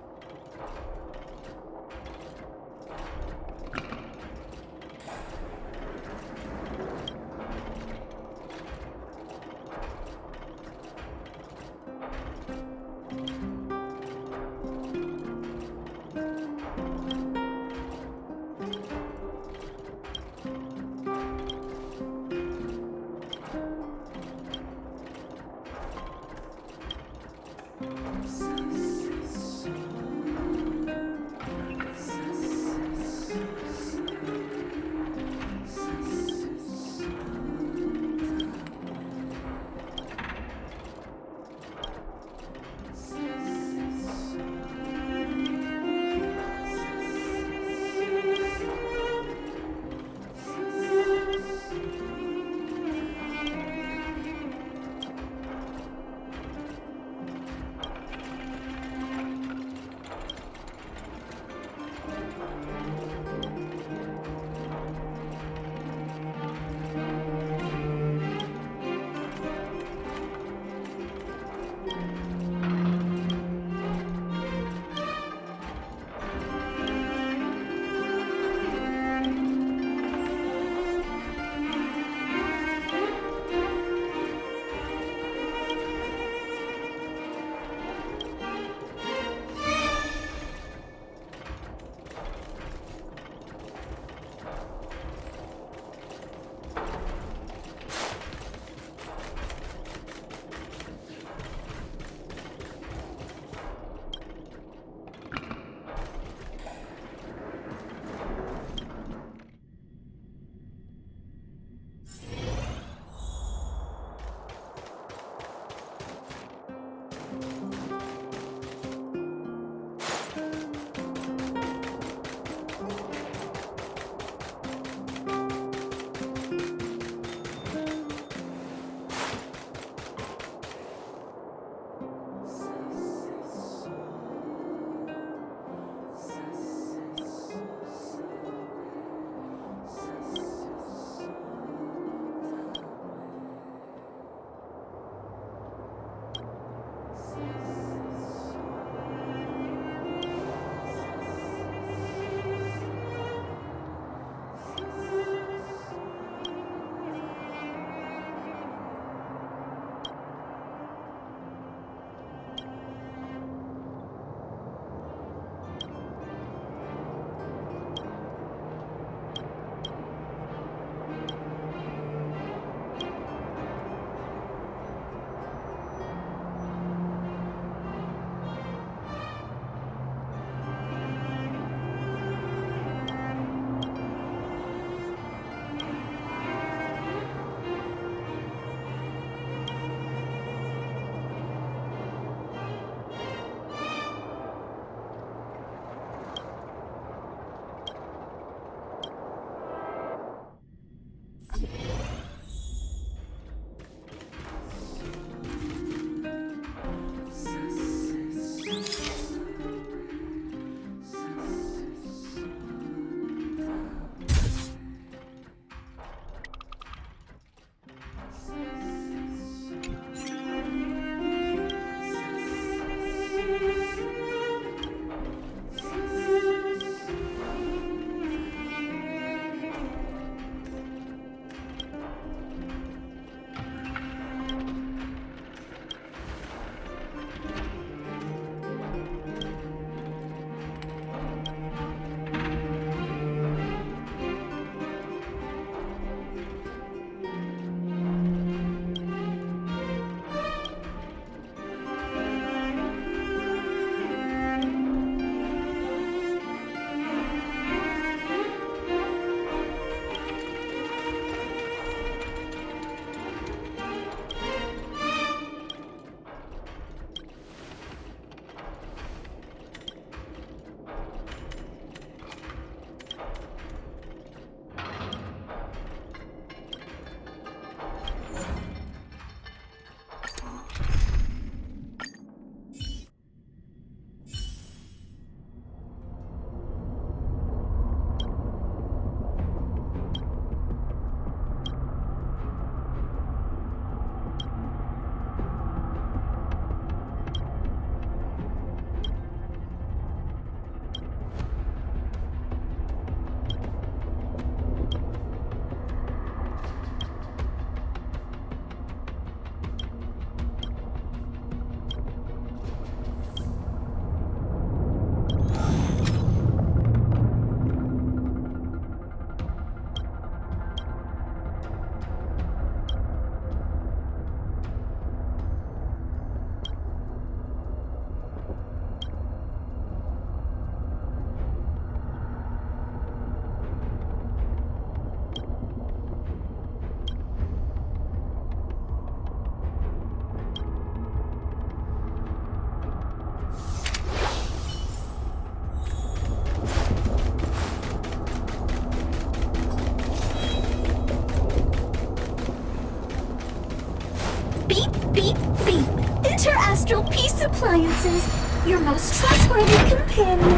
Inter-Astral Peace Appliances, your most trustworthy companion.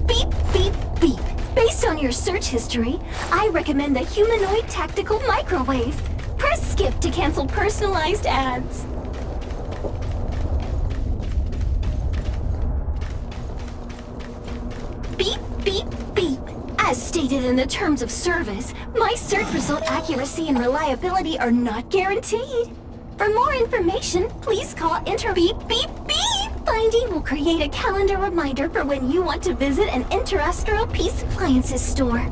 Beep, beep, beep. Based on your search history, I recommend the humanoid tactical microwave. Press skip to cancel personalized ads. Beep, beep, beep. As stated in the terms of service, my search result accuracy and reliability are not guaranteed. For more information, please call Beep, beep, beep. Finding will create a calendar reminder for when you want to visit an Inter-Astral Peace Appliances store.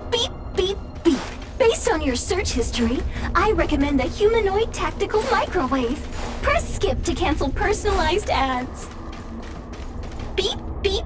Beep, beep, beep. Based on your search history, I recommend the humanoid tactical microwave. Press skip to cancel personalized ads. Beep, beep.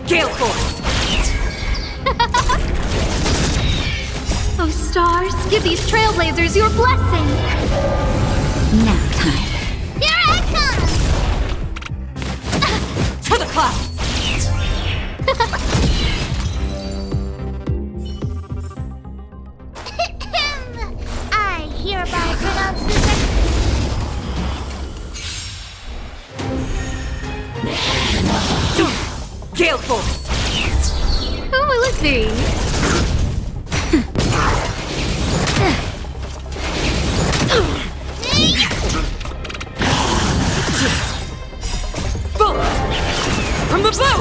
Gale Force! Oh, stars, give these trailblazers your blessing! Nap time. Here I come! To the clouds! I hereby pronounce this Gale Force! Who will it be? Bolt! From the blue!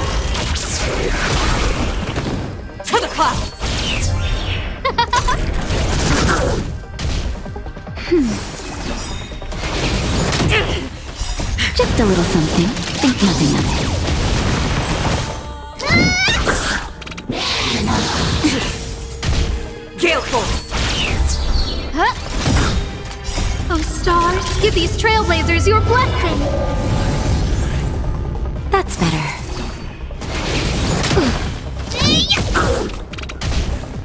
To the clouds! Just a little something. Think nothing of it. Gale Force! Huh? Oh, stars, give these trailblazers your blessing! That's better.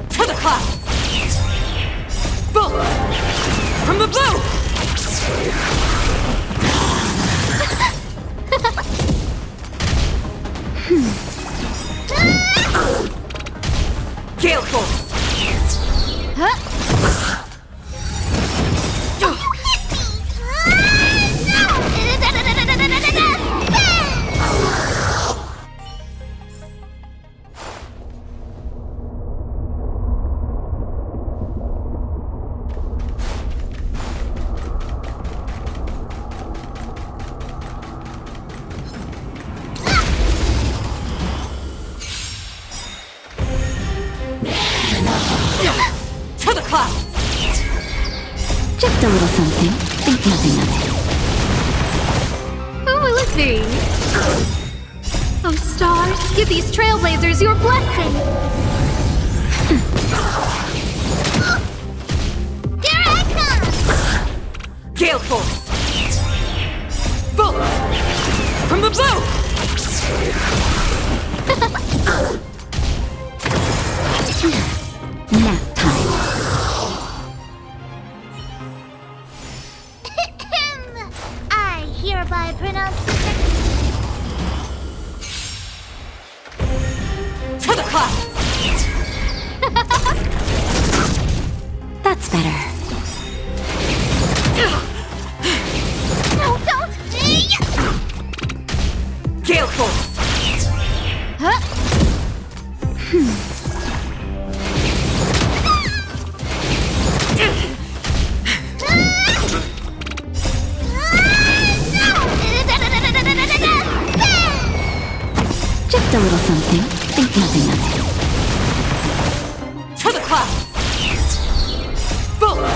To the clouds! Bolt! From the blue! Gale Force! Huh? To the clouds! Just a little something. Think nothing of it. Who will it be? Oh, stars, give these trailblazers your blessing! Here I come! Gale Force! Bolt! From the blue! Nap time. I hereby pronounce this To the clouds! That's better. No, don't! Gale Force! Huh? a little something. Think nothing of it. To the clouds! Bolt!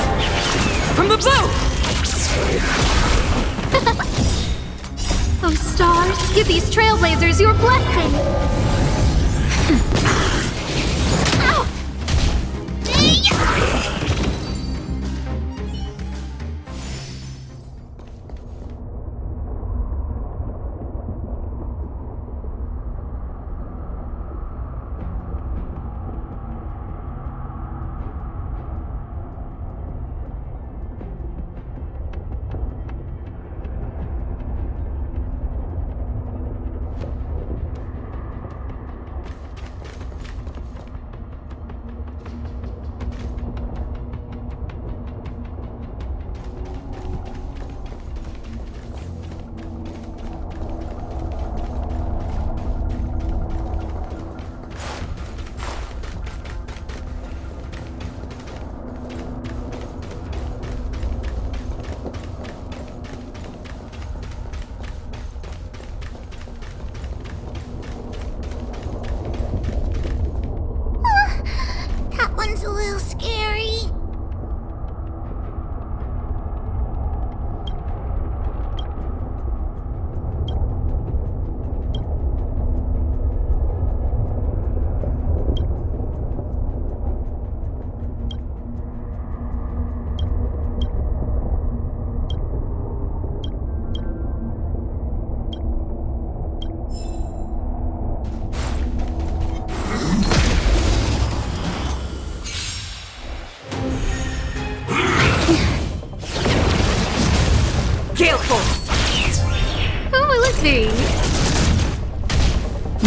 From the blue! Oh, stars, give these trailblazers your blessing! Ow! That one's a little scary. Gale Force! Oh, let's see.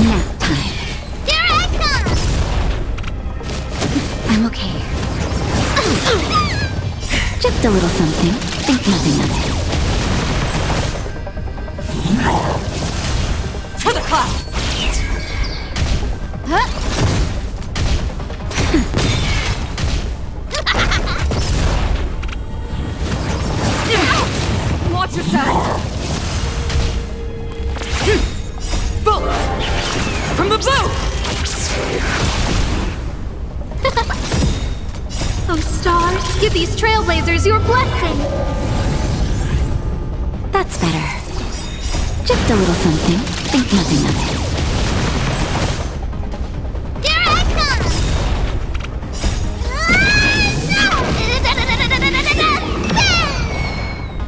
Nap time. Here I come! I'm okay. Just a little something. Think nothing of it. To the clouds! Watch yourself! Bolt! From the blue! Oh, stars, give these trailblazers your blessing! That's better. Just a little something. Think nothing of it. Here I come!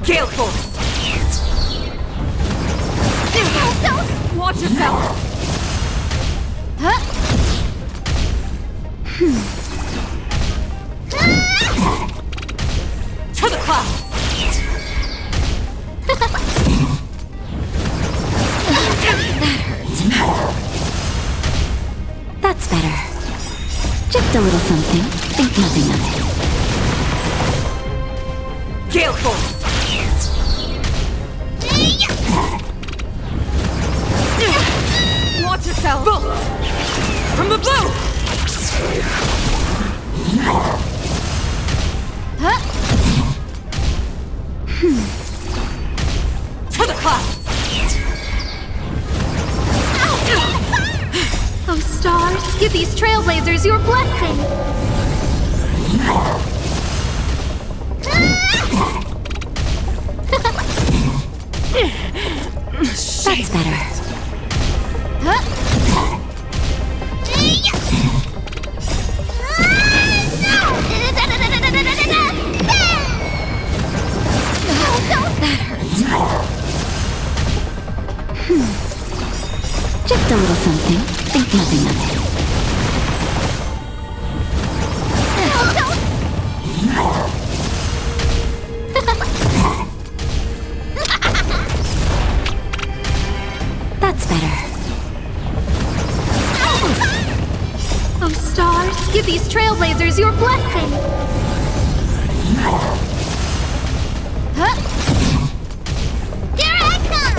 Gale Force! Watch yourself! To the clouds! That's better. Just a little something. Think nothing of it. Gale Force! Watch yourself! Bolt! From the blue! To the clouds! Oh, stars, give these trailblazers your blessing! That's better. Just a little something. Think nothing of it. That's better. Oh, stars, give these trailblazers your blessing! Here I come!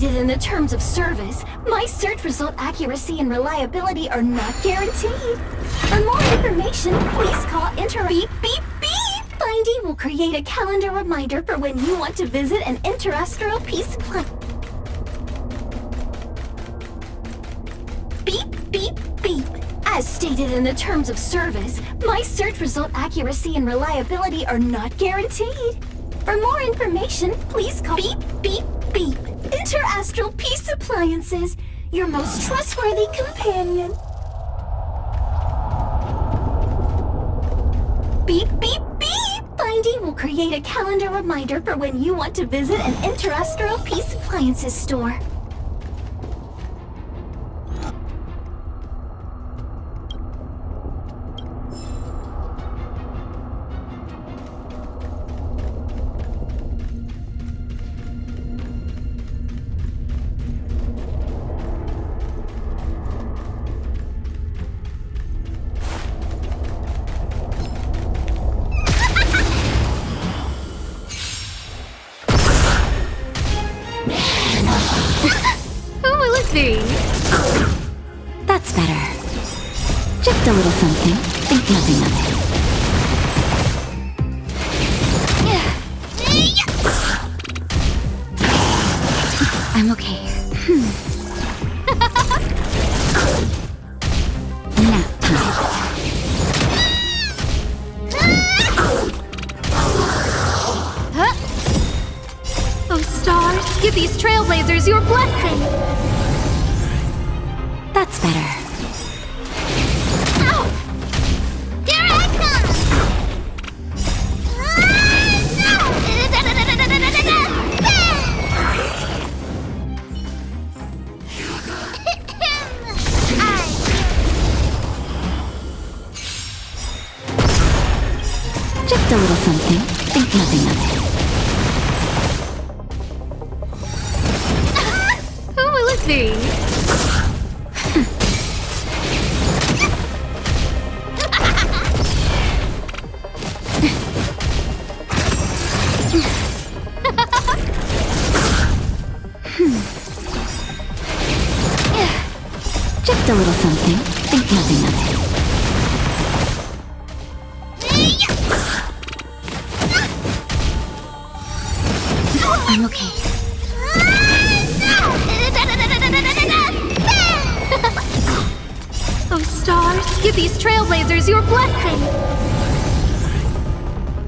stated in the terms of service, my search result accuracy and reliability are not guaranteed. For more information, please call Beep Beep Beep! Findy will create a calendar reminder for when you want to visit an interstellar peace planet. Beep Beep Beep. As stated in the terms of service, my search result accuracy and reliability are not guaranteed. For more information, please call Beep Beep Beep. Interastral Peace Appliances, your most trustworthy companion. Beep Beep Beep! Findy will create a calendar reminder for when you want to visit an Interastral Peace Appliances store. That's better. Just a little something. Think nothing of it. I'm okay. Nap time. Oh, stars, give these trailblazers your blessing! That's better. Ow! Here I come! Just a little something. Think nothing of it. Who will it be? Just a little something. Think nothing of it. I'm okay. Oh, stars, give these trailblazers your blessing!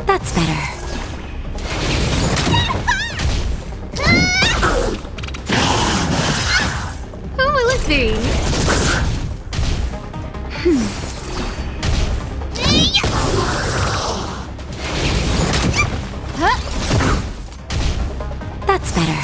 That's better. Who will it be? That's better.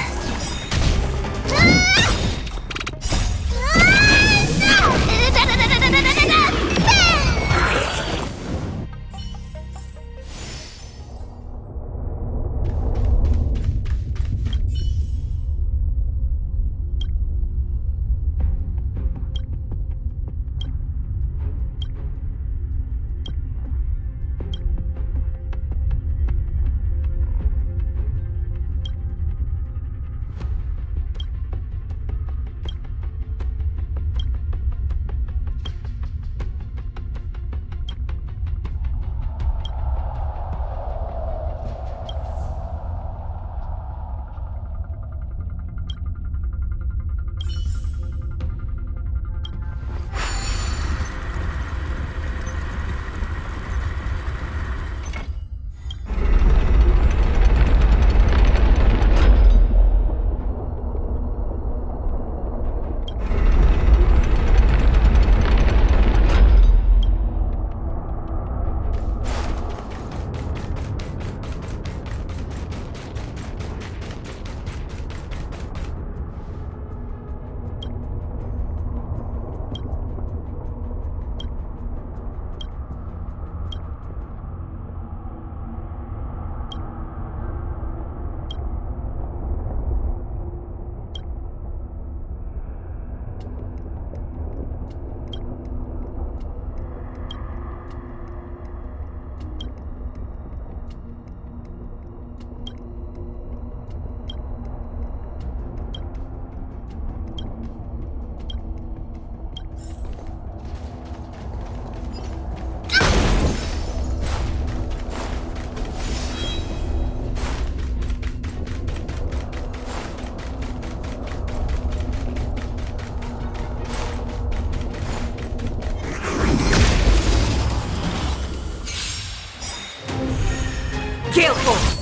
Gale Force!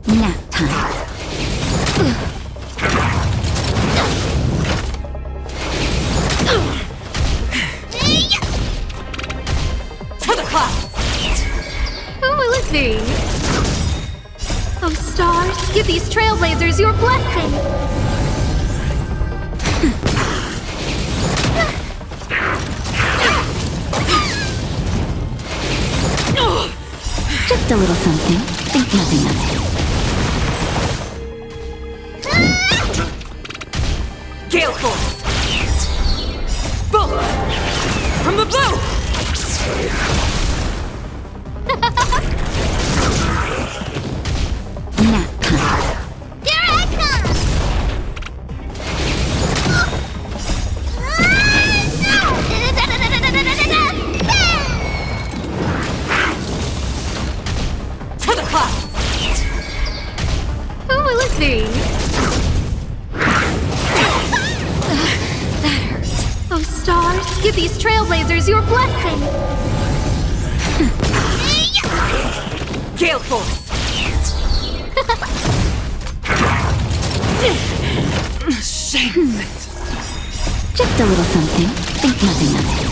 Nap time. To the clouds! Oh, let's see. Oh, stars, give these trailblazers your blessing! Just a little something. Think nothing of it. Gale Force! Bullet! From the blue! Nap time. Here I come! To the clouds! Oh, let's see. That hurt. Oh, stars, give these trailblazers your blessing! Gale Force! Shame it. Just a little something. Think nothing of it.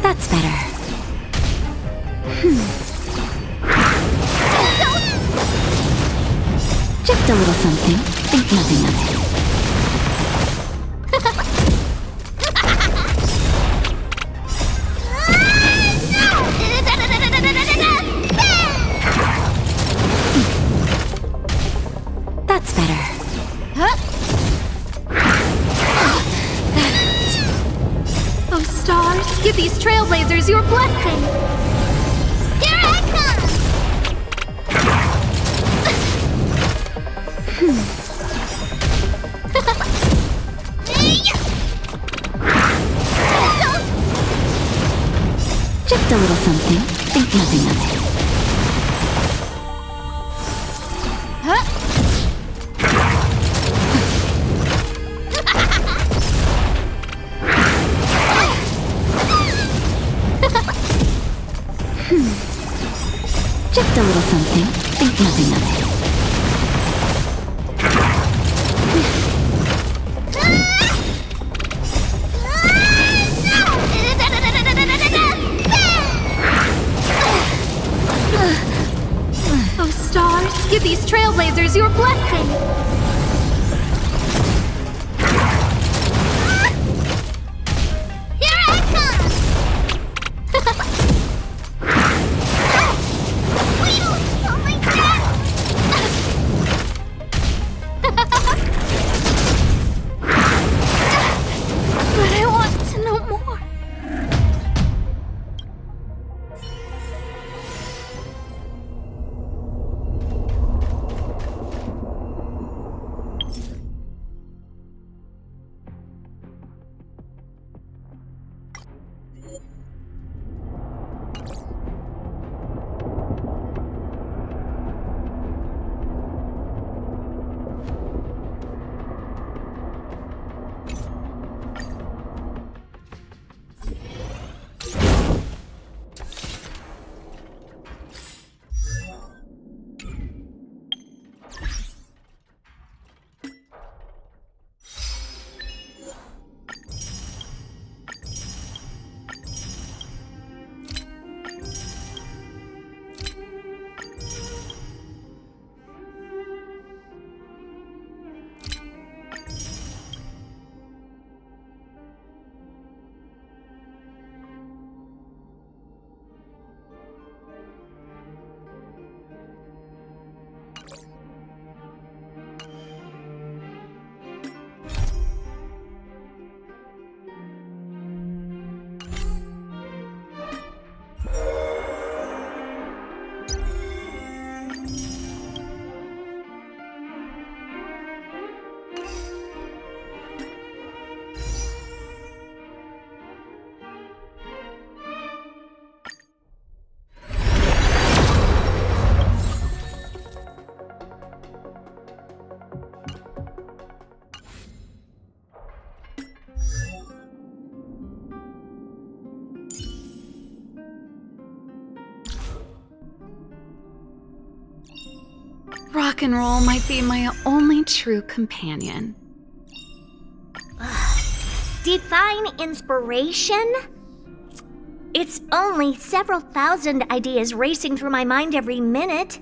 That's better. Just a little something. Think nothing of it. That's better. Oh, stars, give these trailblazers your blessing! Here I come! Just a little something. Think nothing of it. Just a little something. Think nothing of it. Oh, stars, give these trailblazers your blessing! Here I come! Oh my god! But I want to know more. Rock and roll might be my only true companion. Define inspiration? It's only several thousand ideas racing through my mind every minute.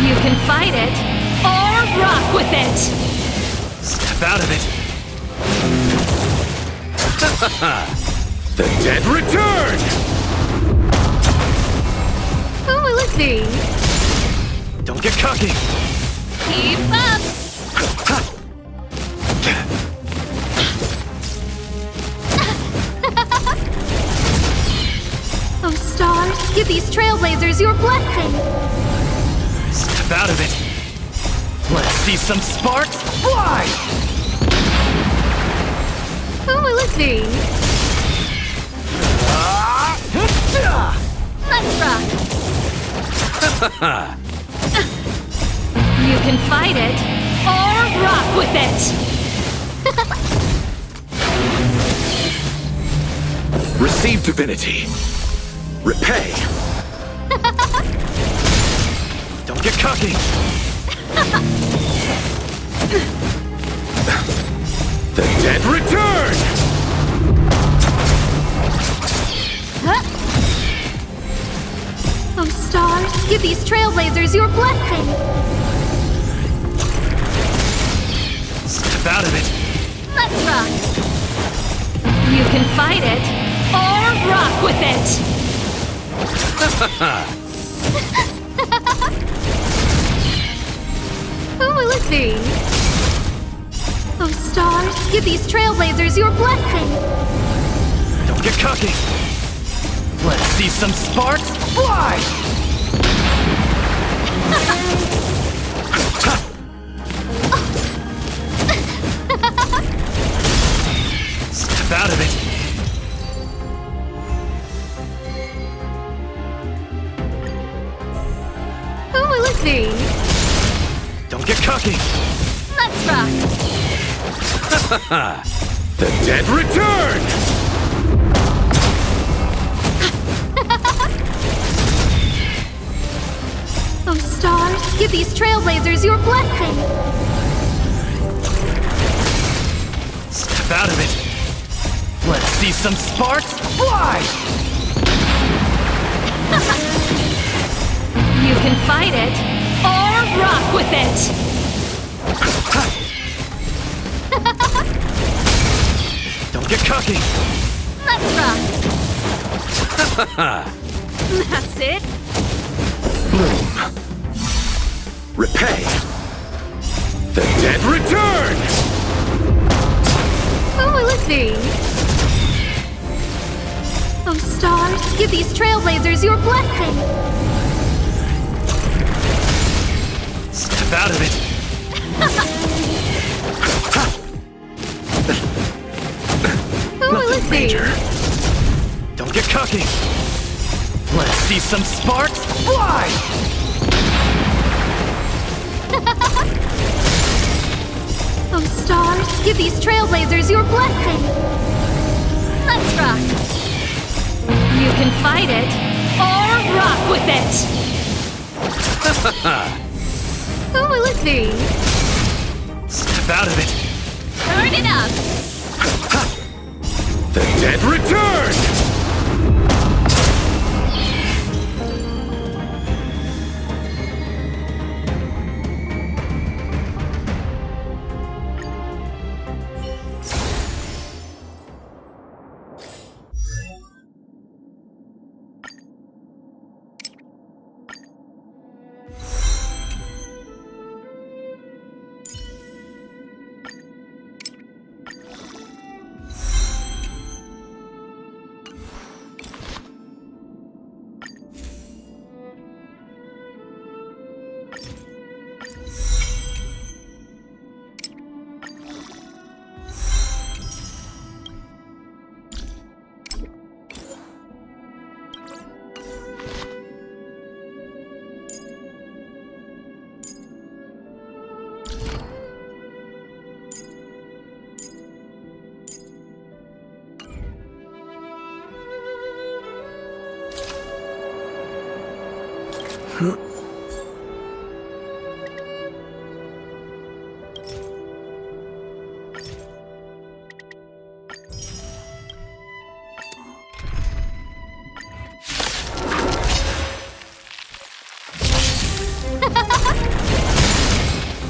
You can fight it, or rock with it! Step out of it! The dead return! Oh, let's see. Don't get cocky! Keep up! trailblazers your blessing. Step out of it. Let's see some sparks fly! Who will it be? Let's rock! You can fight it, or rock with it! Receive divinity. Repay. Don't get cocky! The dead return! Oh, stars, give these trailblazers your blessing! Step out of it. Let's rock! You can fight it, or rock with it! Who will it be? Oh, stars, give these trailblazers your blessing! Don't get cocky! Let's see some sparks fly! Step out of it! Who will it be? Don't get cocky! Let's rock! The dead return! Oh, stars, give these trailblazers your blessing! Step out of it! Let's see some sparks fly! You can fight it, or rock with it! Don't get cocky! Let's rock! That's it! Bloom. Repay. The dead return! Who will it be? Oh, stars, give these trailblazers your blessing! Step out of it! Who will it be? Major. Don't get cocky! Let's see some sparks fly! Oh, stars, give these trailblazers your blessing! Let's rock! You can fight it, or rock with it! Who will it be? Step out of it! Turn it up! The dead return!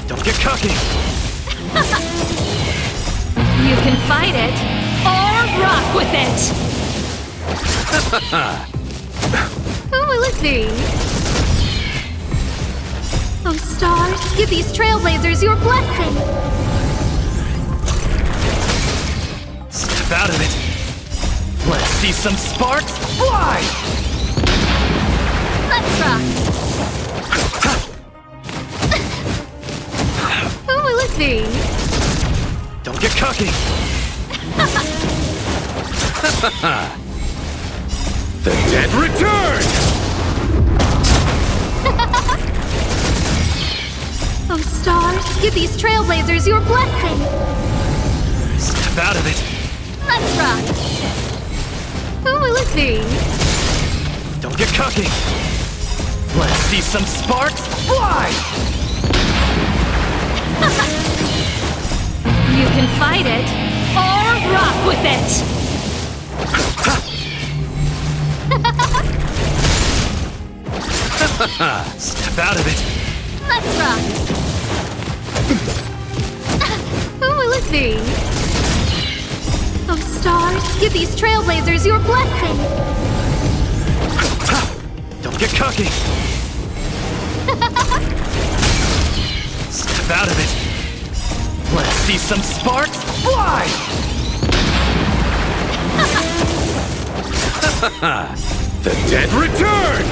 Don't get cocky! You can fight it, or rock with it! Who will it be? Oh, stars, give these trailblazers your blessing! Step out of it! Let's see some sparks fly! Let's rock! Who will it be? Don't get cocky! The dead return! Oh, stars, give these trailblazers your blessing! Step out of it! Let's rock! Who will it be? Don't get cocky! Let's see some sparks fly! You can fight it, or rock with it! Step out of it! Let's rock! Who will it be? Oh, stars, give these trailblazers your blessing! Don't get cocky! Step out of it! Let's see some sparks fly! The dead return!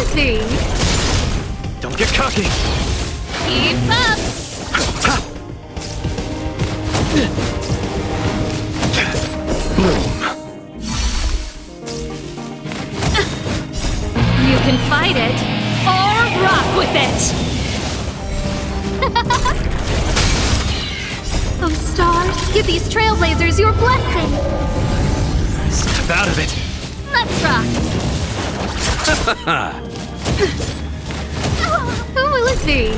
See? Don't get cocky! Keep up! Boom! You can fight it, or rock with it! Oh, stars, give these trailblazers your blessing! Step out of it! Let's rock! Who will it be?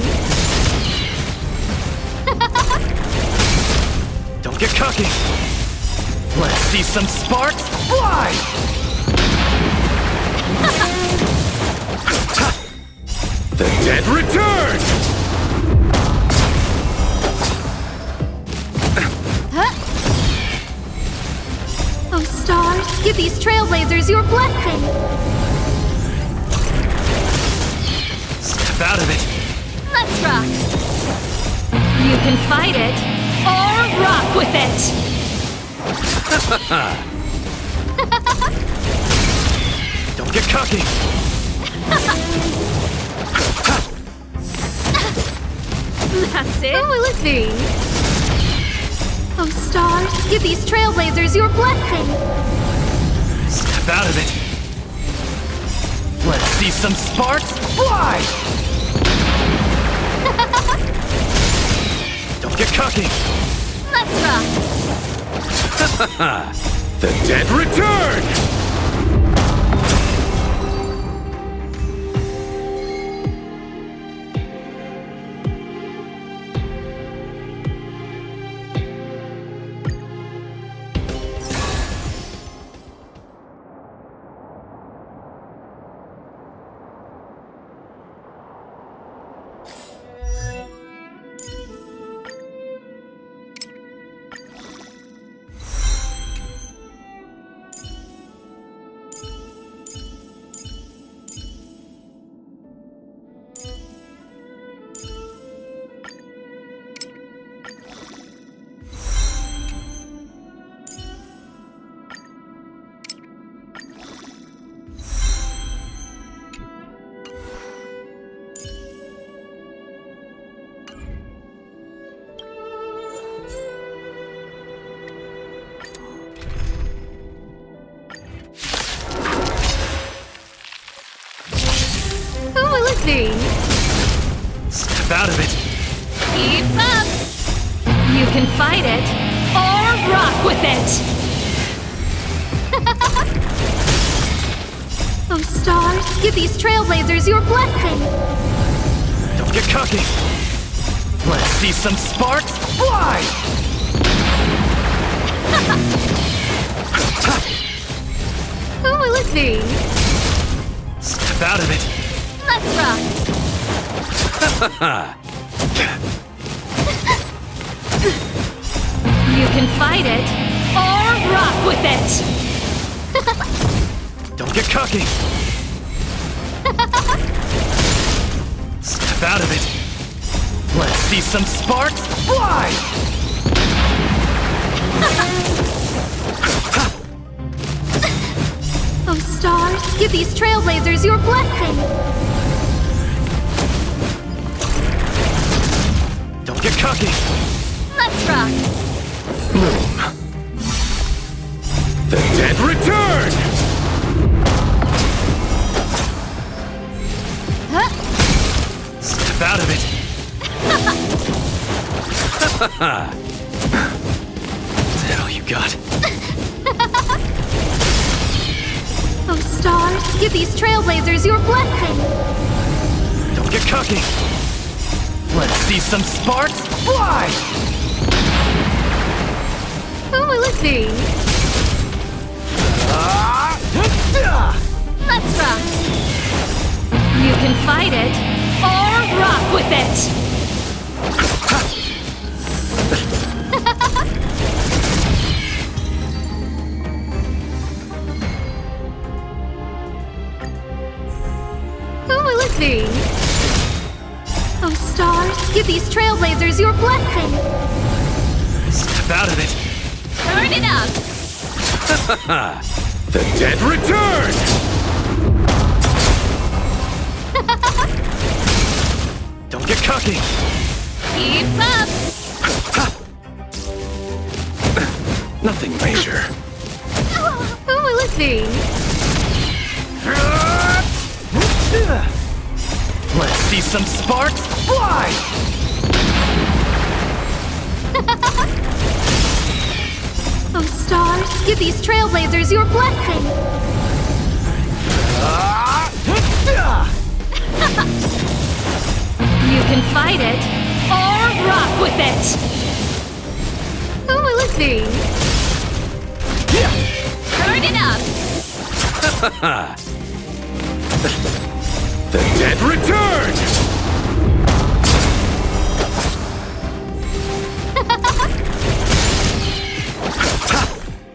Don't get cocky! Let's see some sparks fly! The dead return! Oh, stars, give these trailblazers your blessing! Step out of it! Let's rock! You can fight it, or rock with it! Don't get cocky! That's it! Who will it be? Oh, stars, give these trailblazers your blessing! Step out of it! Let's see some sparks fly! Don't get cocky! Let's rock! The dead return! out of it. Keep up! You can fight it, or rock with it! Oh, stars, give these trailblazers your blessing! Don't get cocky. Let's see some sparks fly! Who will it be? Step out of it. Let's rock! You can fight it, or rock with it! Don't get cocky. Step out of it. Let's see some sparks fly! Oh, stars, give these trailblazers your blessing! Don't get cocky. Let's rock! Bloom. The dead return! Step out of it. What's that all you got? Oh, stars, give these trailblazers your blessing! Don't get cocky. Let's see some sparks fly! Who will it be? Let's rock! You can fight it, or rock with it! Who will it be? Oh, stars, give these trailblazers your blessing! Step out of it. Turn it up! The dead return! Don't get cocky. Keep up! Nothing major. Who will it be? Let's see some sparks fly! Oh, stars, give these trailblazers your blessing! You can fight it, or rock with it! Who will it be? Turn it up! The dead return!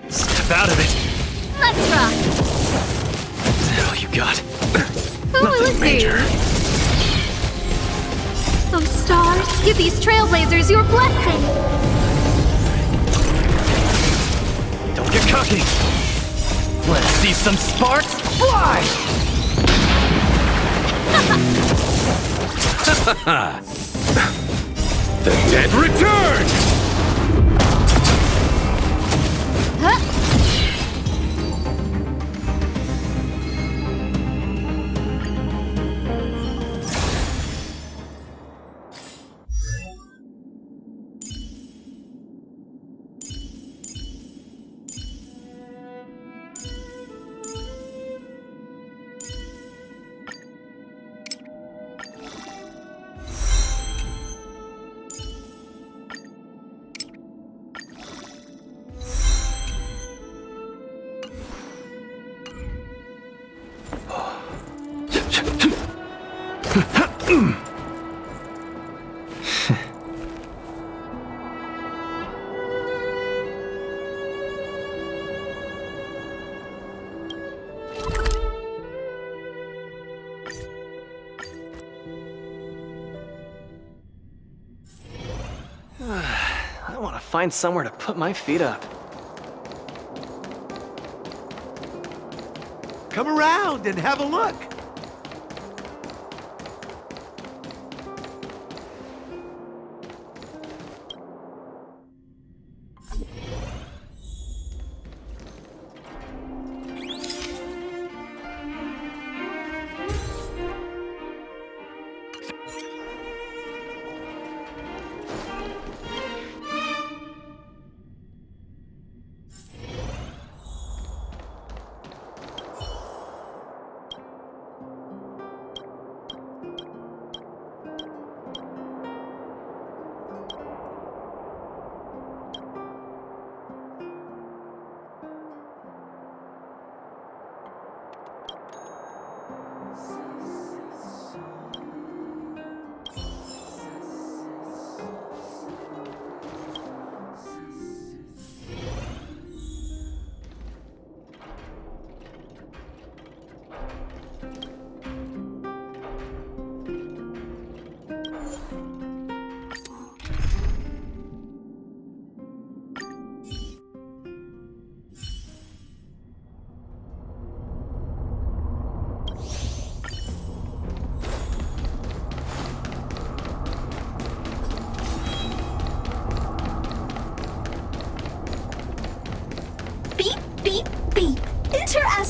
Step out of it. Let's rock! What's that all you got? Who will it Nothing major. be? Oh, stars, give these trailblazers your blessing! Don't get cocky. Let's see some sparks fly! The dead return! I want to find somewhere to put my feet up. Come around and have a look.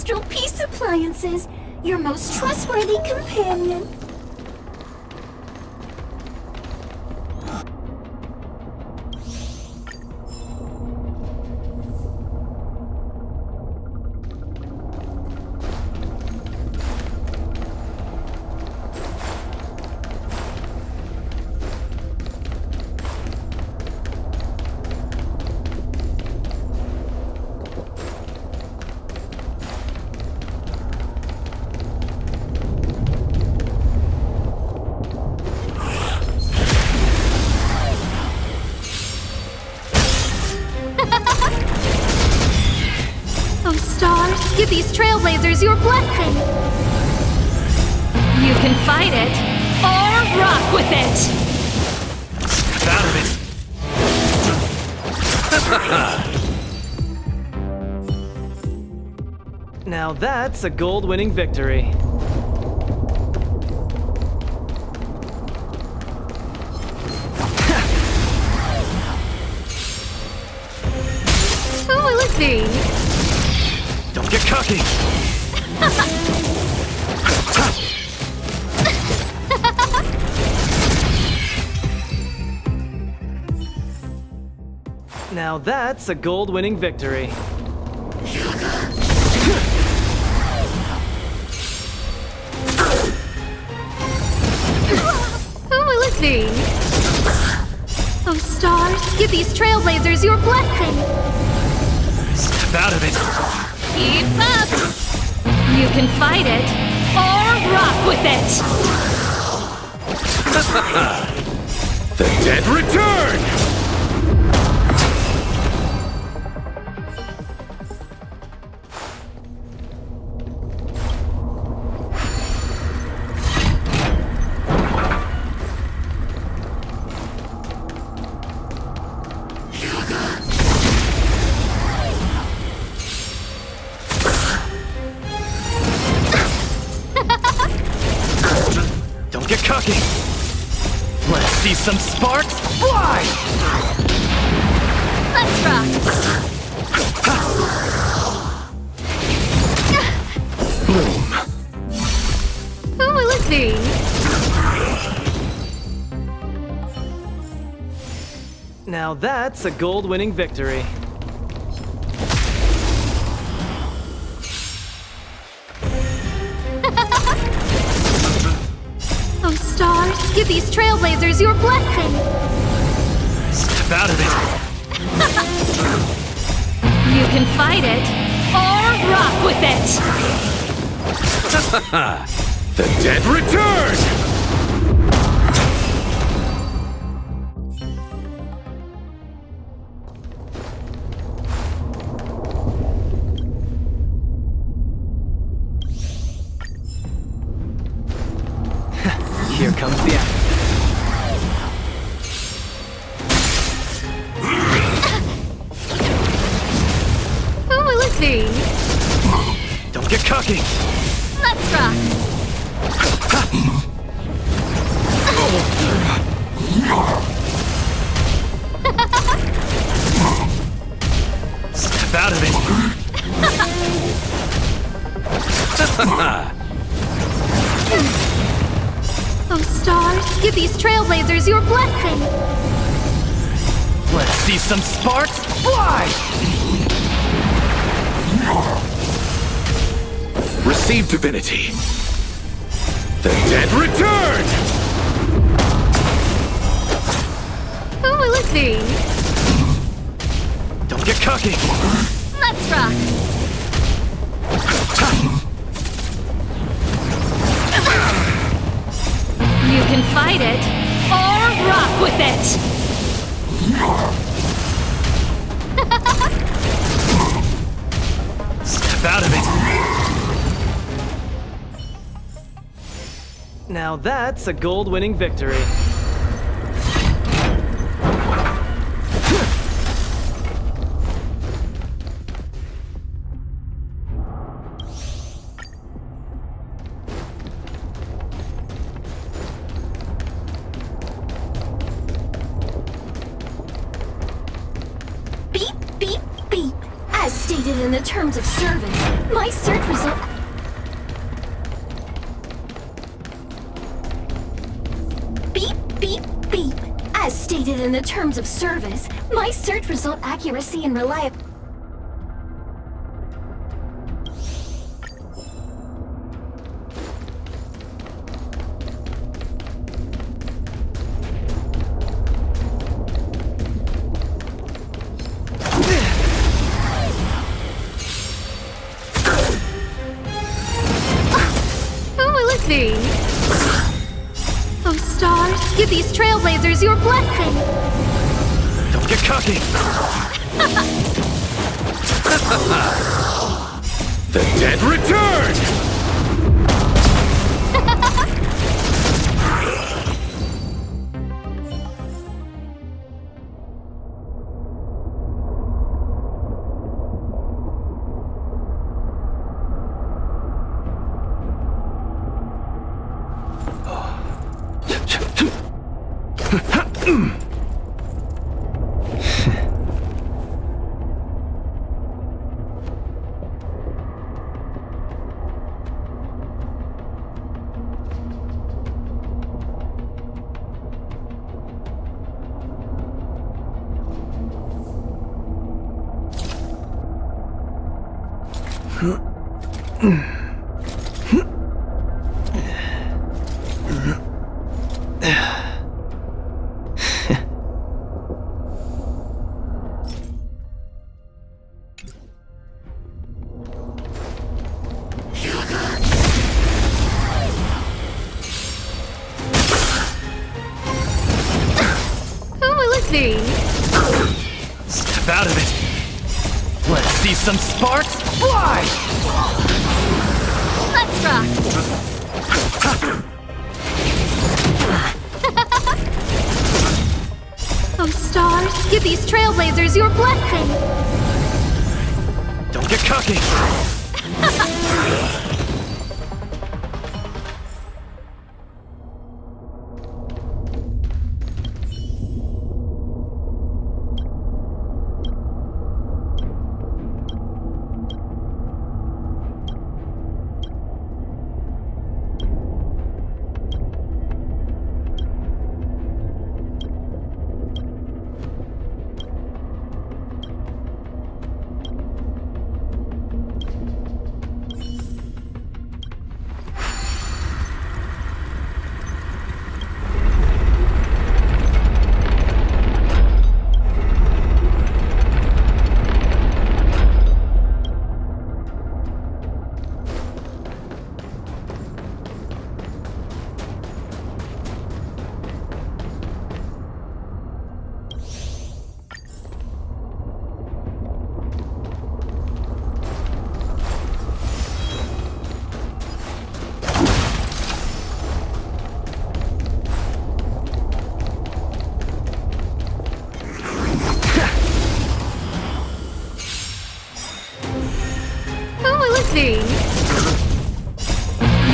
astral peace appliances, your most trustworthy companion. Oh, stars, give these trailblazers your blessing. You can fight it, or rock with it! Step out of it! Now that's a gold-winning victory. Who will it be? Don't get cocky! Now that's a gold-winning victory. Who will it be? Oh, stars, give these trailblazers your blessing. Step out of it! Keep up! You can fight it, or rock with it! The dead return! Don't get cocky! Let's see some sparks fly! Let's rock! Boom! Who will it be? Now that's a gold-winning victory. Oh, stars, give these trailblazers your blessing. Step out of it! You can fight it, or rock with it! The dead return! Here comes the action. Who will it be? Don't get cocky! Let's rock! Step out of it! Oh, stars, give these trailblazers your blessing. Let's see some sparks fly! Receive divinity. The dead return! Who will it be? Don't get cocky! Let's rock! You can fight it, or rock with it! Step out of it! Now that's a gold-winning victory. Beep, beep, beep. As stated in the terms of service, my search result... Beep, beep, beep. As stated in the terms of service, my search result accuracy and reliability... Oh, stars, give these trailblazers your blessing! Don't get cocky! The dead return! Step out of it. Let's see some sparks fly! Let's rock! Oh, stars, give these trailblazers your blessing! Don't get cocky!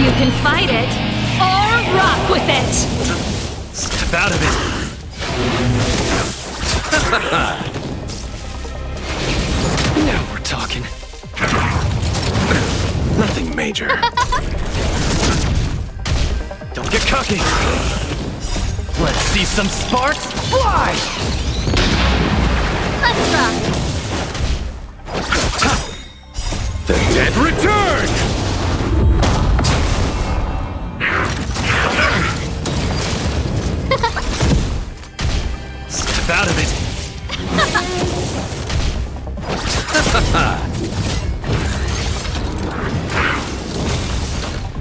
You can fight it, or rock with it! Step out of it! Now we're talking. Nothing major. Don't get cocky! Let's see some sparks fly! Let's rock! The dead return! Step out of it!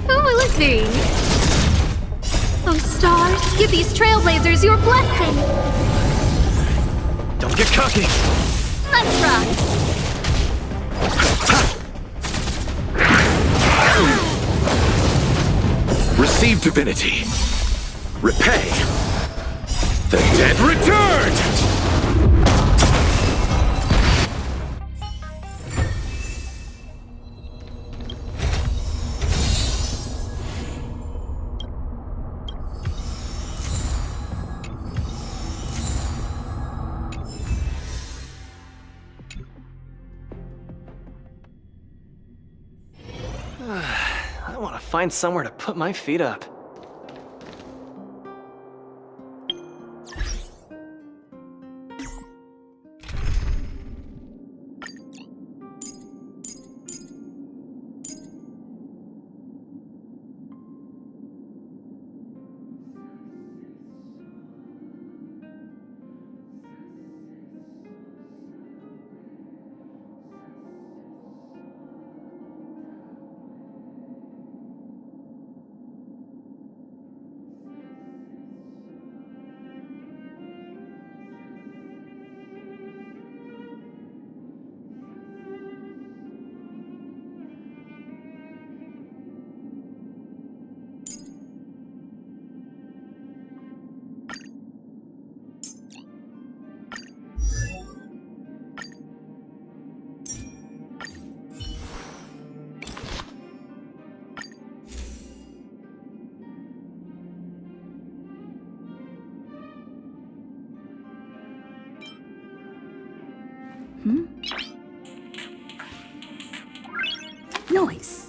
Who will it be? Oh, stars, give these trailblazers your blessing! Don't get cocky! Let's rock! Receive divinity. Repay. The dead returned! want to find somewhere to put my feet up. Noise.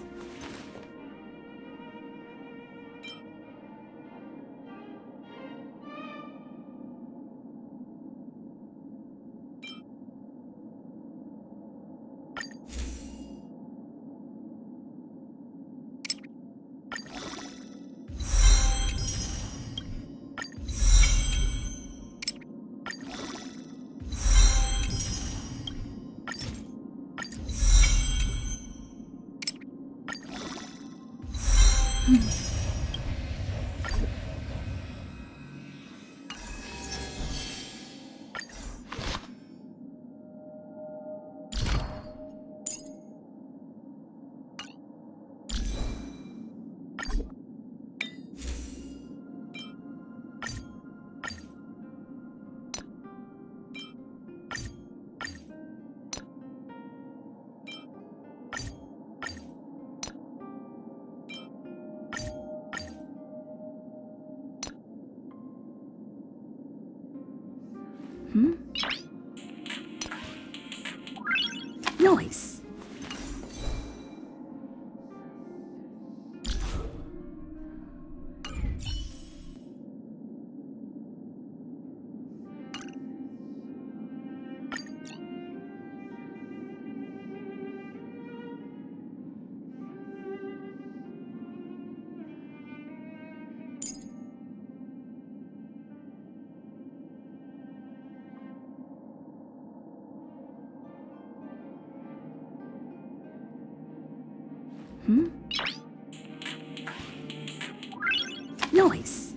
Noise. Noise.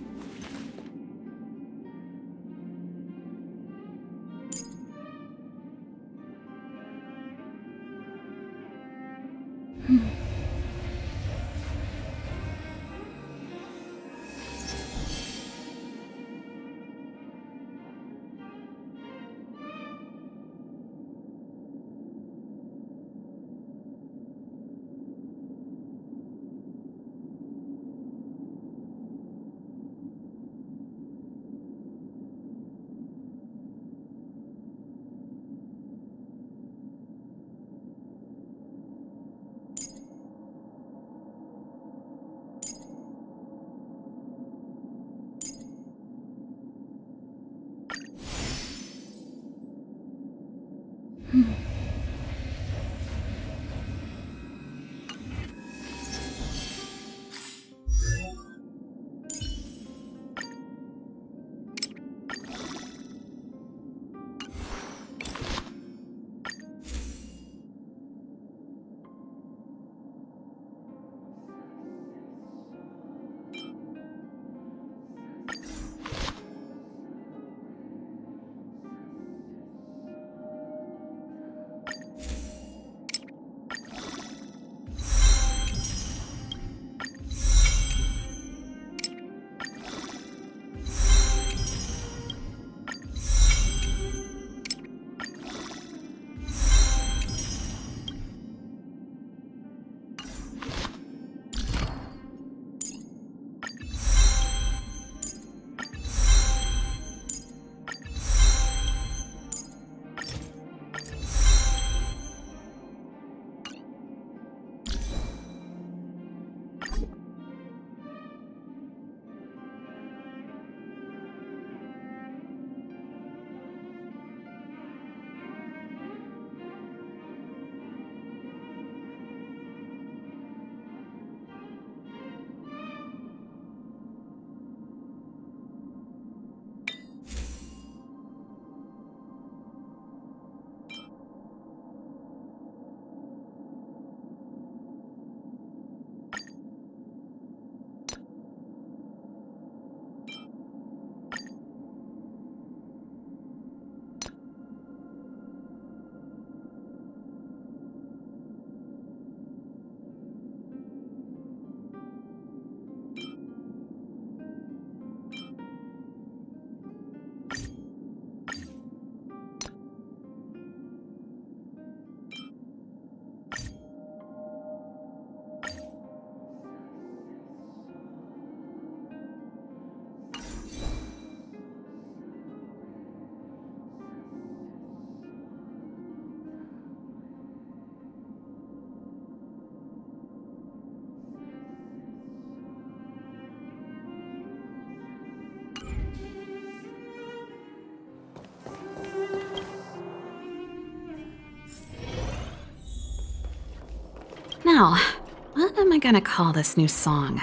Now, what am I gonna call this new song?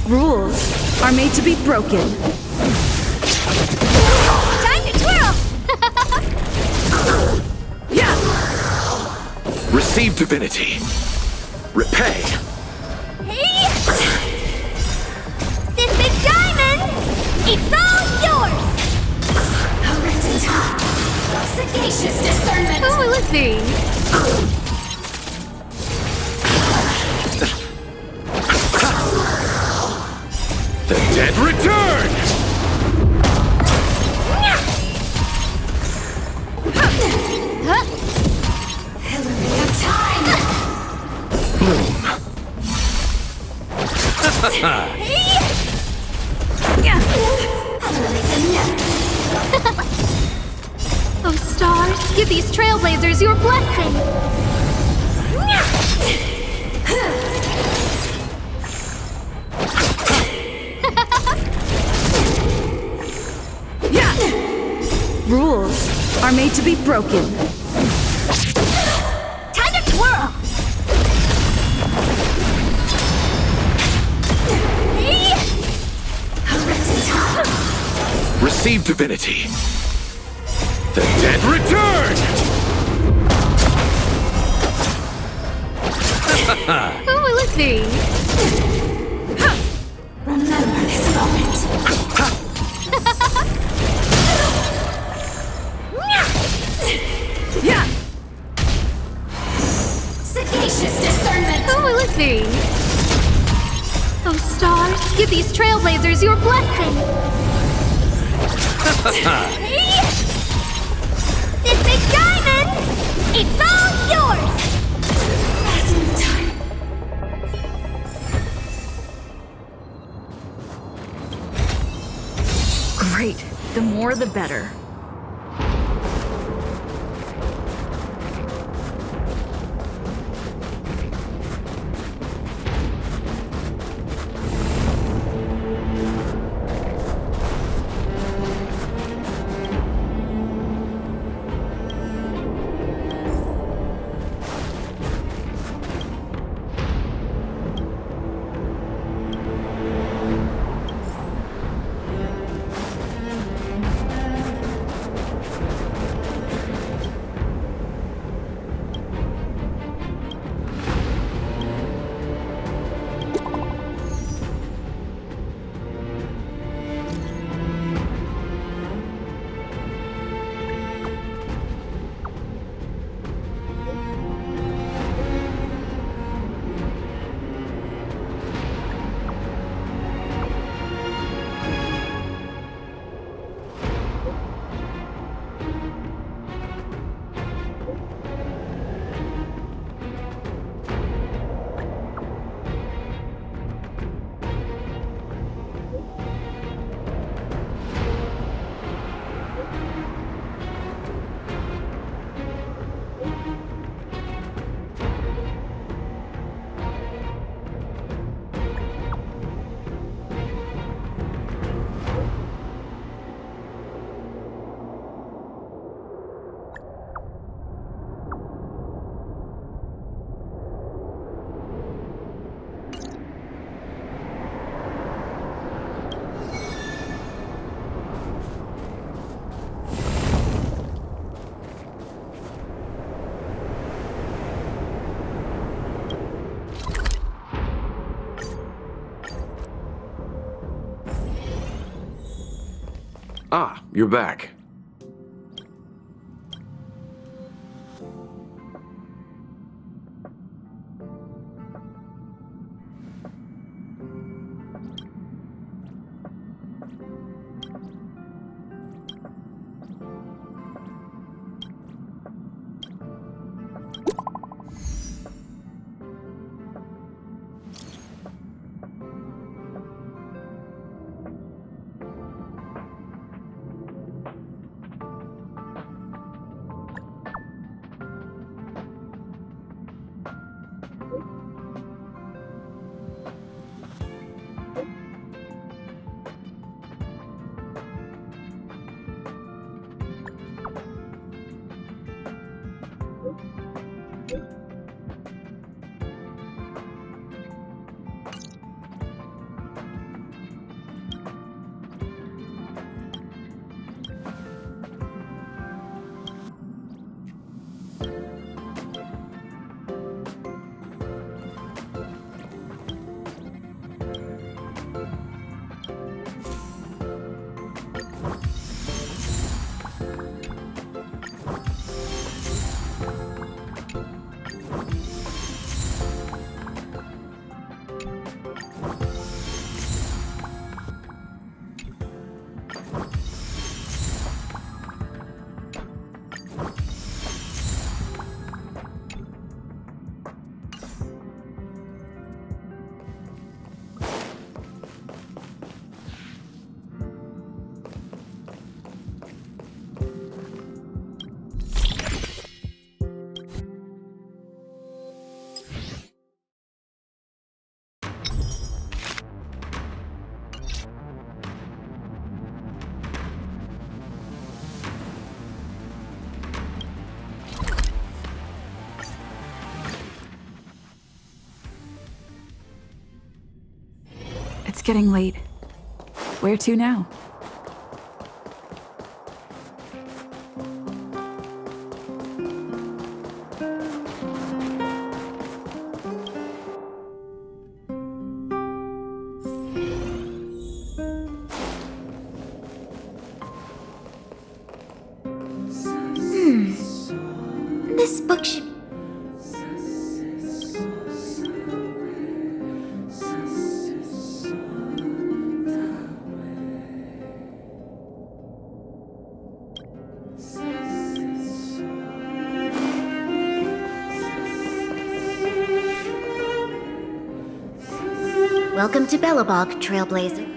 Rules are made to be broken. Time to twirl! Receive divinity. Repay. Hey! This big diamond, it's all yours! Sagacious discernment. Who will it be? The dead return! Element of time! Bloom. Oh, stars, give these trailblazers your blessing! Rules are made to be broken. Time to twirl! Receive divinity. The dead return! Who will it be? Remember this moment. Sagacious discernment. Who will it be? Oh, stars, give these trailblazers your blessing! This big diamond! It's all yours! Great. The more the better. Ah, you're back. getting late. Where to now? This book should... Welcome to Bellabog, Trailblazer.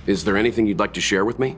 Is there anything you'd like to share with me?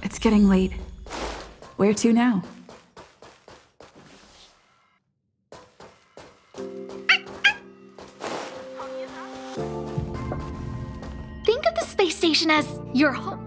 It's getting late. Where to now? Think of the space station as your home.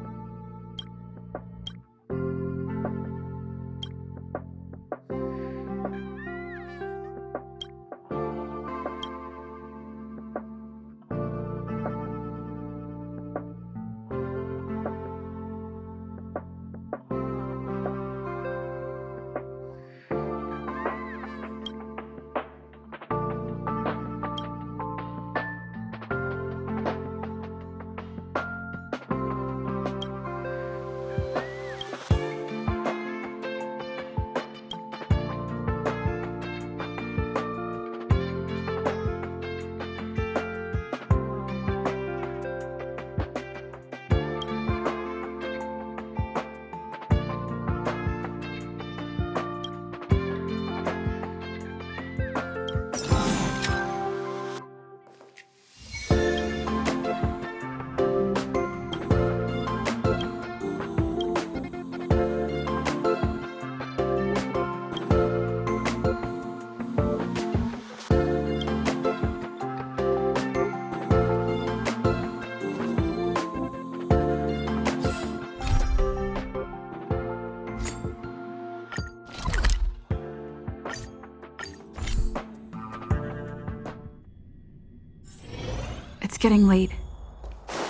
It's getting late.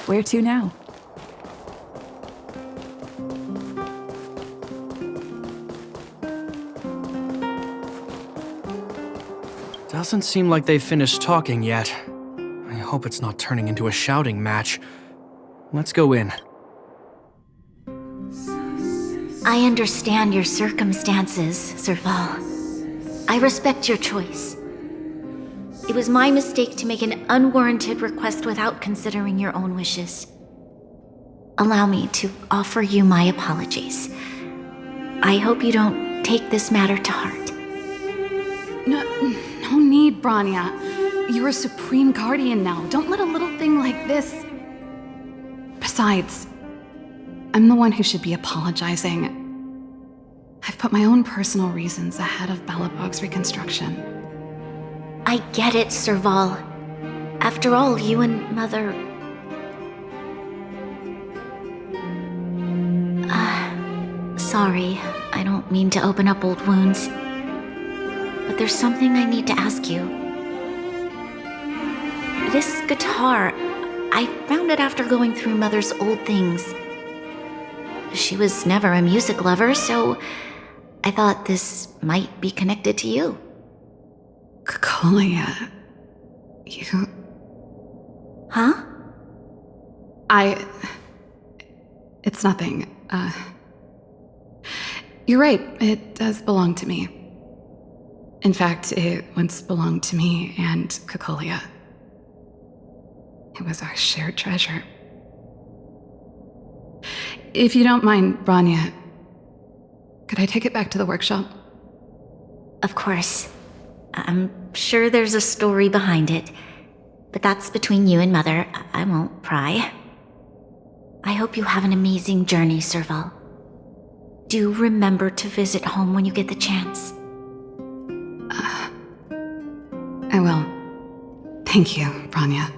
Where to now? Doesn't seem like they've finished talking yet. I hope it's not turning into a shouting match. Let's go in. I understand your circumstances, Serval. I respect your choice. It was my mistake to make an unwarranted request without considering your own wishes. Allow me to offer you my apologies. I hope you don't take this matter to heart. No need, Branya. You're a supreme guardian now. Don't let a little thing like this... Besides, I'm the one who should be apologizing. I've put my own personal reasons ahead of Balabog's reconstruction. I get it, Serval. After all, you and Mother... Sorry, I don't mean to open up old wounds. But there's something I need to ask you. This guitar, I found it after going through Mother's old things. She was never a music lover, so I thought this might be connected to you. Kalia, you... Huh? It's nothing. You're right, it does belong to me. In fact, it once belonged to me and Kakolia. It was our shared treasure. If you don't mind, Branya, could I take it back to the workshop? Of course. I'm sure there's a story behind it, but that's between you and Mother. I won't pry. I hope you have an amazing journey, Serval. Do remember to visit home when you get the chance. I will. Thank you, Branya.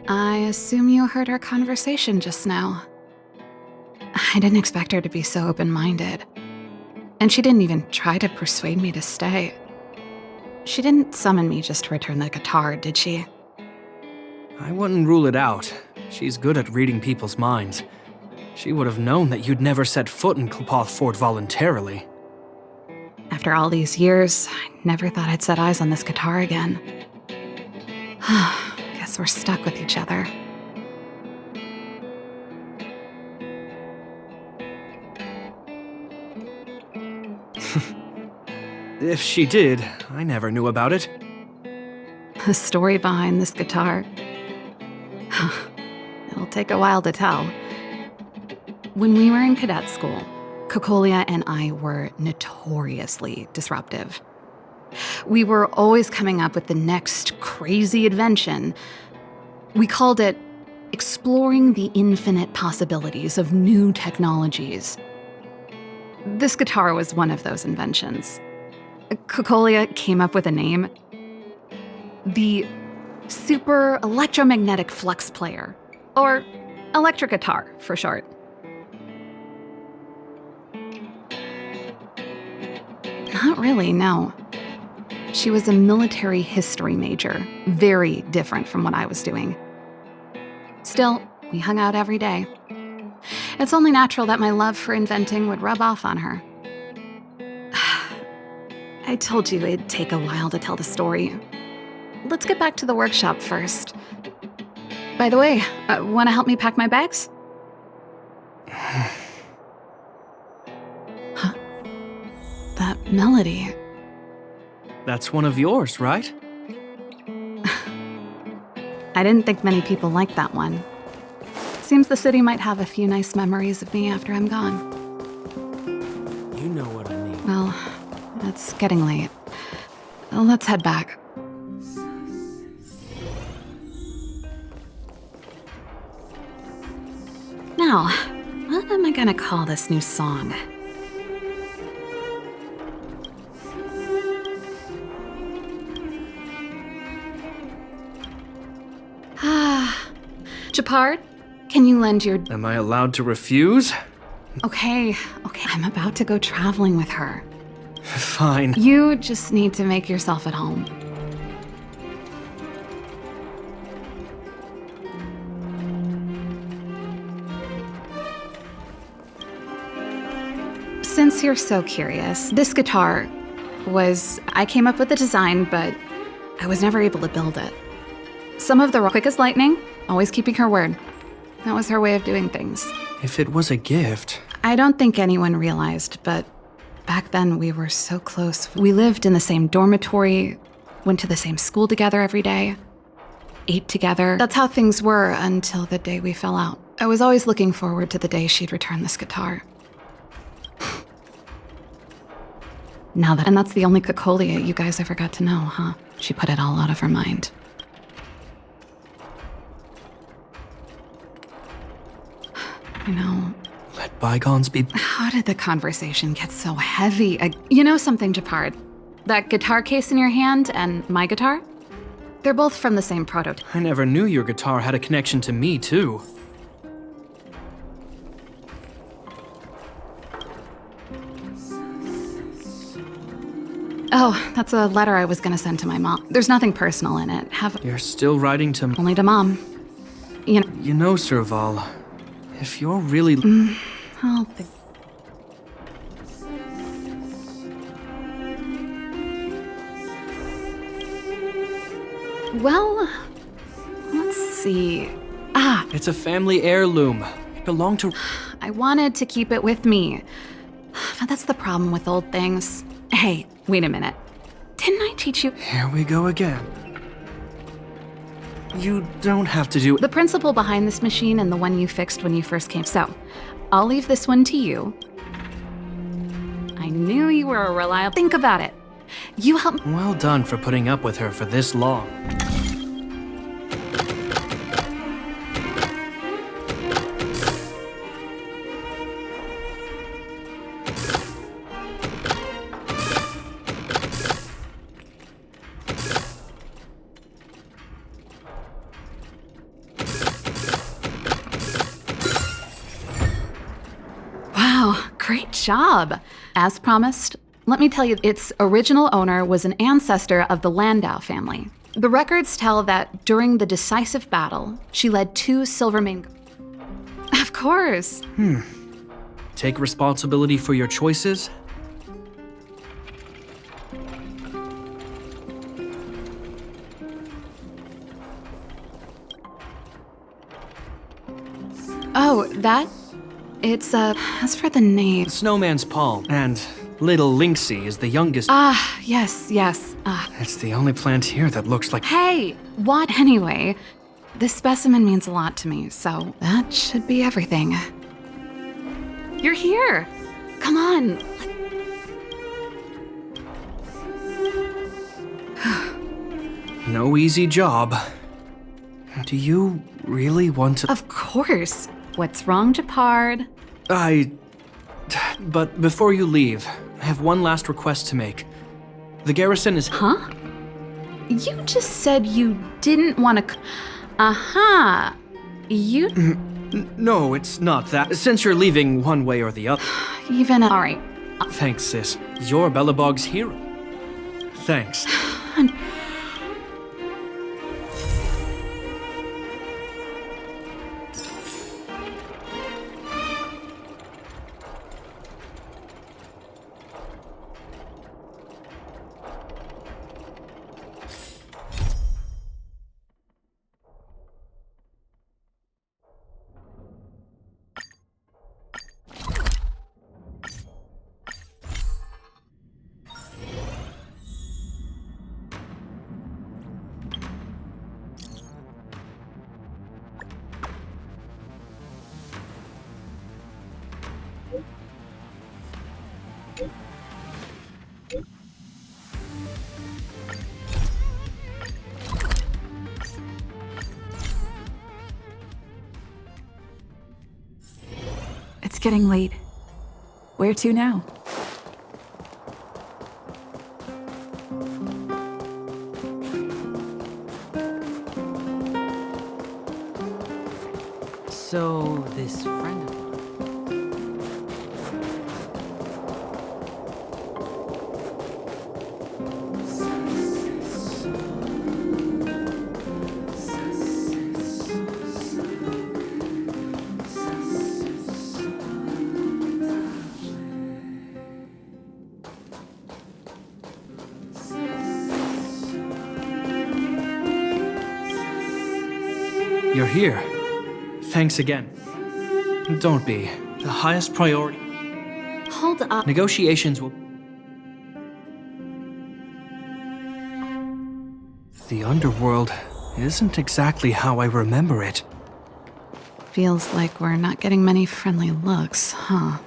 I assume you heard our conversation just now. I didn't expect her to be so open-minded. And she didn't even try to persuade me to stay. She didn't summon me just to return the guitar, did she? I wouldn't rule it out. She's good at reading people's minds. She would have known that you'd never set foot in Klopoth Fort voluntarily. After all these years, I never thought I'd set eyes on this guitar again. Guess we're stuck with each other. If she did, I never knew about it. The story behind this guitar. It'll take a while to tell. When we were in cadet school, Kokolia and I were notoriously disruptive. We were always coming up with the next crazy invention. We called it exploring the infinite possibilities of new technologies. This guitar was one of those inventions. Kokolia came up with a name. The Super Electromagnetic Flux Player, or electric guitar for short. Not really, no. She was a military history major, very different from what I was doing. Still, we hung out every day. It's only natural that my love for inventing would rub off on her. I told you it'd take a while to tell the story. Let's get back to the workshop first. By the way, want to help me pack my bags? Huh? That melody. That's one of yours, right? I didn't think many people liked that one. Seems the city might have a few nice memories of me after I'm gone. You know what I mean. Well, it's getting late. Let's head back. Now, what am I gonna call this new song? Japard, can you lend your... Am I allowed to refuse? Okay, I'm about to go traveling with her. Fine. You just need to make yourself at home. Since you're so curious, this guitar I came up with the design, but I was never able to build it. Some of the quick as lightning, always keeping her word. That was her way of doing things. If it was a gift... I don't think anyone realized, but back then we were so close. We lived in the same dormitory, went to the same school together every day, ate together. That's how things were until the day we fell out. I was always looking forward to the day she'd return this guitar. And that's the only Kokolia you guys ever got to know, huh? She put it all out of her mind. I know. Let bygones be... How did the conversation get so heavy? You know something, Japard? That guitar case in your hand and my guitar? They're both from the same prototype. I never knew your guitar had a connection to me, too. Oh, that's a letter I was gonna send to my mom. There's nothing personal in it. You're still writing to... Only to Mom. You know, Serval, if you're really... I'll think... Well, let's see. It's a family heirloom. It belonged to... I wanted to keep it with me. But that's the problem with old things. Hey, wait a minute. Didn't I teach you? Here we go again. You don't have to do... The principle behind this machine and the one you fixed when you first came. So, I'll leave this one to you. I knew you were a reliable... Think about it. You helped... Well done for putting up with her for this long. Great job. As promised, let me tell you, its original owner was an ancestor of the Landau family. The records tell that during the decisive battle, she led 2 Silvermane... Of course. Take responsibility for your choices? Oh, that? It's, as for the name... Snowman's Palm, and Little Lynxie is the youngest... Yes. It's the only plant here that looks like... Hey, what? Anyway, this specimen means a lot to me, so that should be everything. You're here. Come on. No easy job. Do you really want to? Of course. What's wrong, Japard? But before you leave, I have one last request to make. The garrison is. Huh? You just said you didn't want to. Aha. You. No, it's not that. Since you're leaving one way or the other. Even. Alright. Thanks, sis. You're Bellabog's hero. Thanks. It's getting late. Where to now? So, this friend of You're here. Thanks again. Don't be. The highest priority. Hold up. Negotiations will. The underworld isn't exactly how I remember it. Feels like we're not getting many friendly looks, huh?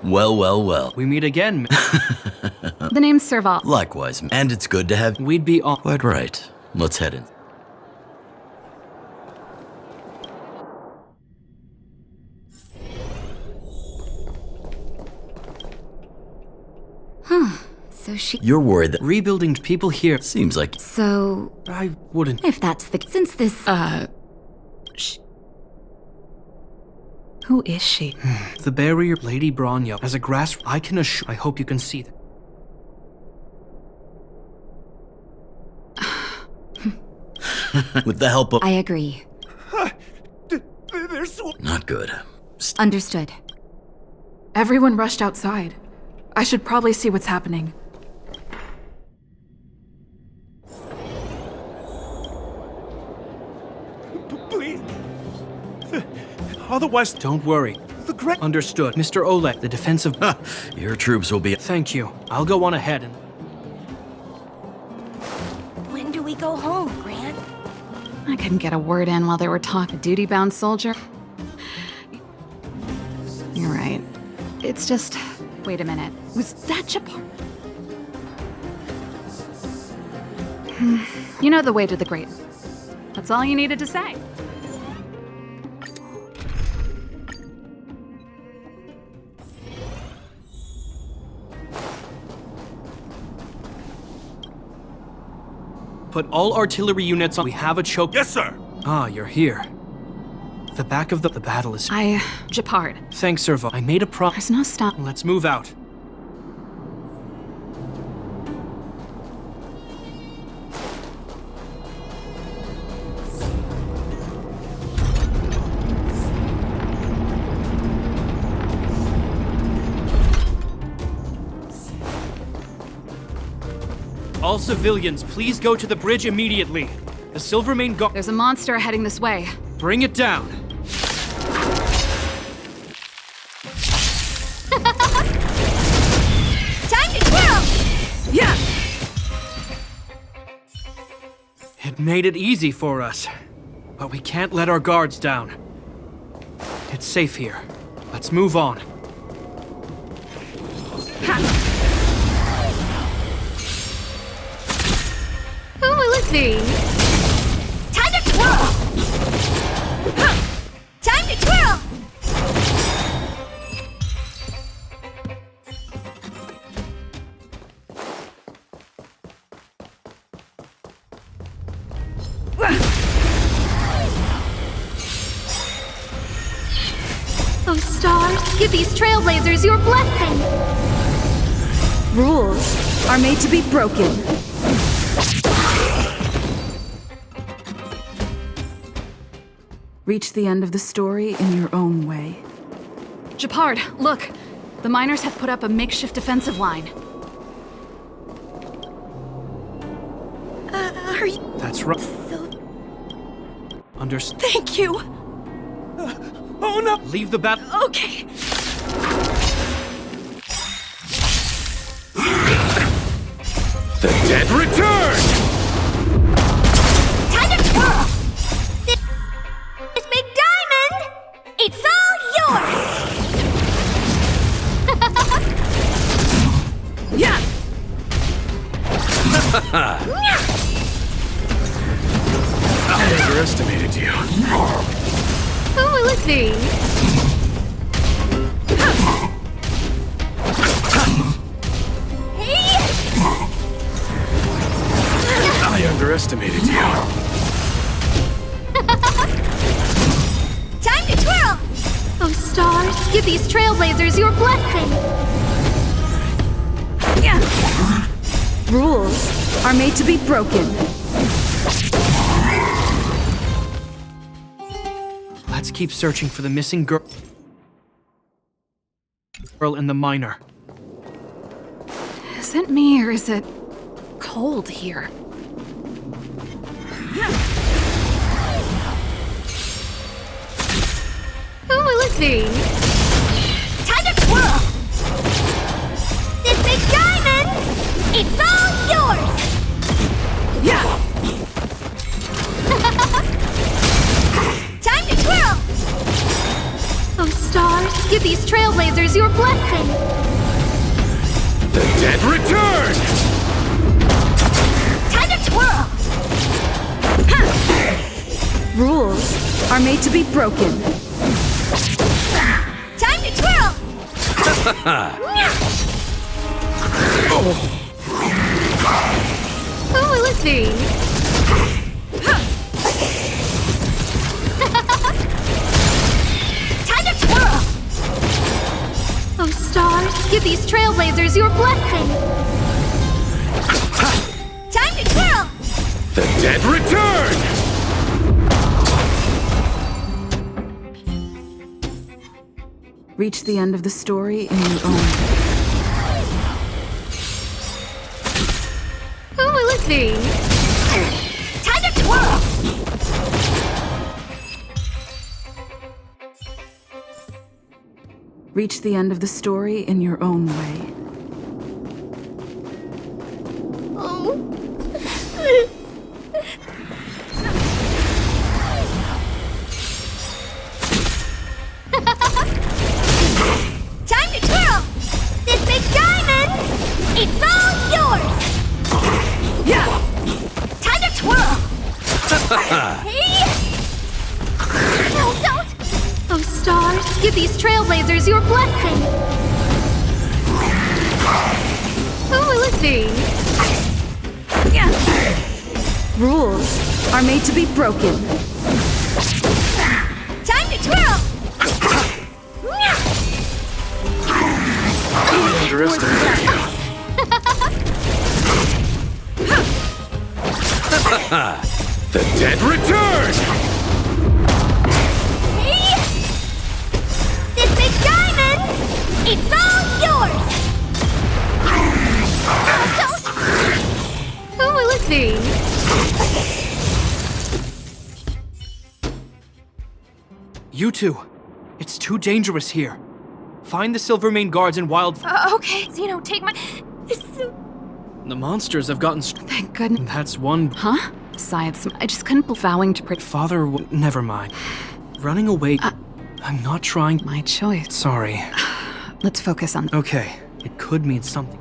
Well, well, well. We meet again. The name's Serval. Likewise, and it's good to have. We'd be all. Quite right. Let's head in. Huh. So she. You're worried that. Rebuilding people here. Seems like. So. I wouldn't. If that's the. Since this. Who is she? The barrier, Lady Bronya, as a grass. I can assure. I hope you can see that. With the help of. I agree. Not good. Understood. Everyone rushed outside. I should probably see what's happening. Please. Otherwise, don't worry. The great. Understood. Mr. Oleg, the defensive. Your troops will be. Thank you. I'll go on ahead and. When do we go home, Grant? I couldn't get a word in while they were talking. Duty-bound soldier? You're right. It's just... Wait a minute. Was that Japard? You know the way to the great. That's all you needed to say. Put all artillery units on. We have a choke. Yes, sir. Ah, you're here. The back of the battle is. Japard. Thanks, Servo. I made a There's no stop. Let's move out. All civilians, please go to the bridge immediately. The Silvermane Guard. There's a monster heading this way. Bring it down. made it easy for us. But we can't let our guards down. It's safe here. Let's move on. Who will it be? Time to twirl! Time to twirl! Oh, stars, give these trailblazers your blessing! Rules are made to be broken. Reach the end of the story in your own way. Japard, look! The miners have put up a makeshift defensive line. Are you... That's right. Understand? Thank you. Oh no! Leave the bat. Okay. The dead return! Time to twirl! This big diamond, it's all yours! Yeah! I underestimated you. Who will it be? I underestimated you. Time to twirl! Oh, stars, give these trailblazers your blessing! Rules are made to be broken. Let's keep searching for the missing girl and the miner. Is it me or is it cold here? Who will it be? Time to twirl! This big diamond, it's all yours! Yeah! Time to twirl! Oh, stars, give these trailblazers your blessing! The dead return! Time to twirl! Rules are made to be broken. Time to twirl! Who will it be? Time to twirl! Oh, stars, give these trailblazers your blessing! Time to twirl! The dead return! Reach the end of the story in your own way. Who will it be? Time to twirl! Reach the end of the story in your own way. Time to twirl! This big diamond, it's all yours! Yeah! Time to twirl! Hey! No, don't! Oh, stars, give these trailblazers your blessing! Who will it be? Rules are made to be broken. Time to twirl! I underestimated you. The dead return! Hey! This big diamond, it's all yours! Who will it be? You two, it's too dangerous here. Find the Silvermane guards and Wild. Okay, Zeno, take my... The monsters have gotten. Thank goodness. That's one. Huh? Besides, I just couldn't be vowing to Father, never mind. Running away. I'm not trying. My choice. Sorry. Let's focus on. Okay, it could mean something.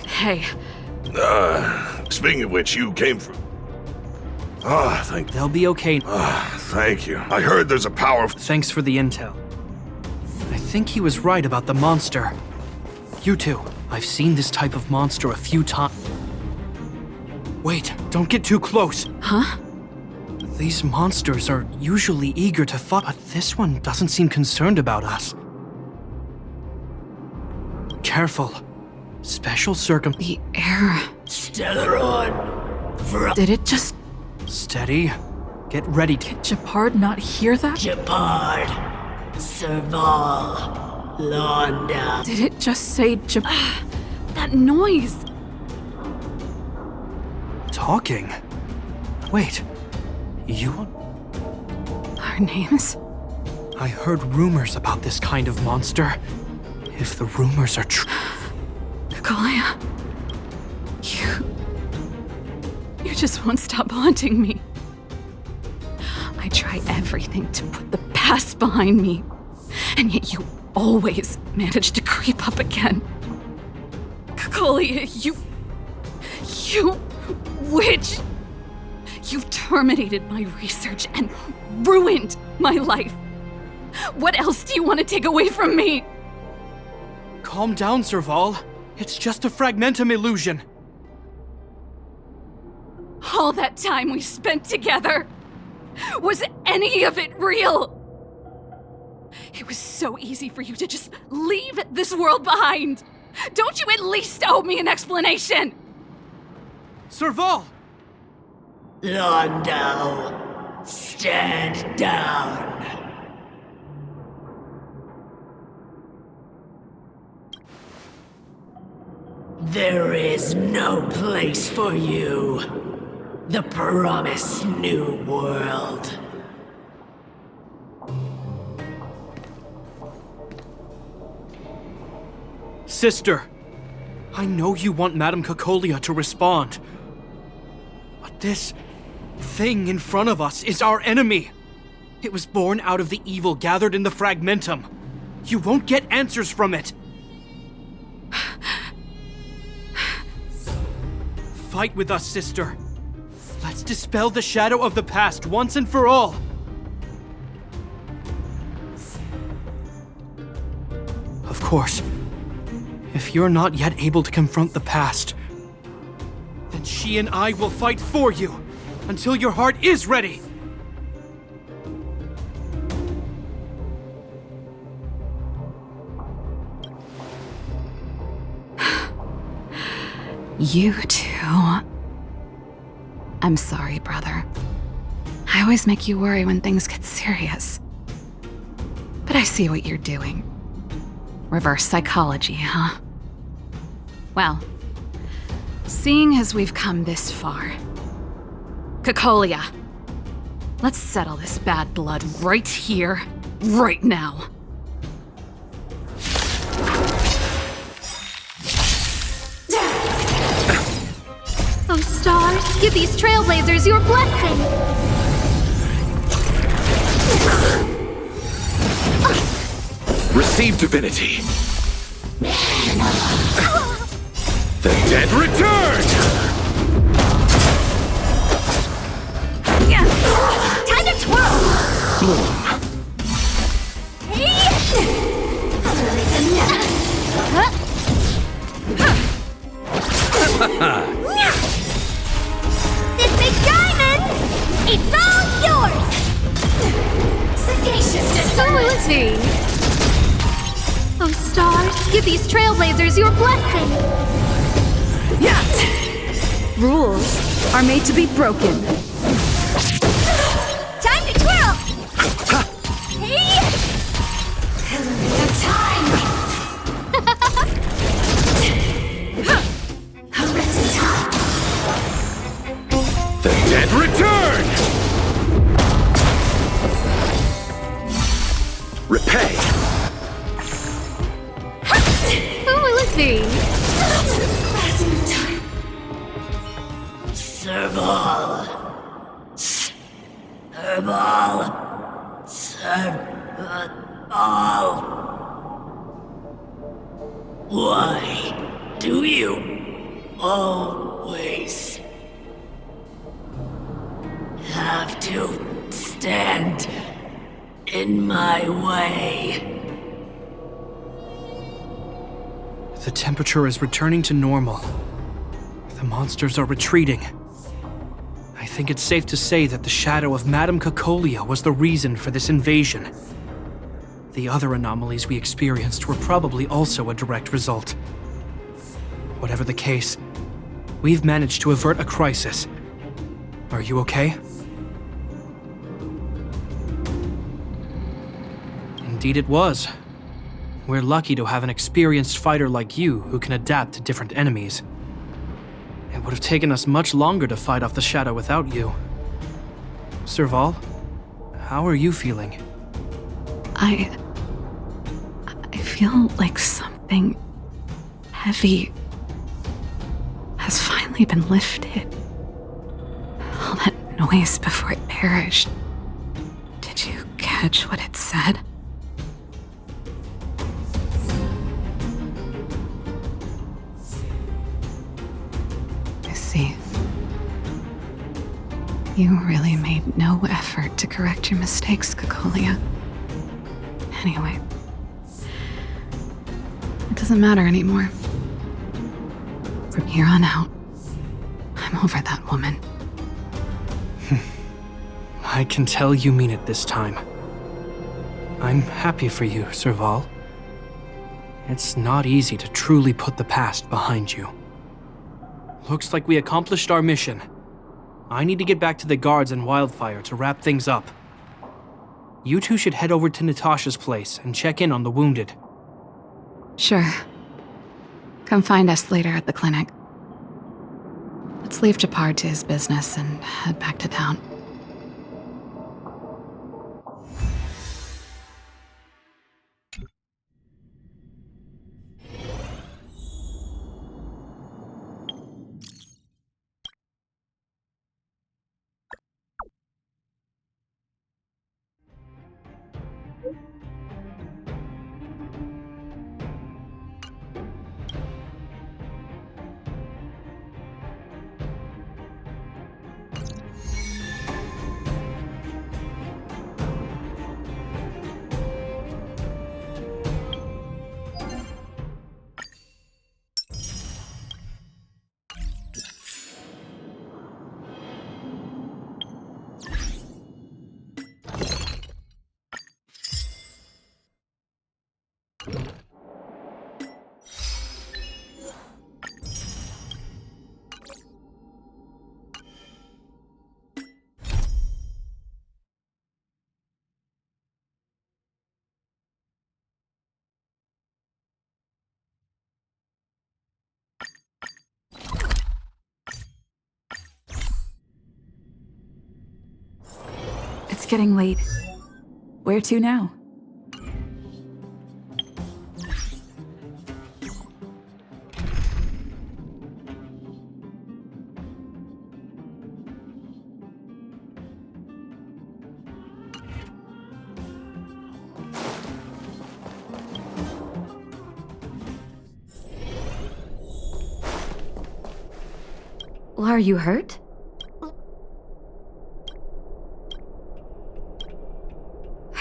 Hey. Speaking of which, you came from... thank you. They'll be okay. Thank you. I heard there's a powerful... Thanks for the intel. I think he was right about the monster. You too. I've seen this type of monster a few times. Wait, don't get too close. Huh? These monsters are usually eager to fight, but this one doesn't seem concerned about us. Careful. Special The air. Stellaron. Did it just... Steady. Get ready. Did Japard not hear that? Japard. Serval. Londa. Did it just say that noise? Talking? Wait. You... Our names? I heard rumors about this kind of monster. If the rumors are true... Kalia. You just won't stop haunting me. I try everything to put the past behind me, and yet you always manage to creep up again. Kalia, you witch! You've terminated my research and ruined my life. What else do you want to take away from me? Calm down, Serval. It's just a fragmentum illusion. All that time we spent together, was any of it real? It was so easy for you to just leave this world behind. Don't you at least owe me an explanation? Serval! Londo, stand down. There is no place for you. The promised new world. Sister, I know you want Madame Cacolia to respond. But this thing in front of us is our enemy. It was born out of the evil gathered in the fragmentum. You won't get answers from it. Fight with us, sister. Let's dispel the shadow of the past once and for all. Of course, if you're not yet able to confront the past, then she and I will fight for you until your heart is ready. You too. I'm sorry, brother. I always make you worry when things get serious. But I see what you're doing. Reverse psychology, huh? Well, seeing as we've come this far, Cacolia, let's settle this bad blood right here, right now. Oh, stars, give these trailblazers your blessing! Receive divinity. The dead return! Time to twirl! Bloom. This big diamond, it's all yours! Sagacious discernment! Oh, stars, give these trailblazers your blessing! Rules are made to be broken. Time to twirl! Hey! The dead return! Repay. Who will it be? Serval. Why do you always have to stand in my way? The temperature is returning to normal. The monsters are retreating. I think it's safe to say that the shadow of Madame Cacolia was the reason for this invasion. The other anomalies we experienced were probably also a direct result. Whatever the case, we've managed to avert a crisis. Are you okay? Indeed it was. We're lucky to have an experienced fighter like you who can adapt to different enemies. It would have taken us much longer to fight off the shadow without you. Serval, how are you feeling? I feel like something heavy has finally been lifted. All that noise before it perished. Did you catch what it said? I see. You really made no effort to correct your mistakes, Cacolia. Anyway, it doesn't matter anymore. From here on out, I'm over that woman. I can tell you mean it this time. I'm happy for you, Serval. It's not easy to truly put the past behind you. Looks like we accomplished our mission. I need to get back to the guards and Wildfire to wrap things up. You two should head over to Natasha's place and check in on the wounded. Sure. Come find us later at the clinic. Let's leave Japar to his business and head back to town. It's getting late. Where to now? Are you hurt?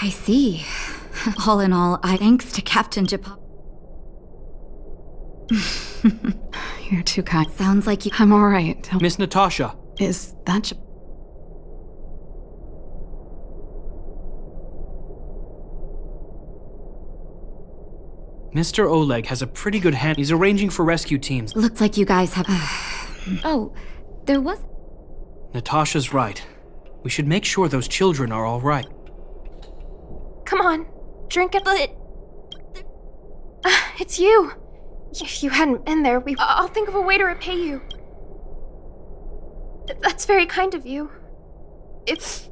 I see. All in all, thanks to Captain Japar. You're too kind. Sounds like you— I'm alright. Miss Natasha. Is that Mr. Oleg has a pretty good hand. He's arranging for rescue teams. Looks like you guys have— Oh, there was— Natasha's right. We should make sure those children are all right. Come on, drink it. But it's you. If you hadn't been there, I'll think of a way to repay you. That's very kind of you. If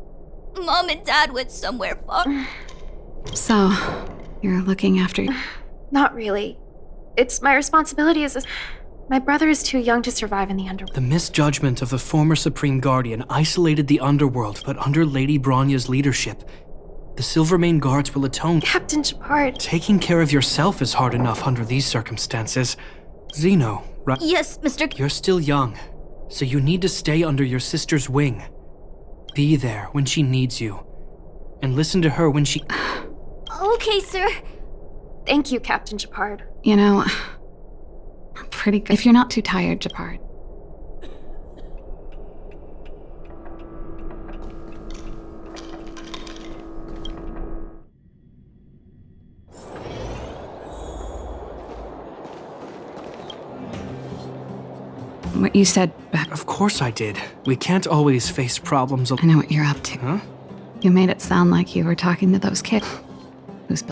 Mom and Dad went somewhere far. So, you're looking after— Not really. It's my responsibility as a— My brother is too young to survive in the underworld. The misjudgment of the former Supreme Guardian isolated the underworld, but under Lady Bronya's leadership, the Silvermane Guards will atone. Captain Shepard. Taking care of yourself is hard enough under these circumstances. Zeno, right? Yes, Mr. You're still young, so you need to stay under your sister's wing. Be there when she needs you, and listen to her when she... Okay, sir. Thank you, Captain Shepard. You know, I'm pretty good. If you're not too tired, Japard. What you said back... Of course I did. We can't always face problems... I know what you're up to. Huh? You made it sound like you were talking to those kids. Who's...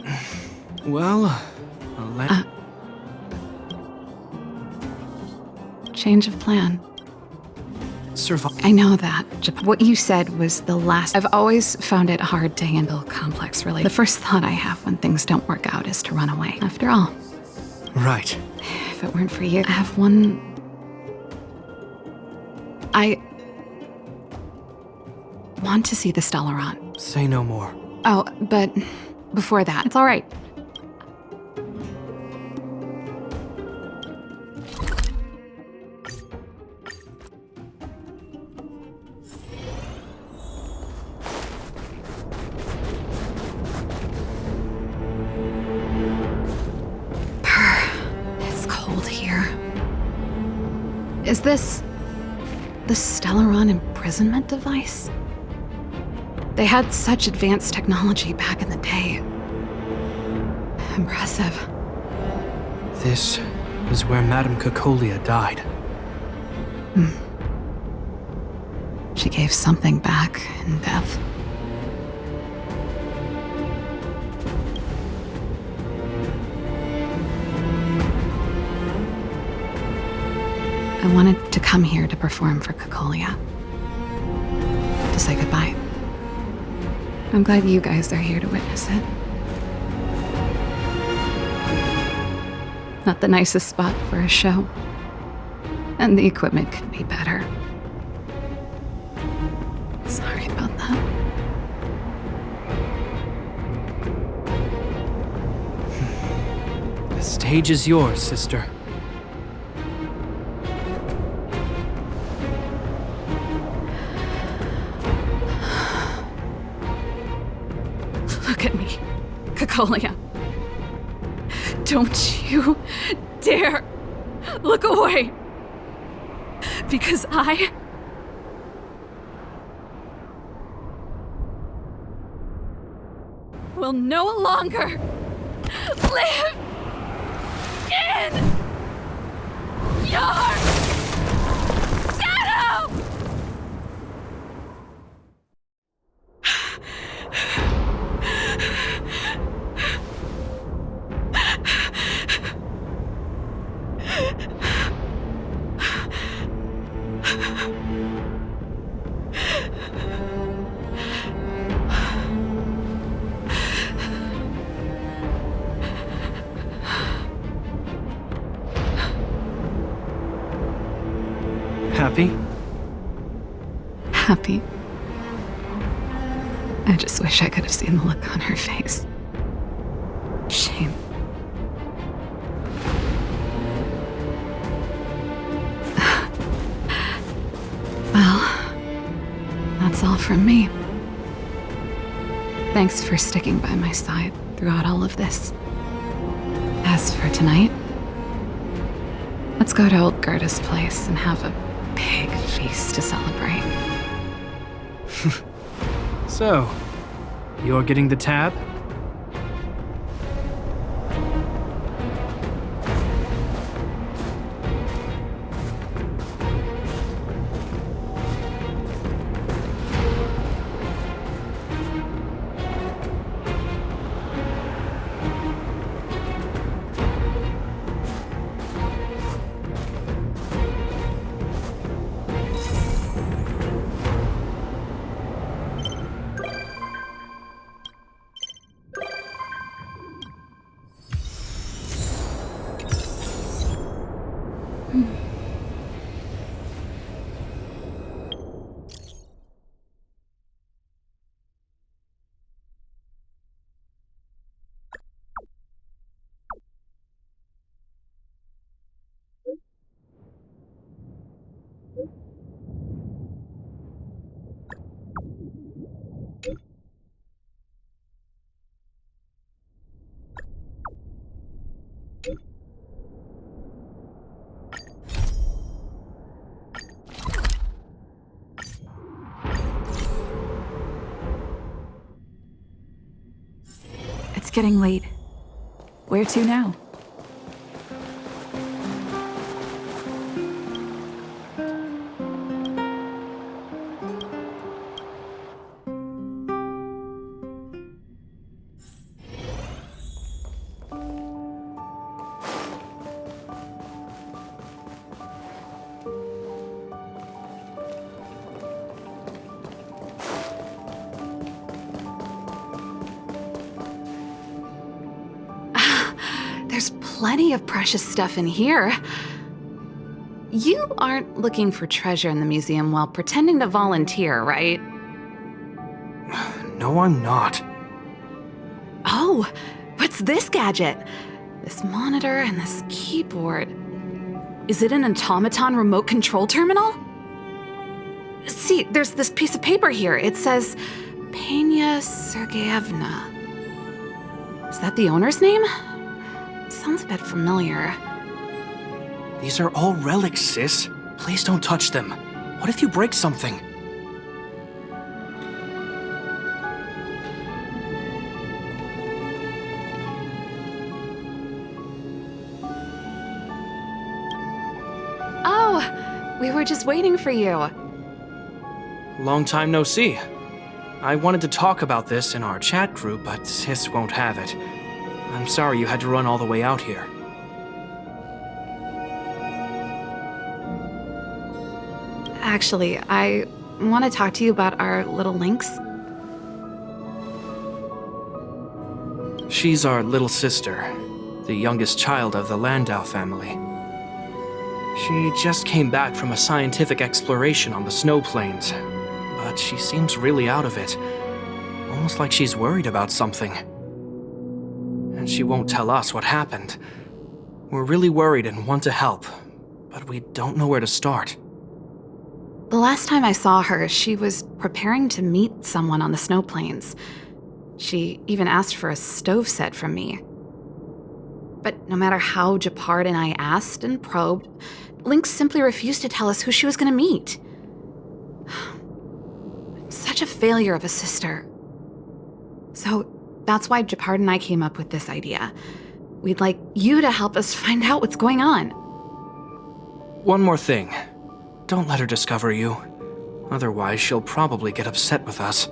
Well... Change of plan. I know that. What you said was the last... I've always found it hard to handle complex relationships. The first thought I have when things don't work out is to run away. After all. Right. If it weren't for you, I have one... I want to see the Stellaron. Say no more. Oh, but before that, it's all right. It's cold here. Is this the Stellaron imprisonment device? They had such advanced technology back in the day. Impressive. This is where Madame Cacolia died. She gave something back in death. I wanted to come here to perform for Cacolia. To say goodbye. I'm glad you guys are here to witness it. Not the nicest spot for a show. And the equipment could be better. Sorry about that. The stage is yours, sister. Look at me, Cacolia. Don't you dare look away. Because I will no longer live in your shadow! Happy? Happy. I just wish I could have seen the look on her face. Shame. Well, that's all from me. Thanks for sticking by my side throughout all of this. As for tonight, let's go to old Gerda's place and have a big feast to celebrate. So, you're getting the tab? It's getting late. Where to now? There's plenty of precious stuff in here. You aren't looking for treasure in the museum while pretending to volunteer, right? No, I'm not. Oh, what's this gadget? This monitor and this keyboard. Is it an automaton remote control terminal? See, there's this piece of paper here. It says Pena Sergeyevna. Is that the owner's name? Sounds a bit familiar. These are all relics, sis. Please don't touch them. What if you break something? Oh, we were just waiting for you. Long time no see. I wanted to talk about this in our chat group, but sis won't have it. I'm sorry you had to run all the way out here. Actually, I want to talk to you about our little Lynx. She's our little sister, the youngest child of the Landau family. She just came back from a scientific exploration on the snow plains, but she seems really out of it, almost like she's worried about something. And she won't tell us what happened. We're really worried and want to help, but we don't know where to start. The last time I saw her, she was preparing to meet someone on the snow plains. She even asked for a stove set from me. But no matter how Japard and I asked and probed, Lynx simply refused to tell us who she was going to meet. Such a failure of a sister. So that's why Japard and I came up with this idea. We'd like you to help us find out what's going on. One more thing. Don't let her discover you. Otherwise, she'll probably get upset with us.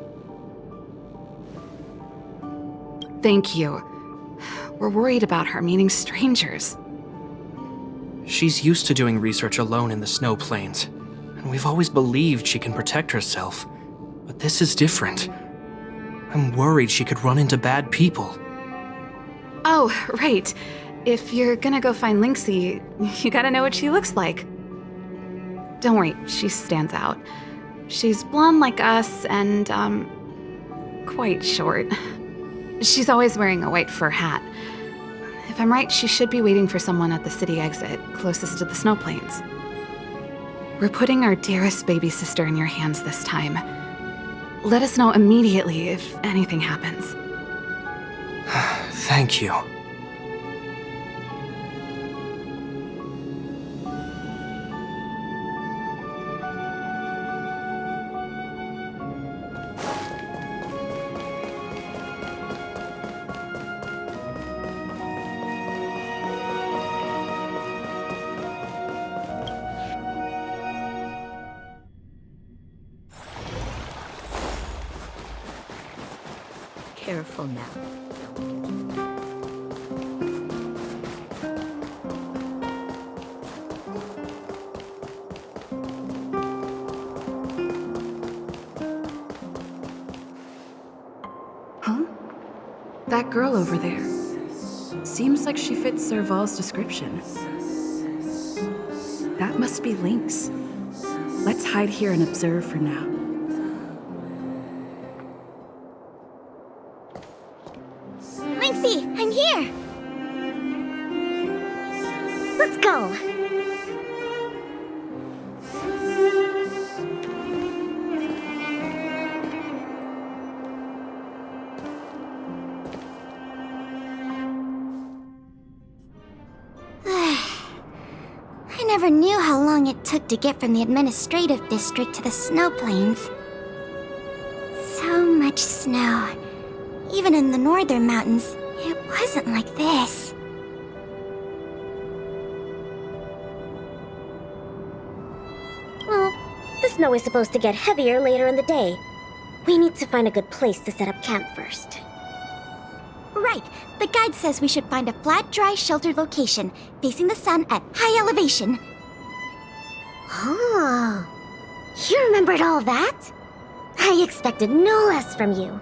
Thank you. We're worried about her meeting strangers. She's used to doing research alone in the snow plains, and we've always believed she can protect herself. But this is different. I'm worried she could run into bad people. Oh, right. If you're gonna go find Lynxie, you gotta know what she looks like. Don't worry, she stands out. She's blonde like us and, quite short. She's always wearing a white fur hat. If I'm right, she should be waiting for someone at the city exit, closest to the snow plains. We're putting our dearest baby sister in your hands this time. Let us know immediately if anything happens. Thank you. Careful now. Huh? That girl over there. Seems like she fits Serval's description. That must be Lynx. Let's hide here and observe for now. Lynxie, I'm here! Let's go! never knew how long it took to get from the administrative district to the snow plains. So much snow. Even in the northern mountains, it wasn't like this. Well, the snow is supposed to get heavier later in the day. We need to find a good place to set up camp first. Right. The guide says we should find a flat, dry, sheltered location, facing the sun at high elevation. Oh, you remembered all that? I expected no less from you.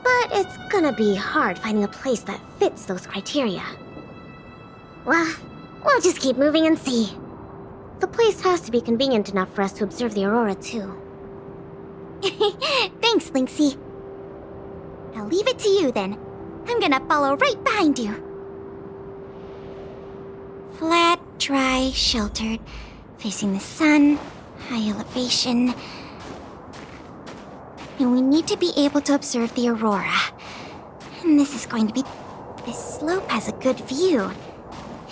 But it's gonna be hard finding a place that fits those criteria. Well, we'll just keep moving and see. The place has to be convenient enough for us to observe the aurora, too. Thanks, Lynxie. I'll leave it to you, then. I'm gonna follow right behind you. Flat, dry, sheltered, facing the sun, high elevation. And we need to be able to observe the aurora. And this is going to be... This slope has a good view.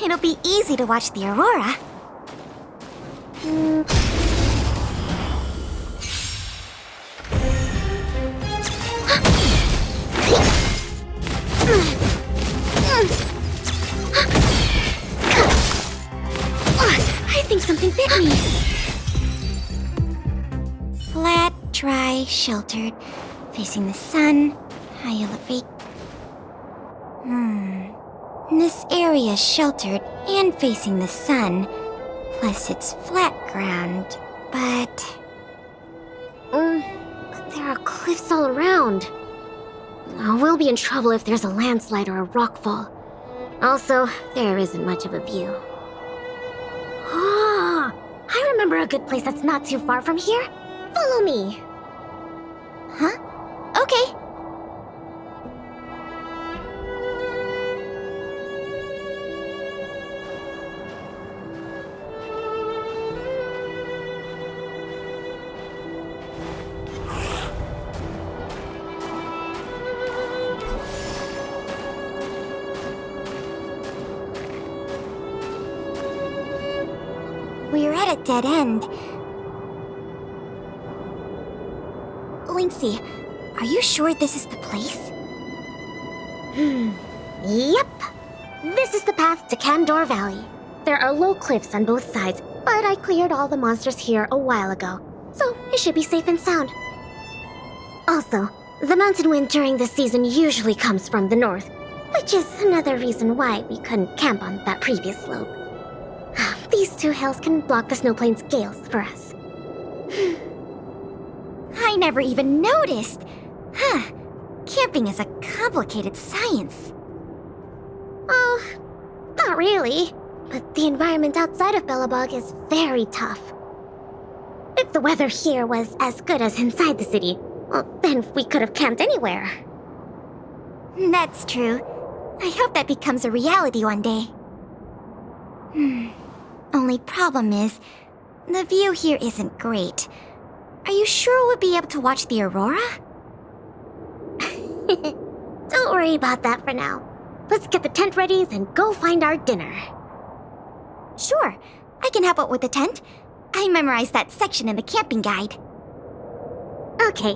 It'll be easy to watch the aurora. I think something bit me. Flat, dry, sheltered, facing the sun, high elevate. This area is sheltered and facing the sun, plus it's flat ground, but there are cliffs all around. We'll be in trouble if there's a landslide or a rockfall. Also, there isn't much of a view. Ah, I remember a good place that's not too far from here. Follow me. Huh? Okay. We're at a dead end. Lynxie, are you sure this is the place? Yep. This is the path to Candor Valley. There are low cliffs on both sides, but I cleared all the monsters here a while ago, so it should be safe and sound. Also, the mountain wind during this season usually comes from the north, which is another reason why we couldn't camp on that previous slope. These two hills can block the snow plains gales for us. I never even noticed. Huh. Camping is a complicated science. Oh, not really. But the environment outside of Bellabog is very tough. If the weather here was as good as inside the city, well, then we could have camped anywhere. That's true. I hope that becomes a reality one day. Only problem is, the view here isn't great. Are you sure we'll be able to watch the aurora? Don't worry about that for now. Let's get the tent ready, then go find our dinner. Sure, I can help out with the tent. I memorized that section in the camping guide. Okay,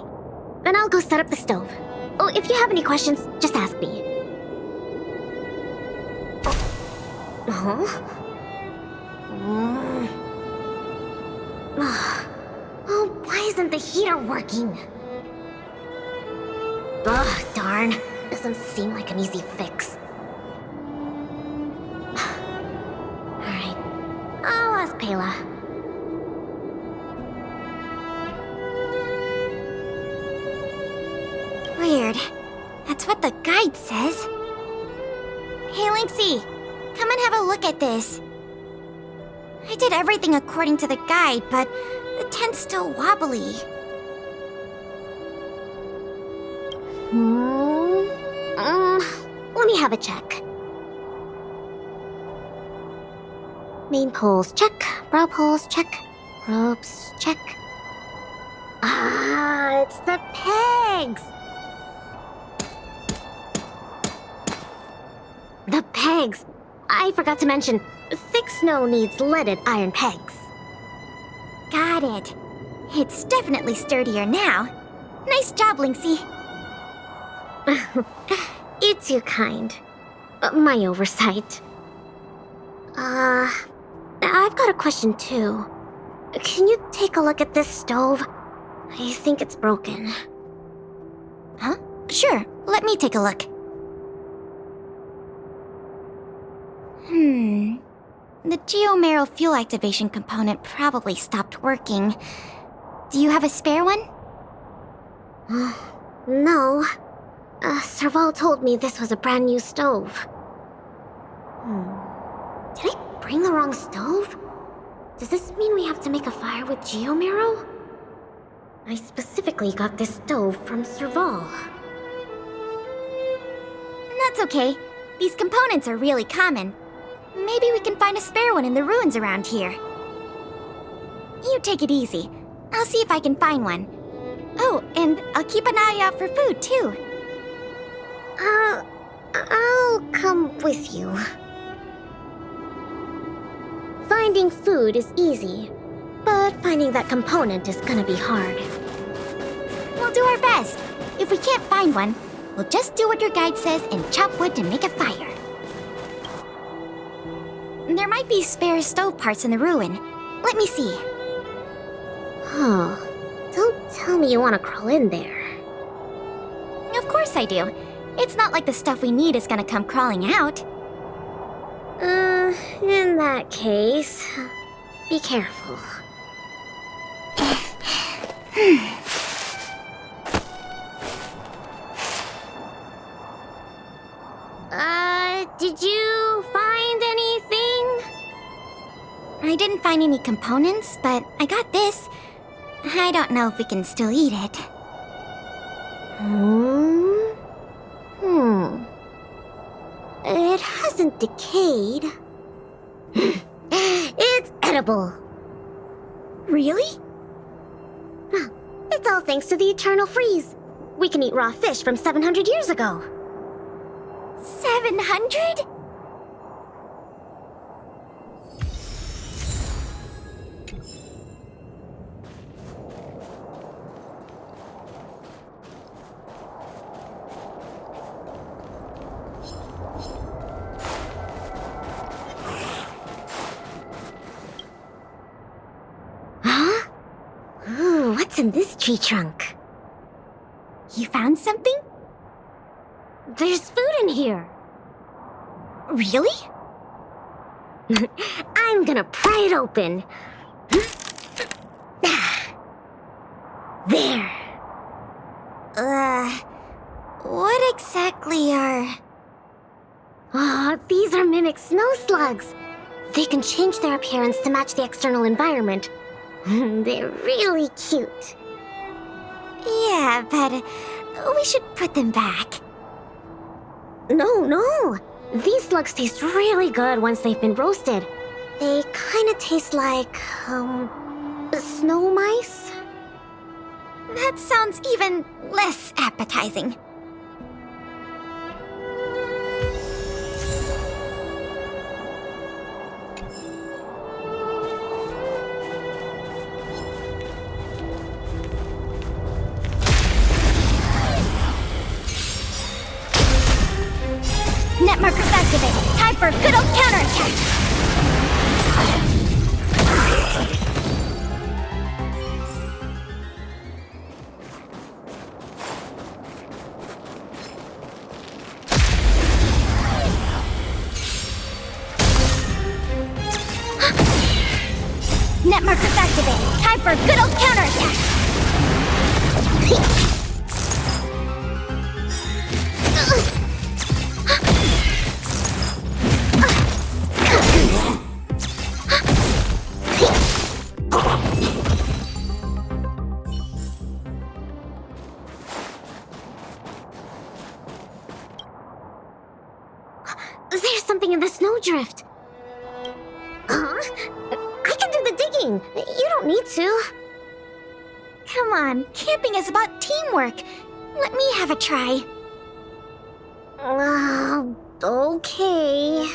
then I'll go set up the stove. Oh, if you have any questions, just ask me. Oh, why isn't the heater working? Ugh, darn. Doesn't seem like an easy fix. Alright, I'll ask Pela. Weird. That's what the guide says. Hey, Lynxie, come and have a look at this. I did everything according to the guide, but the tent's still wobbly. Let me have a check. Main poles, check. Brow poles, check. Ropes, check. Ah, it's the pegs! The pegs! I forgot to mention, thick snow needs leaded iron pegs. Got it. It's definitely sturdier now. Nice job, Lynxie. You're too kind. My oversight. I've got a question too. Can you take a look at this stove? I think it's broken. Huh? Sure, let me take a look. The geomarrow fuel activation component probably stopped working. Do you have a spare one? No. Serval told me this was a brand new stove. Did I bring the wrong stove? Does this mean we have to make a fire with geomarrow? I specifically got this stove from Serval. That's okay. These components are really common. Maybe we can find a spare one in the ruins around here. You take it easy. I'll see if I can find one. Oh, and I'll keep an eye out for food, too. I'll come with you. Finding food is easy, but finding that component is gonna be hard. We'll do our best. If we can't find one, we'll just do what your guide says and chop wood to make a fire. There might be spare stove parts in the ruin. Let me see. Huh. Don't tell me you want to crawl in there. Of course I do. It's not like the stuff we need is gonna come crawling out. In that case, be careful. Did you find anything? I didn't find any components, but I got this. I don't know if we can still eat it. It hasn't decayed. It's edible. Really? It's all thanks to the eternal freeze. We can eat raw fish from 700 years ago. 700? Huh? Ooh, what's in this tree trunk? You found something? There's food in here. Really? I'm gonna pry it open. There. What exactly are... Oh, these are mimic snow slugs. They can change their appearance to match the external environment. They're really cute. Yeah, but we should put them back. No. These slugs taste really good once they've been roasted. They kind of taste like, snow mice? That sounds even less appetizing. Net markers activated. Time for a good old counterattack. Net markers activated. Time for a good old counterattack. There's something in the snowdrift. Huh? I can do the digging. You don't need to. Come on, camping is about teamwork. Let me have a try. Okay.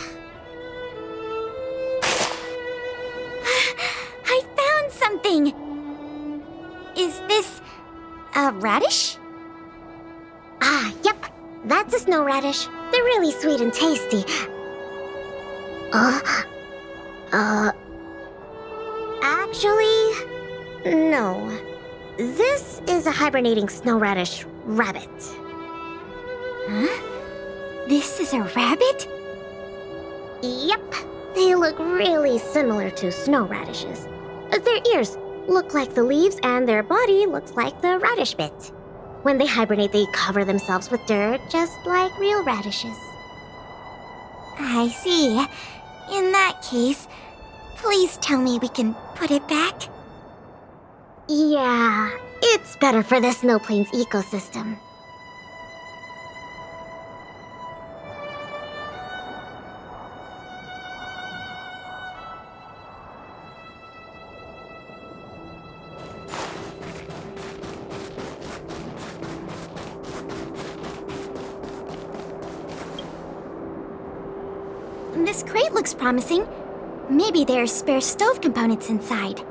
thing. Is this a radish? Ah, yep. That's a snow radish. They're really sweet and tasty. Actually, no. This is a hibernating snow radish rabbit. Huh? This is a rabbit? Yep. They look really similar to snow radishes. Their ears look like the leaves and their body looks like the radish bit. When they hibernate, they cover themselves with dirt, just like real radishes. I see. In that case, please tell me we can put it back. Yeah, it's better for the Snow Plains ecosystem. This crate looks promising. Maybe there's spare stove components inside.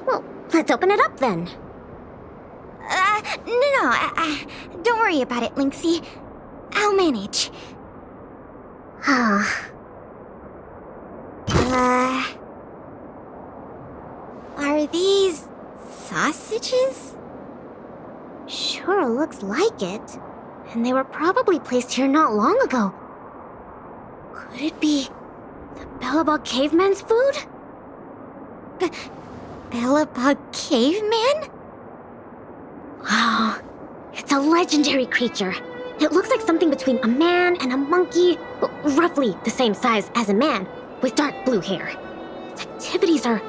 Well, let's open it up then. No. Don't worry about it, Lynxie. I'll manage. Are these sausages? Sure looks like it. And they were probably placed here not long ago. Could it be the Bellabog caveman's food? Bellabog caveman? Wow, it's a legendary creature. It looks like something between a man and a monkey, roughly the same size as a man, with dark blue hair. Its activities are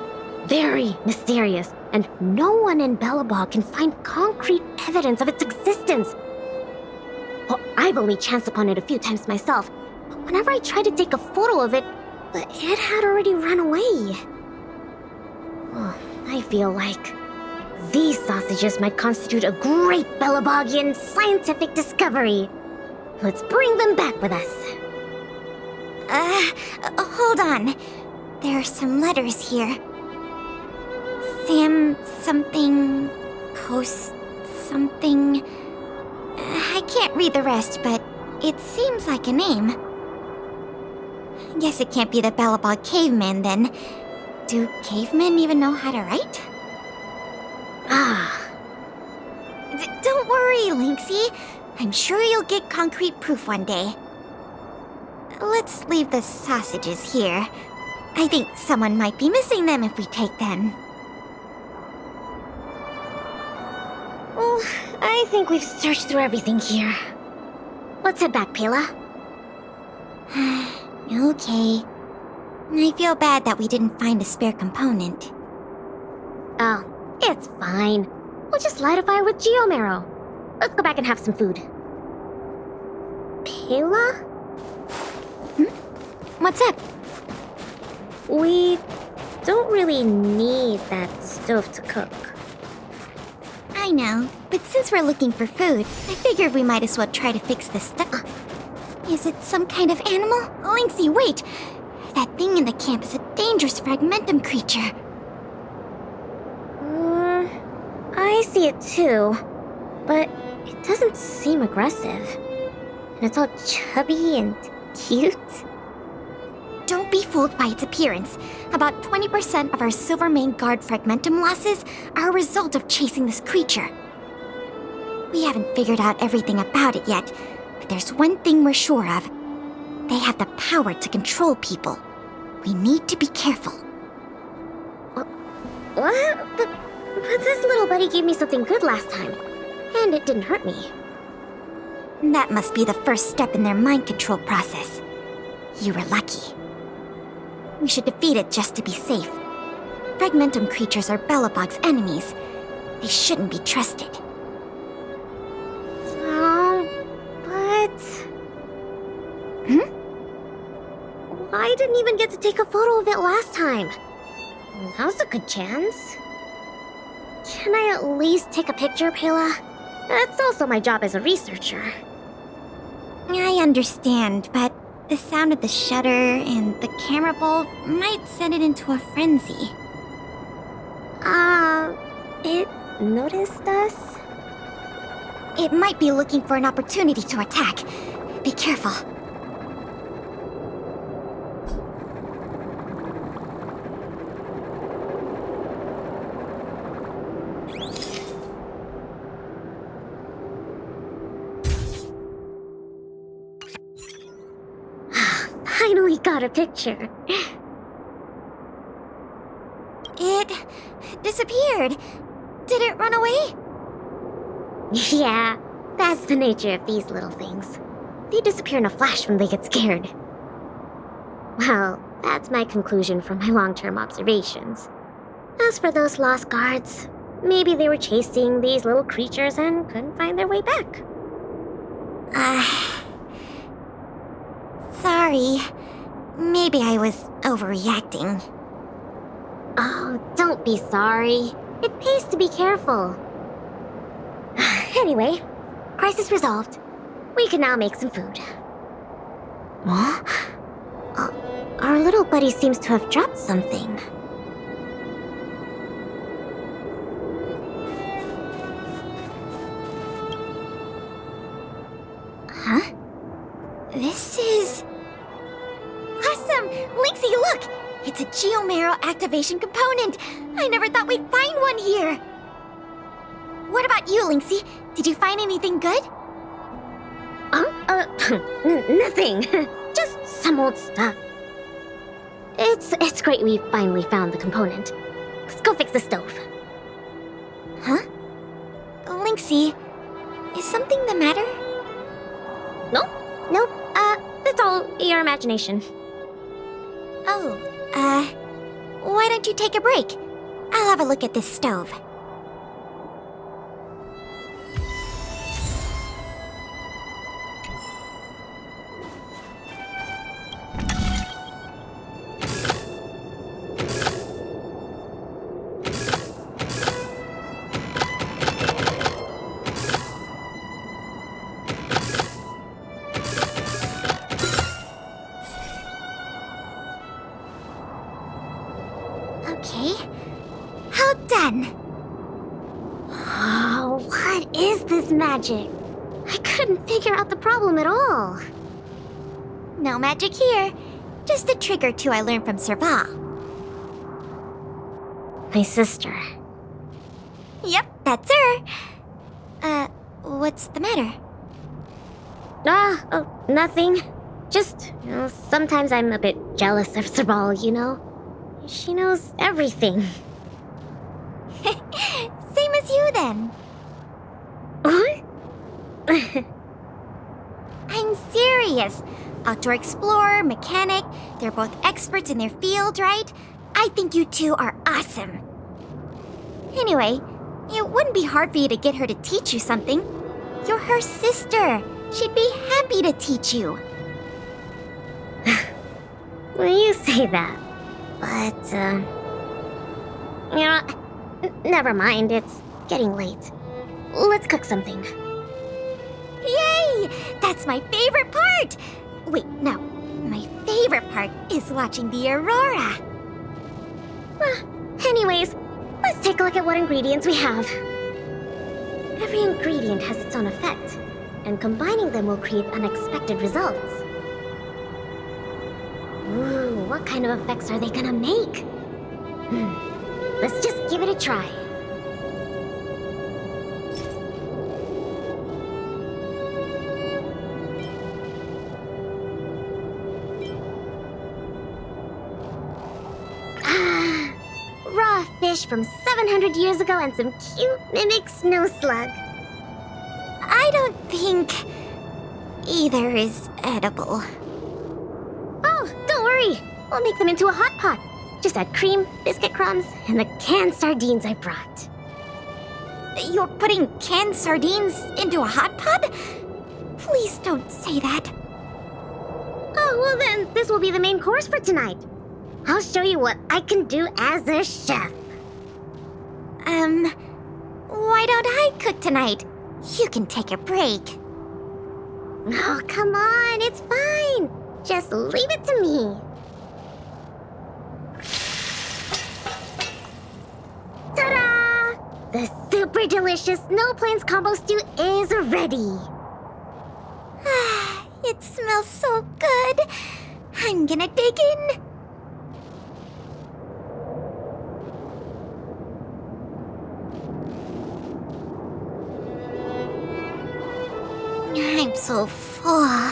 very mysterious, and no one in Bellabog can find concrete evidence of its existence. Well, I've only chanced upon it a few times myself, but whenever I tried to take a photo of it, it had already run away. Oh, I feel like these sausages might constitute a great Bellabogian scientific discovery. Let's bring them back with us. Hold on. There are some letters here. Sam something, Coast something. I can't read the rest, but it seems like a name. Guess it can't be the Bellabog caveman then. Do cavemen even know how to write? Don't worry, Lynxie. I'm sure you'll get concrete proof one day. Let's leave the sausages here. I think someone might be missing them if we take them. Well, I think we've searched through everything here. Let's head back, Pela. Okay. I feel bad that we didn't find a spare component. Oh, it's fine. We'll just light a fire with geomarrow. Let's go back and have some food. Pela? What's up? We don't really need that stove to cook. I know, but since we're looking for food, I figured we might as well try to fix this stuff. Is it some kind of animal? Lynxie, wait! That thing in the camp is a dangerous fragmentum creature. I see it too, but it doesn't seem aggressive. And it's all chubby and cute. Don't be fooled by its appearance. About 20% of our Silvermane Guard fragmentum losses are a result of chasing this creature. We haven't figured out everything about it yet, but there's one thing we're sure of. They have the power to control people. We need to be careful. What? But this little buddy gave me something good last time, and it didn't hurt me. That must be the first step in their mind control process. You were lucky. We should defeat it just to be safe. Fragmentum creatures are Bellabog's enemies. They shouldn't be trusted. But... I didn't even get to take a photo of it last time. Now's a good chance. Can I at least take a picture, Pela? That's also my job as a researcher. I understand, but the sound of the shutter and the camera bulb might send it into a frenzy. noticed us? It might be looking for an opportunity to attack. Be careful. Finally got a picture. It disappeared. Did it run away? Yeah, that's the nature of these little things. They disappear in a flash when they get scared. Well, that's my conclusion from my long-term observations. As for those lost guards, maybe they were chasing these little creatures and couldn't find their way back. Sorry. Maybe I was overreacting. Oh, don't be sorry. It pays to be careful. Anyway, crisis resolved. We can now make some food. Huh? Our little buddy seems to have dropped something. Huh? This is... awesome! Lynxie, look! It's a geomarrow activation component! I never thought we'd find one here! What about you, Lynxie? Did you find anything good? Nothing. Just some old stuff. It's great we finally found the component. Let's go fix the stove. Huh? Lynxie, is something the matter? Nope. It's all your imagination. Oh, why don't you take a break? I'll have a look at this stove. Okay. How done? Oh, what is this magic? I couldn't figure out the problem at all. No magic here. Just a trick or two I learned from Serval. My sister. Yep, that's her. What's the matter? Nothing. Just, sometimes I'm a bit jealous of Serval, you know? She knows everything. Same as you, then. What? I'm serious. Outdoor explorer, mechanic, they're both experts in their field, right? I think you two are awesome. Anyway, it wouldn't be hard for you to get her to teach you something. You're her sister. She'd be happy to teach you. Well, you say that. But, never mind. It's getting late. Let's cook something. Yay! That's my favorite part! Wait, no. My favorite part is watching the aurora. Anyways, let's take a look at what ingredients we have. Every ingredient has its own effect, and combining them will create unexpected results. Ooh, what kind of effects are they gonna make? Let's just give it a try. Raw fish from 700 years ago and some cute mimic snow slug. I don't think either is edible. Oh, don't worry. We'll make them into a hot pot. Just add cream, biscuit crumbs, and the canned sardines I brought. You're putting canned sardines into a hot pot? Please don't say that. Oh, well then, this will be the main course for tonight. I'll show you what I can do as a chef. Why don't I cook tonight? You can take a break. Oh, come on, it's fine. Just leave it to me. Ta-da! The super delicious Snow Plains combo stew is ready. It smells so good. I'm gonna dig in. I'm so full.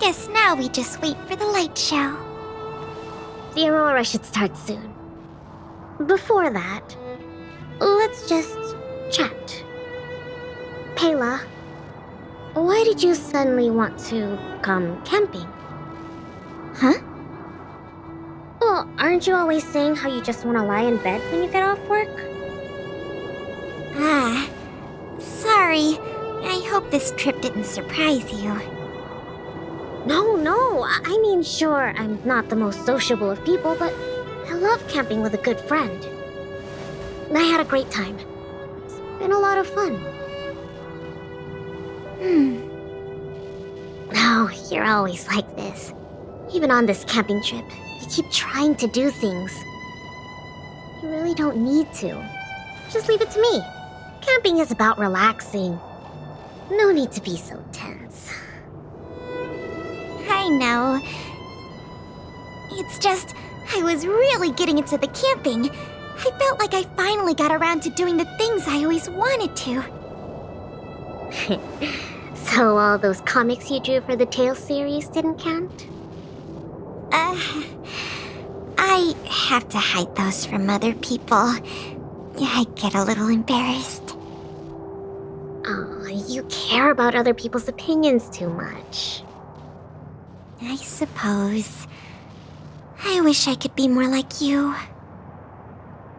Guess now we just wait for the light show. The aurora should start soon. Before that, let's just chat. Pela, why did you suddenly want to come camping? Huh? Well, aren't you always saying how you just want to lie in bed when you get off work? Sorry. I hope this trip didn't surprise you. No, I mean, sure, I'm not the most sociable of people, but I love camping with a good friend. I had a great time. It's been a lot of fun. Oh, you're always like this. Even on this camping trip, you keep trying to do things. You really don't need to. Just leave it to me. Camping is about relaxing. No need to be so tense. I know. It's just, I was really getting into the camping. I felt like I finally got around to doing the things I always wanted to. So all those comics you drew for the Tales series didn't count? I have to hide those from other people. I get a little embarrassed. Oh, you care about other people's opinions too much. I suppose. I wish I could be more like you.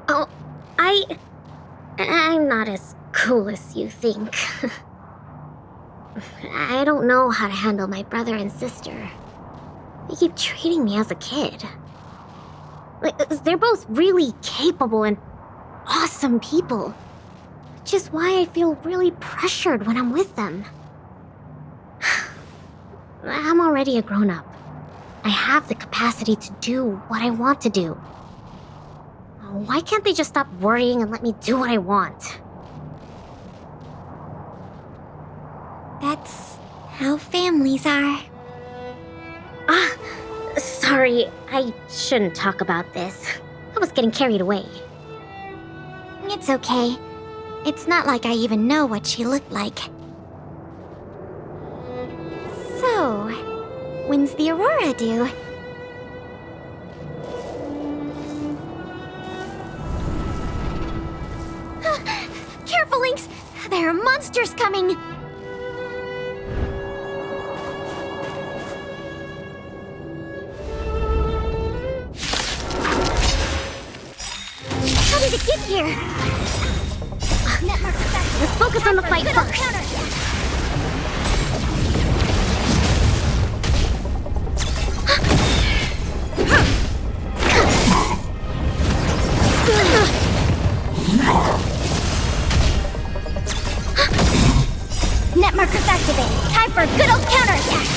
Oh, I'm not as cool as you think. I don't know how to handle my brother and sister. They keep treating me as a kid. Like, they're both really capable and awesome people. Which is why I feel really pressured when I'm with them. I'm already a grown-up. I have the capacity to do what I want to do. Why can't they just stop worrying and let me do what I want? That's how families are. Sorry, I shouldn't talk about this. I was getting carried away. It's okay. It's not like I even know what she looked like. So, when's the aurora due? Careful, Lynx! There are monsters coming! How did it get here? Let's focus on the fight first. Net markers activated. Time for a good old counterattack.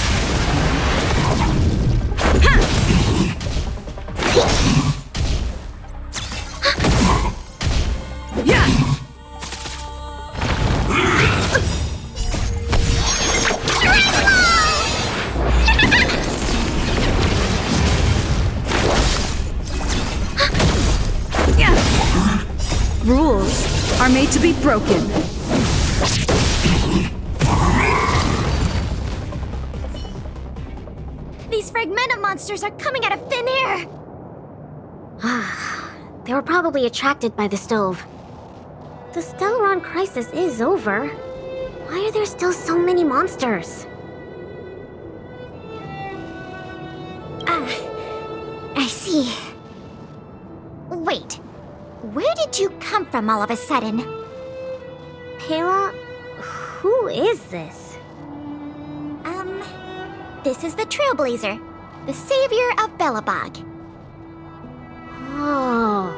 Rules are made to be broken. These fragmented monsters are coming out of thin air. They were probably attracted by the stove. The Stellaron crisis is over. Why are there still so many monsters? I see. Wait, where did you come from all of a sudden? Pela, who is this? This is the Trailblazer, the savior of Belobog. Oh,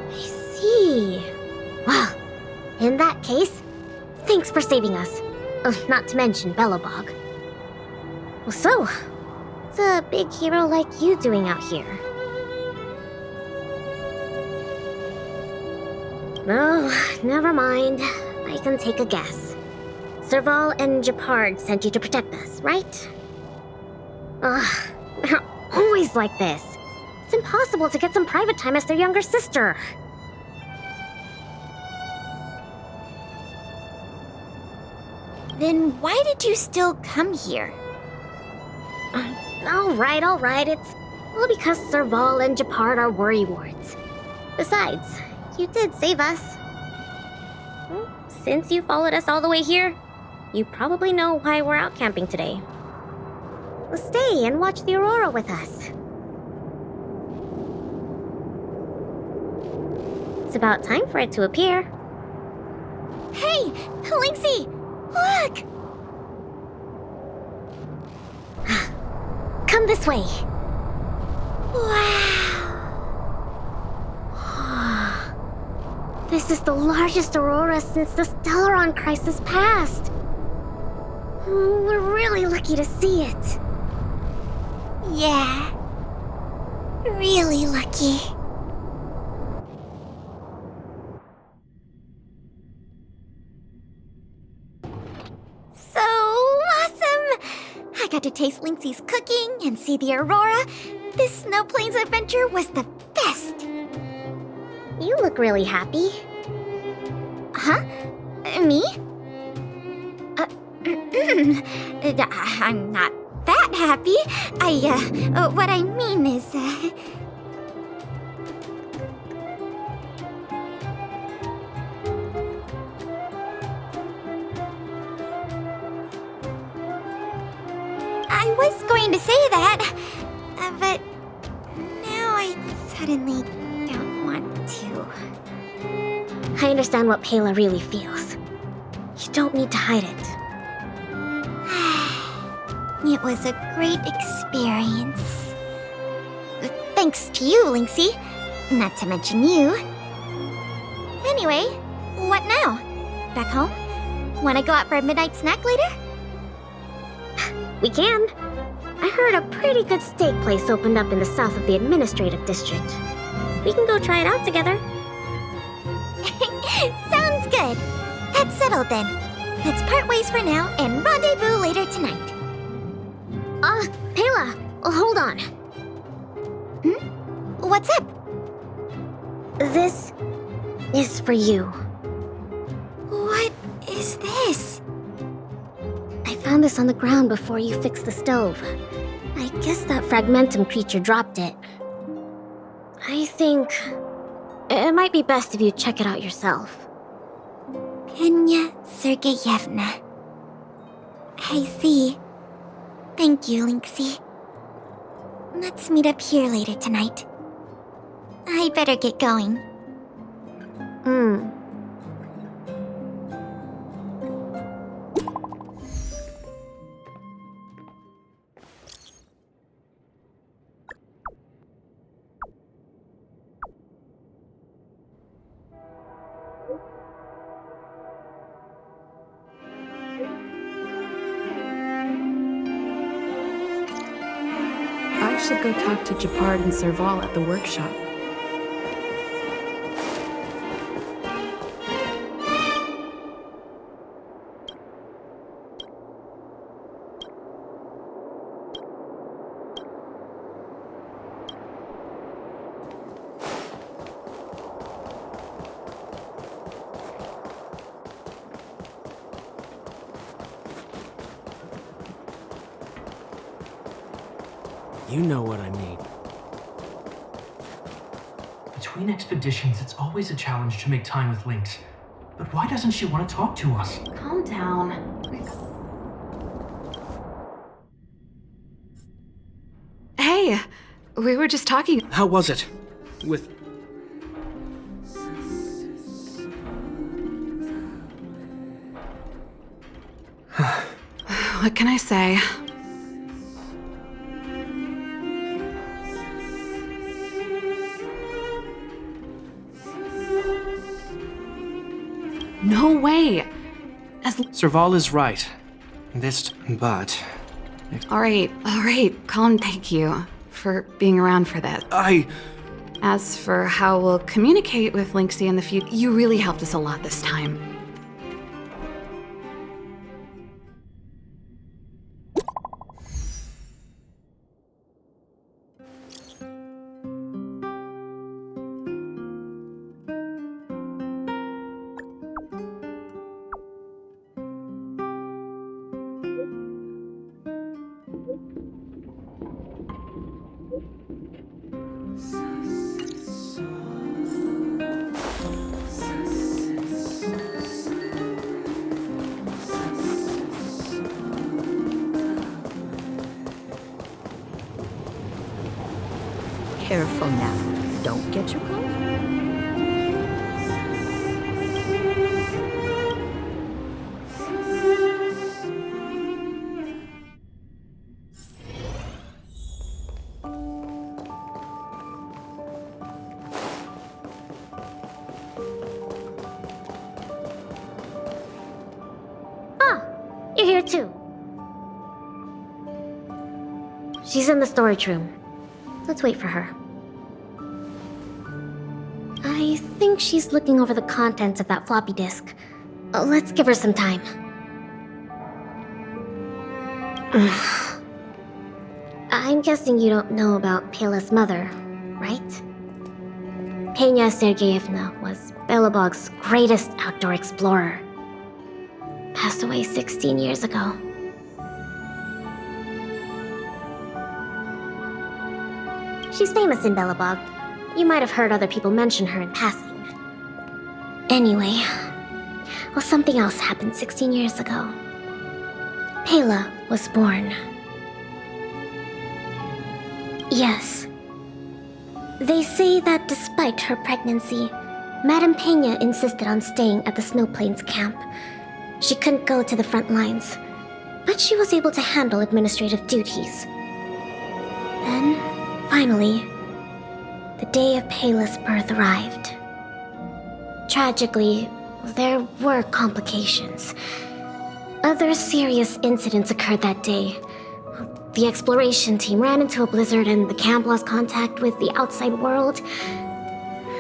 I see. Well, in that case, thanks for saving us. Not to mention Belobog. Well, so, what's a big hero like you doing out here? No, never mind. I can take a guess. Serval and Japard sent you to protect us, right? Ugh, they're always like this. It's impossible to get some private time as their younger sister. Then why did you still come here? All right. It's all because Serval and Japard are worrywarts. Besides, you did save us. Since you followed us all the way here, you probably know why we're out camping today. Stay and watch the aurora with us. It's about time for it to appear. Hey, Lynxie! Look! Come this way. Wow. This is the largest aurora since the Stellaron crisis passed. We're really lucky to see it. Yeah. Really lucky. So awesome! I got to taste Lynxie's cooking and see the aurora. This Snow Plains adventure was the best. You look really happy. Huh? Me? I'm not that happy. What I mean is, I was going to say that, but now I suddenly don't want to. I understand what Pela really feels. You don't need to hide it. It was a great experience. Thanks to you, Lynxie. Not to mention you. Anyway, what now? Back home? Wanna go out for a midnight snack later? We can. I heard a pretty good steak place opened up in the south of the administrative district. We can go try it out together. Sounds good. That's settled then. Let's part ways for now and rendezvous later tonight. Pela, hold on. What's up? This is for you. What is this? I found this on the ground before you fixed the stove. I guess that fragmentum creature dropped it. I think it might be best if you check it out yourself. Kenya Sergeyevna. I see. Thank you, Lynxie. Let's meet up here later tonight. I better get going. I should go talk to Japard and Serval at the workshop. You know what I mean. Between expeditions, it's always a challenge to make time with Lynx. But why doesn't she want to talk to us? Calm down. Hey, we were just talking. How was it? With... What can I say? No way! Serval is right. But... Alright, calm, thank you for being around for that. I As for how we'll communicate with Lynxie in the future, you really helped us a lot this time. Careful now. Don't get your clothes. You're here too. She's in the storage room. Let's wait for her. I think she's looking over the contents of that floppy disk. Let's give her some time. I'm guessing you don't know about Pela's mother, right? Penya Sergeyevna was Belobog's greatest outdoor explorer. Passed away 16 years ago. She's famous in Belobog. You might have heard other people mention her in passing. Anyway, well, something else happened 16 years ago. Pela was born. Yes. They say that despite her pregnancy, Madame Pena insisted on staying at the Snow Plains camp. She couldn't go to the front lines, but she was able to handle administrative duties. Then, finally, the day of Pela's birth arrived. Tragically, there were complications. Other serious incidents occurred that day. The exploration team ran into a blizzard and the camp lost contact with the outside world.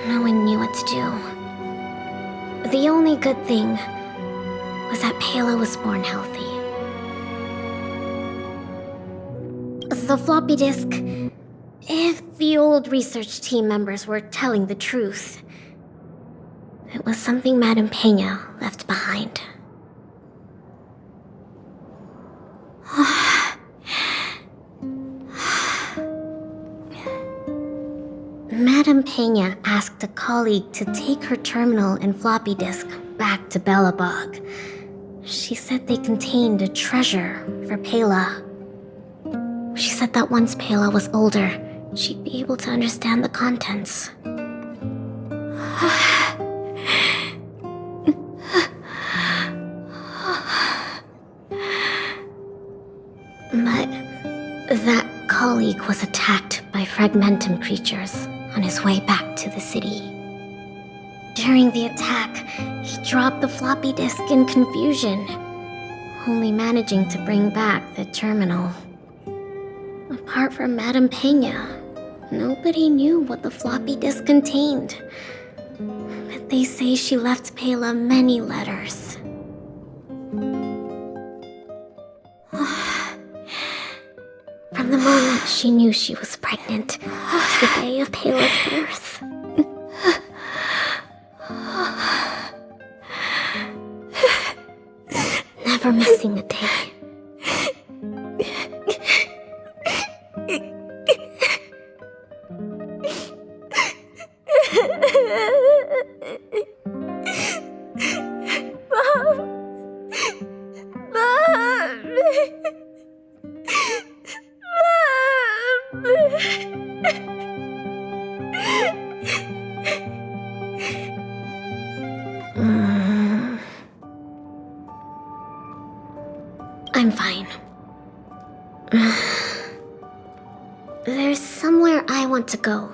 No one knew what to do. The only good thing was that Pela was born healthy. The floppy disk, if the old research team members were telling the truth, it was something Madame Pena left behind. Madame Pena asked a colleague to take her terminal and floppy disk back to Belobog. She said they contained a treasure for Pela. She said that once Pela was older, she'd be able to understand the contents. But that colleague was attacked by fragmentum creatures on his way back to the city. During the attack, he dropped the floppy disk in confusion, only managing to bring back the terminal. Apart from Madame Pena, nobody knew what the floppy disk contained. But they say she left Pela many letters. From the moment she knew she was pregnant to the day of Pela's birth. Never missing a day. I'm fine. There's somewhere I want to go.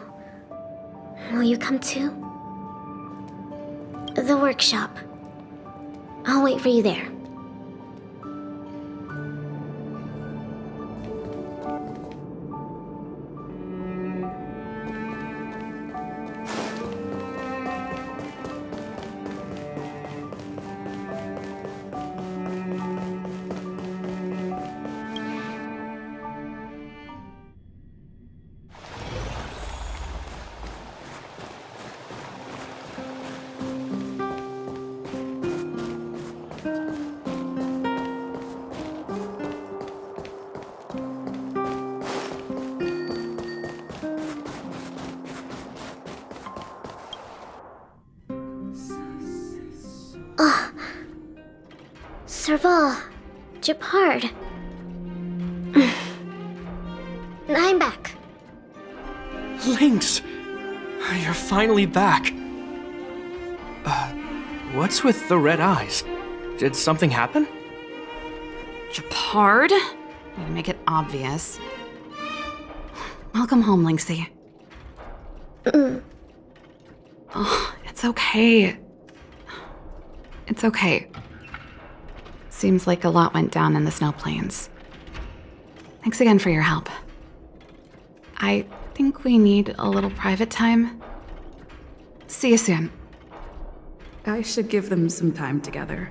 Will you come too? The workshop. I'll wait for you there. Serval. Japard. I'm back. Lynx! You're finally back. What's with the red eyes? Did something happen? Japard? Way to make it obvious. Welcome home, Lynxie. Oh, it's okay. It's okay. Seems like a lot went down in the snow plains. Thanks again for your help. I think we need a little private time. See you soon. I should give them some time together.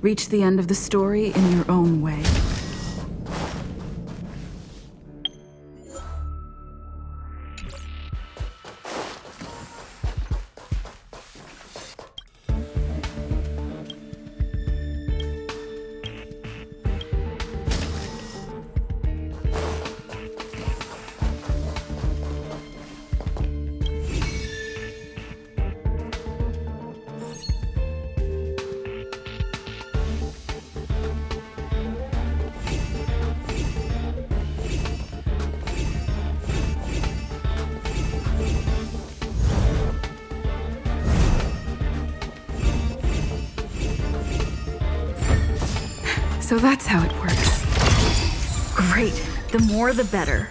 Reach the end of the story in your own way. So that's how it works. Great. The more the better.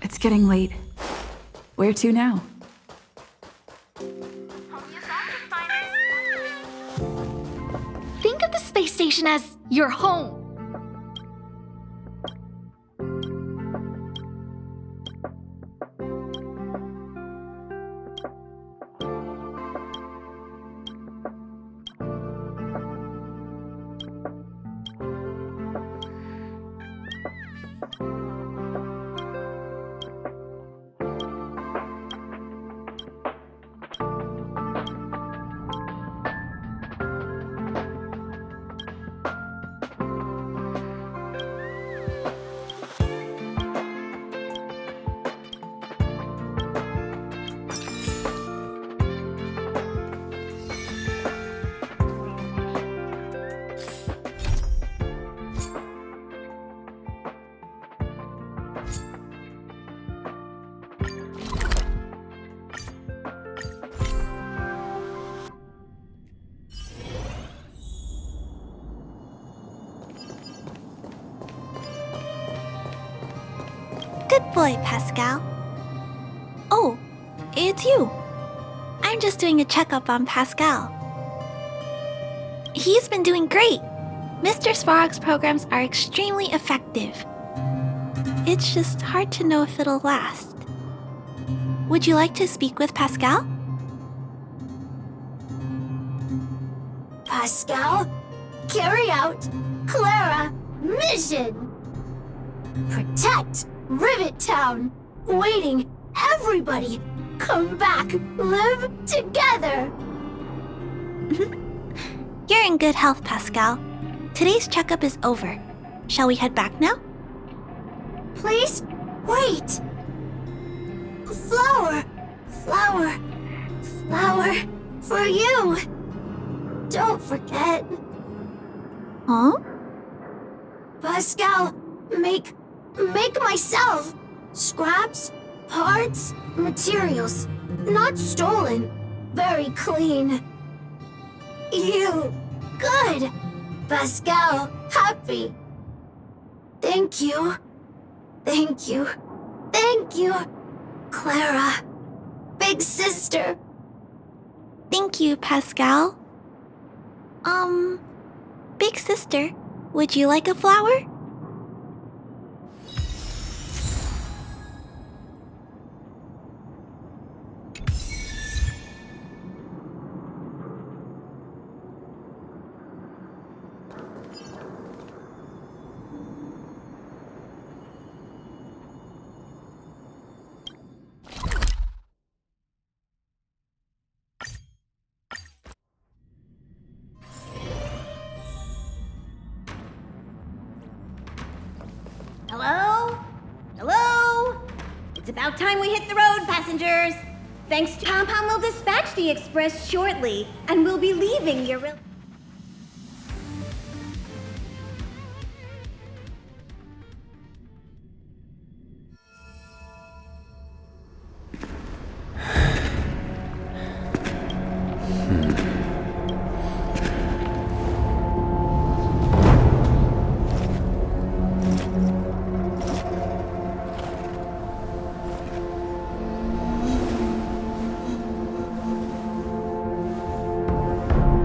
It's getting late. Where to now? Think of the space station as your home. Good boy, Pascal. Oh, it's you. I'm just doing a checkup on Pascal. He's been doing great. Mr. Svarog's programs are extremely effective. It's just hard to know if it'll last. Would you like to speak with Pascal? Pascal, carry out Clara mission. Protect Rivet Town. Waiting, everybody. Come back, live together. You're in good health, Pascal. Today's checkup is over. Shall we head back now? Please, wait. Flower, flower, flower for you. Don't forget. Huh? Pascal, make myself. Scraps, parts, materials. Not stolen. Very clean. You. Good. Pascal, happy. Thank you. Thank you. Thank you. Clara. Big sister. Thank you, Pascal. Big sister, would you like a flower? Hello? Hello? It's about time we hit the road, passengers. Thanks to Compound, we'll dispatch the express shortly, and we'll be leaving your...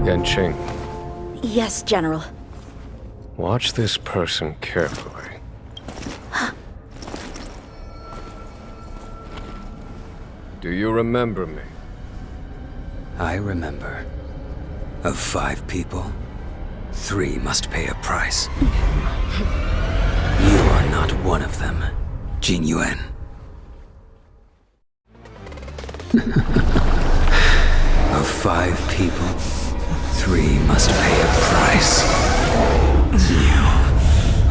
Yanqing, Yes, General. watch this person carefully. Do you remember me? I remember. Of 5 people, 3 must pay a price. You are not one of them, Jin Yuan. Of 5 people, 3 must pay a price. You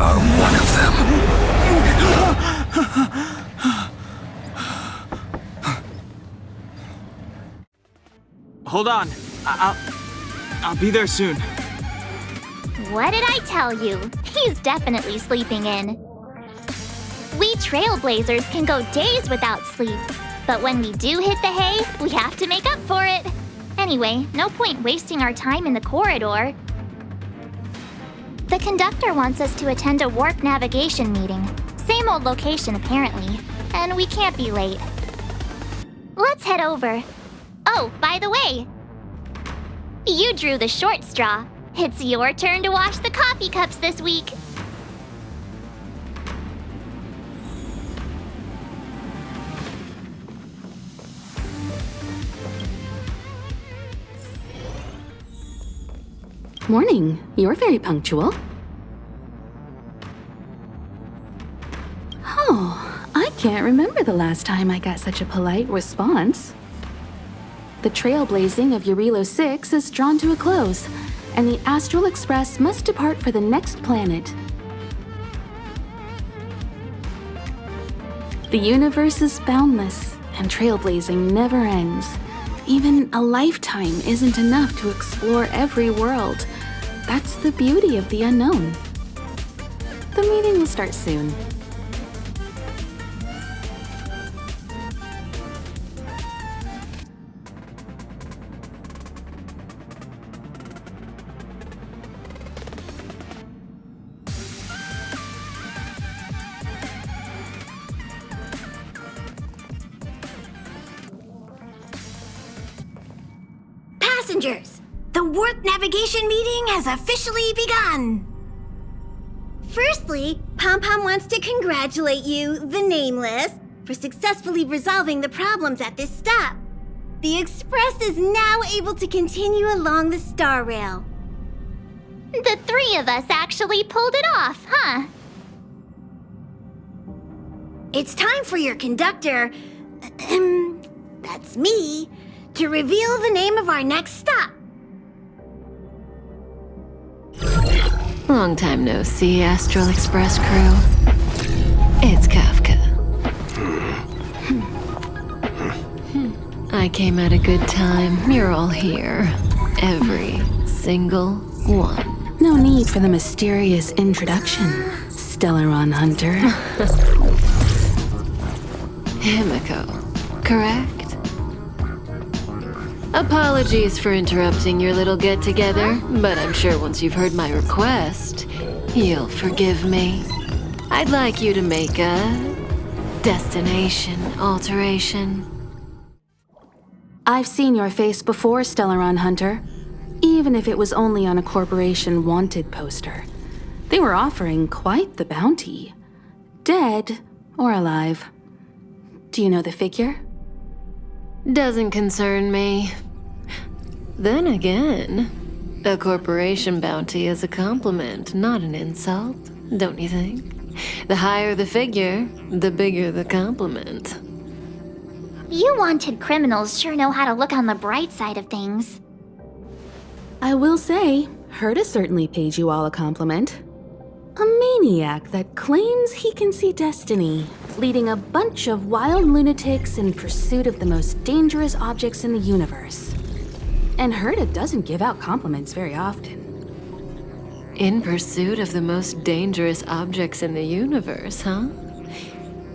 are one of them. Hold on. I'll be there soon. What did I tell you? He's definitely sleeping in. We trailblazers can go days without sleep, but when we do hit the hay, we have to make up for it. Anyway, no point wasting our time in the corridor. The conductor wants us to attend a warp navigation meeting. Same old location, apparently, and we can't be late. Let's head over. Oh, by the way, you drew the short straw. It's your turn to wash the coffee cups this week. Morning. You're very punctual. Oh, I can't remember the last time I got such a polite response. The trailblazing of Eurilo 6 is drawn to a close, and the Astral Express must depart for the next planet. The universe is boundless, and trailblazing never ends. Even a lifetime isn't enough to explore every world. That's the beauty of the unknown. The meeting will start soon. Passengers, the warp navigation meeting has officially begun. Firstly, Pom-Pom wants to congratulate you, the Nameless, for successfully resolving the problems at this stop. The Express is now able to continue along the Star Rail. The three of us actually pulled it off, huh? It's time for your conductor, that's me, to reveal the name of our next stop. Long time no see, Astral Express crew. It's Kafka. I came at a good time. You're all here. Every single one. No need for the mysterious introduction, Stellaron Hunter. Himiko, correct? Apologies for interrupting your little get-together, but I'm sure once you've heard my request, you'll forgive me. I'd like you to make a destination alteration. I've seen your face before, Stellaron Hunter. Even if it was only on a corporation wanted poster. They were offering quite the bounty. Dead or alive. Do you know the figure? Doesn't concern me. Then again, a corporation bounty is a compliment, not an insult, don't you think? The higher the figure, the bigger the compliment. You wanted criminals sure know how to look on the bright side of things. I will say, Herta certainly paid you all a compliment. A maniac that claims he can see destiny, leading a bunch of wild lunatics in pursuit of the most dangerous objects in the universe. And Herta doesn't give out compliments very often. In pursuit of the most dangerous objects in the universe, huh?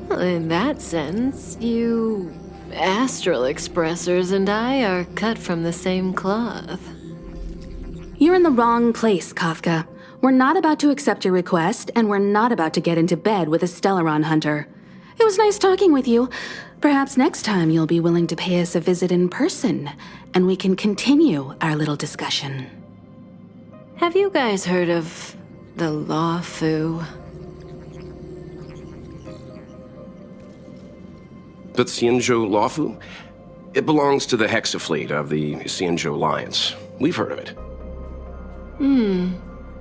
Well, in that sense, you Astral Expressers and I are cut from the same cloth. You're in the wrong place, Kafka. We're not about to accept your request, and we're not about to get into bed with a Stellaron Hunter. It was nice talking with you. Perhaps next time you'll be willing to pay us a visit in person, and we can continue our little discussion. Have you guys heard of the Law Fu? The Xianzhou Lawfu? It belongs to the Hexafleet of the Xianzhou Alliance. We've heard of it.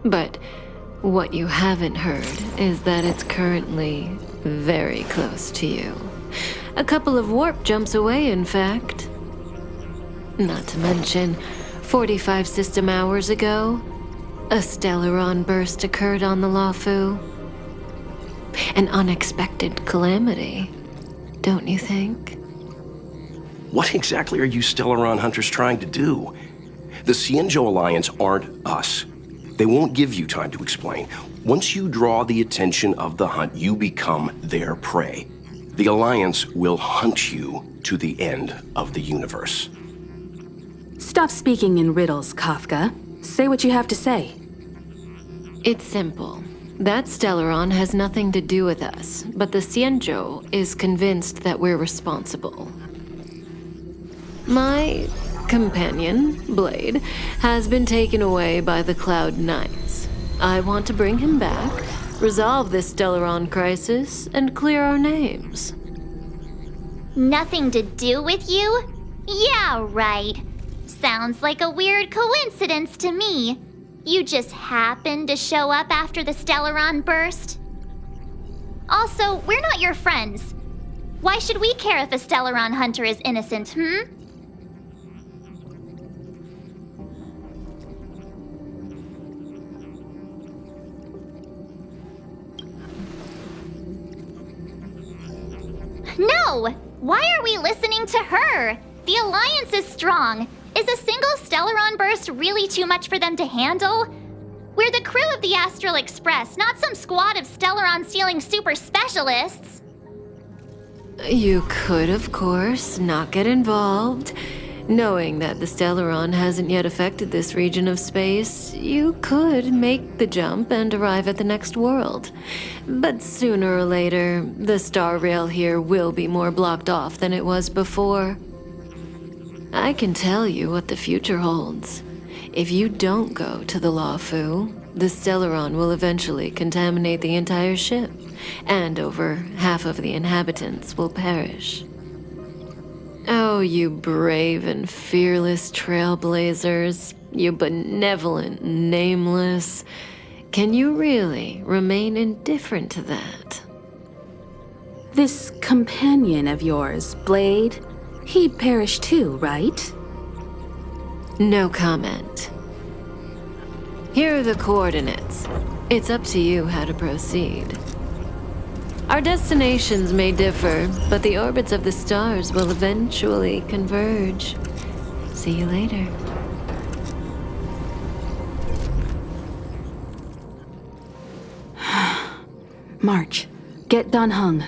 But what you haven't heard is that it's currently very close to you. A couple of warp jumps away, in fact. Not to mention, 45 system hours ago, a Stellaron burst occurred on the Lawfu. An unexpected calamity, don't you think? What exactly are you Stellaron hunters trying to do? The Xianzhou Alliance aren't us. They won't give you time to explain. Once you draw the attention of the hunt, you become their prey. The Alliance will hunt you to the end of the universe. Stop speaking in riddles, Kafka. Say what you have to say. It's simple. That Stellaron has nothing to do with us, but the Xianzhou is convinced that we're responsible. My companion, Blade, has been taken away by the Cloud Knights. I want to bring him back, resolve this Stellaron crisis, and clear our names. Nothing to do with you? Yeah, right. Sounds like a weird coincidence to me. You just happened to show up after the Stellaron burst? Also, we're not your friends. Why should we care if a Stellaron hunter is innocent, No! Why are we listening to her? The Alliance is strong. Is a single Stellaron burst really too much for them to handle? We're the crew of the Astral Express, not some squad of Stellaron-stealing super specialists. You could, of course, not get involved. Knowing that the Stellaron hasn't yet affected this region of space, you could make the jump and arrive at the next world. But sooner or later, the star rail here will be more blocked off than it was before. I can tell you what the future holds. If you don't go to the Luofu, the Stellaron will eventually contaminate the entire ship, and over half of the inhabitants will perish. Oh, you brave and fearless trailblazers, you benevolent nameless. Can you really remain indifferent to that? This companion of yours, Blade, he perished too, right? No comment. Here are the coordinates. It's up to you how to proceed. Our destinations may differ, but the orbits of the stars will eventually converge. See you later. March, get Dan Heng.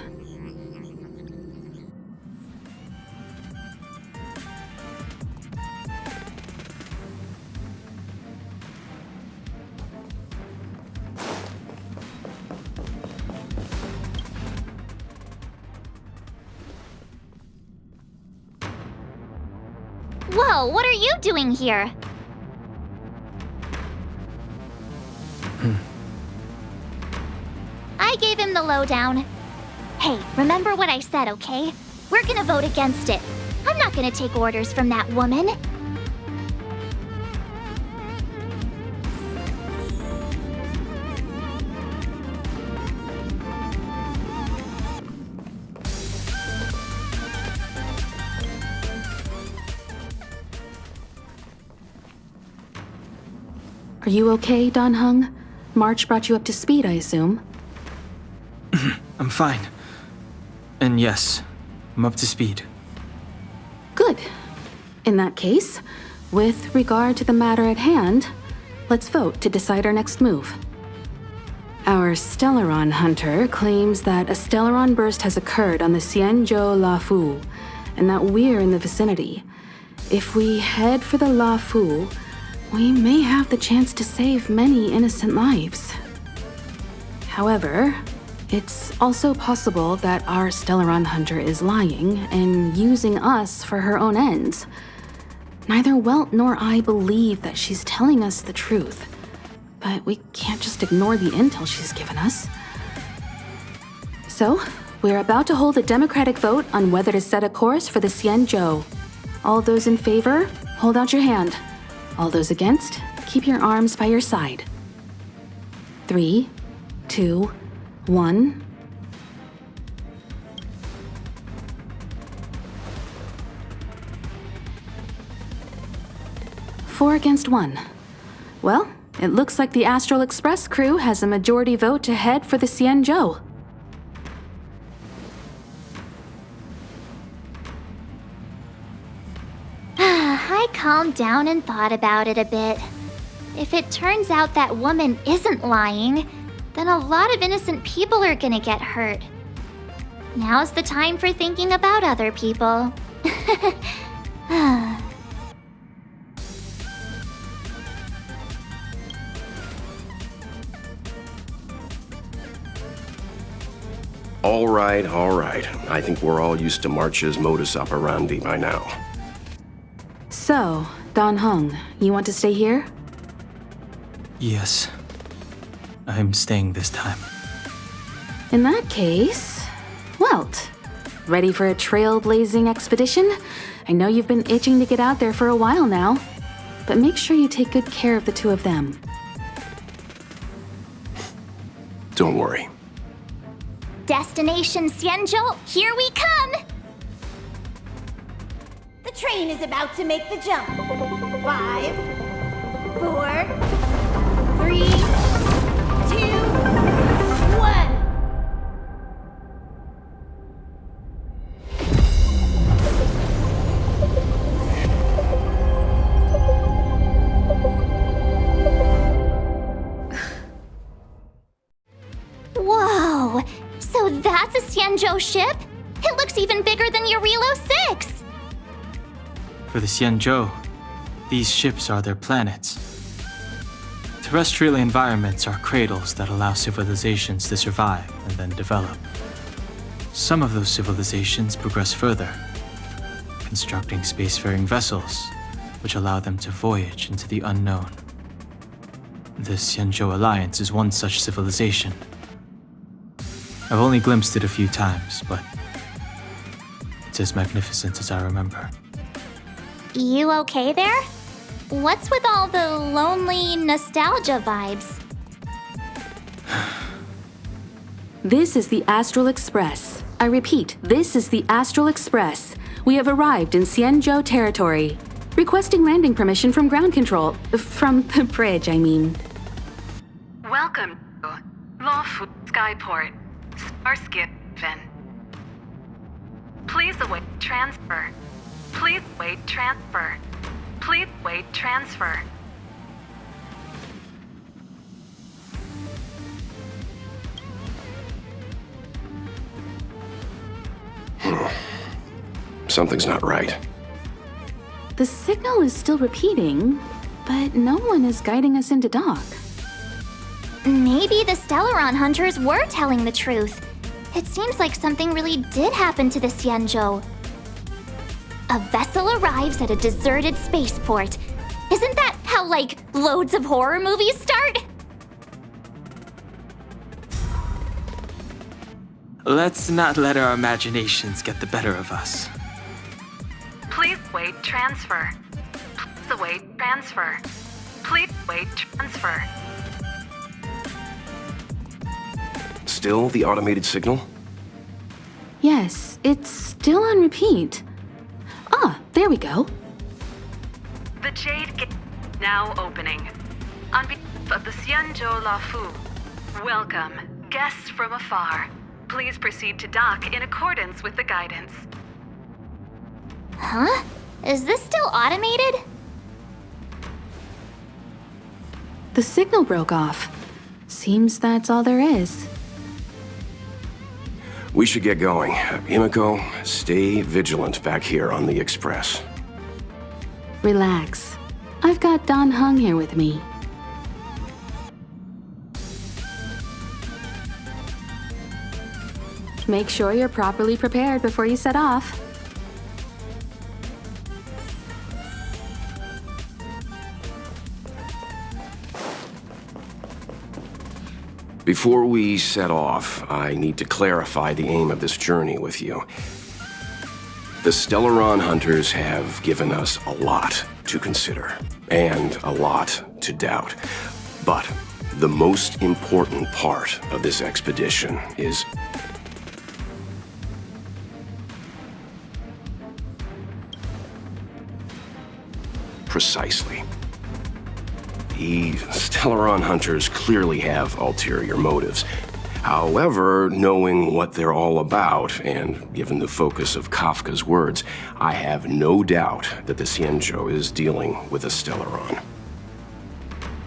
Whoa, what are you doing here? I gave him the lowdown. Hey, remember what I said, okay? We're gonna vote against it. I'm not gonna take orders from that woman. Are you okay, Dan Heng? March brought you up to speed, I assume. I'm fine. And yes, I'm up to speed. Good. In that case, with regard to the matter at hand, let's vote to decide our next move. Our Stellaron hunter claims that a Stellaron burst has occurred on the Xianzhou Luofu, and that we're in the vicinity. If we head for the Luofu, we may have the chance to save many innocent lives. However, it's also possible that our Stellaron hunter is lying and using us for her own ends. Neither Welt nor I believe that she's telling us the truth, but we can't just ignore the intel she's given us. So, we're about to hold a democratic vote on whether to set a course for the Xianzhou. All those in favor, hold out your hand. All those against, keep your arms by your side. 3, 2, 1. Four against 1. Well, it looks like the Astral Express crew has a majority vote to head for the Xianzhou. I calmed down and thought about it a bit. If it turns out that woman isn't lying, then a lot of innocent people are gonna get hurt. Now's the time for thinking about other people. All right, all right. I think we're all used to March's modus operandi by now. So, Don Hung, you want to stay here? Yes. I'm staying this time. In that case, Welt, ready for a trailblazing expedition? I know you've been itching to get out there for a while now, but make sure you take good care of the two of them. Don't worry. Destination Xianzhou, here we come! The train is about to make the jump. 5, 4, 3, 2, 1. Whoa! So that's a Xianzhou ship? It looks even bigger than Eurilo 6! For the Xianzhou, these ships are their planets. Terrestrial environments are cradles that allow civilizations to survive and then develop. Some of those civilizations progress further, constructing spacefaring vessels, which allow them to voyage into the unknown. The Xianzhou Alliance is one such civilization. I've only glimpsed it a few times, but it's as magnificent as I remember. You okay there? What's with all the lonely nostalgia vibes? This is the Astral Express. I repeat, this is the Astral Express. We have arrived in Xianzhou territory. Requesting landing permission from ground control. From the bridge, I mean. Welcome to Lawful Skyport, Starsky Fin. Please await transfer. Please wait transfer. Please wait transfer. Something's not right. The signal is still repeating, but no one is guiding us into dock. Maybe the Stellaron hunters were telling the truth. It seems like something really did happen to the Xianzhou. A vessel arrives at a deserted spaceport. Isn't that how, like, loads of horror movies start? Let's not let our imaginations get the better of us. Please wait transfer. Please await transfer. Please wait transfer. Still the automated signal? Yes, it's still on repeat. Ah, there we go. The Jade Gate now opening. On behalf of the Xianzhou Lafu, welcome, guests from afar. Please proceed to dock in accordance with the guidance. Huh? Is this still automated? The signal broke off. Seems that's all there is. We should get going. Himiko, stay vigilant back here on the Express. Relax. I've got Don Hung here with me. Make sure you're properly prepared before you set off. Before we set off, I need to clarify the aim of this journey with you. The Stellaron hunters have given us a lot to consider, and a lot to doubt. But the most important part of this expedition is precisely. The Stellaron hunters clearly have ulterior motives. However, knowing what they're all about, and given the focus of Kafka's words, I have no doubt that the Xianzhou is dealing with a Stellaron.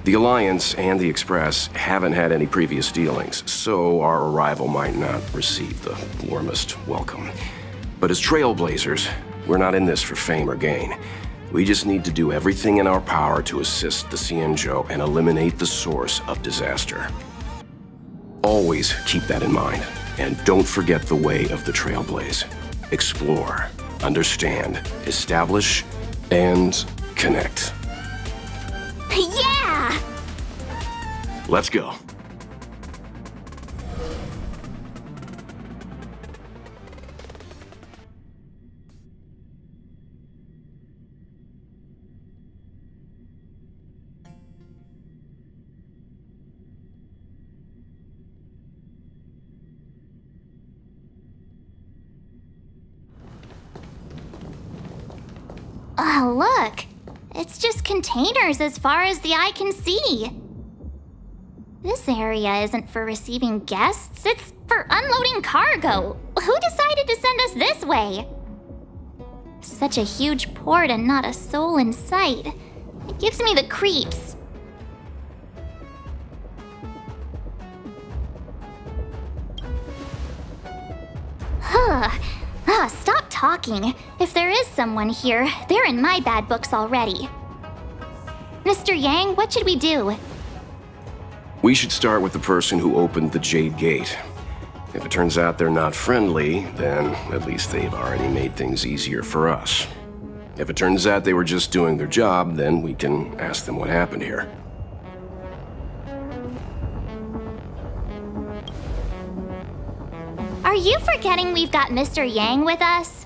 The Alliance and the Express haven't had any previous dealings, so our arrival might not receive the warmest welcome. But as trailblazers, we're not in this for fame or gain. We just need to do everything in our power to assist the Xianzhou and eliminate the source of disaster. Always keep that in mind, and don't forget the way of the Trailblaze. Explore, understand, establish, and connect. Yeah! Let's go. Oh, look! It's just containers as far as the eye can see. This area isn't for receiving guests, it's for unloading cargo. Who decided to send us this way? Such a huge port and not a soul in sight. It gives me the creeps. Stop talking. If there is someone here, they're in my bad books already. Mr. Yang, what should we do? We should start with the person who opened the Jade Gate. If it turns out they're not friendly, then at least they've already made things easier for us. If it turns out they were just doing their job, then we can ask them what happened here. Are you forgetting we've got Mr. Yang with us?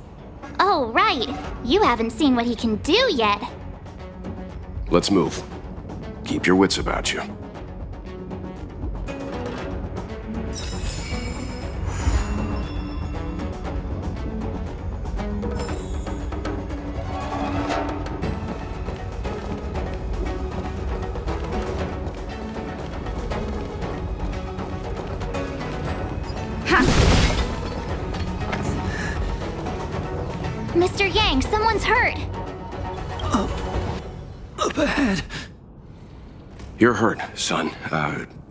Oh, right. You haven't seen what he can do yet. Let's move. Keep your wits about you. Mr. Yang, someone's hurt. Up ahead. You're hurt, son.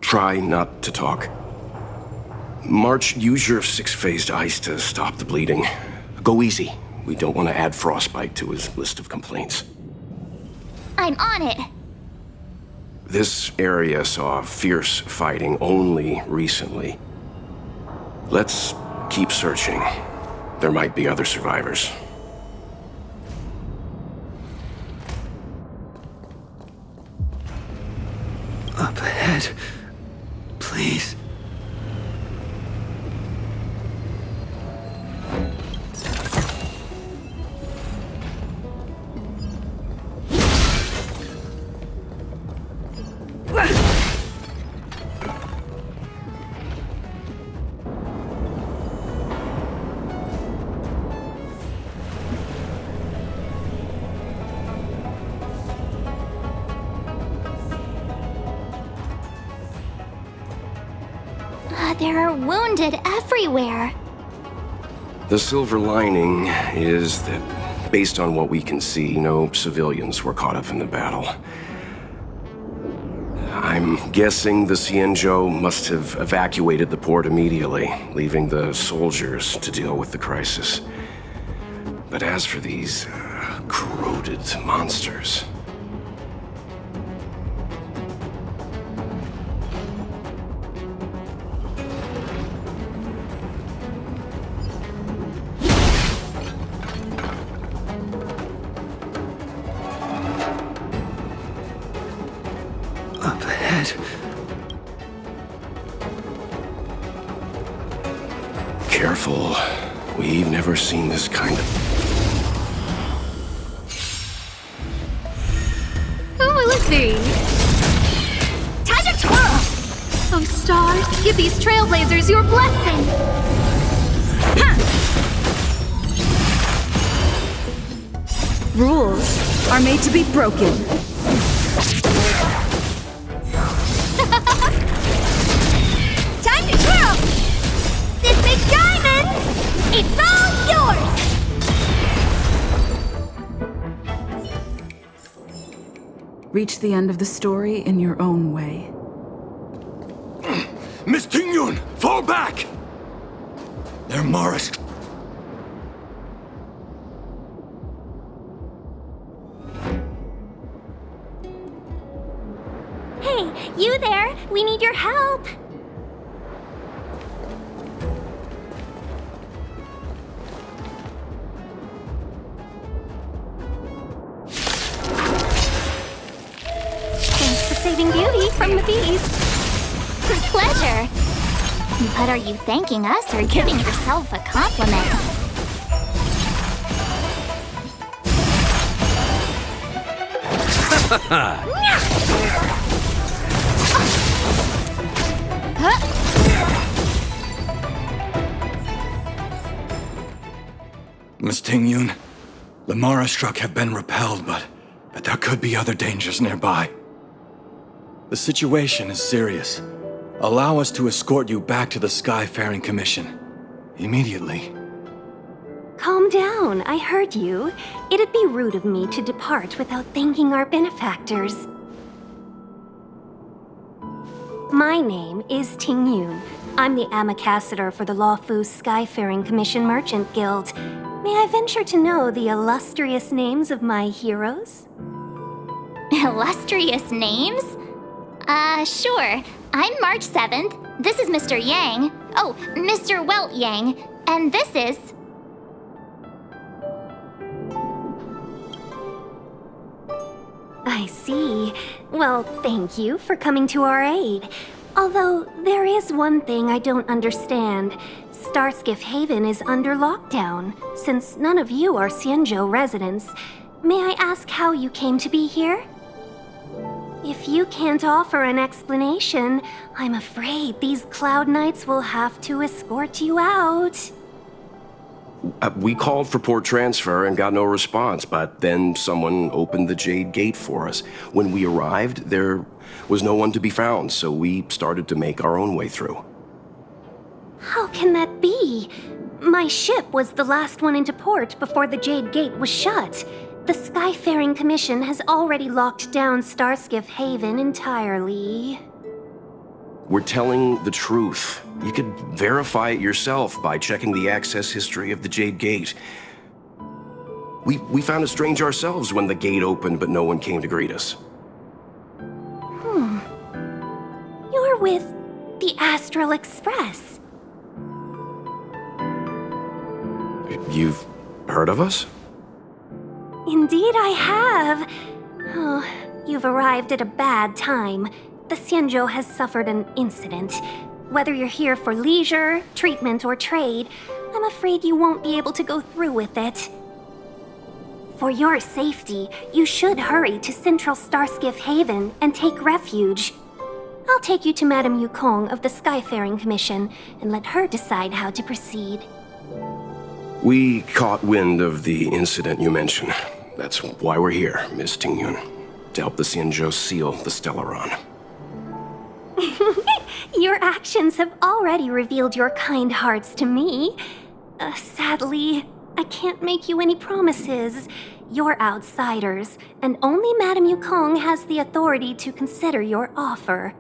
Try not to talk. March, use your six-phased ice to stop the bleeding. Go easy. We don't want to add frostbite to his list of complaints. I'm on it. This area saw fierce fighting only recently. Let's keep searching. There might be other survivors. Up ahead. Please. There are wounded everywhere. The silver lining is that, based on what we can see, no civilians were caught up in the battle. I'm guessing the Xianzhou must have evacuated the port immediately, leaving the soldiers to deal with the crisis. But as for these corroded monsters... Up ahead. Careful. We've never seen this kind of... Who will it be? Time to twirl! Oh, stars, give these trailblazers your blessing! Rules are made to be broken. Time to twirl! Reach the end of the story in your own way. Miss Tingyun, fall back! They're Morris. Hey, you there! We need your help! Thanks for saving Beauty from the beast. Pleasure. But are you thanking us or giving yourself a compliment? Miss Tingyun, the Mara struck have been repelled, but there could be other dangers nearby. The situation is serious. Allow us to escort you back to the Skyfaring Commission. Immediately. Calm down, I heard you. It'd be rude of me to depart without thanking our benefactors. My name is Ting Yun. I'm the ambassador for the Lawfu Skyfaring Commission Merchant Guild. May I venture to know the illustrious names of my heroes? Illustrious names? Sure. I'm March 7th. This is Mr. Yang. Oh, Mr. Welt Yang. And this is... I see. Well, thank you for coming to our aid. Although, there is one thing I don't understand. Starskiff Haven is under lockdown. Since none of you are Xianzhou residents, may I ask how you came to be here? If you can't offer an explanation, I'm afraid these Cloud Knights will have to escort you out. We called for port transfer and got no response, but then someone opened the Jade Gate for us. When we arrived, there was no one to be found, so we started to make our own way through. How can that be? My ship was the last one into port before the Jade Gate was shut. The Skyfaring Commission has already locked down Starskiff Haven entirely. We're telling the truth. You could verify it yourself by checking the access history of the Jade Gate. We found it strange ourselves when the gate opened, but no one came to greet us. You're with the Astral Express. You've heard of us? Indeed I have. Oh, you've arrived at a bad time. The Xianzhou has suffered an incident. Whether you're here for leisure, treatment, or trade, I'm afraid you won't be able to go through with it. For your safety, you should hurry to Central Starskiff Haven and take refuge. I'll take you to Madame Yukong of the Skyfaring Commission and let her decide how to proceed. We caught wind of the incident you mentioned. That's why we're here, Miss Tingyun. To help the Xianzhou seal the Stellaron. Your actions have already revealed your kind hearts to me. Sadly, I can't make you any promises. You're outsiders, and only Madame Yukong has the authority to consider your offer.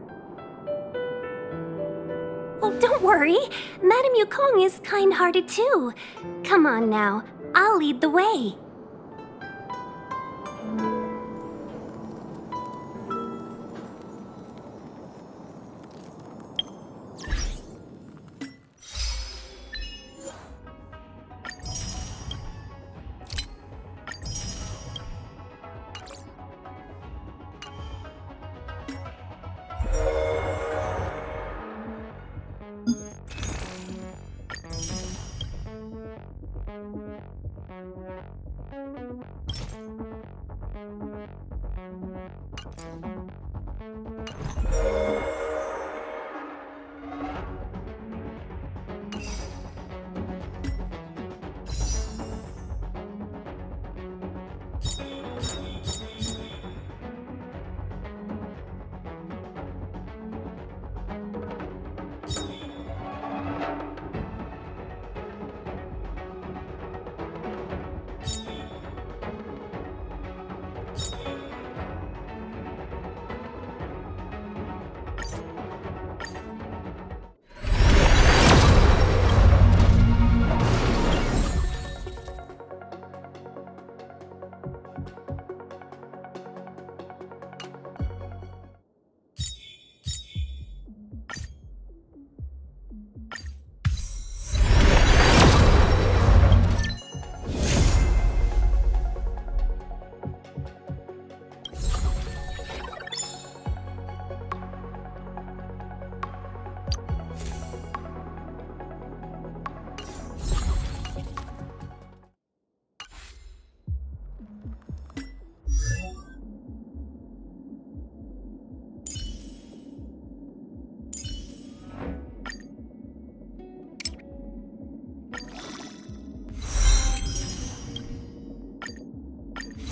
Oh, don't worry. Madame Yukong is kind-hearted too. Come on now, I'll lead the way.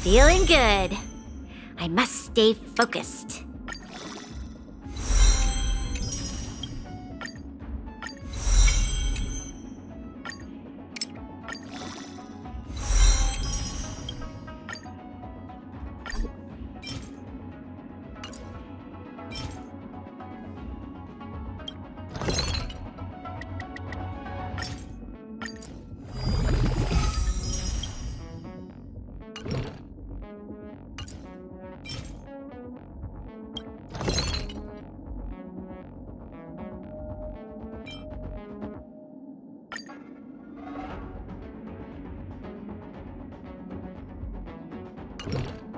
Feeling good. I must stay focused. you